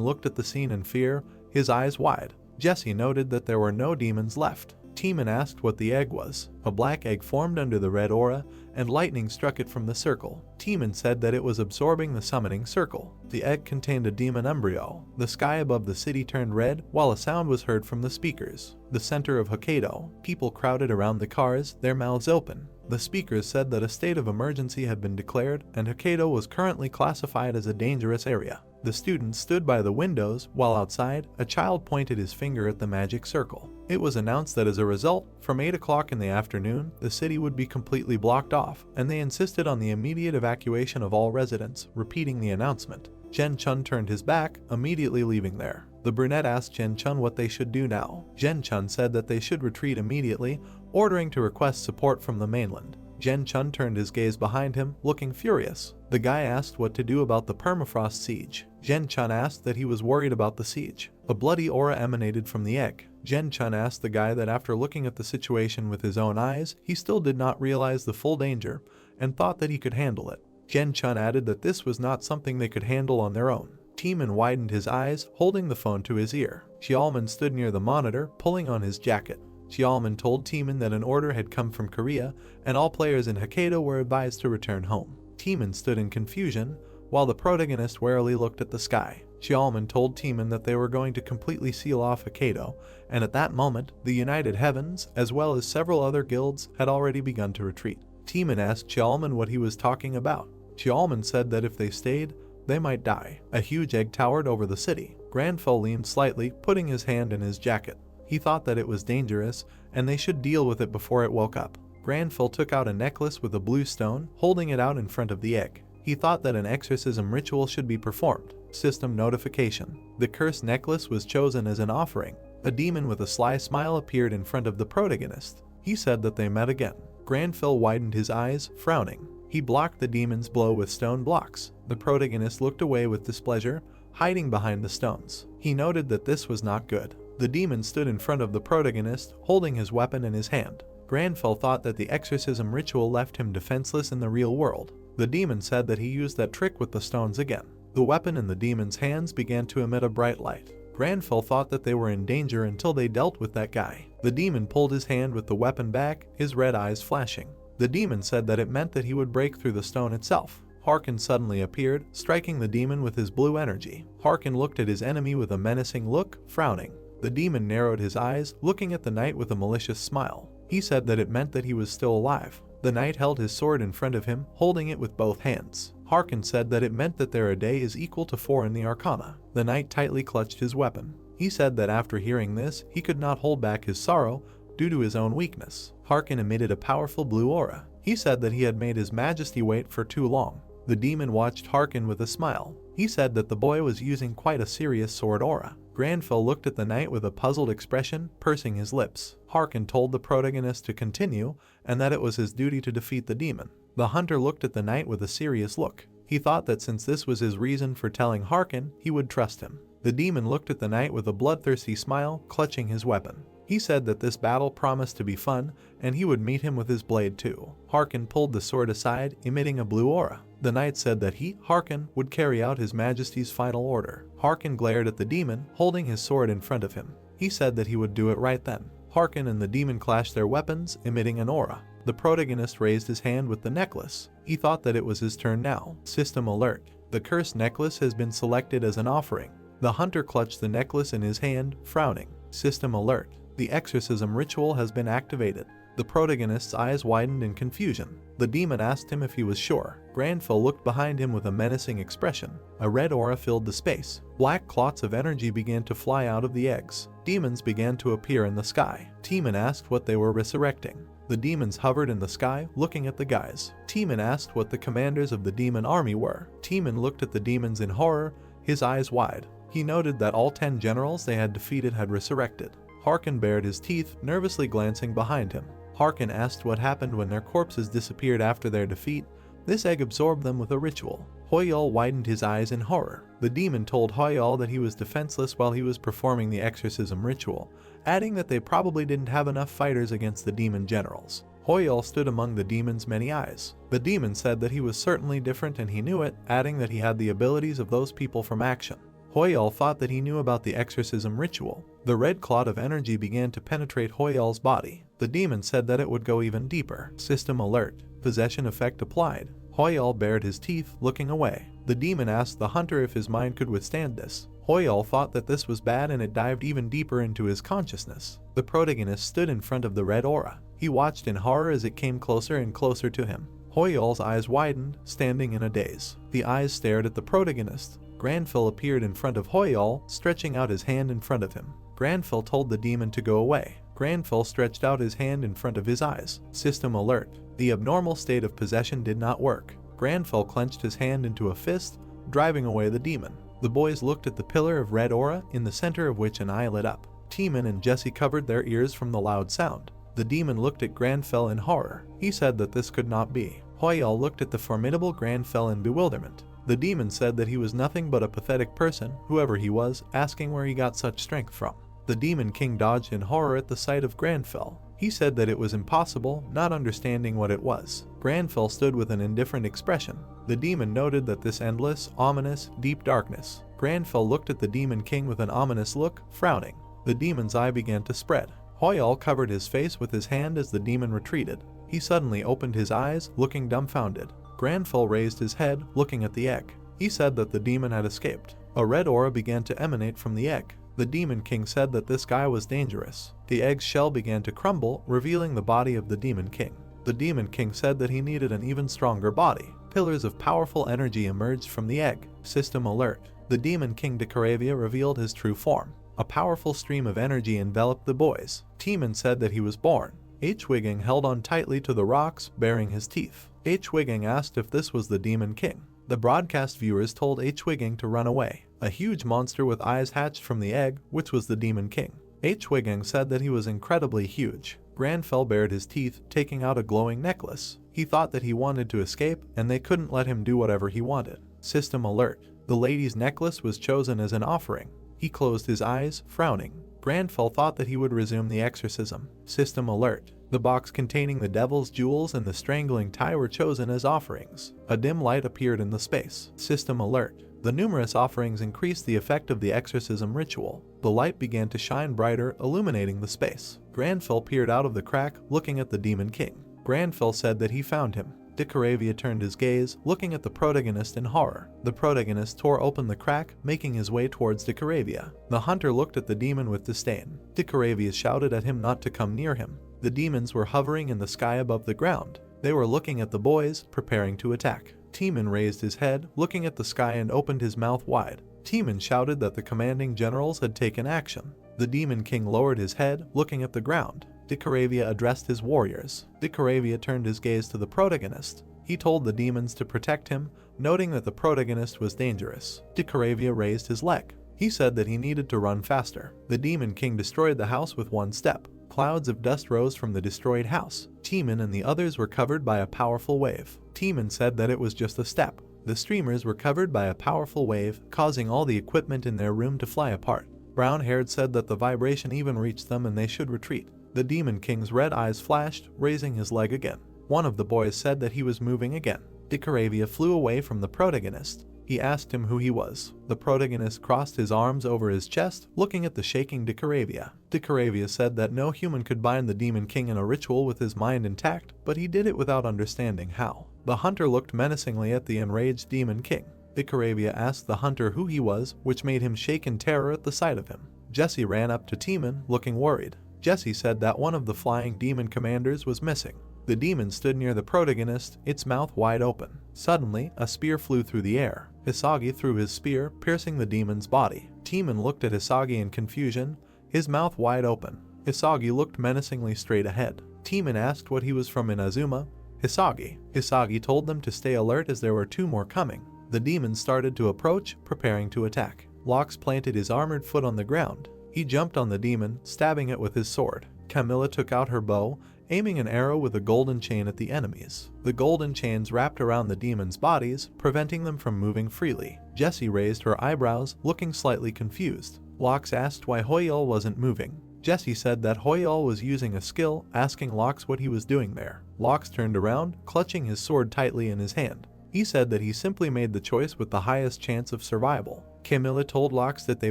looked at the scene in fear, his eyes wide. Jesse noted that there were no demons left. Teeman asked what the egg was. A black egg formed under the red aura, and lightning struck it from the circle. Teeman said that it was absorbing the summoning circle. The egg contained a demon embryo. The sky above the city turned red, while a sound was heard from the speakers. The center of Hokkaido. People crowded around the cars, their mouths open. The speakers said that a state of emergency had been declared, and Hokkaido was currently classified as a dangerous area. The students stood by the windows, while outside, a child pointed his finger at the magic circle. It was announced that as a result, from 8 o'clock in the afternoon, the city would be completely blocked off, and they insisted on the immediate evacuation of all residents, repeating the announcement. Jen Chun turned his back, immediately leaving there. The brunette asked Jen Chun what they should do now. Jen Chun said that they should retreat immediately, ordering to request support from the mainland. Jen Chun turned his gaze behind him, looking furious. The guy asked what to do about the permafrost siege. Jen Chun asked that he was worried about the siege. A bloody aura emanated from the egg. Jen Chun asked the guy that after looking at the situation with his own eyes, he still did not realize the full danger, and thought that he could handle it. Jen Chun added that this was not something they could handle on their own. Teeman widened his eyes, holding the phone to his ear. Xiaoman stood near the monitor, pulling on his jacket. Xiaoman told Teeman that an order had come from Korea, and all players in Hokkaido were advised to return home. Teeman stood in confusion, while the protagonist warily looked at the sky. Xiaoman told Teeman that they were going to completely seal off Hokkaido, and at that moment, the United Heavens, as well as several other guilds, had already begun to retreat. Teeman asked Xiaoman what he was talking about. Xiaoman said that if they stayed, they might die. A huge egg towered over the city. Granfell leaned slightly, putting his hand in his jacket. He thought that it was dangerous, and they should deal with it before it woke up. Granfell took out a necklace with a blue stone, holding it out in front of the egg. He thought that an exorcism ritual should be performed. System notification. The cursed necklace was chosen as an offering. A demon with a sly smile appeared in front of the protagonist. He said that they met again. Granfell widened his eyes, frowning. He blocked the demon's blow with stone blocks. The protagonist looked away with displeasure, hiding behind the stones. He noted that this was not good. The demon stood in front of the protagonist, holding his weapon in his hand. Granfell thought that the exorcism ritual left him defenseless in the real world. The demon said that he used that trick with the stones again. The weapon in the demon's hands began to emit a bright light. Granfell thought that they were in danger until they dealt with that guy. The demon pulled his hand with the weapon back, his red eyes flashing. The demon said that it meant that he would break through the stone itself. Harkin suddenly appeared, striking the demon with his blue energy. Harkin looked at his enemy with a menacing look, frowning. The demon narrowed his eyes, looking at the knight with a malicious smile. He said that it meant that he was still alive. The knight held his sword in front of him, holding it with both hands. Harkin said that it meant that their day is equal to 4 in the Arcana. The knight tightly clutched his weapon. He said that after hearing this, he could not hold back his sorrow due to his own weakness. Harkin emitted a powerful blue aura. He said that he had made his majesty wait for too long. The demon watched Harkin with a smile. He said that the boy was using quite a serious sword aura. Granfell looked at the knight with a puzzled expression, pursing his lips. Harkin told the protagonist to continue, and that it was his duty to defeat the demon. The hunter looked at the knight with a serious look. He thought that since this was his reason for telling Harkin, he would trust him. The demon looked at the knight with a bloodthirsty smile, clutching his weapon. He said that this battle promised to be fun, and he would meet him with his blade too. Harkin pulled the sword aside, emitting a blue aura. The knight said that he, Harkin, would carry out his majesty's final order. Harkin glared at the demon, holding his sword in front of him. He said that he would do it right then. Harkin and the demon clashed their weapons, emitting an aura. The protagonist raised his hand with the necklace. He thought that it was his turn now. System alert. The cursed necklace has been selected as an offering. The hunter clutched the necklace in his hand, frowning. System alert. The exorcism ritual has been activated. The protagonist's eyes widened in confusion. The demon asked him if he was sure. Granfell looked behind him with a menacing expression. A red aura filled the space. Black clots of energy began to fly out of the eggs. Demons began to appear in the sky. Teeman asked what they were resurrecting. The demons hovered in the sky, looking at the guys. Teeman asked what the commanders of the demon army were. Teeman looked at the demons in horror, his eyes wide. He noted that all 10 generals they had defeated had resurrected. Harkin bared his teeth, nervously glancing behind him. Harkin asked what happened when their corpses disappeared after their defeat. This egg absorbed them with a ritual. Hoyol widened his eyes in horror. The demon told Hoyol that he was defenseless while he was performing the exorcism ritual, adding that they probably didn't have enough fighters against the demon generals. Hoyol stood among the demon's many eyes. The demon said that he was certainly different and he knew it, adding that he had the abilities of those people from action. Hoyol thought that he knew about the exorcism ritual. The red clot of energy began to penetrate Hoyol's body. The demon said that it would go even deeper. System alert. Possession effect applied. Hoyol bared his teeth, looking away. The demon asked the hunter if his mind could withstand this. Hoyol thought that this was bad and it dived even deeper into his consciousness. The protagonist stood in front of the red aura. He watched in horror as it came closer and closer to him. Hoyol's eyes widened, standing in a daze. The eyes stared at the protagonist. Granville appeared in front of Hoyal, stretching out his hand in front of him. Granville told the demon to go away. Granville stretched out his hand in front of his eyes. System alert. The abnormal state of possession did not work. Granville clenched his hand into a fist, driving away the demon. The boys looked at the pillar of red aura, in the center of which an eye lit up. Timon and Jesse covered their ears from the loud sound. The demon looked at Granville in horror. He said that this could not be. Hoyal looked at the formidable Granville in bewilderment. The demon said that he was nothing but a pathetic person, whoever he was, asking where he got such strength from. The demon king dodged in horror at the sight of Granville. He said that it was impossible, not understanding what it was. Granville stood with an indifferent expression. The demon noted that this endless, ominous, deep darkness. Granville looked at the demon king with an ominous look, frowning. The demon's eye began to spread. Hoyal covered his face with his hand as the demon retreated. He suddenly opened his eyes, looking dumbfounded. Granville raised his head, looking at the egg. He said that the demon had escaped. A red aura began to emanate from the egg. The demon king said that this guy was dangerous. The egg's shell began to crumble, revealing the body of the demon king. The demon king said that he needed an even stronger body. Pillars of powerful energy emerged from the egg. System alert. The demon king Decaravia revealed his true form. A powerful stream of energy enveloped the boys. Timon said that he was born. H-Wigging held on tightly to the rocks, baring his teeth. H-Wigging asked if this was the demon king. The broadcast viewers told H-Wigging to run away. A huge monster with eyes hatched from the egg, which was the demon king. H-Wigging said that he was incredibly huge. Granville bared his teeth, taking out a glowing necklace. He thought that he wanted to escape, and they couldn't let him do whatever he wanted. System alert. The lady's necklace was chosen as an offering. He closed his eyes, frowning. Granville thought that he would resume the exorcism. System alert. The box containing the devil's jewels and the strangling tie were chosen as offerings. A dim light appeared in the space. System alert. The numerous offerings increased the effect of the exorcism ritual. The light began to shine brighter, illuminating the space. Granville peered out of the crack, looking at the demon king. Granville said that he found him. Decaravia turned his gaze, looking at the protagonist in horror. The protagonist tore open the crack, making his way towards Decaravia. The hunter looked at the demon with disdain. Decaravia shouted at him not to come near him. The demons were hovering in the sky above the ground. They were looking at the boys, preparing to attack. Timon raised his head, looking at the sky, and opened his mouth wide. Timon shouted that the commanding generals had taken action. The demon king lowered his head, looking at the ground. Decaravia addressed his warriors. Decaravia turned his gaze to the protagonist. He told the demons to protect him, noting that the protagonist was dangerous. Decaravia raised his leg. He said that he needed to run faster. The demon king destroyed the house with one step. Clouds of dust rose from the destroyed house. Timon and the others were covered by a powerful wave. Timon said that it was just a step. The streamers were covered by a powerful wave, causing all the equipment in their room to fly apart. Brown-haired said that the vibration even reached them and they should retreat. The demon king's red eyes flashed, raising his leg again. One of the boys said that he was moving again. Decaravia flew away from the protagonist. He asked him who he was. The protagonist crossed his arms over his chest, looking at the shaking Decaravia. Decaravia said that no human could bind the demon king in a ritual with his mind intact, but he did it without understanding how. The hunter looked menacingly at the enraged demon king. Decaravia asked the hunter who he was, which made him shake in terror at the sight of him. Jesse ran up to Timon, looking worried. Jesse said that one of the flying demon commanders was missing. The demon stood near the protagonist, its mouth wide open. Suddenly, a spear flew through the air. Hisagi threw his spear, piercing the demon's body. Timon looked at Hisagi in confusion, his mouth wide open. Hisagi looked menacingly straight ahead. Timon asked what he was from Inazuma. Hisagi. Hisagi told them to stay alert as there were two more coming. The demon started to approach, preparing to attack. Lox planted his armored foot on the ground. He jumped on the demon, stabbing it with his sword. Camilla took out her bow, aiming an arrow with a golden chain at the enemies. The golden chains wrapped around the demons' bodies, preventing them from moving freely. Jessie raised her eyebrows, looking slightly confused. Lox asked why Hoyal wasn't moving. Jessie said that Hoyal was using a skill, asking Lox what he was doing there. Lox turned around, clutching his sword tightly in his hand. He said that he simply made the choice with the highest chance of survival. Camilla told Lox that they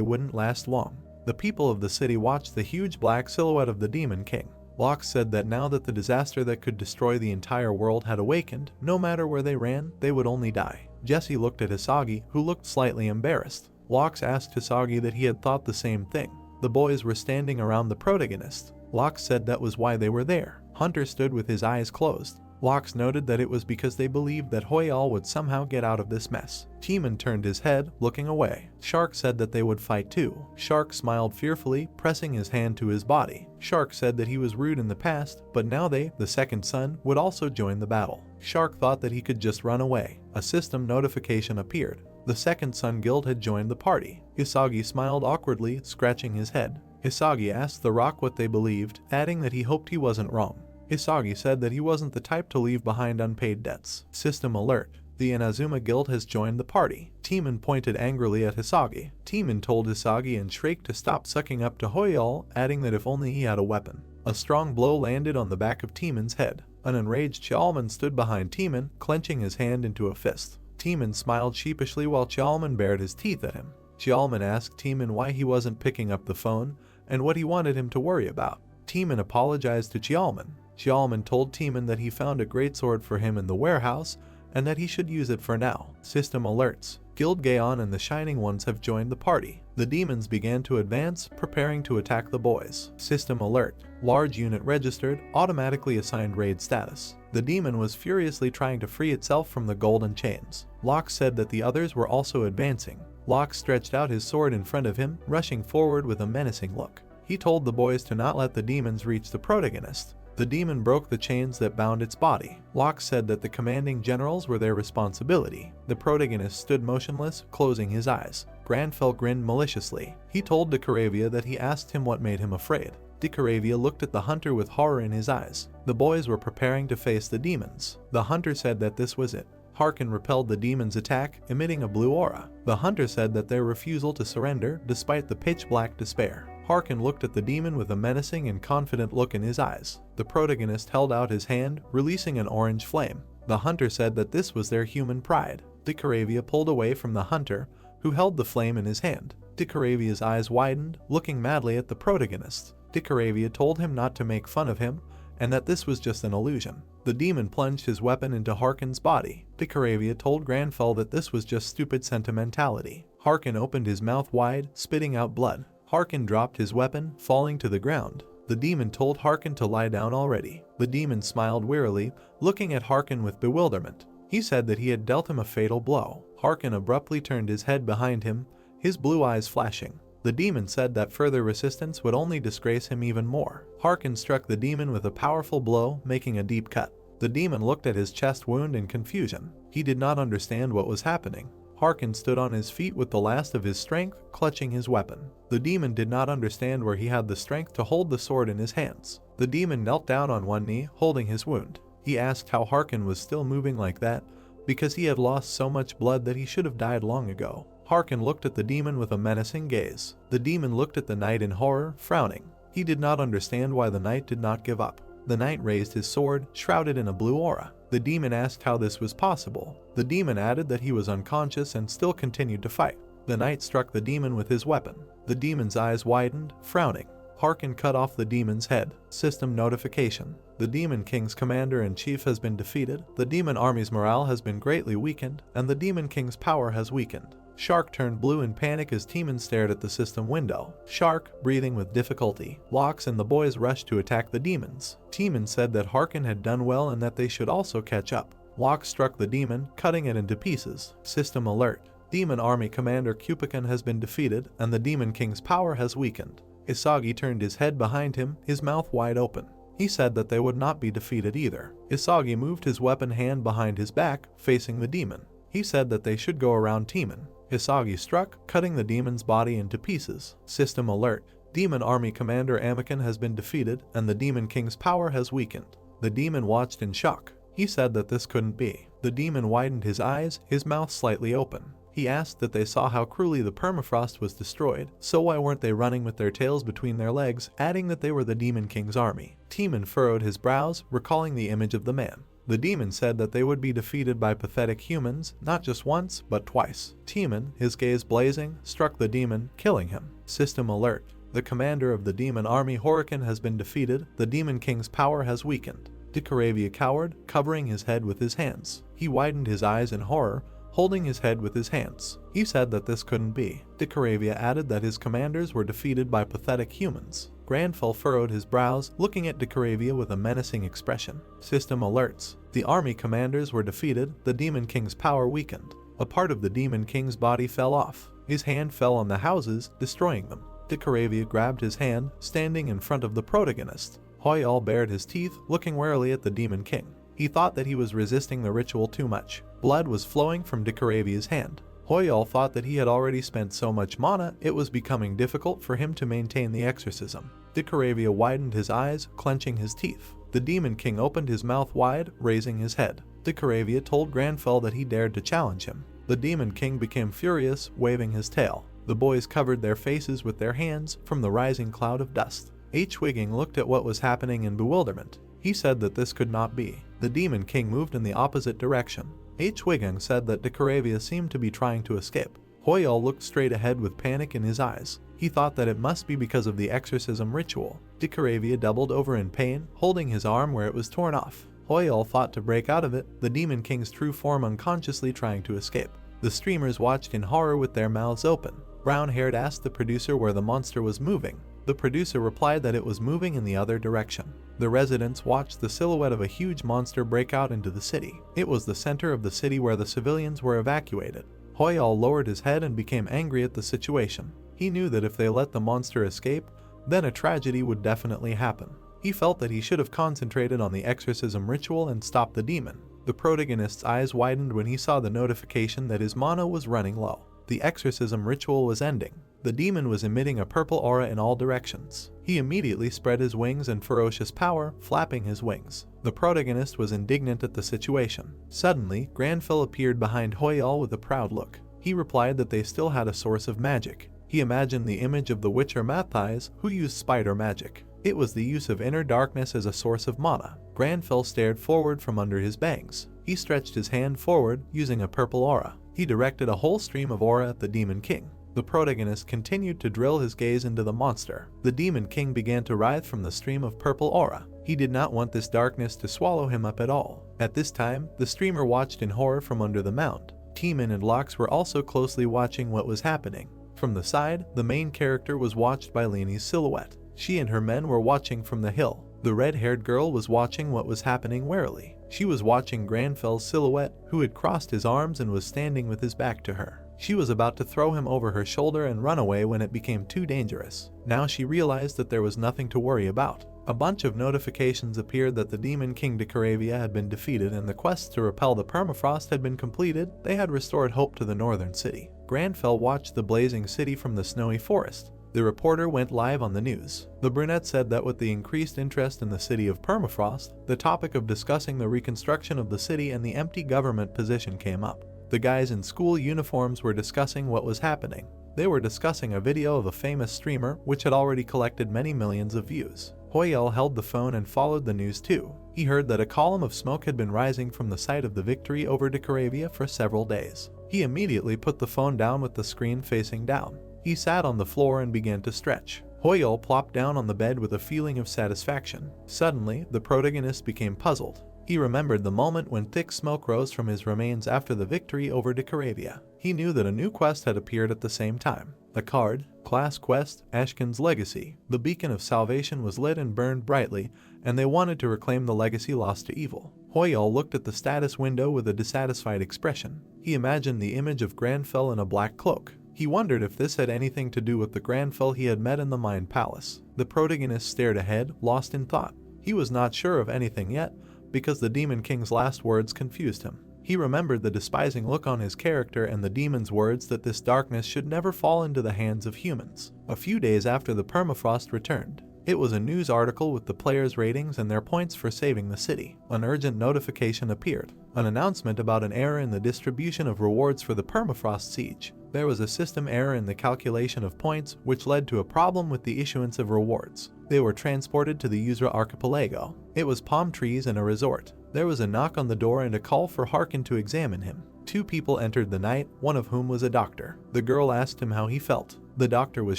wouldn't last long. The people of the city watched the huge black silhouette of the Demon King. Lox said that now that the disaster that could destroy the entire world had awakened, no matter where they ran, they would only die. Jessie looked at Hisagi, who looked slightly embarrassed. Lox asked Hisagi that he had thought the same thing. The boys were standing around the protagonist. Lox said that was why they were there. Hunter stood with his eyes closed. Lox noted that it was because they believed that Hoyal would somehow get out of this mess. Timon turned his head, looking away. Shark said that they would fight too. Shark smiled fearfully, pressing his hand to his body. Shark said that he was rude in the past, but now they, the second son, would also join the battle. Shark thought that he could just run away. A system notification appeared. The second son guild had joined the party. Isagi smiled awkwardly, scratching his head. Isagi asked the rock what they believed, adding that he hoped he wasn't wrong. Isagi said that he wasn't the type to leave behind unpaid debts. System alert. The Inazuma Guild has joined the party. Timon pointed angrily at Hisagi. Timon told Hisagi and Shrike to stop sucking up to Hoyal, adding that if only he had a weapon. A strong blow landed on the back of Timon's head. An enraged Chialman stood behind Timon, clenching his hand into a fist. Timon smiled sheepishly while Chialman bared his teeth at him. Chialman asked Timon why he wasn't picking up the phone and what he wanted him to worry about. Timon apologized to Chialman. Chialman told Timon that he found a great sword for him in the warehouse and that he should use it for now. System alerts. Guild Gaon and the Shining Ones have joined the party. The demons began to advance, preparing to attack the boys. System alert. Large unit registered, automatically assigned raid status. The demon was furiously trying to free itself from the golden chains. Lox said that the others were also advancing. Lox stretched out his sword in front of him, rushing forward with a menacing look. He told the boys to not let the demons reach the protagonist. The demon broke the chains that bound its body. Lox said that the commanding generals were their responsibility. The protagonist stood motionless, closing his eyes. Granfell grinned maliciously. He told Decaravia that he asked him what made him afraid. Decaravia looked at the hunter with horror in his eyes. The boys were preparing to face the demons. The hunter said that this was it. Harkin repelled the demon's attack, emitting a blue aura. The hunter said that their refusal to surrender, despite the pitch-black despair. Harkin looked at the demon with a menacing and confident look in his eyes. The protagonist held out his hand, releasing an orange flame. The hunter said that this was their human pride. Decaravia pulled away from the hunter, who held the flame in his hand. Decaravia's eyes widened, looking madly at the protagonist. Decaravia told him not to make fun of him, and that this was just an illusion. The demon plunged his weapon into Harkin's body. Decaravia told Granfell that this was just stupid sentimentality. Harkin opened his mouth wide, spitting out blood. Harkin dropped his weapon, falling to the ground. The demon told Harkin to lie down already. The demon smiled wearily, looking at Harkin with bewilderment. He said that he had dealt him a fatal blow. Harkin abruptly turned his head behind him, his blue eyes flashing. The demon said that further resistance would only disgrace him even more. Harkin struck the demon with a powerful blow, making a deep cut. The demon looked at his chest wound in confusion. He did not understand what was happening. Harkin stood on his feet with the last of his strength, clutching his weapon. The demon did not understand where he had the strength to hold the sword in his hands. The demon knelt down on one knee, holding his wound. He asked how Harkin was still moving like that, because he had lost so much blood that he should have died long ago. Harkin looked at the demon with a menacing gaze. The demon looked at the knight in horror, frowning. He did not understand why the knight did not give up. The knight raised his sword, shrouded in a blue aura. The demon asked how this was possible. The demon added that he was unconscious and still continued to fight. The knight struck the demon with his weapon. The demon's eyes widened, frowning. Harkin cut off the demon's head. System notification. The Demon King's commander-in-chief has been defeated, the demon army's morale has been greatly weakened, and the Demon King's power has weakened. Shark turned blue in panic as Timon stared at the system window. Shark, breathing with difficulty. Lox and the boys rushed to attack the demons. Timon said that Harkin had done well and that they should also catch up. Lox struck the demon, cutting it into pieces. System alert. Demon Army Commander Kupikan has been defeated, and the Demon King's power has weakened. Isagi turned his head behind him, his mouth wide open. He said that they would not be defeated either. Isagi moved his weapon hand behind his back, facing the demon. He said that they should go around Timon. Isagi struck, cutting the demon's body into pieces. System alert. Demon Army Commander Amiken has been defeated, and the Demon King's power has weakened. The demon watched in shock. He said that this couldn't be. The demon widened his eyes, his mouth slightly open. He asked that they saw how cruelly the permafrost was destroyed, so why weren't they running with their tails between their legs, adding that they were the Demon King's army. Timon furrowed his brows, recalling the image of the man. The demon said that they would be defeated by pathetic humans, not just once, but twice. Timon, his gaze blazing, struck the demon, killing him. System alert. The commander of the demon army Horikan has been defeated, the Demon King's power has weakened. Decaravia cowered, covering his head with his hands. He widened his eyes in horror, holding his head with his hands. He said that this couldn't be. Decaravia added that his commanders were defeated by pathetic humans. Granfell furrowed his brows, looking at Decaravia with a menacing expression. System alerts. The army commanders were defeated, the Demon King's power weakened. A part of the Demon King's body fell off. His hand fell on the houses, destroying them. Decoravia grabbed his hand, standing in front of the protagonist. Hoyal bared his teeth, looking warily at the Demon King. He thought that he was resisting the ritual too much. Blood was flowing from Decaravia's hand. Hoyal thought that he had already spent so much mana, it was becoming difficult for him to maintain the exorcism. Decaravia widened his eyes, clenching his teeth. The Demon King opened his mouth wide, raising his head. Decaravia told Granfell that he dared to challenge him. The Demon King became furious, waving his tail. The boys covered their faces with their hands from the rising cloud of dust. Wigging looked at what was happening in bewilderment. He said that this could not be. The Demon King moved in the opposite direction. Wigging said that Decaravia seemed to be trying to escape. Hoyal looked straight ahead with panic in his eyes. He thought that it must be because of the exorcism ritual. Decaravia doubled over in pain, holding his arm where it was torn off. Hoyal fought to break out of it, the Demon King's true form unconsciously trying to escape. The streamers watched in horror with their mouths open. Brown-haired asked the producer where the monster was moving. The producer replied that it was moving in the other direction. The residents watched the silhouette of a huge monster break out into the city. It was the center of the city where the civilians were evacuated. Hoyal lowered his head and became angry at the situation. He knew that if they let the monster escape, then a tragedy would definitely happen. He felt that he should have concentrated on the exorcism ritual and stopped the demon. The protagonist's eyes widened when he saw the notification that his mana was running low. The exorcism ritual was ending. The demon was emitting a purple aura in all directions. He immediately spread his wings in ferocious power, flapping his wings. The protagonist was indignant at the situation. Suddenly, Granfell appeared behind Hoyal with a proud look. He replied that they still had a source of magic. He imagined the image of the Witcher Matthias, who used spider magic. It was the use of inner darkness as a source of mana. Granfell stared forward from under his bangs. He stretched his hand forward, using a purple aura. He directed a whole stream of aura at the Demon King. The protagonist continued to drill his gaze into the monster. The Demon King began to writhe from the stream of purple aura. He did not want this darkness to swallow him up at all. At this time, the streamer watched in horror from under the mound. Teeman and Lox were also closely watching what was happening. From the side, the main character was watched by Lenie's silhouette. She and her men were watching from the hill. The red-haired girl was watching what was happening warily. She was watching Granfell's silhouette, who had crossed his arms and was standing with his back to her. She was about to throw him over her shoulder and run away when it became too dangerous. Now she realized that there was nothing to worry about. A bunch of notifications appeared that the Demon King Decaravia had been defeated and the quest to repel the permafrost had been completed. They had restored hope to the northern city. Granfell watched the blazing city from the snowy forest. The reporter went live on the news. The brunette said that with the increased interest in the city of permafrost, the topic of discussing the reconstruction of the city and the empty government position came up. The guys in school uniforms were discussing what was happening. They were discussing a video of a famous streamer which had already collected many millions of views. Hoyal held the phone and followed the news too. He heard that a column of smoke had been rising from the site of the victory over Decaravia for several days. He immediately put the phone down with the screen facing down. He sat on the floor and began to stretch. Hoyal plopped down on the bed with a feeling of satisfaction. Suddenly, the protagonist became puzzled. He remembered the moment when thick smoke rose from his remains after the victory over Decaravia. He knew that a new quest had appeared at the same time. A card, Class Quest, Ashken's Legacy. The beacon of salvation was lit and burned brightly, and they wanted to reclaim the legacy lost to evil. Hoyal looked at the status window with a dissatisfied expression. He imagined the image of Granfell in a black cloak. He wondered if this had anything to do with the Granfell he had met in the Mind Palace. The protagonist stared ahead, lost in thought. He was not sure of anything yet, because the Demon King's last words confused him. He remembered the despising look on his character and the demon's words that this darkness should never fall into the hands of humans. A few days after the permafrost returned, it was a news article with the players' ratings and their points for saving the city. An urgent notification appeared, an announcement about an error in the distribution of rewards for the permafrost siege. There was a system error in the calculation of points, which led to a problem with the issuance of rewards. They were transported to the Yuzra archipelago. It was palm trees and a resort. There was a knock on the door and a call for Harkin to examine him. Two people entered the night, one of whom was a doctor. The girl asked him how he felt. The doctor was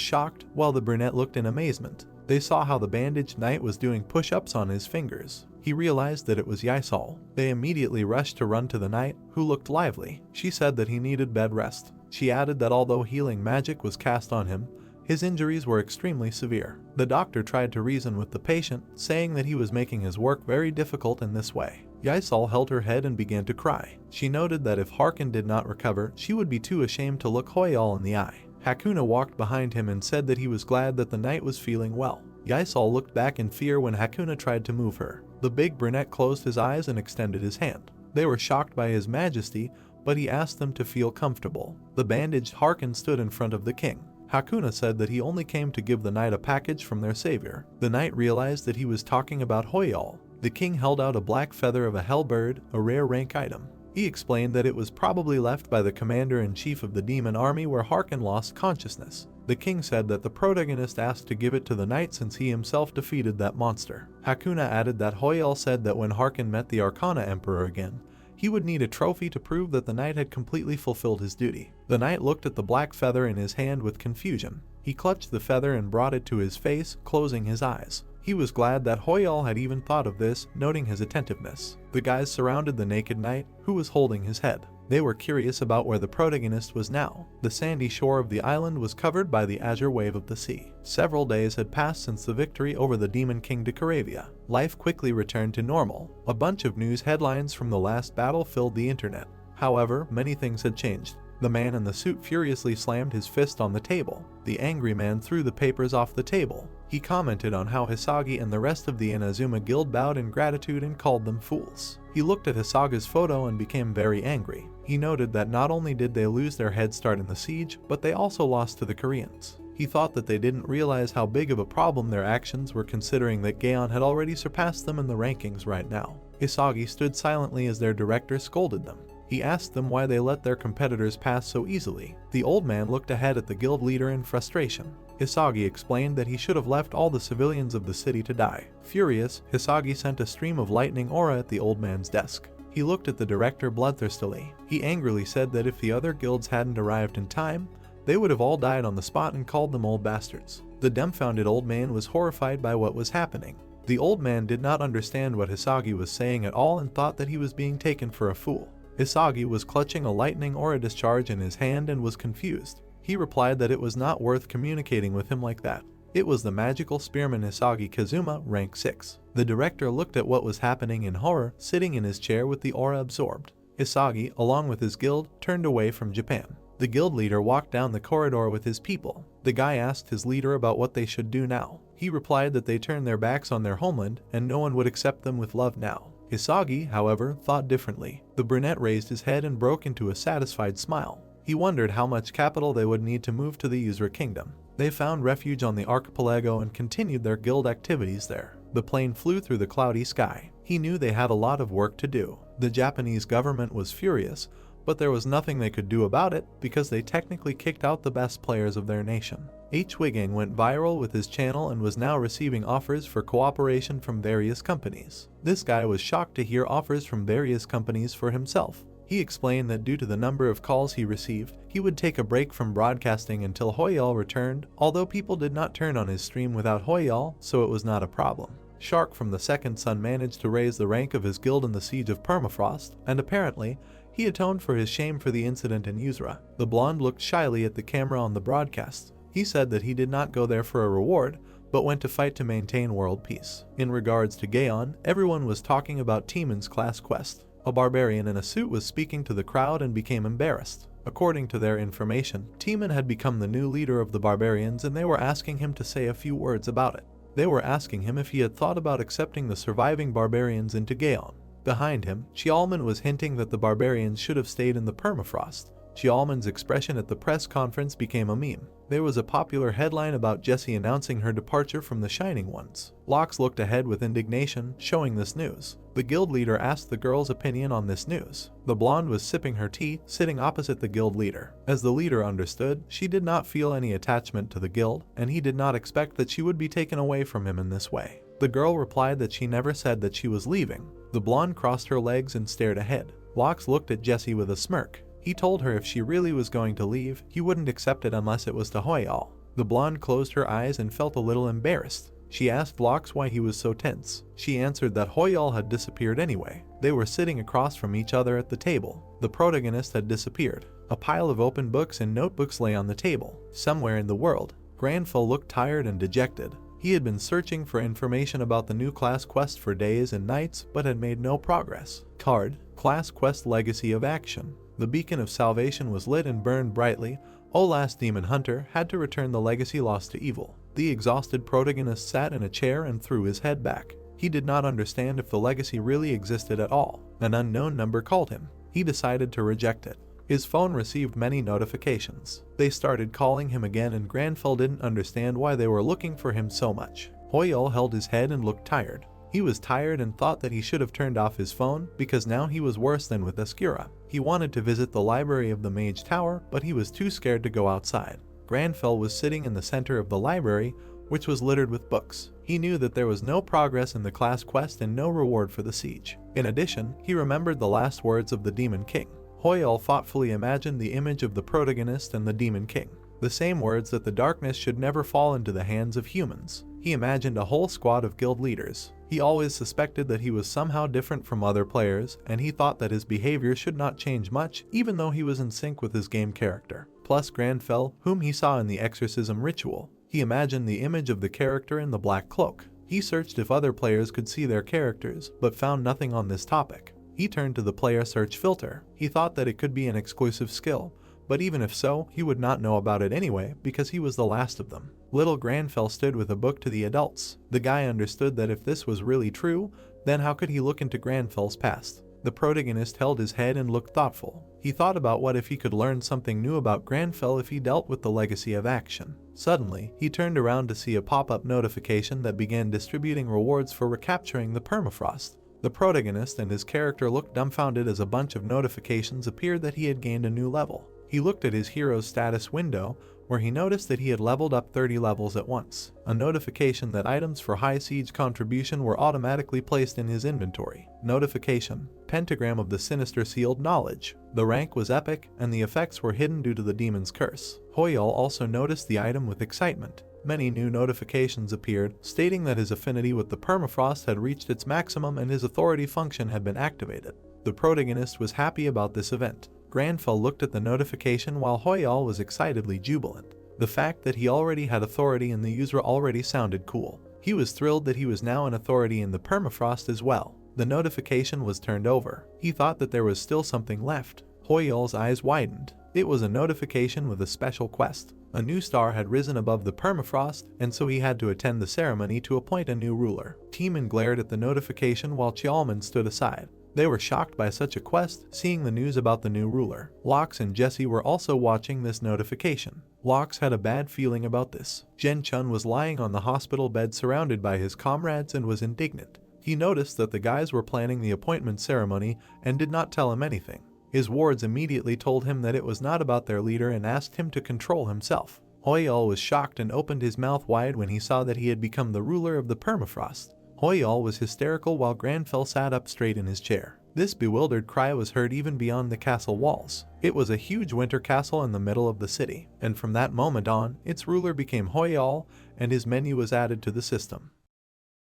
shocked, while the brunette looked in amazement. They saw how the bandaged knight was doing push-ups on his fingers. He realized that it was Ysol. They immediately rushed to run to the knight, who looked lively. She said that he needed bed rest. She added that although healing magic was cast on him, his injuries were extremely severe. The doctor tried to reason with the patient, saying that he was making his work very difficult in this way. Yaisal held her head and began to cry. She noted that if Harkin did not recover, she would be too ashamed to look Hoyal in the eye. Hakuna walked behind him and said that he was glad that the knight was feeling well. Yaisal looked back in fear when Hakuna tried to move her. The big brunette closed his eyes and extended his hand. They were shocked by his majesty, but he asked them to feel comfortable. The bandaged Harkin stood in front of the king. Hakuna said that he only came to give the knight a package from their savior. The knight realized that he was talking about Hoyal. The king held out a black feather of a hell bird, a rare rank item. He explained that it was probably left by the commander-in-chief of the demon army where Harkin lost consciousness. The king said that the protagonist asked to give it to the knight since he himself defeated that monster. Hakuna added that Hoyal said that when Harkin met the Arcana Emperor again, he would need a trophy to prove that the knight had completely fulfilled his duty. The knight looked at the black feather in his hand with confusion. He clutched the feather and brought it to his face, closing his eyes. He was glad that Hoyal had even thought of this, noting his attentiveness. The guys surrounded the naked knight, who was holding his head. They were curious about where the protagonist was now. The sandy shore of the island was covered by the azure wave of the sea. Several days had passed since the victory over the Demon King Decaravia. Life quickly returned to normal. A bunch of news headlines from the last battle filled the internet. However, many things had changed. The man in the suit furiously slammed his fist on the table. The angry man threw the papers off the table. He commented on how Hisagi and the rest of the Inazuma Guild bowed in gratitude and called them fools. He looked at Hisaga's photo and became very angry. He noted that not only did they lose their head start in the siege, but they also lost to the Koreans. He thought that they didn't realize how big of a problem their actions were, considering that Gaon had already surpassed them in the rankings right now. Hisagi stood silently as their director scolded them. He asked them why they let their competitors pass so easily. The old man looked ahead at the guild leader in frustration. Hisagi explained that he should have left all the civilians of the city to die. Furious, Hisagi sent a stream of lightning aura at the old man's desk. He looked at the director bloodthirstily. He angrily said that if the other guilds hadn't arrived in time, they would have all died on the spot and called them old bastards. The dumbfounded old man was horrified by what was happening. The old man did not understand what Hisagi was saying at all and thought that he was being taken for a fool. Hisagi was clutching a lightning aura discharge in his hand and was confused. He replied that it was not worth communicating with him like that. It was the magical spearman Hisagi Kazuma, rank 6. The director looked at what was happening in horror, sitting in his chair with the aura absorbed. Hisagi, along with his guild, turned away from Japan. The guild leader walked down the corridor with his people. The guy asked his leader about what they should do now. He replied that they turned their backs on their homeland and no one would accept them with love now. Hisagi, however, thought differently. The brunette raised his head and broke into a satisfied smile. He wondered how much capital they would need to move to the Uzra Kingdom. They found refuge on the archipelago and continued their guild activities there. The plane flew through the cloudy sky. He knew they had a lot of work to do. The Japanese government was furious, but there was nothing they could do about it because they technically kicked out the best players of their nation. Wigang went viral with his channel and was now receiving offers for cooperation from various companies. This guy was shocked to hear offers from various companies for himself. He explained that due to the number of calls he received, he would take a break from broadcasting until Hoyal returned, although people did not turn on his stream without Hoyal, so it was not a problem. Shark from the Second Son managed to raise the rank of his guild in the Siege of Permafrost, and apparently, he atoned for his shame for the incident in Uzra. The blonde looked shyly at the camera on the broadcast. He said that he did not go there for a reward, but went to fight to maintain world peace. In regards to Gaon, everyone was talking about Timon's class quest. A barbarian in a suit was speaking to the crowd and became embarrassed. According to their information, Timon had become the new leader of the barbarians and they were asking him to say a few words about it. They were asking him if he had thought about accepting the surviving barbarians into Gaon. Behind him, Chialman was hinting that the barbarians should have stayed in the permafrost. Chialman's expression at the press conference became a meme. There was a popular headline about Jessie announcing her departure from the Shining Ones. Lox looked ahead with indignation, showing this news. The guild leader asked the girl's opinion on this news. The blonde was sipping her tea, sitting opposite the guild leader. As the leader understood, she did not feel any attachment to the guild, and he did not expect that she would be taken away from him in this way. The girl replied that she never said that she was leaving. The blonde crossed her legs and stared ahead. Lox looked at Jessie with a smirk. He told her if she really was going to leave, he wouldn't accept it unless it was to Hoyal. The blonde closed her eyes and felt a little embarrassed. She asked Lox why he was so tense. She answered that Hoyal had disappeared anyway. They were sitting across from each other at the table. The protagonist had disappeared. A pile of open books and notebooks lay on the table. Somewhere in the world, Granful looked tired and dejected. He had been searching for information about the new class quest for days and nights, but had made no progress. Card: Class Quest Legacy of Action. The beacon of salvation was lit and burned brightly. Last demon hunter had to return the legacy lost to evil. The exhausted protagonist sat in a chair and threw his head back. He did not understand if the legacy really existed at all. An unknown number called him. He decided to reject it. His phone received many notifications. They started calling him again, and Granfell didn't understand why they were looking for him so much. Hoyol held his head and looked tired. He was tired and thought that he should have turned off his phone, because now he was worse than with Escura. He wanted to visit the library of the Mage Tower, but he was too scared to go outside. Granfell was sitting in the center of the library, which was littered with books. He knew that there was no progress in the class quest and no reward for the siege. In addition, he remembered the last words of the Demon King. Hoyol thoughtfully imagined the image of the protagonist and the Demon King. The same words, that the darkness should never fall into the hands of humans. He imagined a whole squad of guild leaders. He always suspected that he was somehow different from other players, and he thought that his behavior should not change much, even though he was in sync with his game character. Plus Granfell, whom he saw in the exorcism ritual. He imagined the image of the character in the black cloak. He searched if other players could see their characters, but found nothing on this topic. He turned to the player search filter. He thought that it could be an exclusive skill, but even if so, he would not know about it anyway, because he was the last of them. Little Granfell stood with a book to the adults. The guy understood that if this was really true, then how could he look into Granfell's past? The protagonist held his head and looked thoughtful. He thought about what if he could learn something new about Granfell if he dealt with the legacy of action. Suddenly, he turned around to see a pop-up notification that began distributing rewards for recapturing the permafrost. The protagonist and his character looked dumbfounded as a bunch of notifications appeared that he had gained a new level. He looked at his hero's status window, where he noticed that he had leveled up 30 levels at once. A notification that items for high siege contribution were automatically placed in his inventory. Notification: Pentagram of the Sinister Sealed Knowledge. The rank was epic, and the effects were hidden due to the demon's curse. Hoyol also noticed the item with excitement. Many new notifications appeared, stating that his affinity with the permafrost had reached its maximum and his authority function had been activated. The protagonist was happy about this event. Granfell looked at the notification while Hoyol was excitedly jubilant. The fact that he already had authority in the user already sounded cool. He was thrilled that he was now an authority in the permafrost as well. The notification was turned over. He thought that there was still something left. Hoyol's eyes widened. It was a notification with a special quest. A new star had risen above the permafrost, and so he had to attend the ceremony to appoint a new ruler. Teeman glared at the notification while Chialman stood aside. They were shocked by such a quest, seeing the news about the new ruler. Lox and Jesse were also watching this notification. Lox had a bad feeling about this. Jen Chun was lying on the hospital bed surrounded by his comrades and was indignant. He noticed that the guys were planning the appointment ceremony and did not tell him anything. His wards immediately told him that it was not about their leader and asked him to control himself. Hoyol was shocked and opened his mouth wide when he saw that he had become the ruler of the permafrost. Hoyol was hysterical while Granfell sat up straight in his chair. This bewildered cry was heard even beyond the castle walls. It was a huge winter castle in the middle of the city, and from that moment on, its ruler became Hoyol, and his menu was added to the system.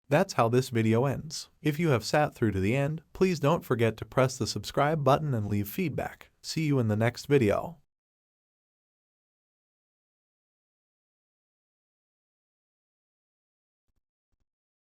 That's how this video ends. If you have sat through to the end, please don't forget to press the subscribe button and leave feedback. See you in the next video.